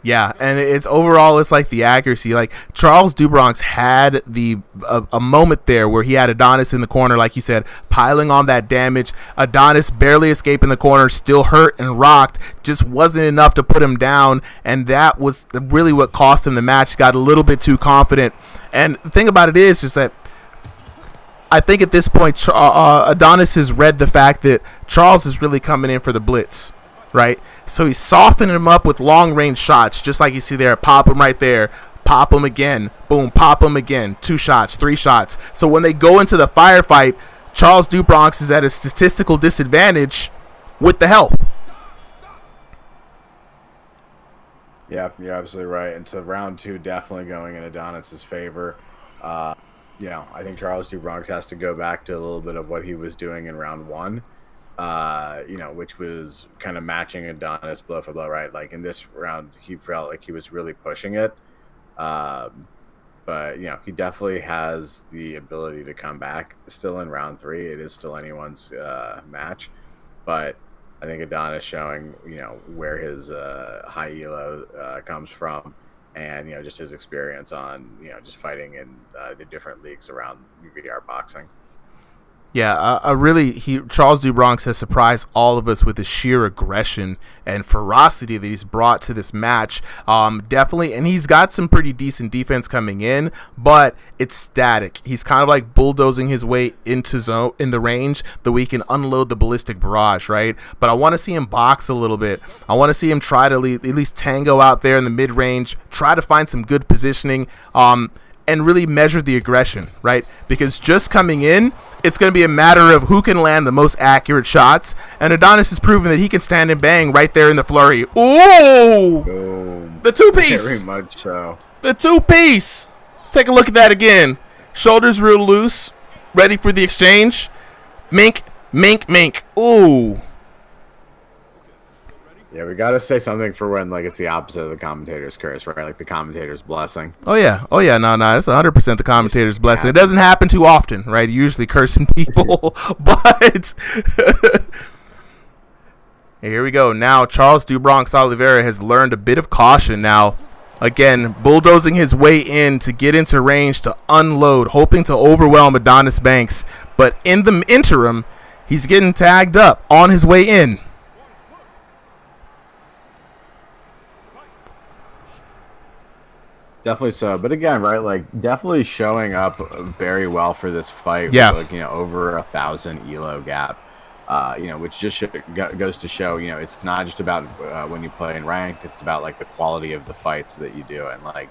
Yeah, and it's overall, it's like the accuracy. Like Charles DuBronx had a moment there where he had Adonis in the corner, like you said, piling on that damage. Adonis barely escaping the corner, still hurt and rocked, just wasn't enough to put him down, and that was really what cost him the match. Got a little bit too confident, and the thing about it is just that I think at this point Adonis has read the fact that Charles is really coming in for the blitz. Right, so he's softening him up with long-range shots, just like you see there. Pop him right there, pop him again, boom, pop him again. 2 shots, 3 shots. So when they go into the firefight, Charles DuBronx is at a statistical disadvantage with the health. Yeah, you're absolutely right. And so round 2 definitely going in Adonis's favor. I think Charles DuBronx has to go back to a little bit of what he was doing in round 1. Which was kind of matching Adonis blow for blow, right? Like in this round, he felt like he was really pushing it. But he definitely has the ability to come back. Still in round 3, it is still anyone's match. But I think Adonis showing, where his high elo comes from, and just his experience on just fighting in the different leagues around VR boxing. Yeah, Charles do Bronx has surprised all of us with his sheer aggression and ferocity that he's brought to this match. Definitely, and he's got some pretty decent defense coming in, but it's static. He's kind of like bulldozing his way into zone in the range that we can unload the ballistic barrage, right? But I want to see him box a little bit. I want to see him try to at least tango out there in the mid range, try to find some good positioning, and really measure the aggression, right? Because just coming in, it's going to be a matter of who can land the most accurate shots. And Adonis has proven that he can stand and bang right there in the flurry. Ooh! Boom. The two-piece. Very much so. The two-piece. Let's take a look at that again. Shoulders real loose. Ready for the exchange. Mink, mink, mink. Ooh. Yeah, we gotta say something for when like it's the opposite of the commentator's curse, right? Like the commentator's blessing. Oh yeah, no, it's 100% the commentator's blessing. It doesn't happen too often, right? Usually cursing people, but here we go. Now Charles do Bronx Oliveira has learned a bit of caution now. Again, bulldozing his way in to get into range to unload, hoping to overwhelm Adonis Banks. But in the interim, he's getting tagged up on his way in. Definitely so, but again, right, like definitely showing up very well for this fight. Yeah, with, like, over 1,000 elo gap, which just goes to show, it's not just about when you play in ranked. It's about like the quality of the fights that you do, and like,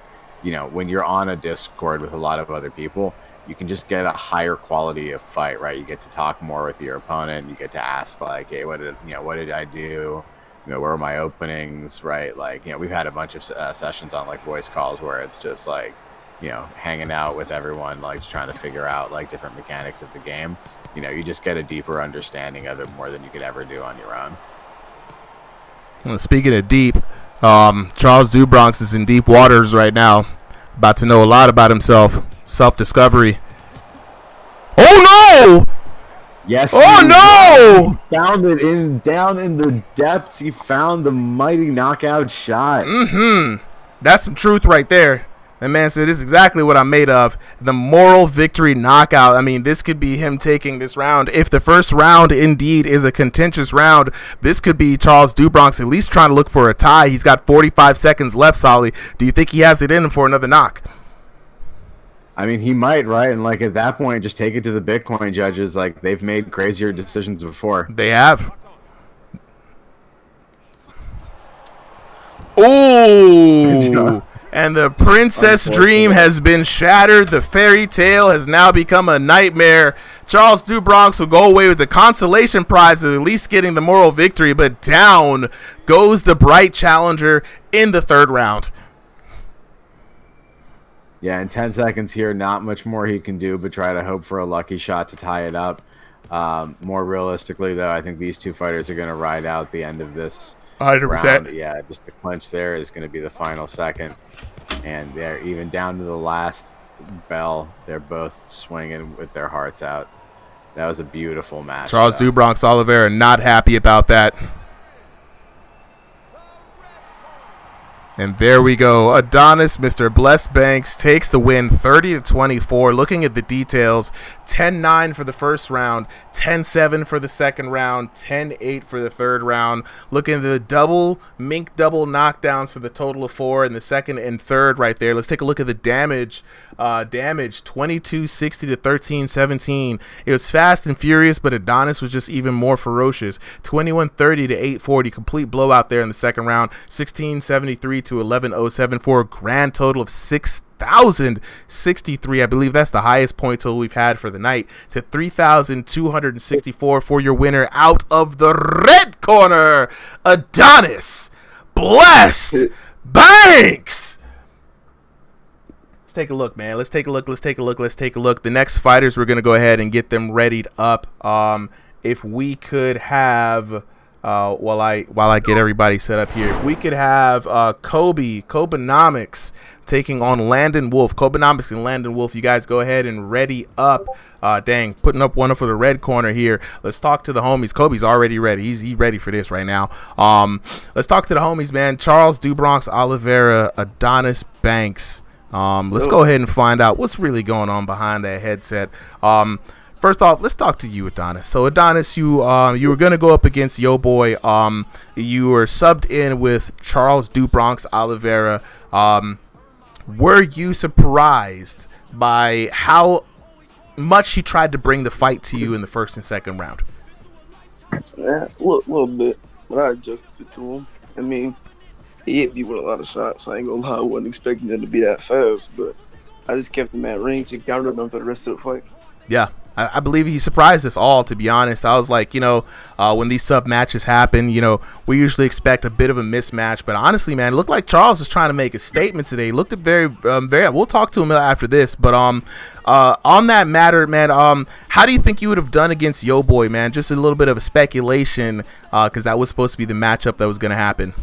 when you're on a Discord with a lot of other people, you can just get a higher quality of fight, right? You get to talk more with your opponent. You get to ask like, hey, what did I do? Where are my openings, right? Like, we've had a bunch of sessions on like voice calls where it's just like, hanging out with everyone, like just trying to figure out like different mechanics of the game. You just get a deeper understanding of it more than you could ever do on your own. Well, speaking of deep, Charles do Bronx is in deep waters right now, about to know a lot about himself. Self-discovery. Oh no! Yes. Oh no! He found it down in the depths. He found the mighty knockout shot. That's some truth right there. That man said, "This is exactly what I'm made of." The moral victory knockout. I mean, this could be him taking this round. If the first round indeed is a contentious round, this could be Charles do Bronx at least trying to look for a tie. He's got 45 seconds left, Solly. Do you think he has it in him for another knock? I mean, he might, right? And like at that point, just take it to the Bitcoin judges. Like they've made crazier decisions before. They have. Ooh. And the princess dream has been shattered. The fairy tale has now become a nightmare. Charles do Bronx will go away with the consolation prize of at least getting the moral victory, but down goes the bright challenger in the third round. Yeah, in 10 seconds here, not much more he can do but try to hope for a lucky shot to tie it up. More realistically, though, I think these two fighters are going to ride out the end of this 100%. round. Yeah, just the clinch there is going to be the final second. And they're even down to the last bell. They're both swinging with their hearts out. That was a beautiful match. Charles do Bronx Oliveira not happy about that. And there we go. Adonis, Mr. Blessed Banks, takes the win 30-24. Looking at the details, 10-9 for the first round, 10-7 for the second round, 10-8 for the third round. Looking at the mink double knockdowns for the total of 4 in the second and third right there. Let's take a look at the damage. 22-60 to 13-17. It was fast and furious, but Adonis was just even more ferocious. 21-30 to 840, complete blowout there in the second round. 16-73 to 11-07 for a grand total of 6,063. I believe that's the highest point total we've had for the night. To 3,264 for your winner out of the red corner, Adonis Blessed Banks. Let's take a look, man. Let's take a look. The next fighters, we're going to go ahead and get them readied up. If we could have, while I get everybody set up here, if we could have Kobenomics taking on Landon Wolf. Kobenomics and Landon Wolf, you guys go ahead and ready up. Putting up one for the red corner here. Let's talk to the homies. Kobe's already ready. He's ready for this right now. Let's talk to the homies, man. Charles do Bronx Oliveira, Adonis Banks. Let's go ahead and find out what's really going on behind that headset. first off, let's talk to you, Adonis. So, Adonis, you were gonna go up against Yo Boy. You were subbed in with Charles Dubronx Oliveira. Were you surprised by how much he tried to bring the fight to you in the first and second round? Yeah, a little bit, but I adjusted to him. I mean, he hit me with a lot of shots. I ain't gonna lie, I wasn't expecting him to be that fast, but I just kept him at range and countered him for the rest of the fight. Yeah, I believe he surprised us all, to be honest. I was like, when these sub matches happen, we usually expect a bit of a mismatch. But honestly, man, it looked like Charles is trying to make a statement today. He looked at very. We'll talk to him after this. But on that matter, man, how do you think you would have done against Yo Boy, man? Just a little bit of a speculation, because that was supposed to be the matchup that was going to happen.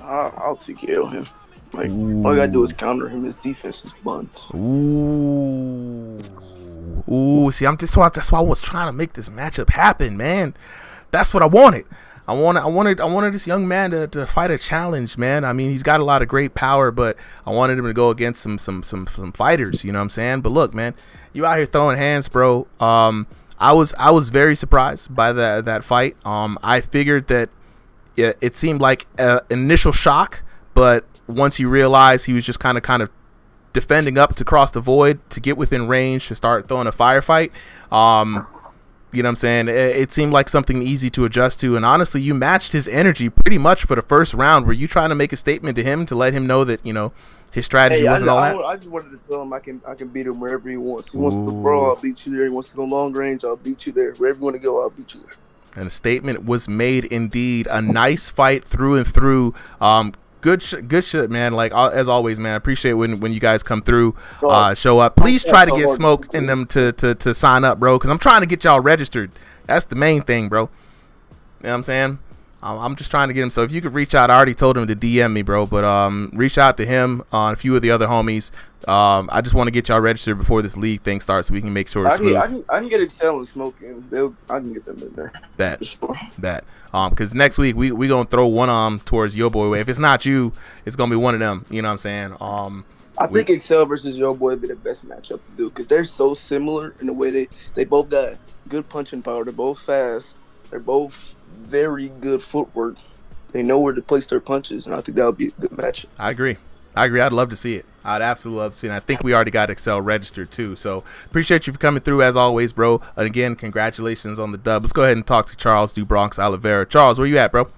I'll TKO him. Like, all I gotta do is counter him. His defense is buns. Ooh. See, that's why I was trying to make this matchup happen, man. That's what I wanted. I wanted this young man to fight a challenge, man. I mean, he's got a lot of great power, but I wanted him to go against some fighters. You know what I'm saying? But look, man, you out here throwing hands, bro. I was very surprised by that fight. I figured that it seemed like an initial shock, but once you realize he was just kind of defending up to cross the void to get within range to start throwing a firefight, you know what I'm saying, it seemed like something easy to adjust to. And honestly, you matched his energy pretty much for the first round. Were you trying to make a statement to him to let him know that his strategy wasn't all that? I just wanted to tell him I can beat him wherever he wants. He wants to brawl, I'll beat you there. He wants to go long range, I'll beat you there. Wherever you want to go, I'll beat you there. And a statement was made indeed. A nice fight through and through. Good shit, man. Like as always, man. I appreciate when you guys come through, show up. Please try to get Smoke in them to sign up, bro. Because I'm trying to get y'all registered. That's the main thing, bro. You know what I'm saying? I'm just trying to get him. So if you could reach out, I already told him to DM me, bro. But reach out to him on a few of the other homies. I just want to get y'all registered before this league thing starts, so we can make sure it's smooth. I can get Excel and Smoke in. I can get them in there. Bet. Because next week we gonna throw one arm towards Yo Boy way. If it's not you, it's gonna be one of them. You know what I'm saying? I think Excel versus Yo Boy would be the best matchup to do because they're so similar in the way they both got good punching power. They're both fast. They're both very good footwork. They know where to place their punches, and I think that would be a good matchup. I agree. I'd love to see it. I'd absolutely love to see it. And I think we already got Excel registered too. So appreciate you for coming through as always, bro. And again, congratulations on the dub. Let's go ahead and talk to Charles Dubronx Oliveira. Charles, where you at, bro?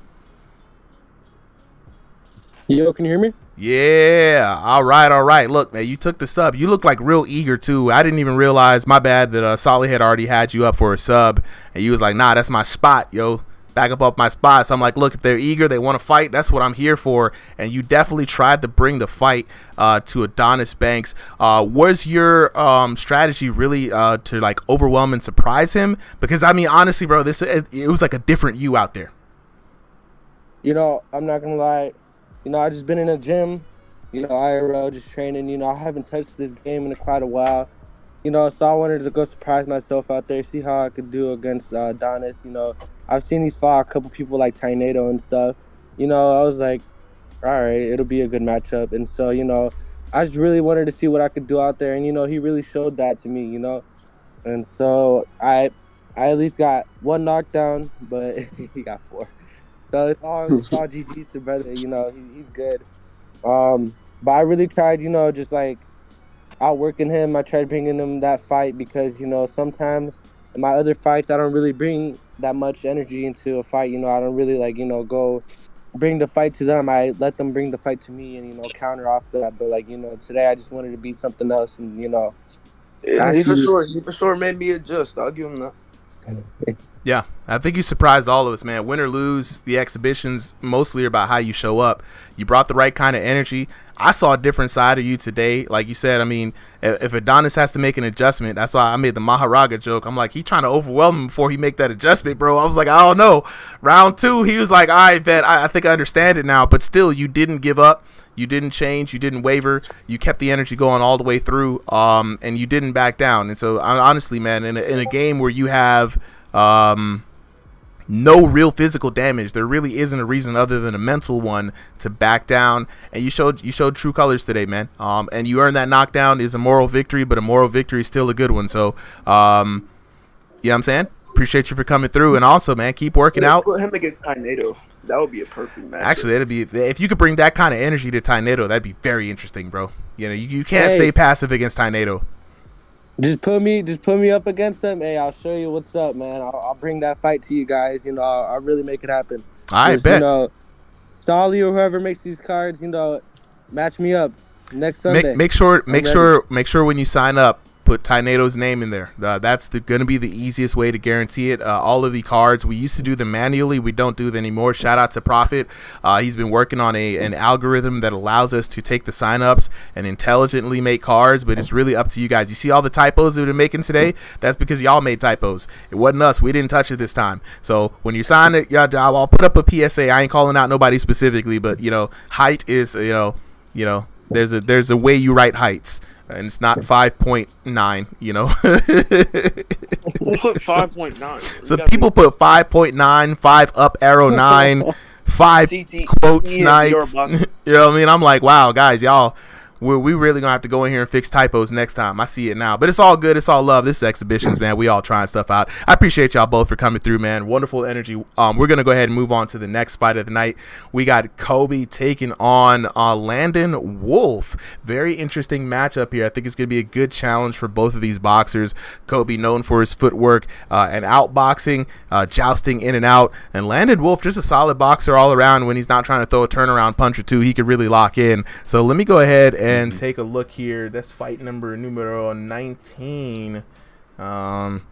Yo, can you hear me? Yeah. All right. Look, man, you took the sub. You look like real eager too. I didn't even realize, my bad, that Solly had already had you up for a sub. And you was like, nah, that's my spot, yo. Back up my spot. So I'm like, look, if they're eager, they want to fight, that's what I'm here for. And you definitely tried to bring the fight to Adonis Banks. Was your strategy really to like overwhelm and surprise him? Because I mean, honestly, bro, it was like a different you out there. I'm not gonna lie. I just been in a gym, IRL, just training. I haven't touched this game in quite a while. So I wanted to go surprise myself out there, see how I could do against Adonis. I've seen these fight a couple people like Tornado and stuff. I was like, all right, it'll be a good matchup. And so, I just really wanted to see what I could do out there. And, he really showed that to me, And so I at least got one knockdown, but he got 4. So it's all GG's to brother, he's good. But I really tried, just like outworking him. I tried bringing him that fight because, sometimes in my other fights, I don't really bring that much energy into a fight. I don't really go bring the fight to them. I let them bring the fight to me and, counter off that. But today I just wanted to beat something else and, Yeah, he for sure made me adjust. I'll give him that. Yeah, I think you surprised all of us, man. Win or lose, the exhibitions mostly are about how you show up. You brought the right kind of energy. I saw a different side of you today. Like you said, I mean, if Adonis has to make an adjustment, that's why I made the Maharaga joke. I'm like, he trying to overwhelm him before he make that adjustment, bro. I was like, I don't know. Round 2, he was like, all right, bet. I think I understand it now. But still, you didn't give up. You didn't change. You didn't waver. You kept the energy going all the way through, and you didn't back down. And so, honestly, man, in a game where you have no real physical damage. There really isn't a reason other than a mental one to back down, and you showed true colors today, man. And you earned that knockdown. Is a moral victory, but a moral victory is still a good one. So, you know what I'm saying? Appreciate you for coming through, and also, man, keep working out. Put him against Tornado. That would be a perfect match. Actually, that'd be, if you could bring that kind of energy to Tornado, that'd be very interesting, bro. You know, you can't stay passive against Tornado. Just put me up against them. Hey, I'll show you what's up, man. I'll bring that fight to you guys. You know, I'll really make it happen. I bet. You know, Stolly or whoever makes these cards, you know, match me up next Sunday. Make sure when you sign up, put Tornado's name in there. That's going to be the easiest way to guarantee it. All of the cards, we used to do them manually. We don't do them anymore. Shout out to Prophet. He's been working on an algorithm that allows us to take the signups and intelligently make cards, but it's really up to you guys. You see all the typos that we're making today? That's because y'all made typos. It wasn't us. We didn't touch it this time. So when you sign it, I'll put up a PSA. I ain't calling out nobody specifically, but, you know, height is, you know, there's a way you write heights. And it's not 5.9, you know. We'll put 5.9. So people put 5.9, 5 up arrow 9, 5 quotes nights. You know what I mean? I'm like, wow, guys, y'all. We really gonna have to go in here and fix typos next time. I see it now, but it's all good. It's all love. This is exhibitions, man. We all trying stuff out. I appreciate y'all both for coming through, man. Wonderful energy. We're gonna go ahead and move on to the next fight of the night. We got Kobe taking on Landon Wolf. Very interesting matchup here. I think it's gonna be a good challenge for both of these boxers. Kobe known for his footwork and outboxing, jousting in and out, and Landon Wolf just a solid boxer all around. When he's not trying to throw a turnaround punch or two, he could really lock in. So let me go ahead and take a look here. That's fight numero 19. Let's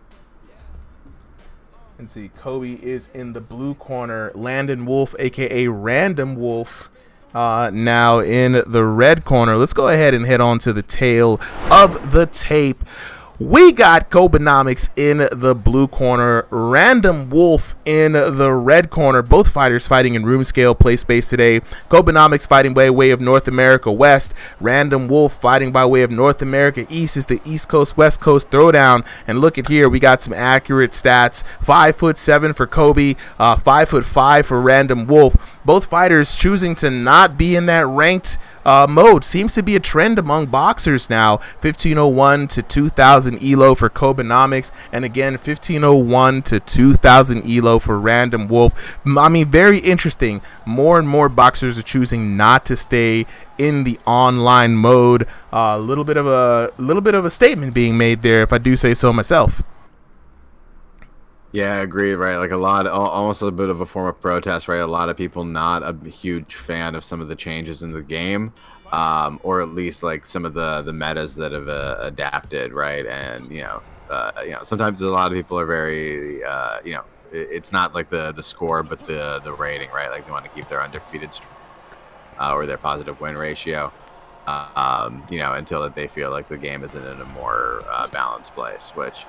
see. Kobe is in the blue corner. Landon Wolf, aka Random Wolf, now in the red corner. Let's go ahead and head on to the tail of the tape. We got Kobenomics in the blue corner, Random Wolf in the red corner. Both fighters fighting in room scale play space today. Kobenomics fighting by way of North America West. Random Wolf fighting by way of North America East. Is the East Coast West Coast throwdown. And look at here, we got some accurate stats. 5'7" for Kobe, 5'5" for Random Wolf. Both fighters choosing to not be in that ranked mode. Seems to be a trend among boxers now. 1501 to 2000 elo for Kobenomics, and again 1501 to 2000 elo for Random Wolf. I mean, very interesting. More and more boxers are choosing not to stay in the online mode. A little bit of a statement being made there, if I do say so myself. Yeah, I agree, right? Like almost a bit of a form of protest, right? A lot of people not a huge fan of some of the changes in the game, or at least like some of the metas that have adapted, right? And sometimes a lot of people are very, it's not like the score, but the rating, right? Like they want to keep their undefeated or their positive win ratio, until they feel like the game is in a more balanced place, which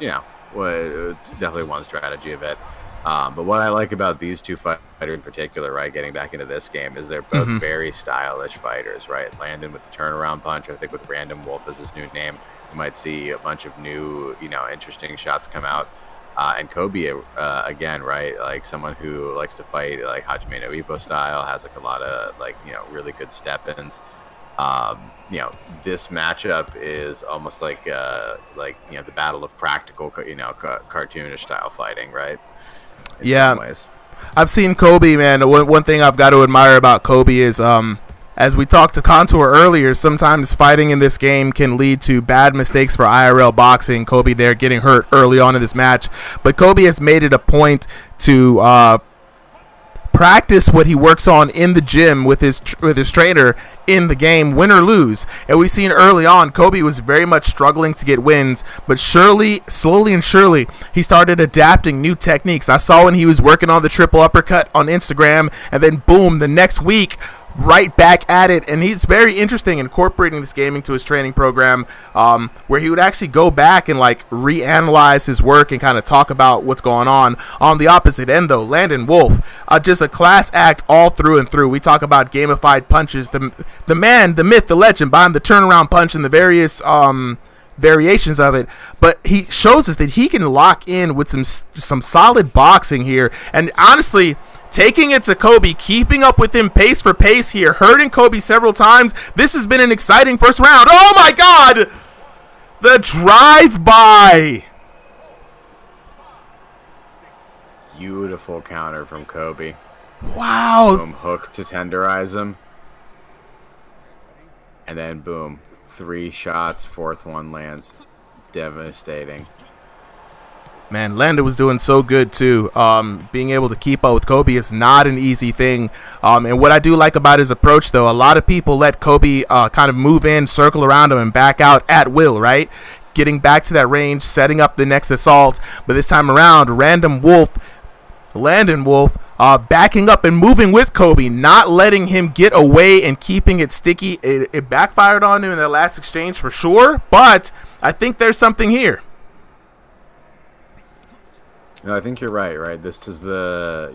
it's definitely one strategy of it. But what I like about these two fighters in particular, right, getting back into this game, is they're both very stylish fighters, right? Landon with the turnaround punch. I think with Random Wolf as his new name, you might see a bunch of new, interesting shots come out. And Kobe, again, right, like someone who likes to fight like Hajime no Ippo style, has like a lot of really good step-ins. This matchup is almost like the battle of practical, cartoonish style fighting, right? In some ways. I've seen Kobe, man. One thing I've got to admire about Kobe is, as we talked to Contour earlier, sometimes fighting in this game can lead to bad mistakes for IRL boxing. Kobe there getting hurt early on in this match, but Kobe has made it a point to practice what he works on in the gym with his trainer in the game, win or lose. And we've seen early on Kobe was very much struggling to get wins, but slowly and surely he started adapting new techniques. I saw when he was working on the triple uppercut on Instagram, and then boom, the next week right back at it. And he's very interesting incorporating this gaming to his training program, where he would actually go back and like reanalyze his work and kind of talk about what's going on. On the opposite end though, Landon Wolf, just a class act all through and through. We talk about gamified punches, the man, the myth, the legend behind the turnaround punch and the various variations of it, but he shows us that he can lock in with some solid boxing here. And honestly, taking it to Kobe, keeping up with him pace for pace here, hurting Kobe several times. This has been an exciting first round. Oh my God! The drive-by. Beautiful counter from Kobe. Wow. Boom, hook to tenderize him. And then boom, 3 shots, 4th one lands. Devastating. Man, Landon was doing so good too. Being able to keep up with Kobe is not an easy thing. And what I do like about his approach, though, a lot of people let Kobe kind of move in, circle around him, and back out at will, right? Getting back to that range, setting up the next assault. But this time around, Landon Wolf, backing up and moving with Kobe, not letting him get away and keeping it sticky. It backfired on him in the last exchange for sure, but I think there's something here. No, I think you're right? This is the,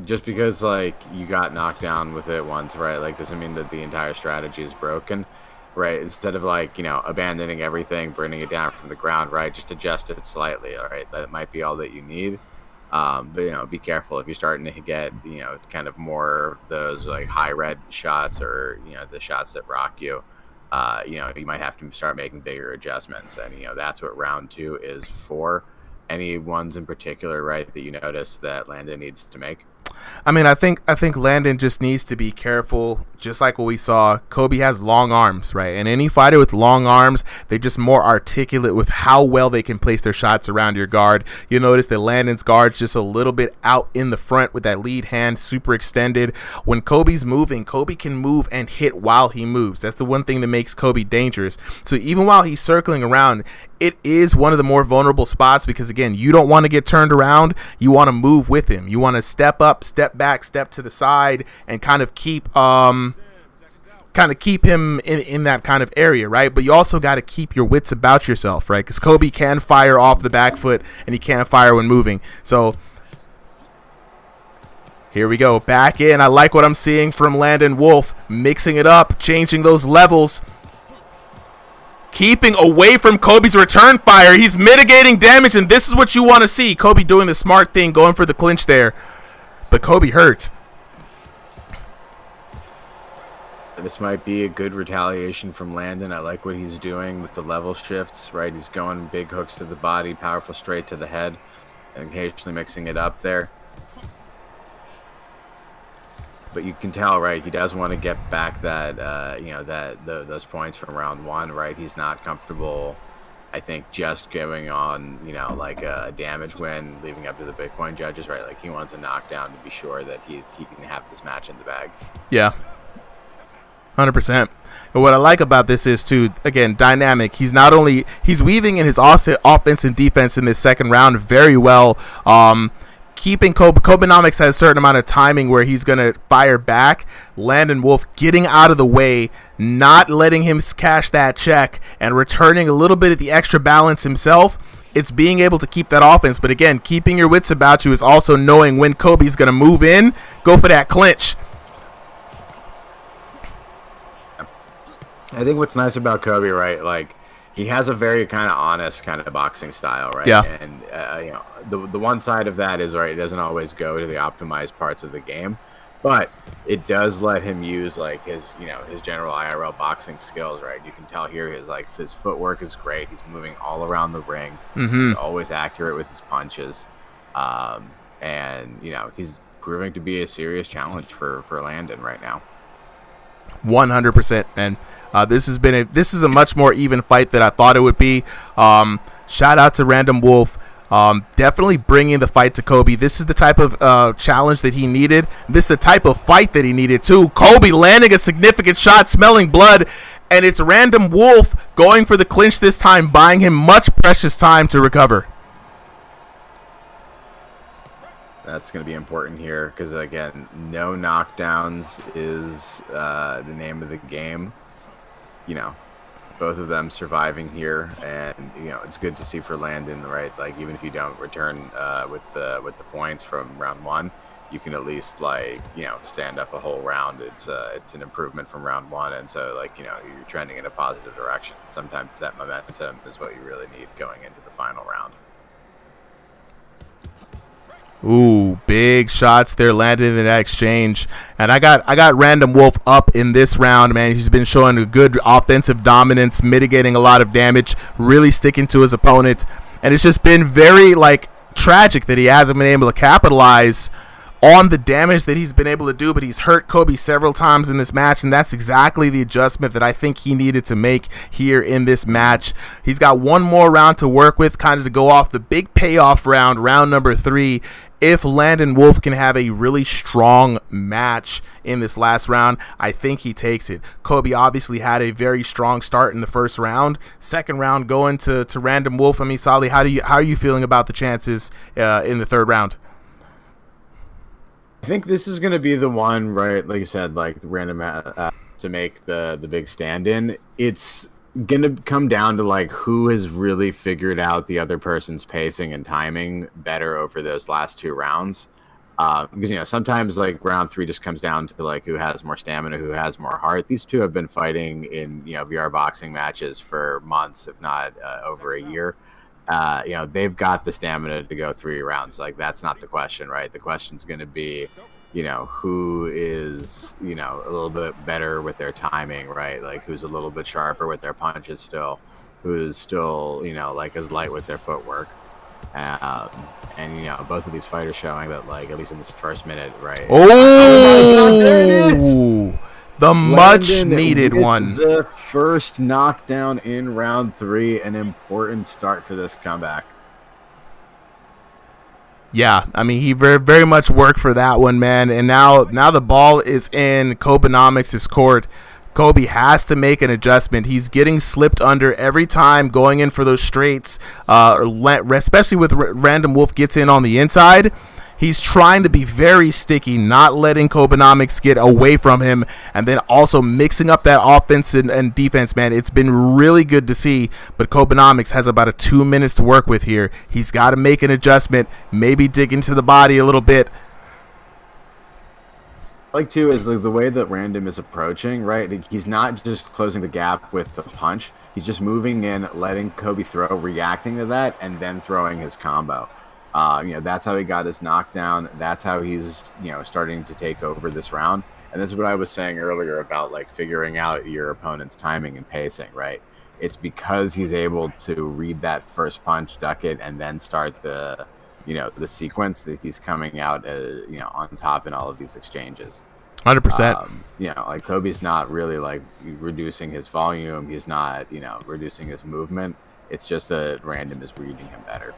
just because, like, you got knocked down with it once, right? Like, doesn't mean that the entire strategy is broken, right? Instead of, like, abandoning everything, bringing it down from the ground, right? Just adjust it slightly, all right? That might be all that you need. But be careful if you're starting to get kind of more of those like high red shots or the shots that rock you. You might have to start making bigger adjustments, and that's what round 2 is for. Any ones in particular, right, that you notice that Landon needs to make? I mean, I think Landon just needs to be careful, just like what we saw. Kobe has long arms, right? And any fighter with long arms, they're just more articulate with how well they can place their shots around your guard. You'll notice that Landon's guard's just a little bit out in the front with that lead hand super extended. When Kobe's moving, Kobe can move and hit while he moves. That's the one thing that makes Kobe dangerous. So even while he's circling around, it is one of the more vulnerable spots because, again, you don't want to get turned around. You want to move with him. You want to step up, step back, step to the side, and kind of keep him in that kind of area, right? But you also got to keep your wits about yourself, right? Because Kobe can fire off the back foot, and he can fire when moving. So here we go. Back in. I like what I'm seeing from Landon Wolf. Mixing it up, changing those levels. Keeping away from Kobe's return fire. He's mitigating damage, and this is what you want to see. Kobe doing the smart thing, going for the clinch there. But Kobe hurt. This might be a good retaliation from Landon. I like what he's doing with the level shifts, right? He's going big hooks to the body, powerful straight to the head, and occasionally mixing it up there. But you can tell, right, he does want to get back that, those points from round 1, right? He's not comfortable, I think, just going on, like a damage win, leaving up to the big point judges, right? Like, he wants a knockdown to be sure that he can have this match in the bag. Yeah. 100%. And what I like about this is, too, again, dynamic. He's weaving in his offense and defense in this second round very well. Keeping Kobenomics has a certain amount of timing where he's going to fire back. Landon Wolf getting out of the way, not letting him cash that check, and returning a little bit of the extra balance himself. It's being able to keep that offense. But again, keeping your wits about you is also knowing when Kobe's going to move in, go for that clinch. I think what's nice about Kobe, right, like, he has a very kind of honest kind of boxing style, right? Yeah. And, the one side of that is, right, it doesn't always go to the optimized parts of the game, but it does let him use, like, his general IRL boxing skills, right? You can tell here his footwork is great. He's moving all around the ring. Mm-hmm. He's always accurate with his punches. And, he's proving to be a serious challenge for Landon right now. 100%, and this is a much more even fight than I thought it would be. Shout out to Random Wolf. Definitely bringing the fight to Kobe. This is the type of challenge that he needed. This is the type of fight that he needed too. Kobe landing a significant shot, smelling blood, and it's Random Wolf going for the clinch this time, buying him much precious time to recover. That's going to be important here because, again, no knockdowns is the name of the game. Both of them surviving here, and it's good to see for Landon, right? Like, even if you don't return with the points from round 1, you can at least like stand up a whole round. It's an improvement from round one, and so like you're trending in a positive direction. Sometimes that momentum is what you really need going into the final round. Ooh, big shots there landed in that exchange. And I got Random Wolf up in this round, man. He's been showing a good offensive dominance, mitigating a lot of damage, really sticking to his opponent. And it's just been very, like, tragic that he hasn't been able to capitalize on the damage that he's been able to do, but he's hurt Kobe several times in this match, and that's exactly the adjustment that I think he needed to make here in this match. He's got one more round to work with, kind of to go off the big payoff round, round number 3. If Landon Wolf can have a really strong match in this last round, I think he takes it. Kobe obviously had a very strong start in the first round. Second round going to Random Wolf. I mean, Sally, how are you feeling about the chances in the third round? I think this is going to be the one, right? Like you said, like Random to make the big stand-in. It's going to come down to like who has really figured out the other person's pacing and timing better over those last 2 rounds. Because sometimes like round 3 just comes down to like who has more stamina, who has more heart. These two have been fighting in VR boxing matches for months, if not over a year. They've got the stamina to go 3 rounds. Like that's not the question, right? The question's going to be, who is, a little bit better with their timing, right? Like who's a little bit sharper with their punches still, who's still, like as light with their footwork. And both of these fighters showing that, like, at least in this first minute, right? Oh, there it is! The much needed one. The first knockdown in round 3, an important start for this comeback. Yeah, I mean, he very, very much worked for that one, man. And now the ball is in Kobenomics' court. Kobe has to make an adjustment. He's getting slipped under every time going in for those straights, especially with Random Wolf gets in on the inside. He's trying to be very sticky, not letting Kobenomics get away from him, and then also mixing up that offense and defense, man. It's been really good to see, but Kobenomics has about 2 minutes to work with here. He's got to make an adjustment, maybe dig into the body a little bit. Like too is like the way that Random is approaching, right? He's not just closing the gap with the punch. He's just moving in, letting Kobe throw, reacting to that, and then throwing his combo. That's how he got his knockdown. That's how he's, starting to take over this round. And this is what I was saying earlier about like figuring out your opponent's timing and pacing, right? It's because he's able to read that first punch, duck it, and then start the sequence that he's coming out, on top in all of these exchanges. 100%. Like Kobe's not really like reducing his volume. He's not, reducing his movement. It's just that Random is reading him better.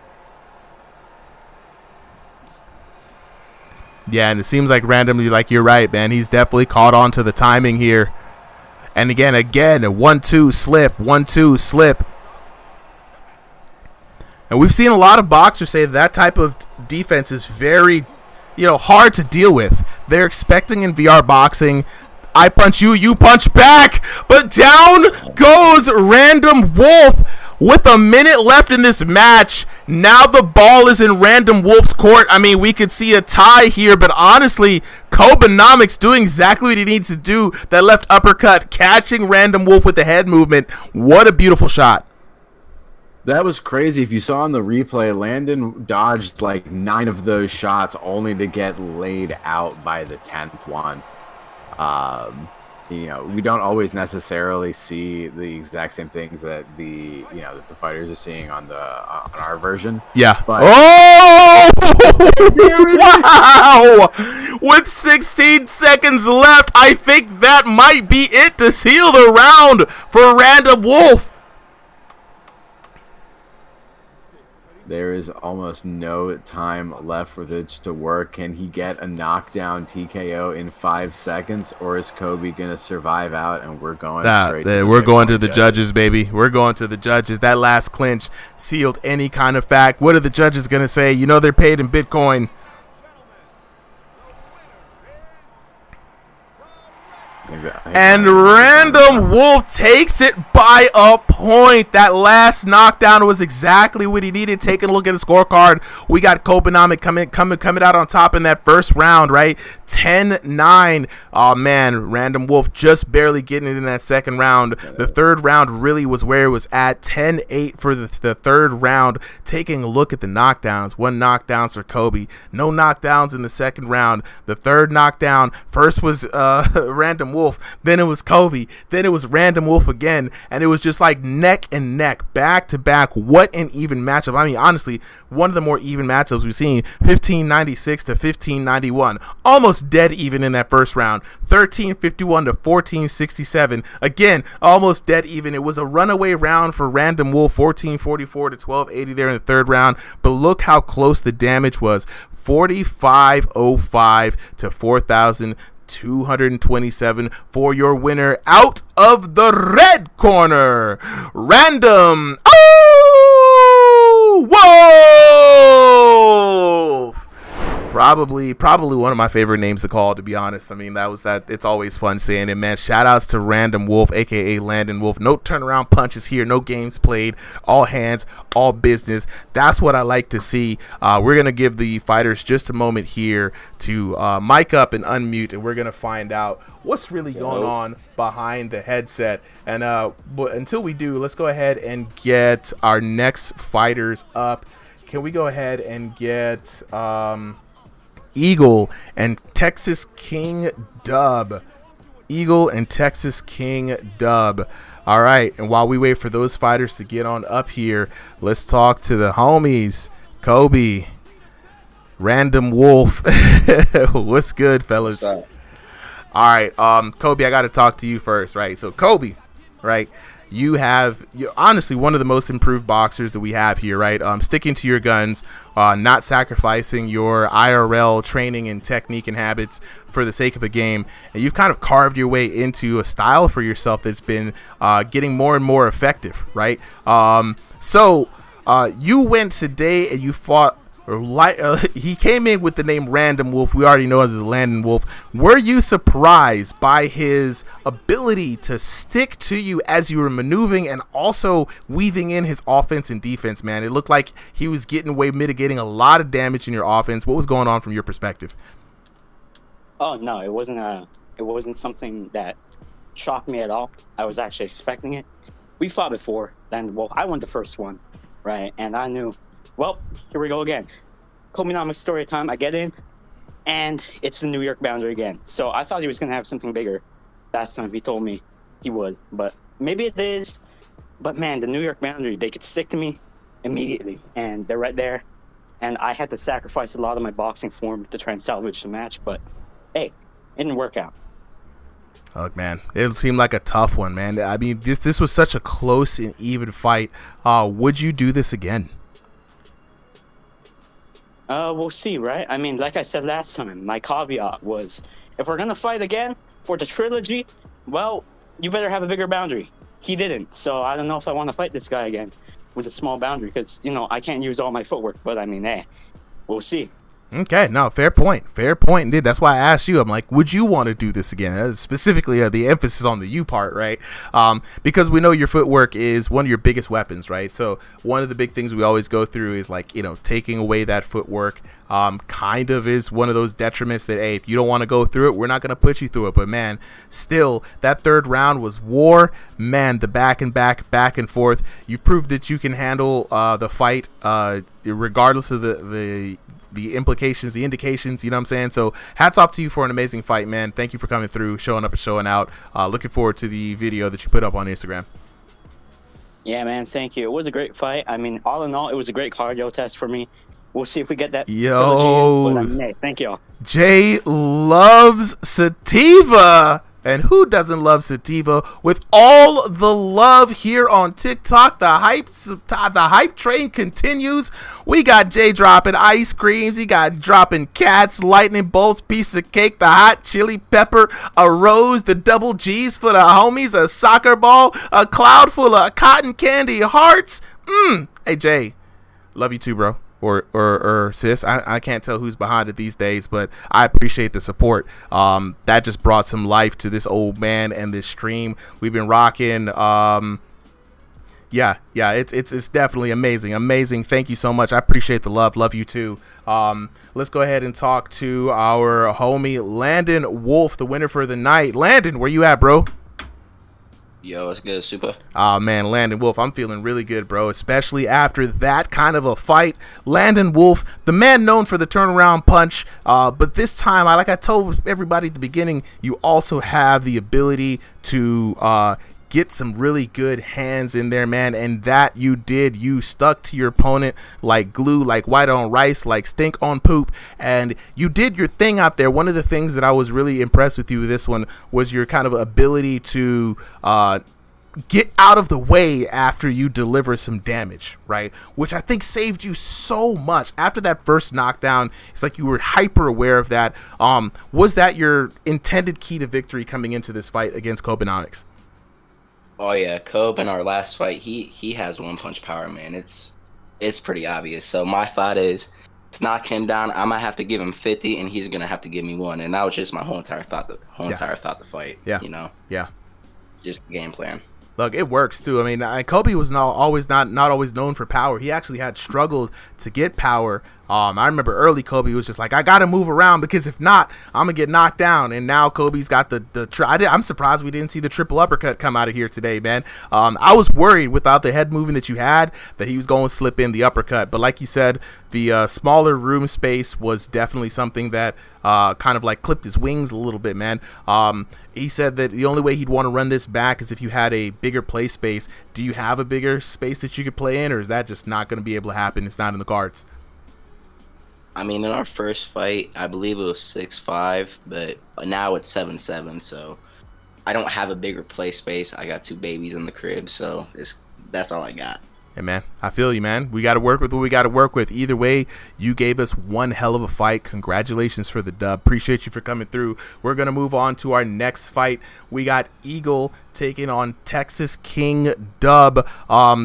Yeah, and it seems like randomly, like you're right, man. He's definitely caught on to the timing here. And again, a 1-2 slip, 1-2 slip. And we've seen a lot of boxers say that type of defense is very, hard to deal with. They're expecting in VR boxing, I punch you, you punch back. But down goes Random Wolf with a minute left in this match. Now the ball is in Random Wolf's court. I mean, we could see a tie here, but honestly, Kobenomics doing exactly what he needs to do. That left uppercut, catching Random Wolf with the head movement. What a beautiful shot. That was crazy. If you saw on the replay, Landon dodged like 9 of those shots only to get laid out by the 10th one. We don't always necessarily see the exact same things that that the fighters are seeing on our version. Yeah. But wow! With 16 seconds left, I think that might be it to seal the round for Random Wolf. there is almost no time left for this to work. Can he get a knockdown TKO in 5 seconds, or is Kobe gonna survive out and we're going straight to we're going to the judges, baby. We're going to the judges. That last clinch sealed any kind of fact. What are the judges gonna say? You know they're paid in Bitcoin. And Random Wolf takes it by a point. That last knockdown was exactly what he needed. Taking a look at the scorecard, we got Copenhagen coming out on top in that first round, right? 10-9. Oh man, Random Wolf just barely getting it in that second round. The third round really was where it was at. 10-8 for the third round. Taking a look at the knockdowns, 1 knockdowns for Kobe, no knockdowns in the second round. The third knockdown, first was Random Wolf, then it was Kobe, then it was Random Wolf again, and it was just like neck and neck, back to back. What an even matchup. I mean, honestly, one of the more even matchups we've seen. 1596 to 1591, almost dead even in that first round. 1351 to 1467, again almost dead even. It was a runaway round for Random Wolf, 1444 to 1280 there in the third round, but look how close the damage was. 4505 to 4227 for your winner. Out of the red corner, Random Wolf. Probably one of my favorite names to call, to be honest. I mean, it's always fun saying it, man. Shout outs to Random Wolf, aka Landon Wolf. No turnaround punches here, no games played, all hands, all business. That's what I like to see. We're gonna give the fighters just a moment here to mic up and unmute, and we're gonna find out what's really going on behind the headset. And but until we do, let's go ahead and get our next fighters up. Can we go ahead and get Eagle and Texas King Dub? Eagle and Texas King Dub. All right, and while we wait for those fighters to get on up here, let's talk to the homies. Kobe, Random Wolf. What's good, fellas? All right, Kobe, I got to talk to you first, right? So Kobe, right? You're honestly one of the most improved boxers that we have here, right? Sticking to your guns, not sacrificing your IRL training and technique and habits for the sake of the game. And you've kind of carved your way into a style for yourself that's been getting more and more effective, right? So you went today and you fought. He came in with the name Random Wolf. We already know as Landon Wolf. Were you surprised by his ability to stick to you as you were maneuvering and also weaving in his offense and defense, man? It looked like he was getting away, mitigating a lot of damage in your offense. What was going on from your perspective? Oh no, it wasn't something that shocked me at all. I was actually expecting it. We fought before, Landon Wolf. I won the first one, right? And I knew, well, here we go again. Kobenomics story time. I get in, and it's the New York boundary again. So I thought he was going to have something bigger last time. He told me he would, but maybe it is. But man, the New York boundary, they could stick to me immediately, and they're right there. And I had to sacrifice a lot of my boxing form to try and salvage the match, but hey, it didn't work out. Look, man, it seemed like a tough one, man. I mean, this was such a close and even fight. Would you do this again? We'll see, right? I mean, like I said last time, my caveat was, if we're gonna fight again for the trilogy, well, you better have a bigger boundary. He didn't, so I don't know if I want to fight this guy again with a small boundary, because, you know, I can't use all my footwork, but I mean, we'll see. Okay, no, fair point. Indeed. That's why I asked you. I'm like, would you want to do this again? Specifically, the emphasis on the you part, right? Because we know your footwork is one of your biggest weapons, right? So one of the big things we always go through is, like, you know, taking away that footwork kind of is one of those detriments that, hey, if you don't want to go through it, we're not going to put you through it. But man, still, that third round was war. Man, the back and forth. You proved that you can handle the fight regardless of the implications, the indications, you know what I'm saying? So hats off to you for an amazing fight, man. Thank you for coming through, showing up and showing out. Looking forward to the video that you put up on Instagram. Yeah, man, thank you. It was a great fight. I mean, all in all, it was a great cardio test for me. We'll see if we get that. Yo, but, hey, thank y'all. Jay loves sativa. And who doesn't love sativa? With all the love here on TikTok, the hype train continues. We got Jay dropping ice creams. He got dropping cats, lightning bolts, piece of cake, the hot chili pepper, a rose, the double G's for the homies, a soccer ball, a cloud full of cotton candy hearts. Hey, Jay, love you too, bro. or sis. I can't tell who's behind it these days, but I appreciate the support. That just brought some life to this old man and this stream. We've been rocking. Yeah, it's definitely amazing. Thank you so much. I appreciate the love you too. Let's go ahead and talk to our homie Landon Wolf, the winner for the night. Landon, where you at, bro? Yo, it's good, Super. Oh man, Landon Wolf, I'm feeling really good, bro, especially after that kind of a fight. Landon Wolf, the man known for the turnaround punch, but this time, like I told everybody at the beginning, you also have the ability to get some really good hands in there, man, and that you did. You stuck to your opponent like glue, like white on rice, like stink on poop, and you did your thing out there. One of the things that I was really impressed with you with this one was your kind of ability to get out of the way after you deliver some damage, right? Which I think saved you so much. After that first knockdown, it's like you were hyper aware of that. Was that your intended key to victory coming into this fight against Kobenomics? Oh yeah, Kobe in our last fight, he has one punch power, man. It's pretty obvious. So my thought is to knock him down, I might have to give him 50 and he's gonna have to give me one. And that was just my whole entire thought the fight. Yeah. You know? Yeah. Just the game plan. Look, it works too. I mean, Kobe was not always known for power. He actually had struggled to get power. I remember early Kobe was just like, I gotta move around because if not, I'm gonna get knocked down. And now Kobe's got I'm surprised we didn't see the triple uppercut come out of here today, man. I was worried without the head movement that you had that he was going to slip in the uppercut. But like you said, the smaller room space was definitely something that kind of like clipped his wings a little bit, man. He said that the only way he'd want to run this back is if you had a bigger play space. Do you have a bigger space that you could play in, or is that just not going to be able to happen? It's not in the cards. I mean, in our first fight, I believe it was 6'5", but now it's 7'7", so I don't have a bigger play space. I got 2 babies in the crib, so that's all I got. Hey, man, I feel you, man. We got to work with what we got to work with. Either way, you gave us one hell of a fight. Congratulations for the dub. Appreciate you for coming through. We're going to move on to our next fight. We got Eagle taking on Texas King Dub.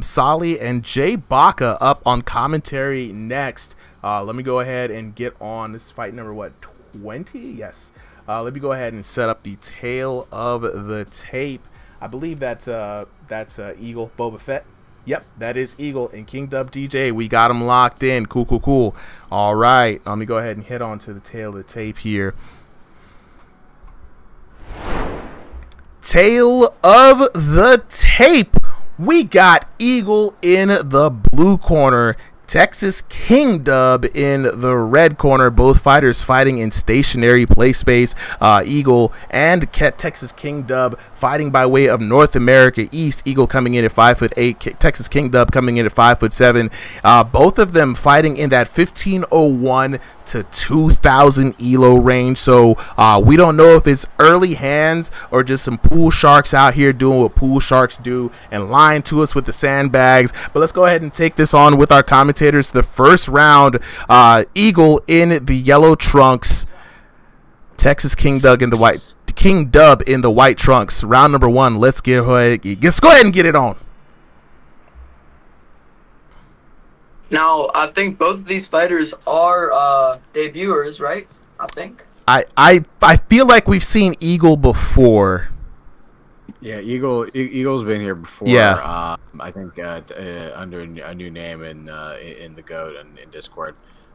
Solly and Jay Baca up on commentary next. Let me go ahead and get on this fight number, 20? Yes. Let me go ahead and set up the tail of the tape. I believe that's Eagle Boba Fett. Yep, that is Eagle and King Dub DJ. We got them locked in. Cool. All right, let me go ahead and head on to the tail of the tape here. Tail of the tape. We got Eagle in the blue corner, Texas King Dub in the red corner. Both fighters fighting in stationary play space. Eagle and Texas King Dub fighting by way of North America East. Eagle coming in at 5'8", Texas King Dub coming in at 5'7". Both of them fighting in that 1501 to 2000 ELO range. So we don't know if it's early hands or just some pool sharks out here doing what pool sharks do and lying to us with the sandbags. But let's go ahead and take this on with our commentators. The first round, Eagle in the yellow trunks, Texas King Dub in the white. King Dub in the white trunks. Round number 1. Let's go ahead and get it on. Now, I think both of these fighters are debuters, right? I think. I feel like we've seen Eagle before. Yeah, Eagle's been here before. Yeah. I think under a new name in the GOAT and in Discord.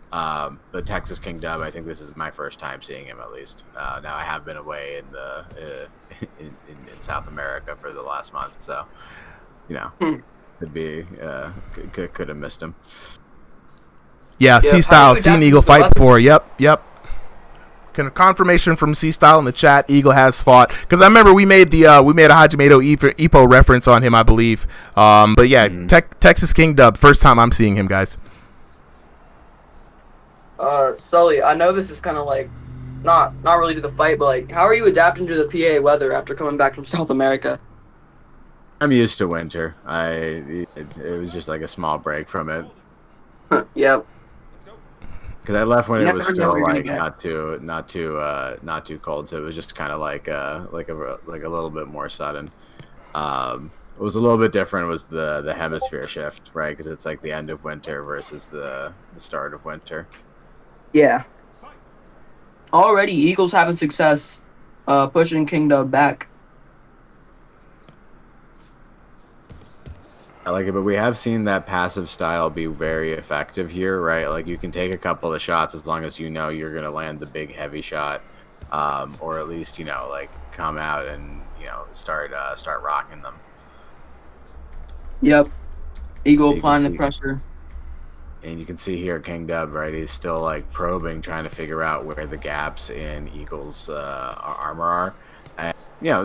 But Texas King Dub, I think this is my first time seeing him at least. Now I have been away in the in South America for the last month, so could be could have missed him. Yeah, C-Style, seen Eagle fight before. Yep. Confirmation from C-Style in the chat. Eagle has fought, because I remember we made a Hajimado Ippo reference on him, I believe. But yeah, Texas King Dub, first time I'm seeing him, guys. Sully, I know this is kind of like not really to the fight, but like, how are you adapting to the PA weather after coming back from South America? I'm used to winter. It was just like a small break from it. Yep. Because I left when it was still like not too cold, so it was just kind of like a little bit more sudden. What was a little bit different was the hemisphere shift, right? Because it's like the end of winter versus the start of winter. Yeah. Already, Eagles having success pushing King Dub back. I like it, but we have seen that passive style be very effective here, right? Like you can take a couple of shots as long as you know you're going to land the big heavy shot, or at least like come out and start rocking them. Yep. Eagle applying the pressure. And you can see here King Dub, right? He's still like probing, trying to figure out where the gaps in Eagle's armor are. And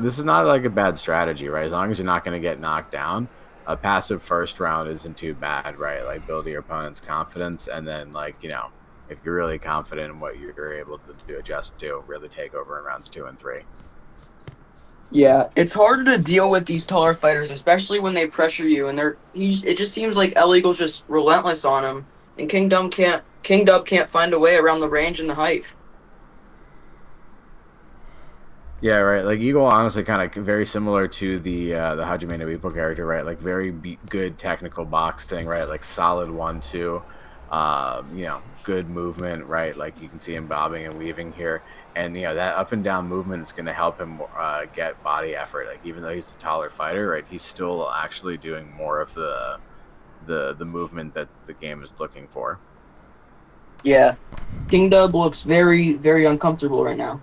this is not like a bad strategy, right? As long as you're not going to get knocked down. A passive first round isn't too bad, right? Like build your opponent's confidence, and then if you're really confident in what you're able to adjust to, really take over in rounds 2 and 3. Yeah, it's harder to deal with these taller fighters, especially when they pressure you, and it just seems like L Eagle's just relentless on him, and King Dub can't find a way around the range and the height. Yeah, right. Like Eagle, honestly, kind of very similar to the Hajime no Ippo character, right? Like very good technical boxing, right? Like solid 1-2, good movement, right? Like you can see him bobbing and weaving here, and that up and down movement is going to help him get body effort. Like even though he's the taller fighter, right? He's still actually doing more of the movement that the game is looking for. Yeah, King Dub looks very, very uncomfortable right now.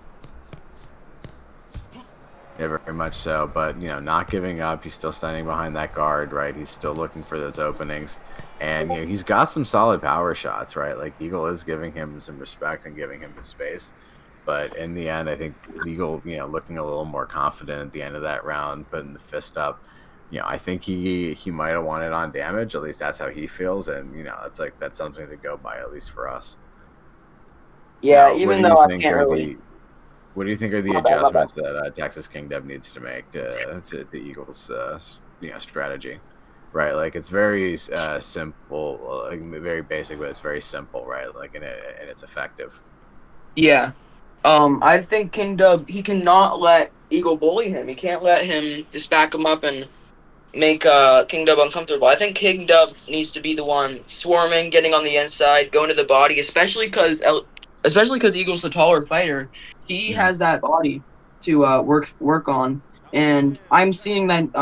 Yeah, very much so. But not giving up. He's still standing behind that guard, right? He's still looking for those openings, and he's got some solid power shots, right? Like Eagle is giving him some respect and giving him the space. But in the end, I think Eagle, looking a little more confident at the end of that round, putting the fist up. I think he might have won it on damage. At least that's how he feels, and that's something to go by, at least for us. Yeah, now, even though I can't really. What do you think are the adjustments that Texas King Dub needs to make to the Eagles' strategy? Right, like it's very simple, like very basic, but it's very simple, right? Like and it's effective. Yeah, I think King Dub, he cannot let Eagle bully him. He can't let him just back him up and make King Dub uncomfortable. I think King Dub needs to be the one swarming, getting on the inside, going to the body, especially because Eagle's the taller fighter. He has that body to work on, and I'm seeing that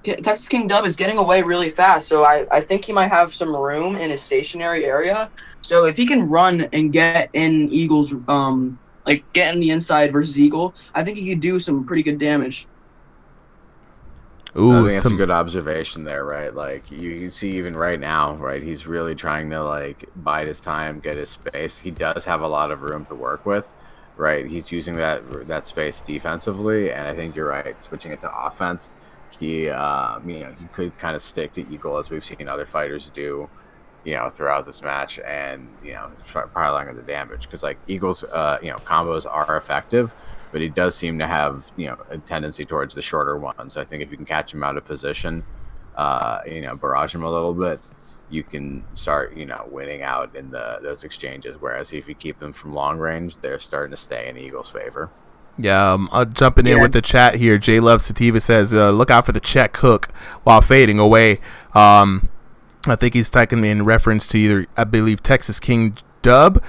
Texas King Dub is getting away really fast. So I think he might have some room in his stationary area. So if he can run and get in Eagle's get in the inside versus Eagle, I think he could do some pretty good damage. Ooh, I think that's a good observation there, right? Like you see even right now, right? He's really trying to bide his time, get his space. He does have a lot of room to work with, right? He's using that space defensively, and I think you're right. Switching it to offense, he he could kind of stick to Eagle as we've seen other fighters do, throughout this match, and start piling on the damage because Eagle's combos are effective. But he does seem to have, a tendency towards the shorter ones. So I think if you can catch him out of position, barrage him a little bit, you can start, winning out in those exchanges. Whereas if you keep them from long range, they're starting to stay in Eagle's favor. Yeah, jumping in with the chat here. J Love Sativa says, look out for the check hook while fading away. I think he's typing in reference to either, I believe, Texas King Dub.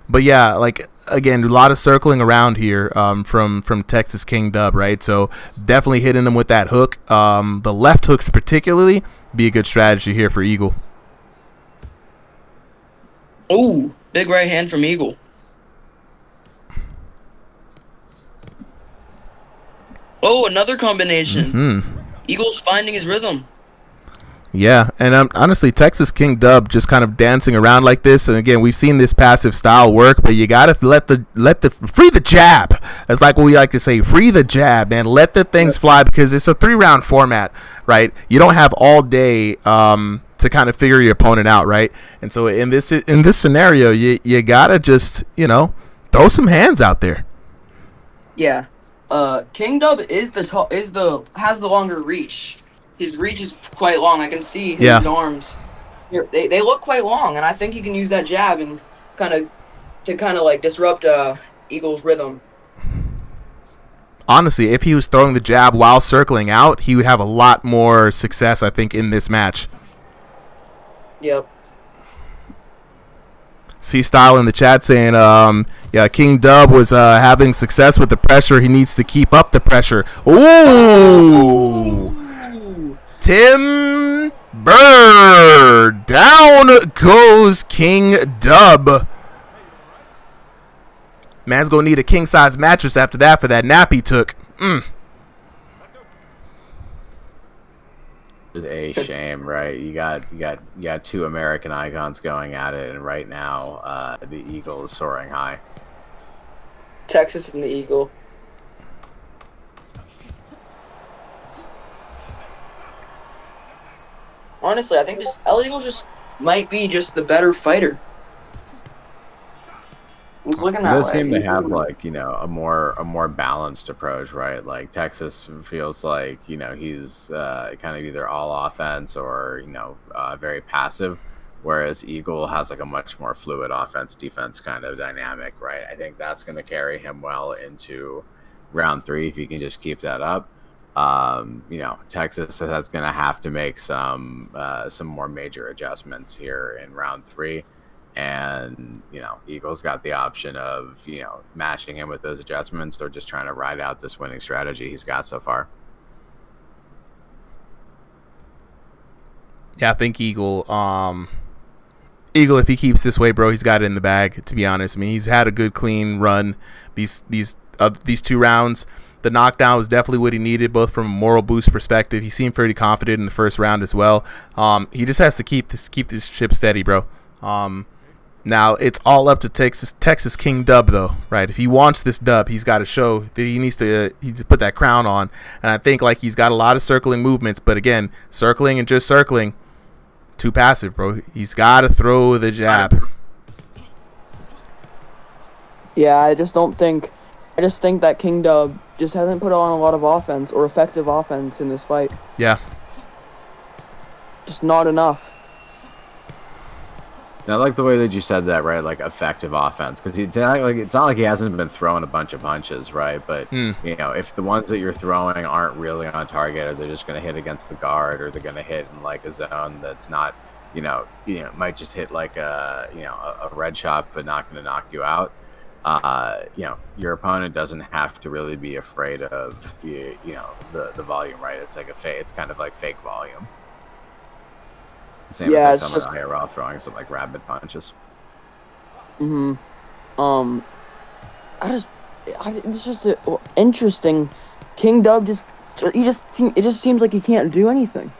But yeah, again, a lot of circling around here from Texas King Dub, right? So definitely hitting him with that hook. The left hooks particularly be a good strategy here for Eagle. Ooh, big right hand from Eagle. Oh, another combination. Mm-hmm. Eagle's finding his rhythm. Yeah, and honestly, Texas King Dub just kind of dancing around like this, and again, we've seen this passive style work, but you gotta let the free the jab. That's like what we like to say, free the jab, and let the things fly, because it's a 3-round format, right? You don't have all day to kind of figure your opponent out, right? And so in this scenario, you gotta just throw some hands out there. Yeah, King Dub has the longer reach. His reach is quite long. I can see his arms. They look quite long, and I think he can use that jab and kind of disrupt Eagle's rhythm. honestly, if he was throwing the jab while circling out, he would have a lot more success, I think, in this match. Yep. C-Style in the chat saying, yeah, King Dub was having success with the pressure. He needs to keep up the pressure. Ooh! Tim Burr! Down goes King Dub. Man's gonna need a king-size mattress after that for that nap he took. It's a shame, right? You got two American icons going at it, and right now, the Eagle is soaring high. Texas and the Eagle. Honestly, I think just Eagle just might be just the better fighter. He's looking It that does way. seem to have like, you know, a more balanced approach, right? Like Texas feels like, you know, he's kind of either all offense or, you know, very passive, whereas Eagle has like a much more fluid offense defense kind of dynamic, right? I think that's going to carry him well into round 3 if he can just keep that up. You know, Texas is going to have to make some more major adjustments here in round 3. And, you know, Eagles got the option of, you know, matching him with those adjustments or just trying to ride out this winning strategy he's got so far. Yeah, I think Eagle, if he keeps this way, bro, he's got it in the bag, to be honest. I mean, he's had a good, clean run these 2 rounds. The knockdown was definitely what he needed, both from a moral boost perspective. He seemed pretty confident in the first round as well. He just has to keep this ship steady, bro. Now, it's all up to Texas King Dub, though, right? If he wants this dub, he's got to show that he needs to put that crown on. And I think, like, he's got a lot of circling movements. But, again, circling and just circling, too passive, bro. He's got to throw the jab. Yeah, I just think that King Dub just hasn't put on a lot of offense or effective offense in this fight. Yeah. Just not enough. I like the way that you said that, right? Like effective offense, because it's not like he hasn't been throwing a bunch of punches, right? But you know, if the ones that you're throwing aren't really on target, or they're just going to hit against the guard, or they're going to hit in like a zone that's not, you know, might just hit like a red shot, but not going to knock you out. You know, your opponent doesn't have to really be afraid of the volume, right? It's like it's kind of like fake volume. Same as like some of the higher raw throwing some like rapid punches. It's just interesting. King Dub it just seems like he can't do anything.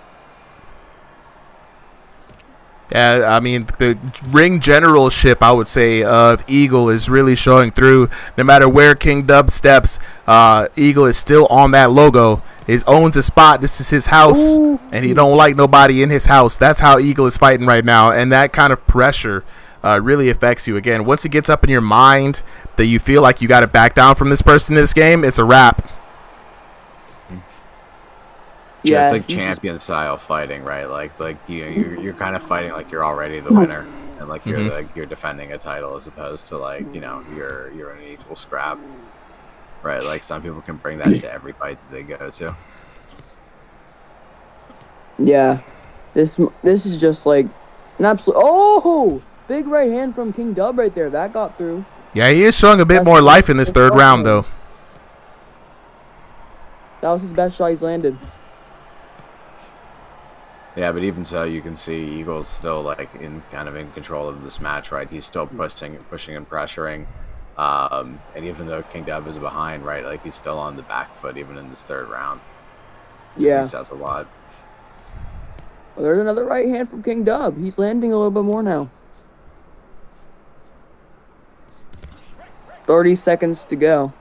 Yeah, I mean, the ring generalship, I would say, of Eagle is really showing through. No matter where King Dub steps, Eagle is still on that logo. He owns a spot. This is his house, and he don't like nobody in his house. That's how Eagle is fighting right now, and that kind of pressure really affects you. Again, once it gets up in your mind that you feel like you got to back down from this person in this game, it's a wrap. Yeah, it's like champion style fighting, right? Like you're kind of fighting like you're already the winner, and like you're defending a title as opposed to like, you know, you're in an equal scrap. Right, like some people can bring that to every fight that they go to. Yeah, this is just like an absolute big right hand from King Dub right there. That got through. Yeah, he is showing a bit more life in this third round, though. That was his best shot he's landed. Yeah, but even so, you can see Eagle's still like in control of this match, right? He's still pushing and pressuring. And even though King Dub is behind, right, like he's still on the back foot even in this third round. Yeah, he says a lot. Well, there's another right hand from King Dub. He's landing a little bit more now. 30 seconds to go.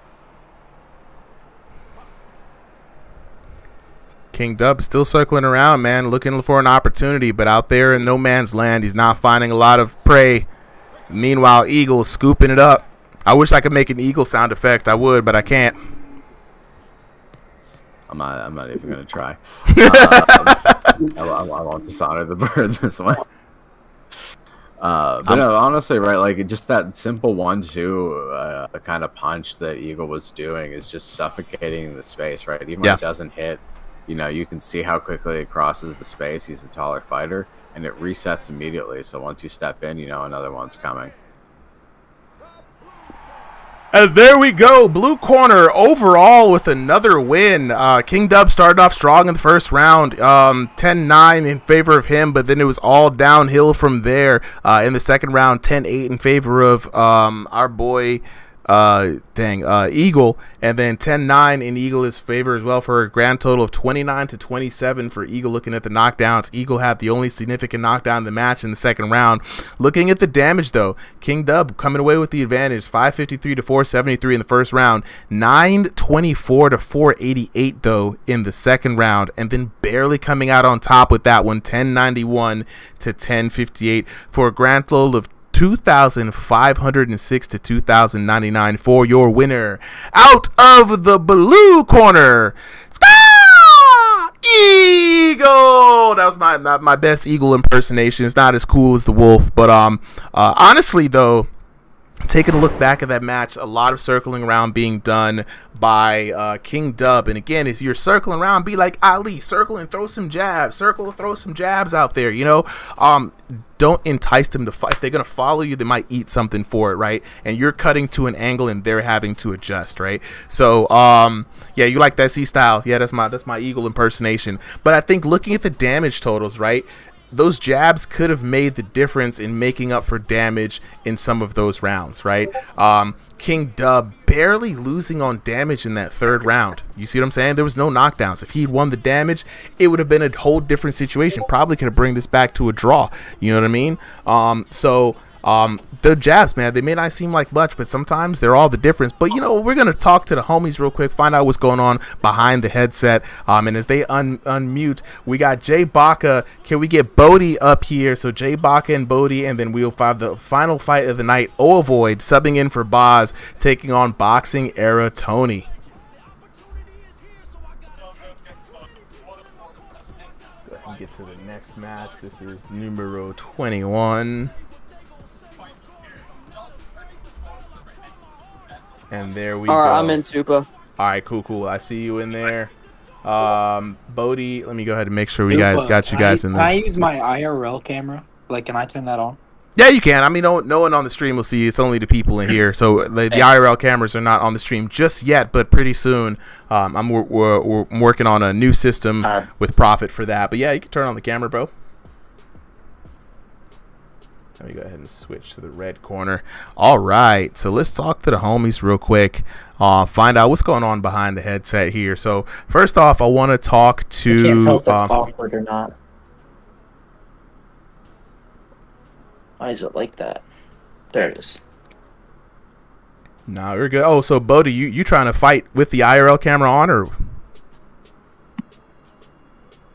King Dub still circling around, man, looking for an opportunity, but out there in no man's land, he's not finding a lot of prey. Meanwhile, Eagle scooping it up. I wish I could make an Eagle sound effect. I would, but I can't. I'm not even gonna try. I won't dishonor the bird this one. But no, honestly, right, like just that simple 1-2 kind of punch that Eagle was doing is just suffocating the space, right? Even when it doesn't hit, you know, you can see how quickly it crosses the space. He's the taller fighter, and it resets immediately. So once you step in, you know another one's coming. And there we go, blue corner overall with another win. King Dub started off strong in the first round, 10-9 in favor of him, but then it was all downhill from there. In the second round, 10-8 in favor of our boy Eagle, and then 10-9 in Eagle's favor as well, for a grand total of 29-27 for Eagle. Looking at the knockdowns, Eagle had the only significant knockdown in the match in the second round. Looking at the damage though, King Dub coming away with the advantage, 553 to 473 in the first round, 924 to 488 though in the second round, and then barely coming out on top with that one, 1091 to 1058 for a grand total of 2,506 to 2,099 for your winner. Out of the blue corner, Eagle. That was my best Eagle impersonation. It's not as cool as the Wolf, but honestly though, taking a look back at that match, a lot of circling around being done by King Dub. And again, if you're circling around, be like Ali, circle and throw some jabs, throw some jabs out there, you know. Don't entice them to fight. If they're going to follow you, they might eat something for it, right? And you're cutting to an angle and they're having to adjust, right? So, yeah, you like that C style. Yeah, that's my Eagle impersonation. But I think looking at the damage totals, right, those jabs could have made the difference in making up for damage in some of those rounds, right? King Dub barely losing on damage in that third round. You see what I'm saying? There was no knockdowns. If he'd won the damage, it would have been a whole different situation. Probably could have bring this back to a draw. You know what I mean? The jabs, man, they may not seem like much, but sometimes they're all the difference. But, you know, we're going to talk to the homies real quick, find out what's going on behind the headset. And as they unmute, we got Jay Baca. Can we get Bodie up here? So Jay Baca and Bodie, and then we'll find the final fight of the night. Ovoid subbing in for Boz, taking on Boxing Era Tony. Get to the next match. This is numero 21. And there we go. Alright, I'm in Super. Alright, cool. I see you in there. Bodie, let me go ahead and make sure we got you guys in there. Can I use my IRL camera? Like, can I turn that on? Yeah, you can. I mean, no one on the stream will see. It's only the people in here. So the IRL cameras are not on the stream just yet, but pretty soon. We're working on a new system with Profit for that. But yeah, you can turn on the camera, bro. Let me go ahead and switch to the red corner. All right, so let's talk to the homies real quick. Find out what's going on behind the headset here. So first off, I want to talk to. I can't tell if that's awkward or not. Why is it like that? There it is. No, you're good. Oh, so Bodie, you trying to fight with the IRL camera on, or?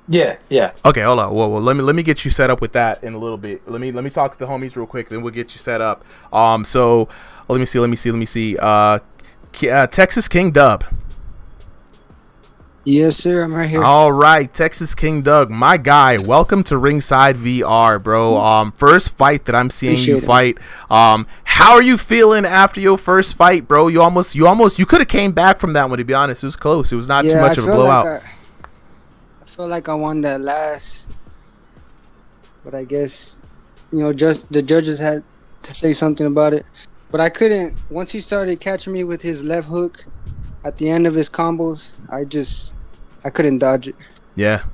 Yeah. Okay, hold on. Well, let me get you set up with that in a little bit. Let me talk to the homies real quick, then we'll get you set up. So let me see. Texas King Dub. Yes, sir. I'm right here. All right, Texas King Dub, my guy. Welcome to Ringside VR, bro. First fight that I'm seeing you fight. How are you feeling after your first fight, bro? You could have came back from that one. To be honest, it was close. It was not too much of a blowout. I felt like I won that last, but I guess, you know, just the judges had to say something about it. But I couldn't. Once he started catching me with his left hook at the end of his combos, I couldn't dodge it. Yeah.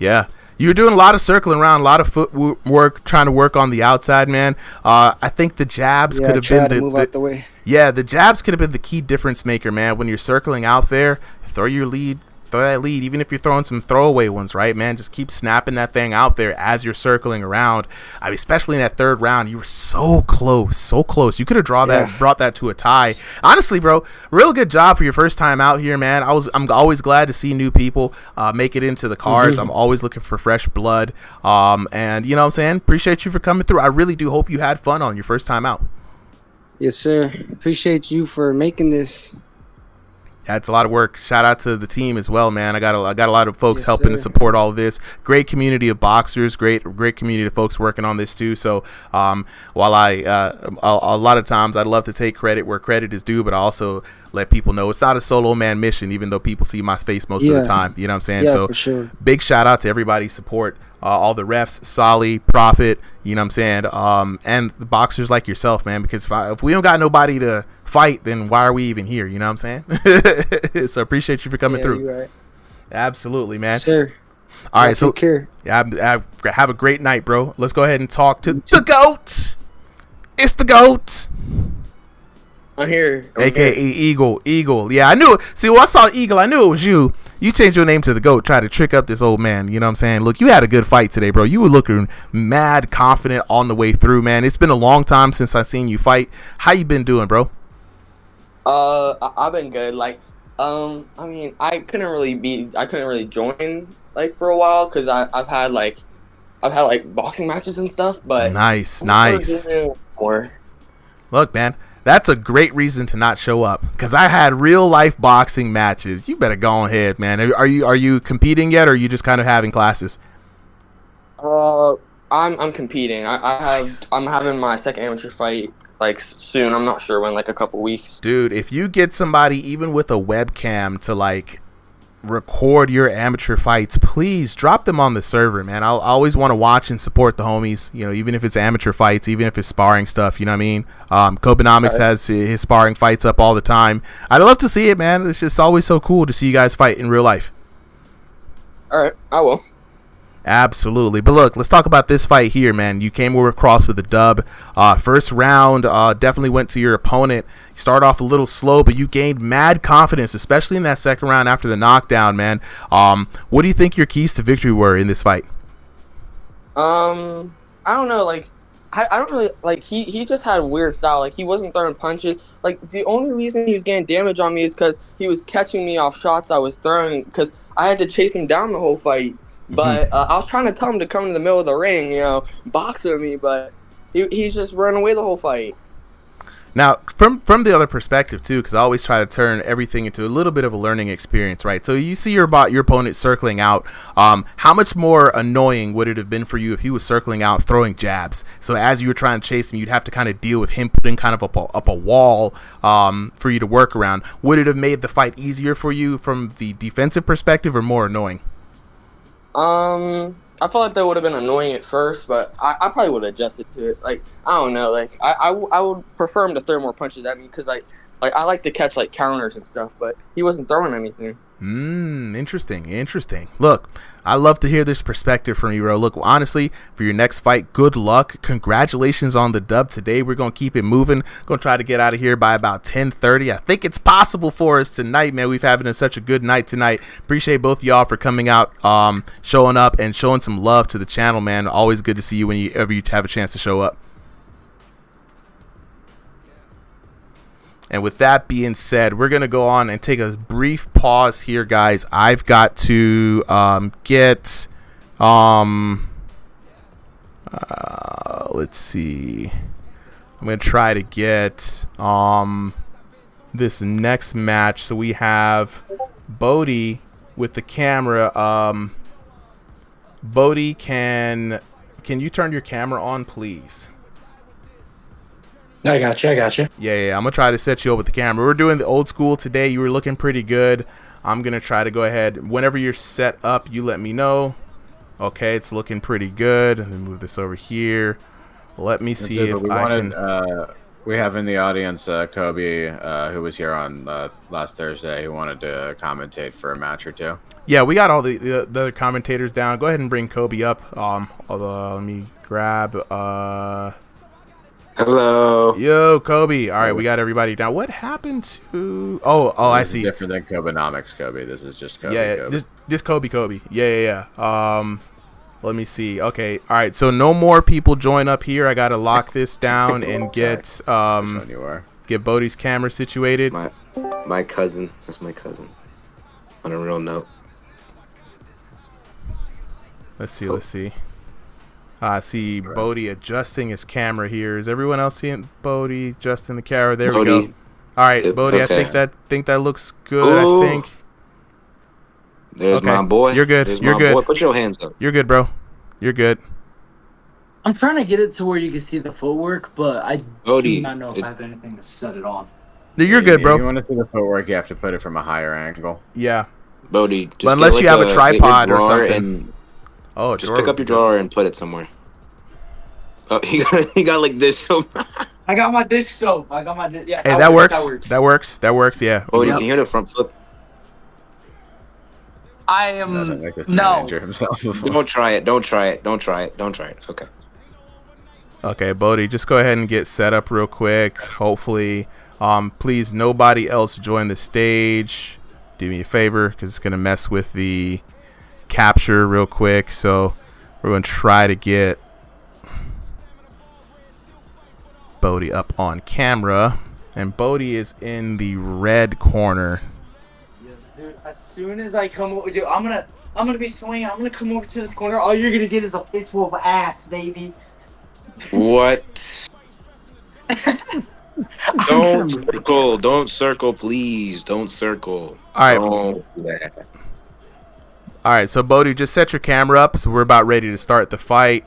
You were doing a lot of circling around, a lot of footwork, trying to work on the outside, man. I think the jabs could have been move out the way. Yeah, the jabs could have been the key difference maker, man. When you're circling out there, throw that lead, even if you're throwing some throwaway ones, right, man? Just keep snapping that thing out there as you're circling around. I mean, especially in that third round, you were so close. You could have brought that to a tie. Honestly, bro, real good job for your first time out here, man. I'm always glad to see new people make it into the cards. I'm always looking for fresh blood. And you know what I'm saying? Appreciate you for coming through. I really do hope you had fun on your first time out. Yes, sir. Appreciate you for making this. Yeah, it's a lot of work. Shout out to the team as well, man. I got a lot of folks Yes, helping to sir. support all of this. Great community of boxers, great community of folks working on this too. So while a lot of times I'd love to take credit where credit is due, but I also let people know it's not a solo man mission, even though people see my face most of the Yeah. time. You know what I'm saying? Yeah, So for sure. big shout out to everybody's support. All the refs, Solly, Prophet, you know what I'm saying, and the boxers like yourself, man, because if we don't got nobody to fight, then why are we even here, you know what I'm saying? So appreciate you for coming Yeah, through. you're right. Absolutely, man. Sir. All Yeah, right, so take care. have a great night, bro. Let's go ahead and talk to the GOAT. It's the GOAT. I'm here. AKA Eagle. Yeah, I knew it. See, when I saw Eagle, I knew it was you. You changed your name to the GOAT, try to trick up this old man. You know what I'm saying? Look, you had a good fight today, bro. You were looking mad confident on the way through, man. It's been a long time since I seen you fight. How you been doing, bro? I've been good. Like, I mean, I couldn't really join like for a while because I've had like boxing matches and stuff. But Nice. More. Look, man, that's a great reason to not show up because I had real life boxing matches. You better go ahead, man. Are you competing yet, or are you just kind of having classes? I'm competing. I'm having my second amateur fight like soon. I'm not sure when, like a couple weeks. Dude, if you get somebody even with a webcam to like record your amateur fights, please drop them on the server, man. I always want to watch and support the homies, you know, even if it's amateur fights, even if it's sparring stuff, you know what I mean? Kobenomics has his sparring fights up all the time. I'd love to see it, man. It's just always so cool to see you guys fight in real life. All right, I will. Absolutely. But look, let's talk about this fight here, man. You came across with a dub. First round, definitely went to your opponent. You started off a little slow, but you gained mad confidence, especially in that second round after the knockdown, man. What do you think your keys to victory were in this fight? I don't know. Like, I don't really like. He just had a weird style. Like, he wasn't throwing punches. Like, the only reason he was getting damage on me is because he was catching me off shots I was throwing. Because I had to chase him down the whole fight. But I was trying to tell him to come to the middle of the ring, you know, box with me, but he's just running away the whole fight. Now, from the other perspective, too, because I always try to turn everything into a little bit of a learning experience, right? So you see your opponent circling out. How much more annoying would it have been for you if he was circling out, throwing jabs? So as you were trying to chase him, you'd have to kind of deal with him putting kind of up a wall for you to work around. Would it have made the fight easier for you from the defensive perspective or more annoying? I feel like that would have been annoying at first, but I probably would have adjusted to it. Like, I don't know, like I would prefer him to throw more punches at me because I like to catch like counters and stuff, but he wasn't throwing anything. Interesting. Look, I love to hear this perspective from you, bro. Look, honestly, for your next fight, good luck. Congratulations on the dub today. We're going to keep it moving. Going to try to get out of here by about 10:30. I think it's possible for us tonight, man. We've having such a good night tonight. Appreciate both of y'all for coming out, showing up, and showing some love to the channel, man. Always good to see you whenever you have a chance to show up. And with that being said, we're going to go on and take a brief pause here, guys. I've got to get, let's see. I'm going to try to get this next match. So we have Bodie with the camera. Bodie, can you turn your camera on, please? I got you. Yeah. I'm going to try to set you up with the camera. We're doing the old school today. You were looking pretty good. I'm going to try to go ahead. Whenever you're set up, you let me know. Okay, it's looking pretty good. And then move this over here. Let me see if I can... we have in the audience Kobe, who was here on last Thursday, who wanted to commentate for a match or two. Yeah, we got all the commentators down. Go ahead and bring Kobe up. Let me grab... Hello. Yo, Kobe. All right, we got everybody down. What happened to... Oh, I see. Different than Kobenomics, Kobe. This is just Kobe. Yeah, Kobe. Just Kobe. Yeah. Let me see. Okay. All right. So no more people join up here. I got to lock this down and get Bodie's camera situated. My cousin. That's my cousin. On a real note. Let's see. I see Bodie adjusting his camera here. Is everyone else seeing Bodie adjusting the camera? There we go. All right, Bodie. Okay. I think that looks good. Ooh. I think. There's Okay. my boy. You're good. There's You're my good. boy. Put your hands up. You're good, bro. You're good. I'm trying to get it to where you can see the footwork, but I Bodie, do not know if I have anything to set it on. You're good, If bro. you want to see the footwork, you have to put it from a higher angle. Yeah. Bodie, just unless get, you have a get your tripod or drawer something. And oh, just pick up your drawer and put it somewhere. Oh, he got like this. So I got my dish soap. I got my dish. Yeah. Hey, that works. That works. That works. Yeah. Bodie, can you hear the front flip? I am This no. man injure himself before. Don't try it. Don't try it. Don't try it. Don't try it. It's okay. Okay, Bodie, just go ahead and get set up real quick. Hopefully, please nobody else join the stage. Do me a favor, because it's gonna mess with the capture real quick. So we're gonna try to get Bodie up on camera, and Bodie is in the red corner. Dude, as soon as I come over, dude, I'm gonna be swinging. I'm gonna come over to this corner. All you're gonna get is a fistful of ass, baby. What? Don't circle. Don't circle, please. Don't circle. All right. Don't do that. All right, so Bodie, just set your camera up. So we're about ready to start the fight.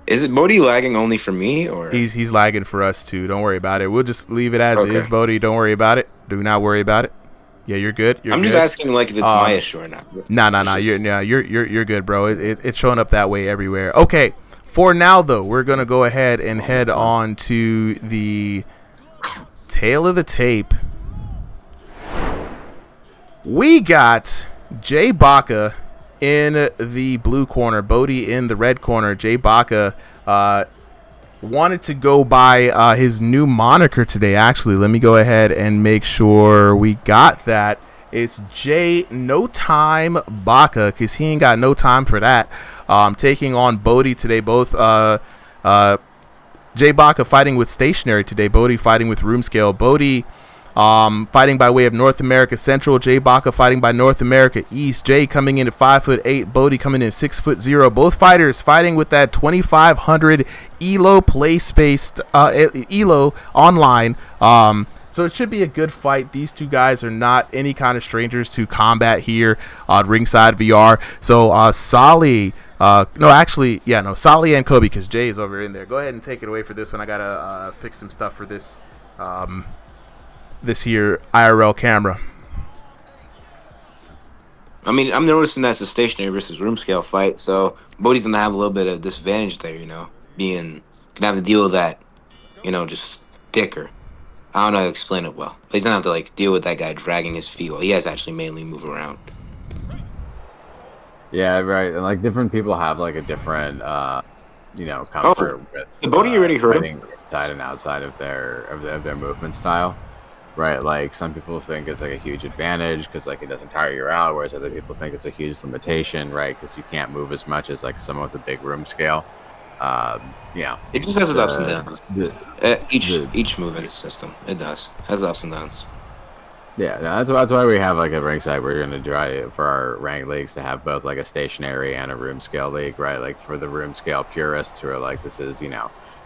Is it Bodie lagging only for me, or he's lagging for us too? Don't worry about it. We'll just leave it as is, Bodie. Don't worry about it. Do not worry about it. Yeah, you're good. I'm just asking like if it's my issue or not. No. You're good, bro. It's showing up that way everywhere. Okay. For now, though, we're gonna go ahead and head on to the tail of the tape. We got Jay Baca in the blue corner, Bodie in the red corner. Jay Baca wanted to go by his new moniker today. Actually, let me go ahead and make sure we got that. It's Jay No Time Baca, because he ain't got no time for that. Taking on Bodie today. Both Jay Baca fighting with Stationary today. Bodie fighting with Room Scale. Bodie fighting by way of North America Central. Jay Baca fighting by North America East. Jay coming in at 5'8", Bodie coming in at 6'0". Both fighters fighting with that 2,500 ELO play space, ELO online. So it should be a good fight. These two guys are not any kind of strangers to combat here on Ringside VR. So Sally, Sally and Kobe, because Jay is over in there. Go ahead and take it away for this one. I gotta fix some stuff for this. This here IRL camera. I mean, I'm noticing that's a Stationary versus Room Scale fight, so Bodie's gonna have a little bit of disadvantage there, gonna have to deal with that, just thicker. I don't know how to explain it well. But he's gonna have to deal with that guy dragging his feet while he has to actually mainly move around. Yeah, right. And different people have a different comfort with Bodie already heard him inside and outside of their movement style. Right, some people think it's a huge advantage because it doesn't tire you out, whereas other people think it's a huge limitation, right? Because you can't move as much as someone with a big room scale. It just has its ups and downs. Each movement system, it does has ups and downs. Yeah, that's why we have a ringside. We're gonna try for our ranked leagues to have both a stationary and a room scale league, right? For the room scale purists who are this is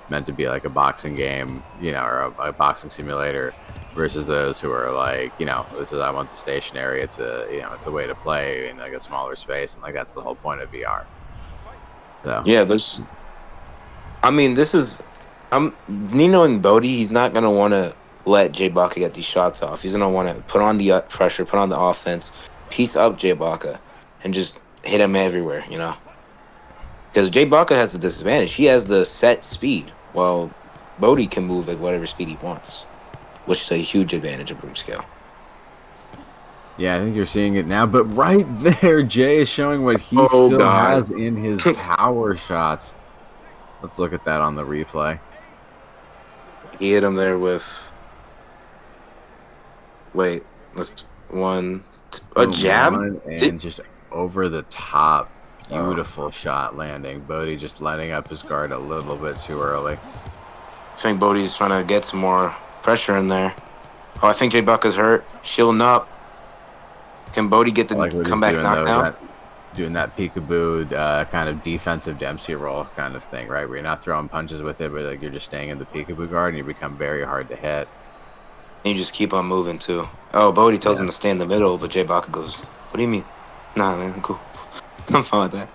meant to be a boxing game, or a boxing simulator, versus those who are this is I want the stationary. It's a way to play in a smaller space, and that's the whole point of VR. So yeah, Nino and Bodie. He's not gonna want to let Jay Baca get these shots off. He's gonna want to put on the pressure, put on the offense, piece up Jay Baca, and just hit him everywhere. Because Jay Baca has the disadvantage. He has the set speed, while Bodie can move at whatever speed he wants, which is a huge advantage of Room Scale. Yeah, I think you're seeing it now. But right there, Jay is showing what he has in his power shots. Let's look at that on the replay. He hit him there with... Wait, a jab? And just over the top. Beautiful shot landing. Bodie just letting up his guard a little bit too early. I think Bodie's trying to get some more pressure in there. Oh, I think Jay Baca's hurt. Shielding up. Can Bodie get the comeback knockdown? doing that peekaboo kind of defensive Dempsey roll kind of thing, right? Where you're not throwing punches with it, but like you're just staying in the peekaboo guard, and you become very hard to hit. And you just keep on moving too. Oh, Bodie tells him to stay in the middle, but Jay Baca goes, "What do you mean?" Nah, man, I'm cool. I'm fine with that.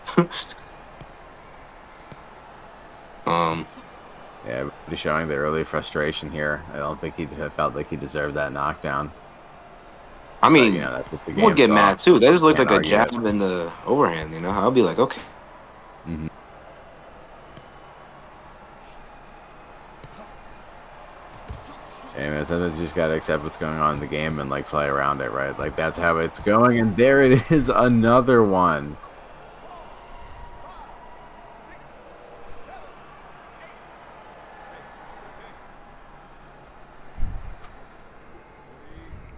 Yeah, he's showing the early frustration here. I don't think he felt like he deserved that knockdown. I mean, but, you know, that's what the I would game get saw. mad too. That just looked Can't like a argue jab it. in the overhand, you know? I'll be like, okay. Mm-hmm. Hey man, sometimes you just gotta accept what's going on in the game and like play around it, right? Like that's how it's going, and there it is, another one.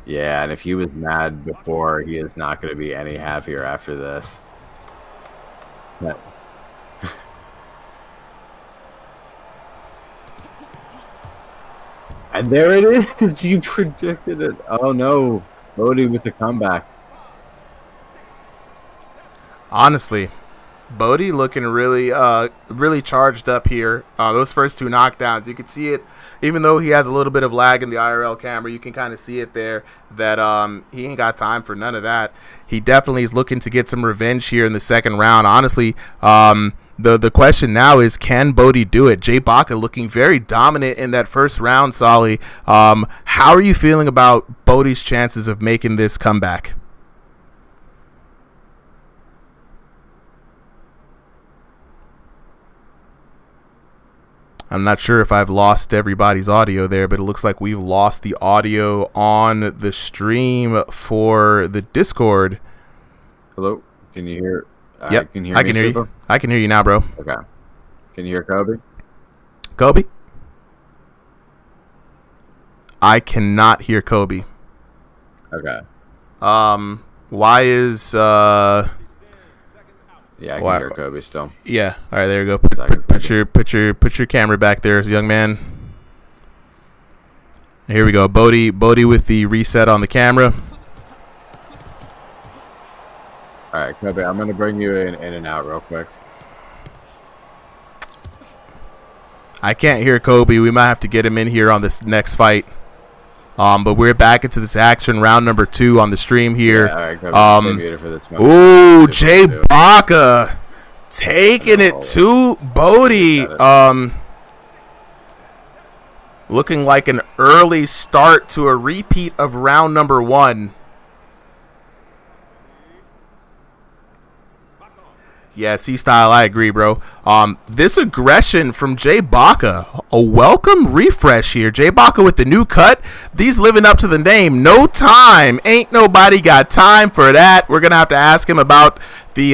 Yeah, and if he was mad before, he is not going to be any happier after this. But and there it is. You predicted it. Oh no, Bodie with the comeback. Honestly, Bodie looking really really charged up here. Those first two knockdowns, you can see it. Even though he has a little bit of lag in the IRL camera, you can kind of see it there that he ain't got time for none of that. He definitely is looking to get some revenge here in the second round. Honestly, the question now is, can Bodie do it? Jay Baca looking very dominant in that first round, Solly. How are you feeling about Bodie's chances of making this comeback? I'm not sure if I've lost everybody's audio there, but it looks like we've lost the audio on the stream for the Discord. Hello, can you hear? Yep, can you hear I can hear you. I can hear you now, bro. Okay. Can you hear Kobe? Kobe? I cannot hear Kobe. Okay. Why is Yeah, I can hear Kobe still. Yeah. All right, there you go. Put your camera back there, young man. Here we go. Bodie with the reset on the camera. All right, Kobe, I'm gonna bring you in and out real quick. I can't hear Kobe. We might have to get him in here on this next fight. But we're back into this action, round number 2 on the stream here. Yeah, all right, Kobe, for this one. Ooh, Jay Baca taking it to Bodie. Looking like an early start to a repeat of round number 1. Yeah, C-Style, I agree, bro. This aggression from Jay Baca, a welcome refresh here. Jay Baca with the new cut. These living up to the name. No time. Ain't nobody got time for that. We're going to have to ask him about the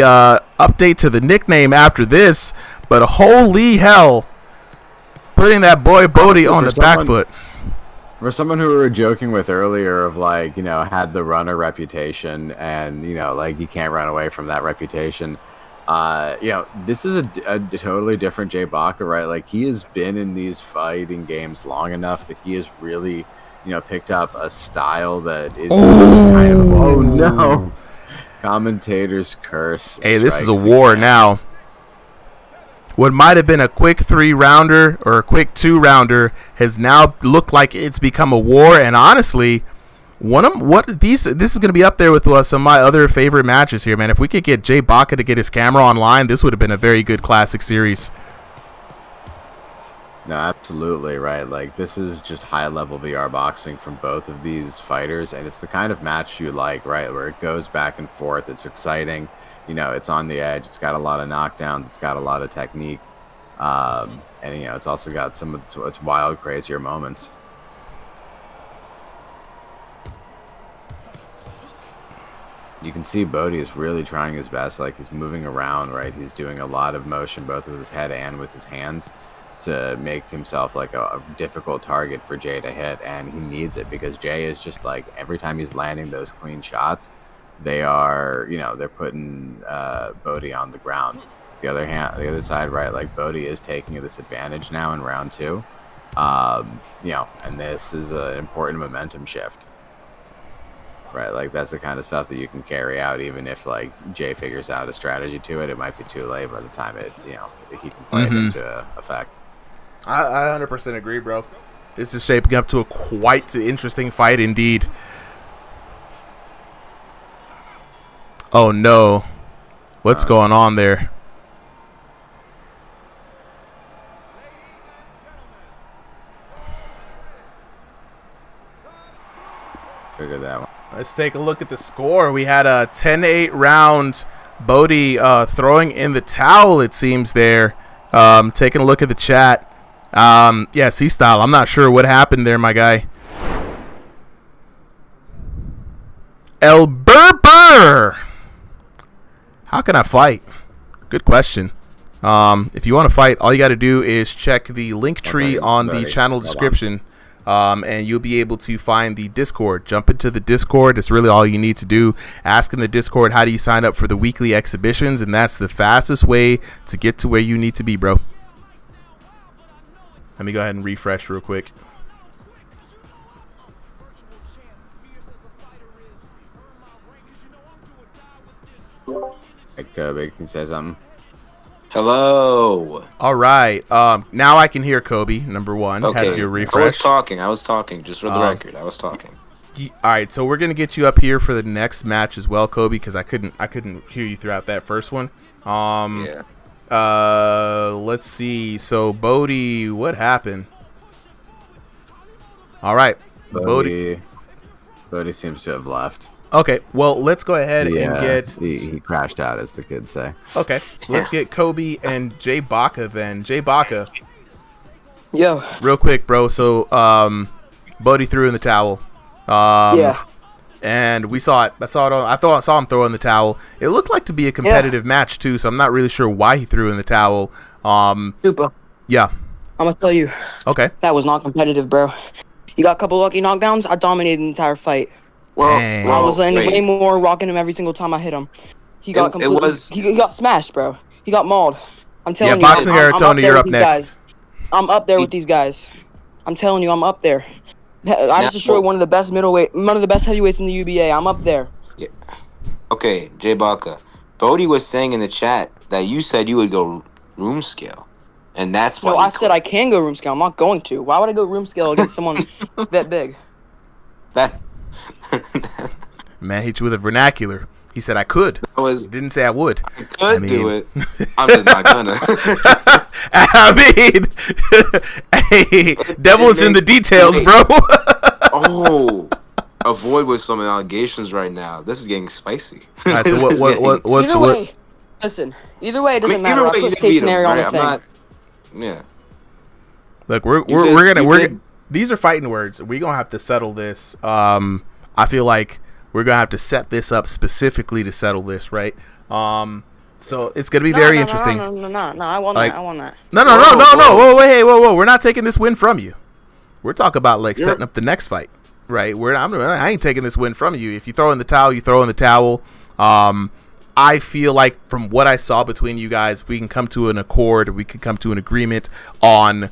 update to the nickname after this. But holy hell, putting that boy Bodie on the back foot. For someone who we were joking with earlier of like, you know, had the runner reputation and, you know, like you can't run away from that reputation. You know, this is a totally different Jay Baca, right? Like he has been in these fighting games long enough that he has really, you know, picked up a style that is kind of, oh no, commentator's curse. Hey, this is a war now. What might have been a quick 3-rounder or a quick 2-rounder has now looked like it's become a war. And honestly, this is going to be up there with some of my other favorite matches here, man. If we could get Jay Baca to get his camera online, this would have been a very good classic series. No, absolutely, right. Like this is just high-level VR boxing from both of these fighters, and it's the kind of match you like, right? Where it goes back and forth. It's exciting. You know, it's on the edge. It's got a lot of knockdowns. It's got a lot of technique, and you know, it's also got some of its wild, crazier moments. You can see Bodie is really trying his best. Like he's moving around, right? He's doing a lot of motion, both with his head and with his hands, to make himself like a difficult target for Jay to hit, and he needs it because Jay is just like every time he's landing those clean shots, they are, you know, they're putting Bodie on the ground. The other side, right? Like Bodie is taking this advantage now in round 2, you know, and this is an important momentum shift. right? Like that's the kind of stuff that you can carry out, even if like Jay figures out a strategy to it. It might be too late by the time he can play it into effect. I 100% agree, bro. This is shaping up to a quite interesting fight indeed. Oh no, what's going on there? Figure that one. Let's take a look at the score. We had a 10-8 round. Bodie throwing in the towel, it seems there. Taking a look at the chat. Yeah, C-Style, I'm not sure what happened there, my guy. El Berber! How can I fight? Good question. If you want to fight, all you got to do is check the link tree on the channel description. And you'll be able to find the Discord. Jump into the Discord. It's really all you need to do. Ask in the Discord, how do you sign up for the weekly exhibitions? And that's the fastest way to get to where you need to be, bro. Let me go ahead and refresh real quick. Hey, Kobe, can you say something? Hello. All right. Now I can hear Kobe. Number one. Okay. Had to do a refresh. I was talking. Just for the record, I was talking. All right. So we're gonna get you up here for the next match as well, Kobe, because I couldn't hear you throughout that first one. Yeah. Let's see. So Bodie, what happened? All right. Bodie seems to have left. Okay, well, let's go ahead and get... He crashed out, as the kids say. Okay, let's get Kobe and Jay Baca then. Jay Baca. Yo. Real quick, bro. So, Bodie threw in the towel. Yeah. And we saw it. I saw him throw in the towel. It looked like to be a competitive match, too, so I'm not really sure why he threw in the towel. Super. Yeah. I'm going to tell you. Okay. That was not competitive, bro. You got a couple lucky knockdowns. I dominated the entire fight. I was landing way more, rocking him every single time I hit him. He got he got smashed, bro. He got mauled. I'm telling you. Yeah, Boxing Arizona, you're up next. Guys. I'm up there with these guys. I'm telling you, I'm up there. I just destroyed one of the best heavyweights in the UBA. I'm up there. Yeah. Okay, Jay Baca. Bodie was saying in the chat that you said you would go room scale. And that's why. No, I said I can go room scale. I'm not going to. Why would I go room scale against someone that big? Man, hit you with a vernacular. He said I could. He didn't say I would. I could do it. I'm just not gonna. I mean, hey, devil's in the details, bro. Oh, avoid with some allegations right now. This is getting spicy. All right, so what's either way, listen. Either way, it doesn't matter. I put stationary on the thing. Yeah. Look, we're gonna these are fighting words. We're gonna have to settle this. I feel like we're gonna have to set this up specifically to settle this, right? So it's gonna be very interesting. No, I want that. I want that. No. Whoa. We're not taking this win from you. We're talking about setting up the next fight, right? I ain't taking this win from you. If you throw in the towel, you throw in the towel. I feel like from what I saw between you guys, we can come to an accord. We can come to an agreement on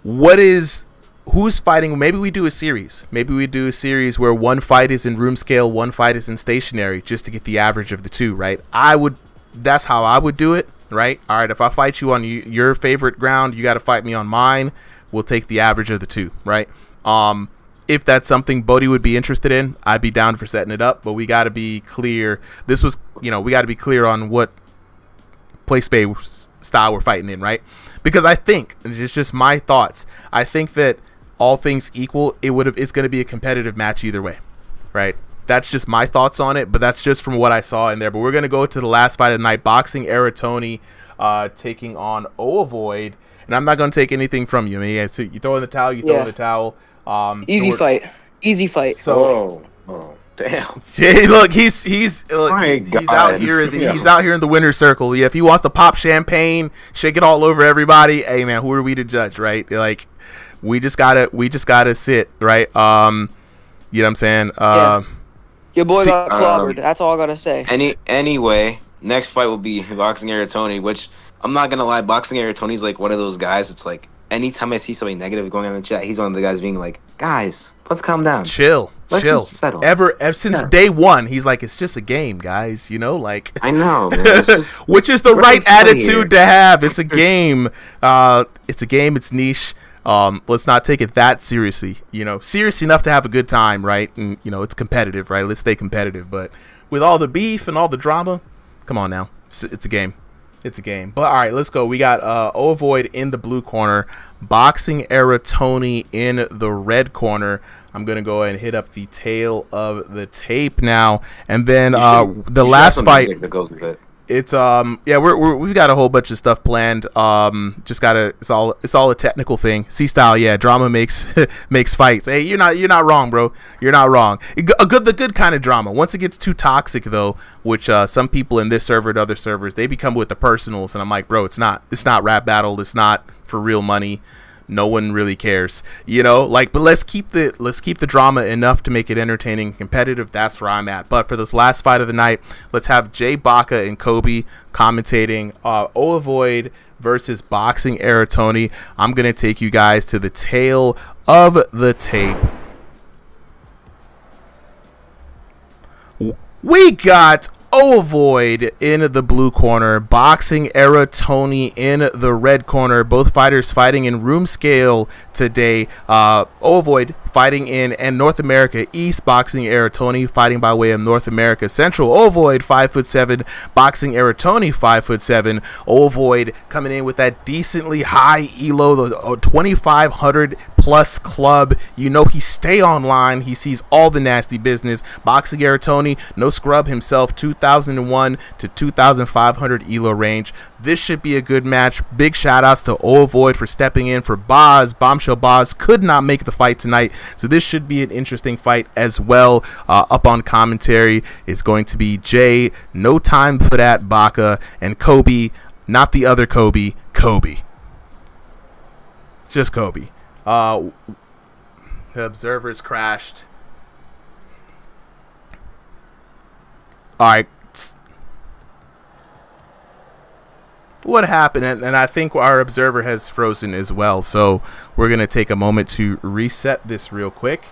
who's fighting. Maybe we do a series. Maybe we do a series where one fight is in room scale, one fight is in stationary, just to get the average of the two, right? That's how I would do it, right? All right, if I fight you on your favorite ground, you got to fight me on mine. We'll take the average of the two, right? If that's something Bodie would be interested in, I'd be down for setting it up, but we got to be clear. We got to be clear on what play-space style we're fighting in, right? Because I think, it's just my thoughts, I think that all things equal, it's going to be a competitive match either way, right? That's just my thoughts on it, but that's just from what I saw in there. But we're going to go to the last fight of the night, Boxing Arizona taking on Ovoid, and I'm not going to take anything from you. I mean, so you throw in the towel, you throw in the towel. Easy fight. So, damn. Jay, look, he's out here. He's out here in the winner's circle. Yeah, if he wants to pop champagne, shake it all over everybody. Hey, man, who are we to judge, right? Like, we just gotta sit, right? You know what I'm saying? Your boy got clobbered. That's all I gotta say. Anyway, next fight will be Boxing Arizona, which I'm not gonna lie, Boxing Arizona is like one of those guys that's like anytime I see something negative going on in the chat, he's one of the guys being like, "Guys, let's calm down. Chill. Let's just settle." Ever since day one, he's like, "It's just a game, guys." You know, like I know, man. It's just, which is the right funny attitude here. to have. It's a game. It's a game. It's niche. Let's not take it that seriously. You know, serious enough to have a good time, right? And you know, it's competitive, right? Let's stay competitive. But with all the beef and all the drama, come on now. It's a game. It's a game. But all right, let's go. We got Void in the blue corner, Boxing Era Tony in the red corner. I'm gonna go ahead and hit up the tail of the tape now, and then the last fight. That goes with it. It's yeah, we've got a whole bunch of stuff planned. Just gotta it's all a technical thing. C style, yeah. Drama makes makes fights. Hey, you're not wrong, bro. You're not wrong. The good kind of drama. Once it gets too toxic though, which some people in this server and other servers, they become with the personals, and I'm like, bro, it's not rap battle. It's not for real money. No one really cares, you know. Like, but let's keep the drama enough to make it entertaining, and competitive. That's where I'm at. But for this last fight of the night, let's have Jay Baca and Kobe commentating. Void versus Boxing Era Tony. I'm gonna take you guys to the tail of the tape. We got Void in the blue corner, Boxing Era Tony in the red corner. Both fighters fighting in room scale today. Void fighting in North America East, Boxing Era Tony fighting by way of North America Central. Void 5'7", Boxing Era Tony 5'7". Void coming in with that decently high elo, the 2,500 plus club. You know he stay online. He sees all the nasty business. Boxing Era Tony, no scrub himself, 2001 to 2,500 elo range. This should be a good match. Big shout outs to Void for stepping in for Boz. Bombshell Boz could not make the fight tonight, so this should be an interesting fight as well. Up on commentary is going to be Jay, no time for that, Baca, and Kobe, not the other Kobe, just Kobe. The observers crashed. All right. What happened? And I think our observer has frozen as well. So we're going to take a moment to reset this real quick.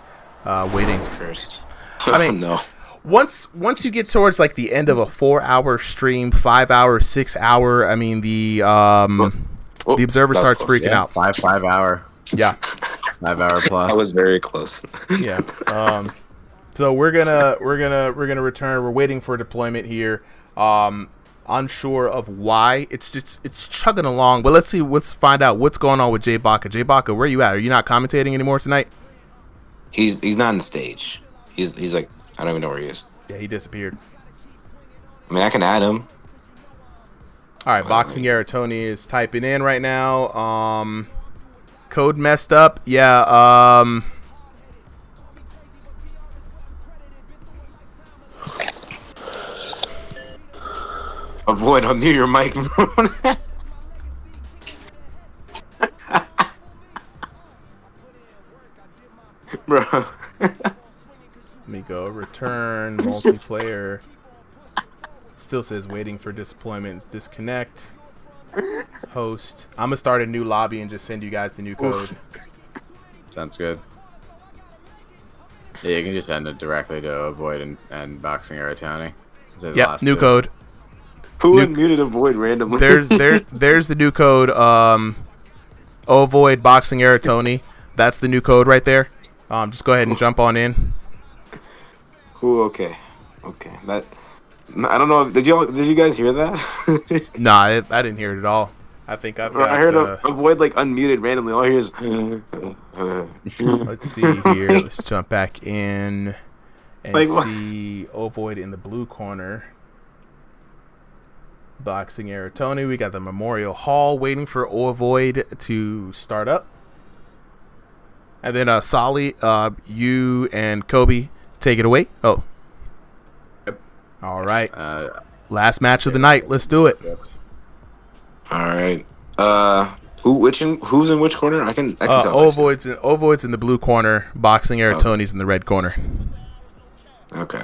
Waiting first. I mean, no. Once you get towards like the end of a 4-hour stream, 5 hour, 6 hour, I mean the observer starts freaking out. 5 hour. Yeah. 5 hour plus. I was very close. Yeah. So we're gonna return. We're waiting for deployment here. Unsure of why. It's chugging along. But let's find out what's going on with Jay Baca. Jay Baca, where you at? Are you not commentating anymore tonight? He's not on the stage. He's like, I don't even know where he is. Yeah, he disappeared. I mean, I can add him. All right, Boxing Era Tony is typing in right now. Code messed up. Yeah. Avoid unmute your microphone. Bro. Let me go. Return multiplayer. Still says waiting for deployment. Disconnect. Host. I'm gonna start a new lobby and just send you guys the new code. Sounds good. Yeah, you can just send it directly to Avoid and Boxing Era Tony. Yep, new code. Who unmuted Avoid randomly? There's the new code. Avoid Boxing Era Tony. That's the new code right there. Just go ahead and jump on in. Ooh, okay. That I don't know. Did you guys hear that? Nah, I didn't hear it at all. I think I heard Avoid like unmuted randomly. All I hear is. Let's see here. Let's jump back in and see Avoid in the blue corner. Boxing Era Tony. We got the Memorial Hall waiting for Void to start up. And then Solly, you and Kobe take it away. Oh. Yep. All right. Last match of the night. Let's do it. All right. Who's in which corner? I can tell. Void's in the blue corner. Boxing Era Tony's in the red corner. Okay.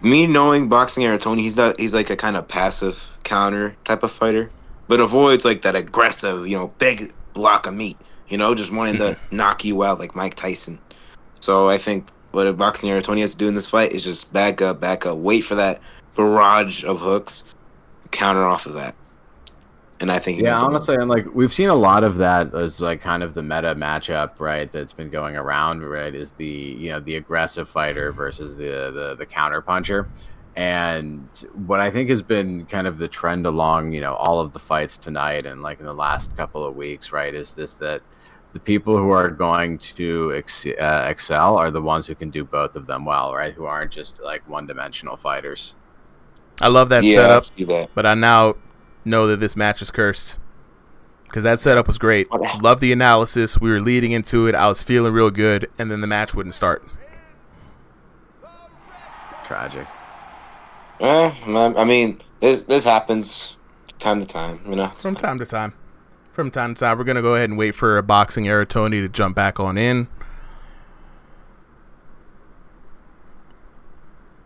Me knowing Boxing Era Tony, he's like a kind of passive counter type of fighter, but Avoid's like that aggressive, big block of meat. You know, just wanting to knock you out like Mike Tyson. So I think what a boxing era Tony has to do in this fight is just back up, wait for that barrage of hooks, counter off of that. And I think he Yeah, got the win. honestly, and like we've seen a lot of that as like kind of the meta matchup, right? That's been going around, right? Is the the aggressive fighter versus the counter puncher, and what I think has been kind of the trend along all of the fights tonight and like in the last couple of weeks, right? Is this that the people who are going to excel are the ones who can do both of them well, right? Who aren't just like one-dimensional fighters. I love that Yeah, setup, I see that. but I now know that this match is cursed because that setup was great. Love the analysis. We were leading into it. I was feeling real good, and then the match wouldn't start. Tragic. I mean, this happens time to time, From time to time. From time to time. We're going to go ahead and wait for a boxing era Tony to jump back on in.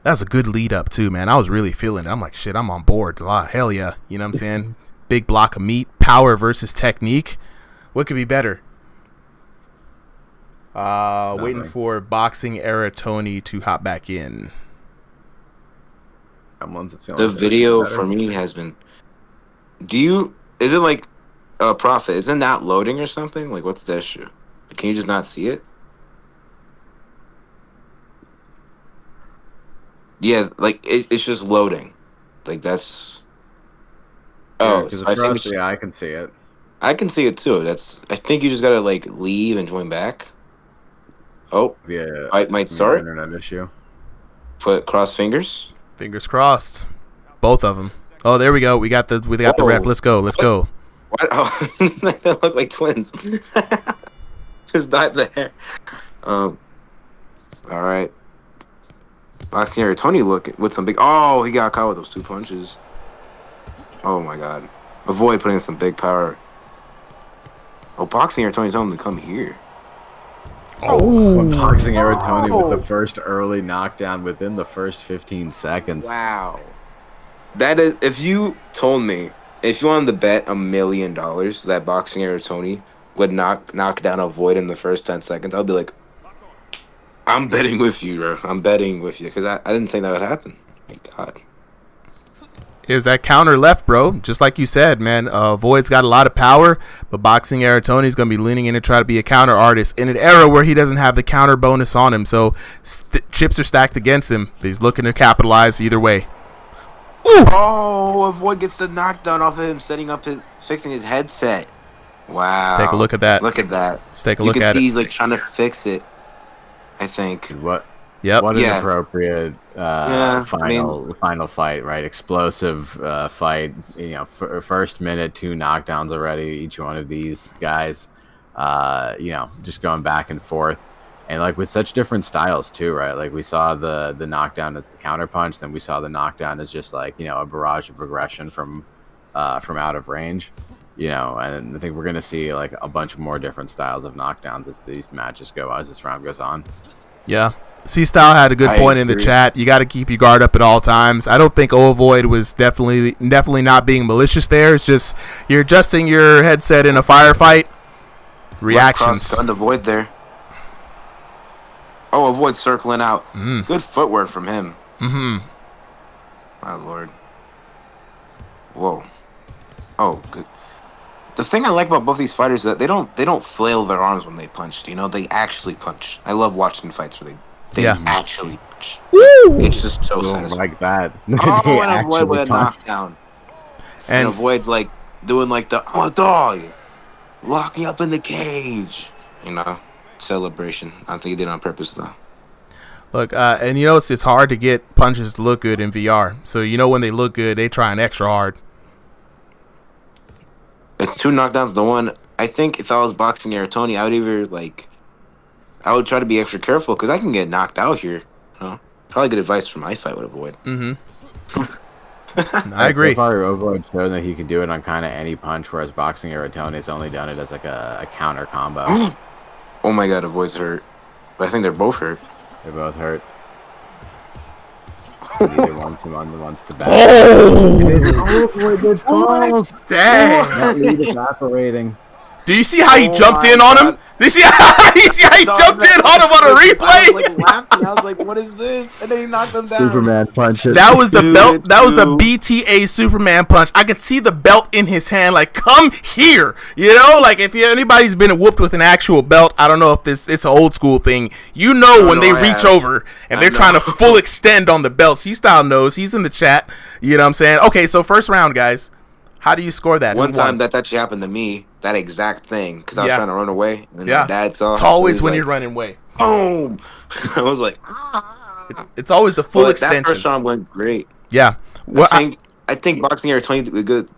That was a good lead up, too, man. I was really feeling it. I'm like, shit, I'm on board. Hell yeah. You know what I'm saying? Big block of meat. Power versus technique. What could be better? Waiting for boxing era Tony to hop back in. The video for me has been. Is it like a Prophet? Is it not loading or something? Like, what's the issue? Can you just not see it? Yeah, like it's just loading. Like that's. Oh, so I think I can see it. I can see it too. I think you just gotta like leave and join back. Oh, yeah. I might start. Internet issue. Put cross fingers. Fingers crossed. Both of them. Oh, there we go. We got the ref. Let's go. Let's go. What? Oh, they look like twins. Just dyed the hair. All right. Boxing era Tony look with some big. Oh, he got caught with those 2 punches. Oh my God. Avoid putting some big power. Oh, boxing era Tony's telling him to come here. Oh, boxing era Tony with the first early knockdown within the first 15 seconds. Wow. That is, if you told me, if you wanted to bet $1 million that boxing era Tony would knock down Avoid in the first 10 seconds, I'll be like, I'm betting with you, bro. I'm betting with you because I didn't think that would happen. My God. Is that counter left, bro? Just like you said, man. Void's got a lot of power, but boxing era Tony's going to be leaning in to try to be a counter artist in an era where he doesn't have the counter bonus on him. So chips are stacked against him, but he's looking to capitalize either way. Ooh! Oh, Void gets the knockdown off of him, fixing his headset. Wow. Let's take a look at that. Look at that. Let's take a look at it. You can see he's like trying to fix it, I think. What? Yep. What an appropriate final fight, right? Explosive fight. First minute, 2 knockdowns already. Each one of these guys, just going back and forth, and like with such different styles too, right? Like we saw the knockdown as the counter punch, then we saw the knockdown as just like a barrage of aggression from out of range. And I think we're gonna see like a bunch more different styles of knockdowns as these matches go, as this round goes on. Yeah. C-Style had a good point in the chat. You got to keep your guard up at all times. I don't think Void was definitely not being malicious there. It's just you're adjusting your headset in a firefight. Reactions. Gun to Void there. Oh, Void circling out. Good footwork from him. Mm-hmm. My Lord. Whoa. Oh, good. The thing I like about both these fighters is that they don't flail their arms when they punch. They actually punch. I love watching fights where they actually punch. Woo! It's just so satisfying. Like that. Oh, and Avoid with a knockdown. And Avoid's like doing like the dog, lock me up in the cage. Celebration. I don't think he did it on purpose though. Look, and it's hard to get punches to look good in VR. So when they look good, they trying extra hard. It's 2 knockdowns to 1. I think if I was boxing era Tony, I would try to be extra careful because I can get knocked out here. Probably good advice for my fight with Avoid. Mm-hmm. I agree. So far, Avoid showed that he can do it on kind of any punch, whereas boxing era Tony's only done it as like a counter combo. Oh my God, Avoid's hurt. But I think they're both hurt. They're both hurt. Neither wants to back. Oh! Avoid falls. Dang! That lead evaporating. Do you see how he Oh jumped my in on him? God. Do you see how he jumped in on him on a I replay? was like laughing. I was like, what is this? And then he knocked him down. Superman punch it. That was the Do belt. it That was the too. BTA Superman punch. I could see the belt in his hand, like, come here. You know, like if anybody's been whooped with an actual belt, I don't know if it's an old school thing. You know when they reach over and they're trying to full extend on the belt. C-Style knows. He's in the chat. You know what I'm saying? Okay, so first round, guys. How do you score that? One time that's actually happened to me. That exact thing, because I was Yeah. trying to run away, and then Yeah. my dad saw. It's so always he's when like, you're running away. Boom! I was like, It's always the full But extension. That first round went great. Yeah. Well, I think Boxing Era 20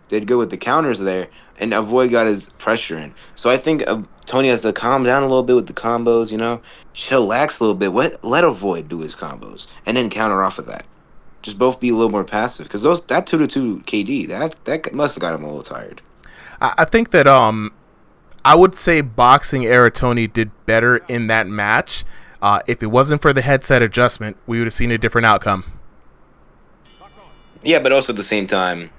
did good with the counters there, and Avoid got his pressure in. So I think Tony has to calm down a little bit with the combos, you know, chillax a little bit. Let Avoid do his combos, and then counter off of that. Just both be a little more passive, because that 2-2 KD that must have got him a little tired. I think that I would say Boxing Era Tony did better in that match. If it wasn't for the headset adjustment, we would have seen a different outcome. Yeah, but also at the same time,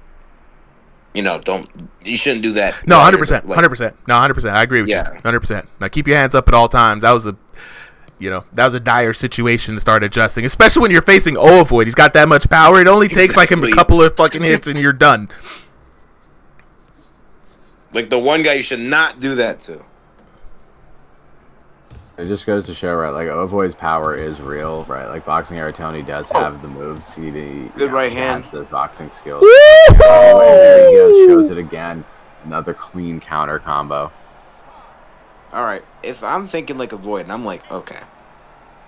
you know, you shouldn't do that. No, 100%, 100%. No, 100%. I agree with you. 100%. Now keep your hands up at all times. That was a dire situation to start adjusting, especially when you're facing Avoid. He's got that much power. It only takes like him a couple of fucking hits and you're done. Like the one guy you should not do that to. It just goes to show, right? Like Avoid's power is real, right? Like Boxing Era Tony does have the moves. Good right hand. The boxing skills. Oh, and there he goes. Shows it again. Another clean counter combo. All right, if I'm thinking like Avoid, and I'm like, okay,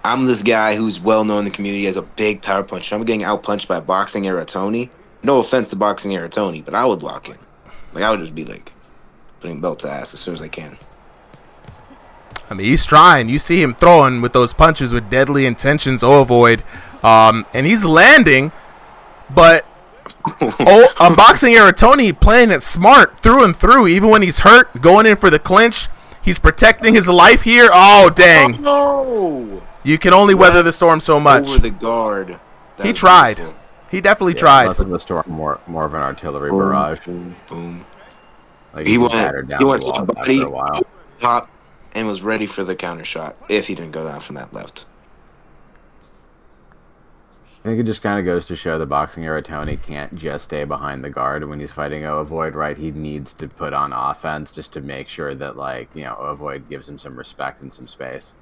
I'm this guy who's well known in the community as a big power puncher. I'm getting outpunched by Boxing Era Tony. No offense to Boxing Era Tony, but I would lock in. Like I would just be like putting belt to ass as soon as I can. I mean, he's trying. You see him throwing with those punches with deadly intentions, Avoid, and he's landing, but Boxing Era Tony playing it smart through and through. Even when he's hurt, going in for the clinch, he's protecting his life here. Oh dang! Oh, no. You can only weather the storm so much. Over the guard. He tried. He definitely tried. Nothing was more of an artillery barrage. Boom. Like He went to to the the wall body, after a while. top, and was ready for the counter shot if he didn't go down from that left. I think it just kind of goes to show the Boxing Era Tony can't just stay behind the guard when he's fighting Avoid, right? He needs to put on offense just to make sure that, like, you know, Avoid gives him some respect and some space.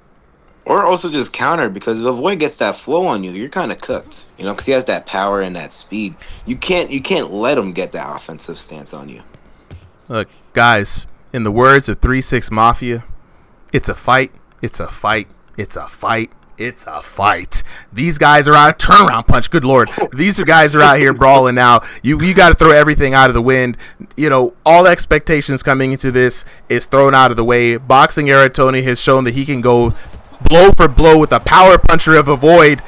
Or also just counter, because if Avoid gets that flow on you, you're kind of cooked. You know, because he has that power and that speed. You can't let him get that offensive stance on you. Look, guys, in the words of 3-6 Mafia, it's a fight, it's a fight, it's a fight, it's a fight. These guys are out. Turnaround punch, good lord. These guys are out here brawling now. You got to throw everything out of the wind. You know, all expectations coming into this is thrown out of the way. Boxing Era Tony has shown that he can go blow for blow with a power puncher of Avoid.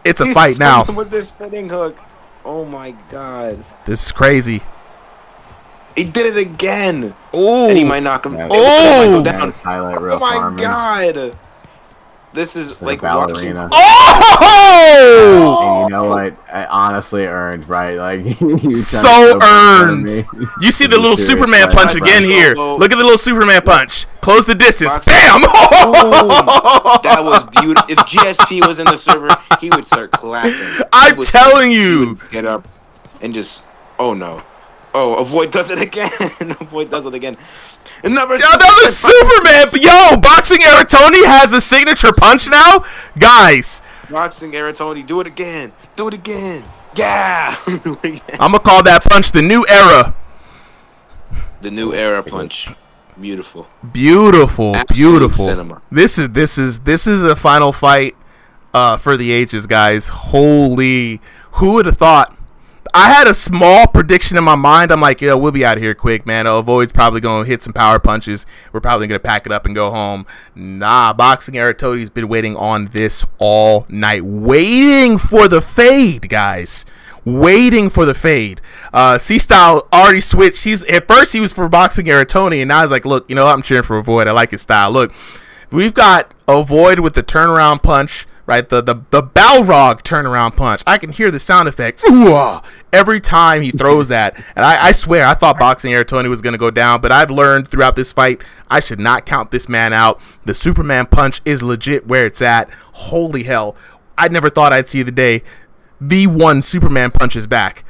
It's a fight now. With this spinning hook. Oh my god. This is crazy. He did it again. Oh, and he might knock him. Oh, down. Highlight Oh my god. This is like ballerina. Oh! And you know what? I honestly earned, right? Like you so earned. You see the little Superman punch again here. Look at the little Superman punch. Close the distance. Bam! That was beautiful. If GSP was in the server, he would start clapping. I'm telling you. He would get up and just. Oh no. Oh, Avoid does it again. Avoid does it again. Another Superman. Yo, Boxing Era Tony has a signature punch now, guys. Boxing Era Tony, do it again. Do it again. Yeah. I'm gonna call that punch the new era. The new era punch. Beautiful. Beautiful. Absolute Beautiful. cinema. This is a final fight for the ages, guys. Holy, who would have thought? I had a small prediction in my mind. I'm like, yo, we'll be out of here quick, man. Avoid's probably going to hit some power punches. We're probably going to pack it up and go home. Nah, Boxing Era Tony's been waiting on this all night. Waiting for the fade, guys. Waiting for the fade. C-Style already switched. At first, he was for Boxing Era Tony, and now he's like, look, you know what? I'm cheering for Avoid. I like his style. Look, we've got Avoid with the turnaround punch. Right, the Balrog turnaround punch. I can hear the sound effect. Ooh-ah, every time he throws that. And I swear, I thought Boxing Era Tony was going to go down, but I've learned throughout this fight, I should not count this man out. The Superman punch is legit where it's at. Holy hell. I never thought I'd see the day the one Superman punch is back.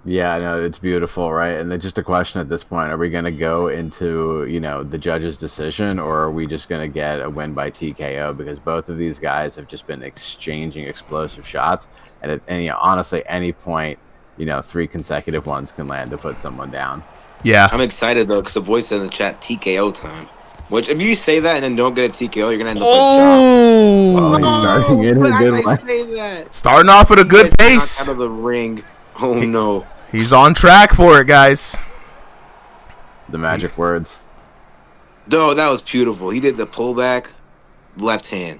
Yeah, no, it's beautiful, right? And it's just a question at this point: are we going to go into, the judge's decision, or are we just going to get a win by TKO? Because both of these guys have just been exchanging explosive shots, and honestly, any point, 3 consecutive ones can land to put someone down. Yeah, I'm excited though because the voice said in the chat TKO time. Which, if you say that and then don't get a TKO, you're gonna end up with He's starting it. Starting off with a good pace. Out of the ring. Oh no. He's on track for it, guys. The magic words. No, that was beautiful. He did the pullback, left hand.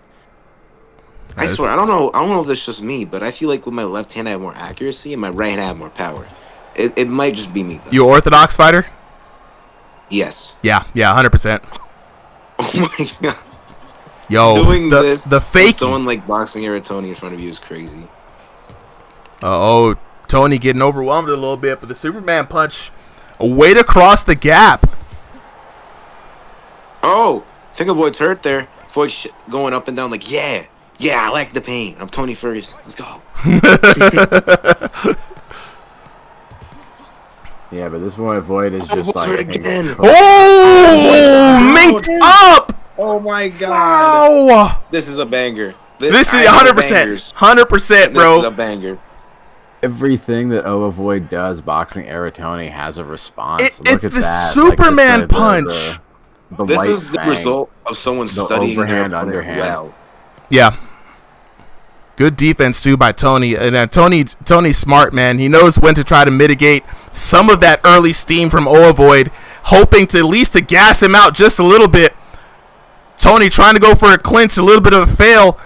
I swear, I don't know if that's just me, but I feel like with my left hand I have more accuracy and my right hand I have more power. It might just be me though. You orthodox fighter? Yes. Yeah, 100%. Oh my god. Yo, doing this the fake. Someone like Boxing Era Tony in front of you is crazy. Tony getting overwhelmed a little bit, but the Superman punch, a way to cross the gap. Oh, I think Void's hurt there. Void going up and down like, yeah, I like the pain. I'm Tony Ferguson. Let's go. Yeah, but this one Void is just like again. Minked up. Oh my god. Wow. This is a banger. This is 100%. 100%, bro. This is a banger. Everything that Void does, Boxing Era Tony has a response. It's the Superman punch. This is the result of someone studying overhand, their underhand. well. Yeah. Good defense too by Tony, and Tony's smart, man. He knows when to try to mitigate some of that early steam from Void, hoping to at least to gas him out just a little bit. Tony trying to go for a clinch, a little bit of a fail.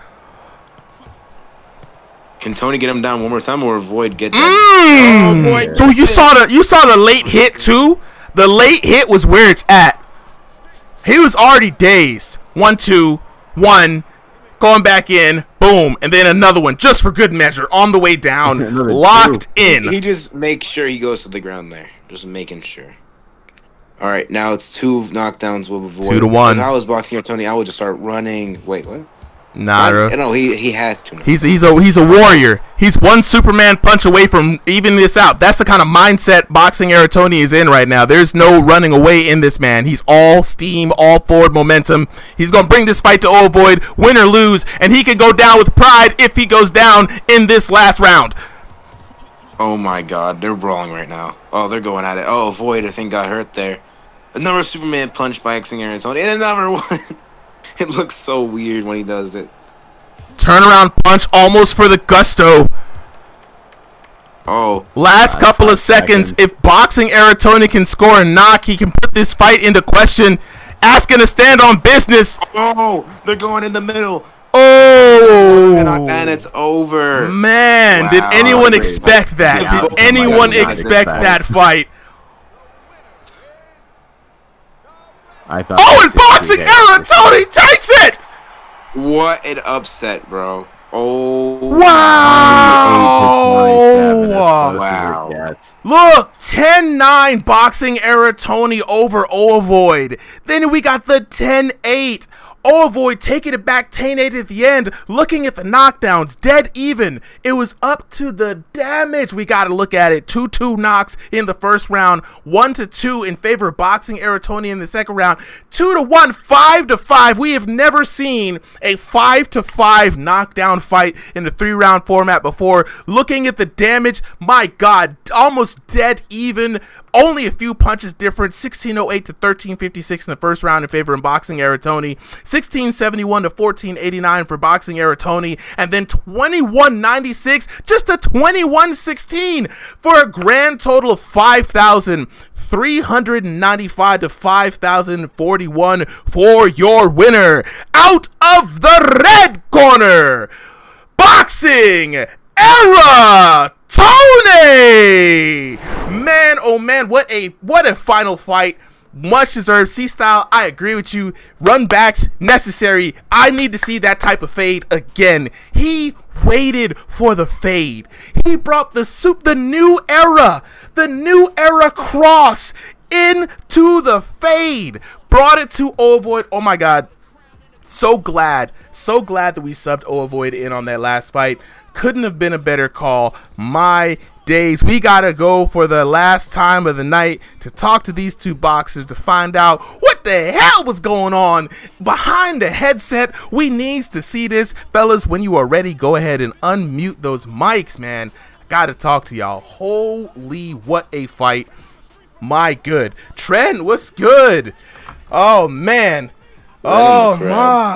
Can Tony get him down one more time, or Void get that? Oh boy! So you saw the late hit too. The late hit was where it's at. He was already dazed. 1, 2, 1. Going back in, boom, and then another one just for good measure on the way down, locked in. He just makes sure he goes to the ground there, just making sure. All right, now it's 2 knockdowns with Void. 2-1. If I was Boxing or Tony, I would just start running. Wait, what? Nah, no, he has to. Now. He's a warrior. He's one Superman punch away from evening this out. That's the kind of mindset Boxing Era Tony is in right now. There's no running away in this man. He's all steam, all forward momentum. He's gonna bring this fight to Void, win or lose, and he can go down with pride if he goes down in this last round. Oh my God, they're brawling right now. Oh, they're going at it. Oh, Void, I think got hurt there. Another Superman punch by Boxing Era Tony, and another one. It looks so weird when he does it. Turnaround punch almost for the gusto. Oh. Last couple of seconds. If Boxing Era Tony can score a knock, he can put this fight into question. Asking to stand on business. Oh, they're going in the middle. Oh. And it's over. Man, wow. Did anyone expect that? Yeah, did anyone expect that fight? I thought. Oh, and Boxing Era Tony takes it! What an upset, bro. Oh. Wow. Wow. Look, 10-9 Boxing Era Tony over Void. Then we got the 10-8. Void taking it back 10-8 at the end. Looking at the knockdowns, dead even. It was up to the damage. We got to look at it. 2-2 knocks in the first round. 1-2 in favor of Boxing Era Tony in the second round. 2-1, 5-5. We have never seen a 5-5 knockdown fight in the 3-round format before. Looking at the damage, my God, almost dead even. Only a few punches different. 1608 to 1356 in the first round in favor of Boxing Era Tony. 1671 to 1489 for Boxing Era Tony. And then 2196 just to 2116 for a grand total of 5,395 to 5,041 for your winner. Out of the red corner, Boxing Era Tony! Man, oh man, what a final fight. much deserved. C-Style, I agree with you. Run backs, necessary. I need to see that type of fade again. He waited for the fade. He brought the new era cross into the fade. Brought it to Ovoid. Oh my God. So glad that we subbed Ovoid in on that last fight. Couldn't have been a better call. My days. We gotta go for the last time of the night to talk to these two boxers to find out what the hell was going on behind the headset. We needs to see this. Fellas, when you are ready, go ahead and unmute those mics, man. Gotta talk to y'all. Holy, what a fight. My good. Trent, what's good? Oh, man. Oh,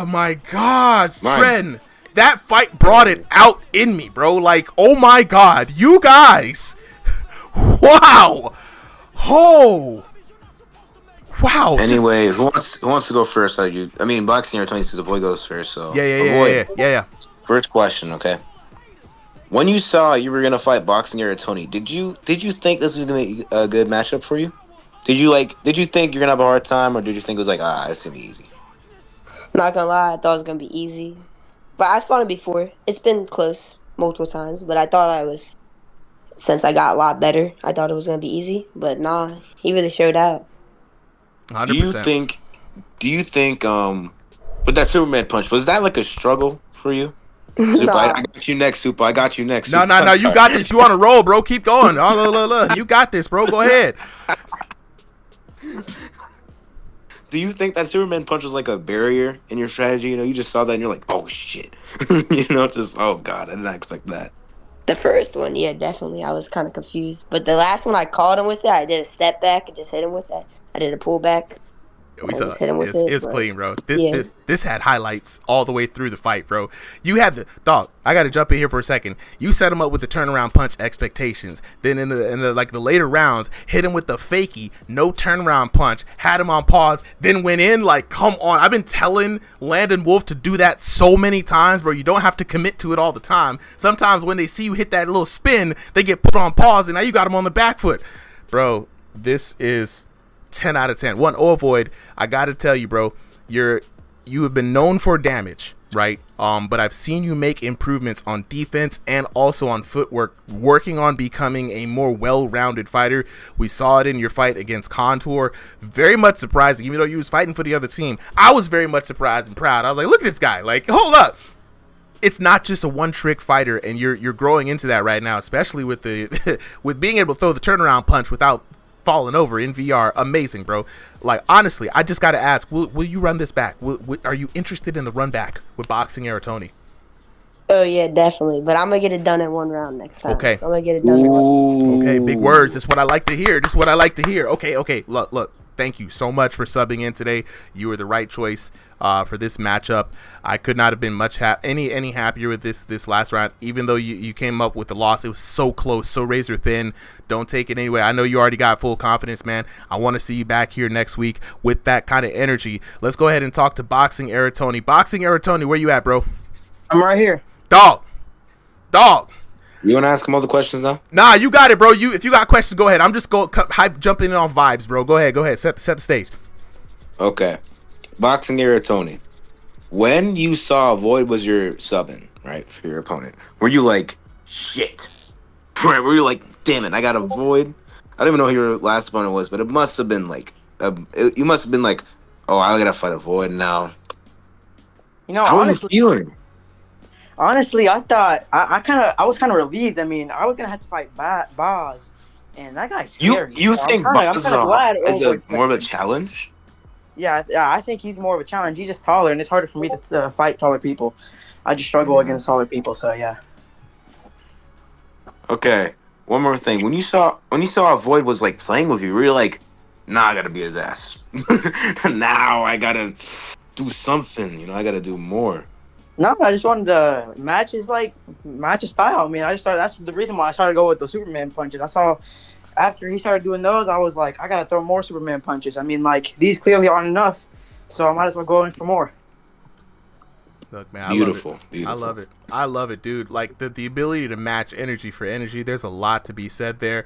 my God. Trent. That fight brought it out in me, bro. Like, oh my God, you guys. Wow. Oh. Wow. Anyway, who wants to go first? I mean, Boxing or Tony says the boy goes first. So yeah. First question, okay. When you saw you were gonna fight Boxing or Tony, did you think this was gonna be a good matchup for you? Did you think you're gonna have a hard time, or did you think it was like, it's gonna be easy? Not gonna lie, I thought it was gonna be easy. But I fought him before. It's been close multiple times, but I thought since I got a lot better, I thought it was going to be easy. But nah, he really showed out. 100%. Do you think, with that Superman punch, was that like a struggle for you? Super, Nah. I got you next, Super. I got you next. No, Super. you got this. You on a roll, bro. Keep going. Look. You got this, bro. Go ahead. Do you think that Superman punch was like a barrier in your strategy? You know, you just saw that and you're like, oh shit. Oh God, I did not expect that. The first one, yeah, definitely. I was kind of confused. But the last one, I caught him with it. I did a step back and just hit him with that. I did a pullback. We saw it's clean, bro. This had highlights all the way through the fight, bro. You had the dog. I got to jump in here for a second. You set him up with the turnaround punch expectations. Then in the later rounds, hit him with the fakey, no turnaround punch. Had him on pause. Then went in like, come on. I've been telling Landon Wolf to do that so many times, bro. You don't have to commit to it all the time. Sometimes when they see you hit that little spin, they get put on pause, and now you got him on the back foot, bro. This is 10 out of 10. One, Ovoid, I gotta tell you, bro, you have been known for damage, right? But I've seen you make improvements on defense and also on footwork, working on becoming a more well-rounded fighter. We saw it in your fight against Contour. Very much surprising, even though you was fighting for the other team. I was very much surprised and proud. I was like, look at this guy. Like, hold up. It's not just a one-trick fighter, and you're growing into that right now, especially with with being able to throw the turnaround punch without falling over in VR. Amazing, bro. Like, honestly, I just got to ask, will you run this back? Are you interested in the run back with Boxing Era Tony? Oh, yeah, definitely. But I'm going to get it done in one round next time. Okay. I'm going to get it done in one round. Okay, big words. That's what I like to hear. Okay. Look. Thank you so much for subbing in today. You were the right choice for this matchup. I could not have been much any happier with this last round. Even though you came up with the loss, it was so close, so razor thin. Don't take it anyway. I know you already got full confidence, man. I want to see you back here next week with that kind of energy. Let's go ahead and talk to Boxing Era Tony. Boxing Era Tony, where you at, bro? I'm right here. Dog. You want to ask him all the questions now? Nah, you got it, bro. If you got questions, go ahead. I'm just jumping in on vibes, bro. Go ahead. Set the stage. Okay. Boxing Era Tony. When you saw Void was your subbing, right, for your opponent, were you like, shit? Right? Were you like, damn it, I got a Void? I don't even know who your last opponent was, but it must have been like, you must have been like, oh, I gotta fight a Void now. You know, how honestly, are you feeling? Honestly, I thought I was kind of relieved. I mean, I was gonna have to fight Boz, and that guy's scary. You so think I'm Boz glad is more of a challenge? Yeah, I think he's more of a challenge. He's just taller, and it's harder for me to fight taller people. I just struggle against taller people, so yeah. Okay, one more thing. When you saw Void was like playing with you, were you like, nah, I gotta be his ass. Now I gotta do something. You know, I gotta do more. No, I just wanted to match his style. I mean, that's the reason why I started to go with the Superman punches. I saw after he started doing those, I was like, I gotta throw more Superman punches. I mean, like, these clearly aren't enough, so I might as well go in for more. Look, man, Beautiful. I love it, dude. Like the ability to match energy for energy. There's a lot to be said there.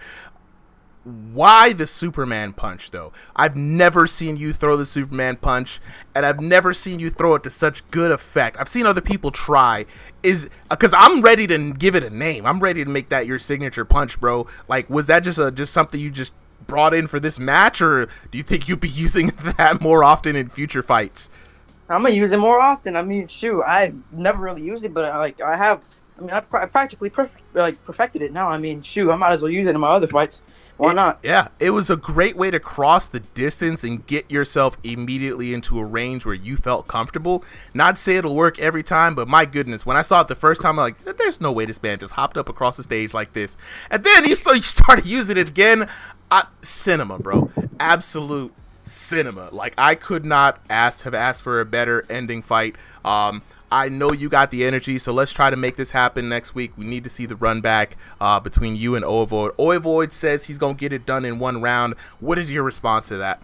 why the Superman punch, though? I've never seen you throw the Superman punch, and I've never seen you throw it to such good effect. I've seen other people try. Because I'm ready to give it a name. I'm ready to make that your signature punch, bro. Like, was that just something you just brought in for this match, or do you think you'll be using that more often in future fights? I'm gonna use it more often. I mean, shoot, I've never really used it, but I have. I mean, I practically perfected it now. I mean, shoot, I might as well use it in my other fights. Why not? Yeah, it was a great way to cross the distance and get yourself immediately into a range where you felt comfortable. Not to say it'll work every time, but my goodness, when I saw it the first time, I'm like, there's no way this man just hopped up across the stage like this. And then you started using it again. Cinema, bro. Absolute cinema. Like, I could not have asked for a better ending fight. I know you got the energy, so let's try to make this happen next week. We need to see the run back between you and Oivoid. Oivoid says he's going to get it done in 1 round. What is your response to that?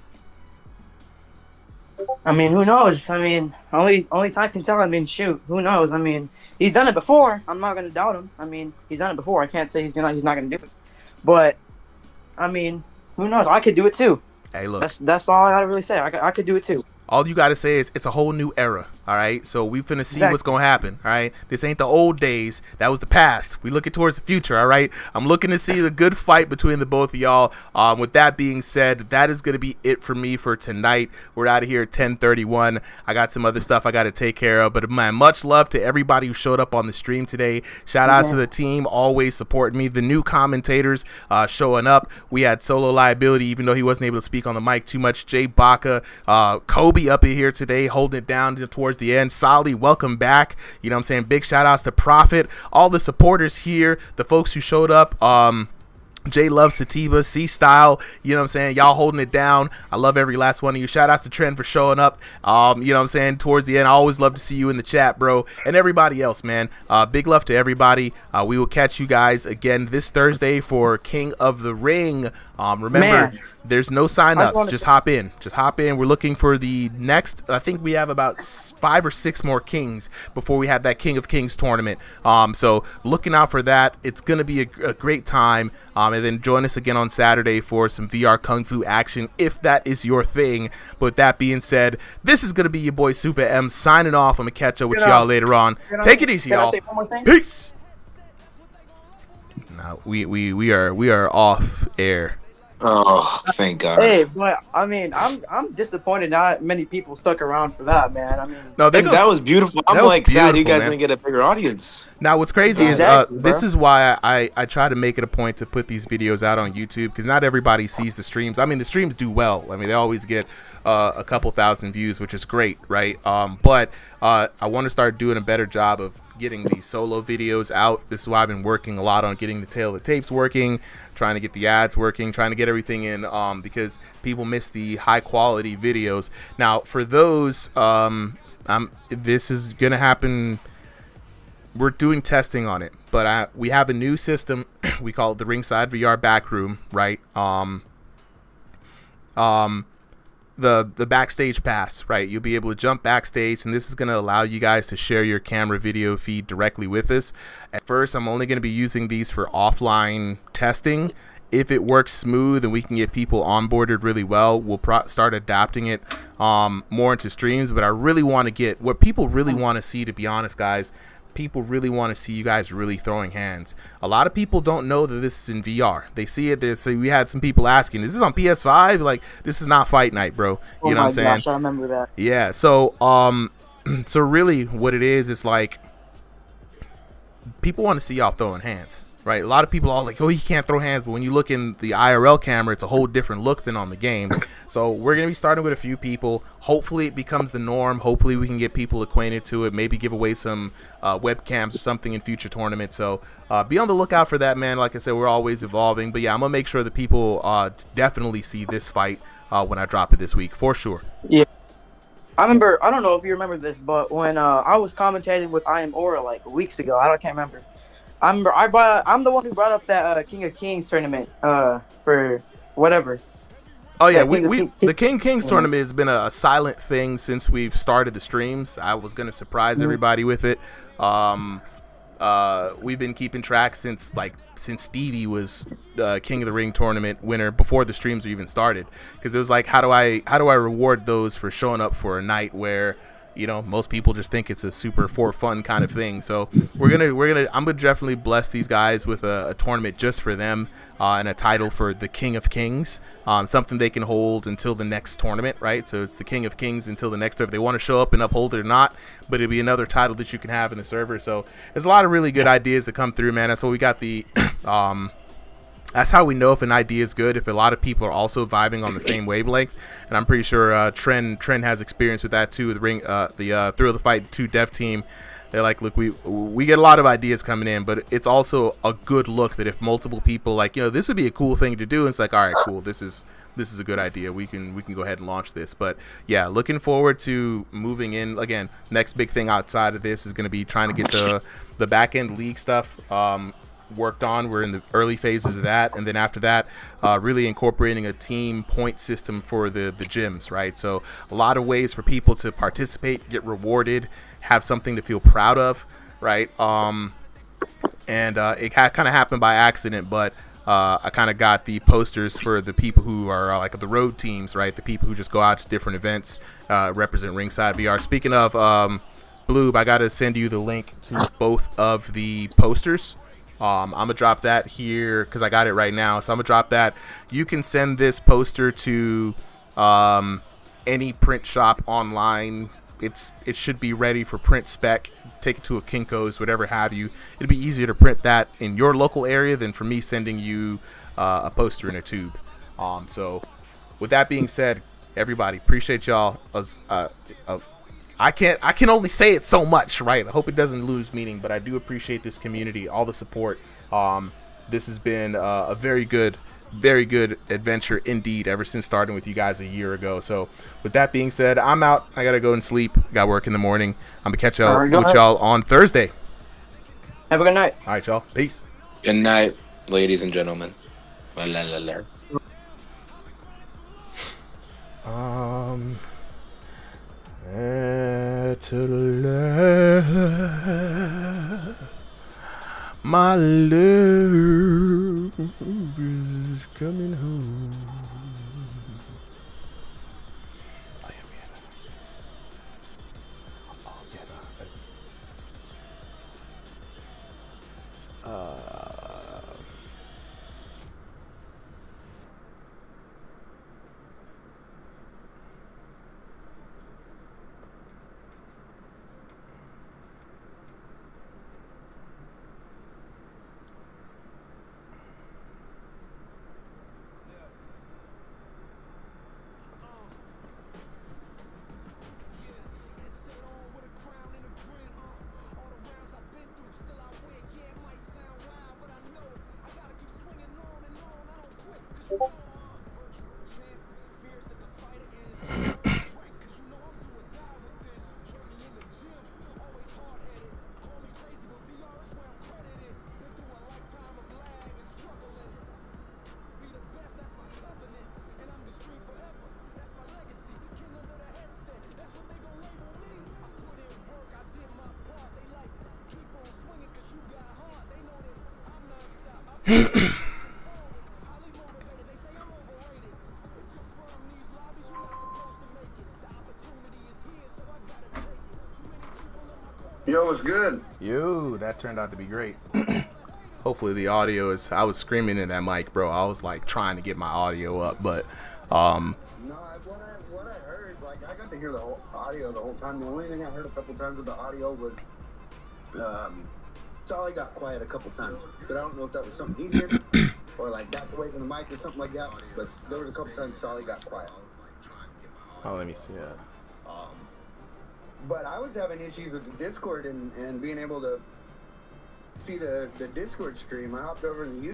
I mean, who knows? I mean, only time can tell. I mean, shoot, who knows? I mean, he's done it before. I'm not going to doubt him. I mean, he's done it before. I can't say he's not going to do it. But, I mean, who knows? I could do it too. Hey, look. That's all I gotta really say. I could do it too. All you got to say is it's a whole new era, all right? So we finna see what's going to happen, all right? This ain't the old days. That was the past. We looking towards the future, all right? I'm looking to see the good fight between the both of y'all. With that being said, that is going to be it for me for tonight. We're out of here at 10:31. I got some other stuff I got to take care of. But, man, much love to everybody who showed up on the stream today. Shout outs to the team always supporting me. The new commentators showing up. We had Solo Liability, even though he wasn't able to speak on the mic too much. Jay Baca, Kobe up in here today holding it down towards the end. Solly, welcome back. You know what I'm saying? Big shout outs to Prophet, all the supporters here, the folks who showed up. Jay loves Sativa, C-Style, you know what I'm saying? Y'all holding it down. I love every last one of you. Shout outs to Trent for showing up. You know what I'm saying? Towards the end, I always love to see you in the chat, bro. And everybody else, man. Big love to everybody. We will catch you guys again this Thursday for King of the Ring. Remember, there's no sign-ups. Just hop in. Just hop in. We're looking for the next, I think we have about 5 or 6 more Kings before we have that King of Kings tournament. So looking out for that. It's going to be a great time. And then join us again on Saturday for some VR Kung Fu action, if that is your thing. But with that being said, this is going to be your boy Super M signing off. I'm going to catch up with y'all later on. Take it easy, y'all. Peace. Now, we are off air. Oh, thank God. Hey, but I mean, I'm disappointed not many people stuck around for that, man. I mean, no, that was beautiful. I'm like, sad you guys didn't get a bigger audience. Now, what's crazy is this is why I try to make it a point to put these videos out on YouTube, because not everybody sees the streams. I mean, the streams do well. I mean, they always get a couple thousand views, which is great, right? But I want to start doing a better job of getting the solo videos out. This is why I've been working a lot on getting the tail of the tapes working, trying to get the ads working, trying to get everything in, because people miss the high quality videos. Now, for those, this is gonna happen. We're doing testing on it, but we have a new system. We call it the RIngsideVR Backroom, right? The backstage pass, right? You'll be able to jump backstage, and this is going to allow you guys to share your camera video feed directly with us. At first, I'm only going to be using these for offline testing. If it works smooth and we can get people onboarded really well, we'll start adapting it more into streams. But I really want to get what people really want to see, to be honest, guys. People really want to see you guys really throwing hands. A lot of people don't know that this is in VR. They see it. So we had some people asking, "Is this on PS5?" Like, this is not Fight Night, bro. You know what I'm saying? Gosh, I remember that. Yeah. So so really, what it is like people want to see y'all throwing hands, right? A lot of people are like, "Oh, you can't throw hands," but when you look in the IRL camera, it's a whole different look than on the game. So we're going to be starting with a few people. Hopefully it becomes the norm. Hopefully we can get people acquainted to it. Maybe give away some webcams or something in future tournaments. So be on the lookout for that, man. Like I said, we're always evolving. But yeah, I'm going to make sure that people definitely see this fight when I drop it this week, for sure. Yeah. I remember, I don't know if you remember this, but when I was commentating with I Am Aura like weeks ago, can't remember. I remember I'm the one who brought up that King of Kings tournament for whatever. Oh yeah, the King Kings tournament has been a silent thing since we've started the streams. I was gonna surprise everybody with it. we've been keeping track since Stevie was King of the Ring tournament winner before the streams even started, because it was like, how do I reward those for showing up for a night where, you know, most people just think it's a super for fun kind of thing. So I'm gonna definitely bless these guys with a tournament just for them, and a title for the King of Kings, something they can hold until the next tournament, right? So it's the King of Kings until the next, if they want to show up and uphold it or not, but it'll be another title that you can have in the server. So there's a lot of really good ideas that come through, man. That's what we got the that's how we know if an idea is good, if a lot of people are also vibing on the same wavelength. And I'm pretty sure Trent has experience with that too. The Thrill of the Fight 2 dev team, they're like, look, we get a lot of ideas coming in, but it's also a good look that if multiple people like, you know, this would be a cool thing to do, and it's like, all right, cool, this is a good idea. We can go ahead and launch this. But yeah, looking forward to moving in. Again, next big thing outside of this is going to be trying to get the back end league stuff worked on. We're in the early phases of that, and then after that, really incorporating a team point system for the gyms, right? So a lot of ways for people to participate, get rewarded, have something to feel proud of, right? And it kind of happened by accident, but I kind of got the posters for the people who are like the road teams, right? The people who just go out to different events, represent Ringside VR. Speaking of Bloob, I got to send you the link to both of the posters. I'm gonna drop that here because I got it right now. So I'm gonna drop that. You can send this poster to any print shop online. It should be ready for print spec. Take it to a Kinko's, whatever have you. It'd be easier to print that in your local area than for me sending you a poster in a tube. So with that being said, everybody, appreciate y'all. I can only say it so much, right? I hope it doesn't lose meaning, but I do appreciate this community, all the support. This has been a very good adventure indeed, ever since starting with you guys a year ago. So with that being said, I'm out. I gotta go and sleep. Got work in the morning. I'm gonna catch up with y'all on Thursday. Have a good night. All right, y'all. Peace. Good night, ladies and gentlemen. La, la, la, la. To love, my love is coming home. Yo, what's good? Yo, that turned out to be great. Hopefully the audio is. I was screaming in that mic, bro. I was like trying to get my audio up, but No, what I heard, like I got to hear the whole audio the whole time. The only thing I heard a couple times with the audio was Solly got quiet a couple times, but I don't know if that was something he did or like got away from the mic or something like that. But there was a couple times Solly got quiet. oh, let me see that. But I was having issues with the Discord and being able to see the Discord stream. I hopped over to the YouTube.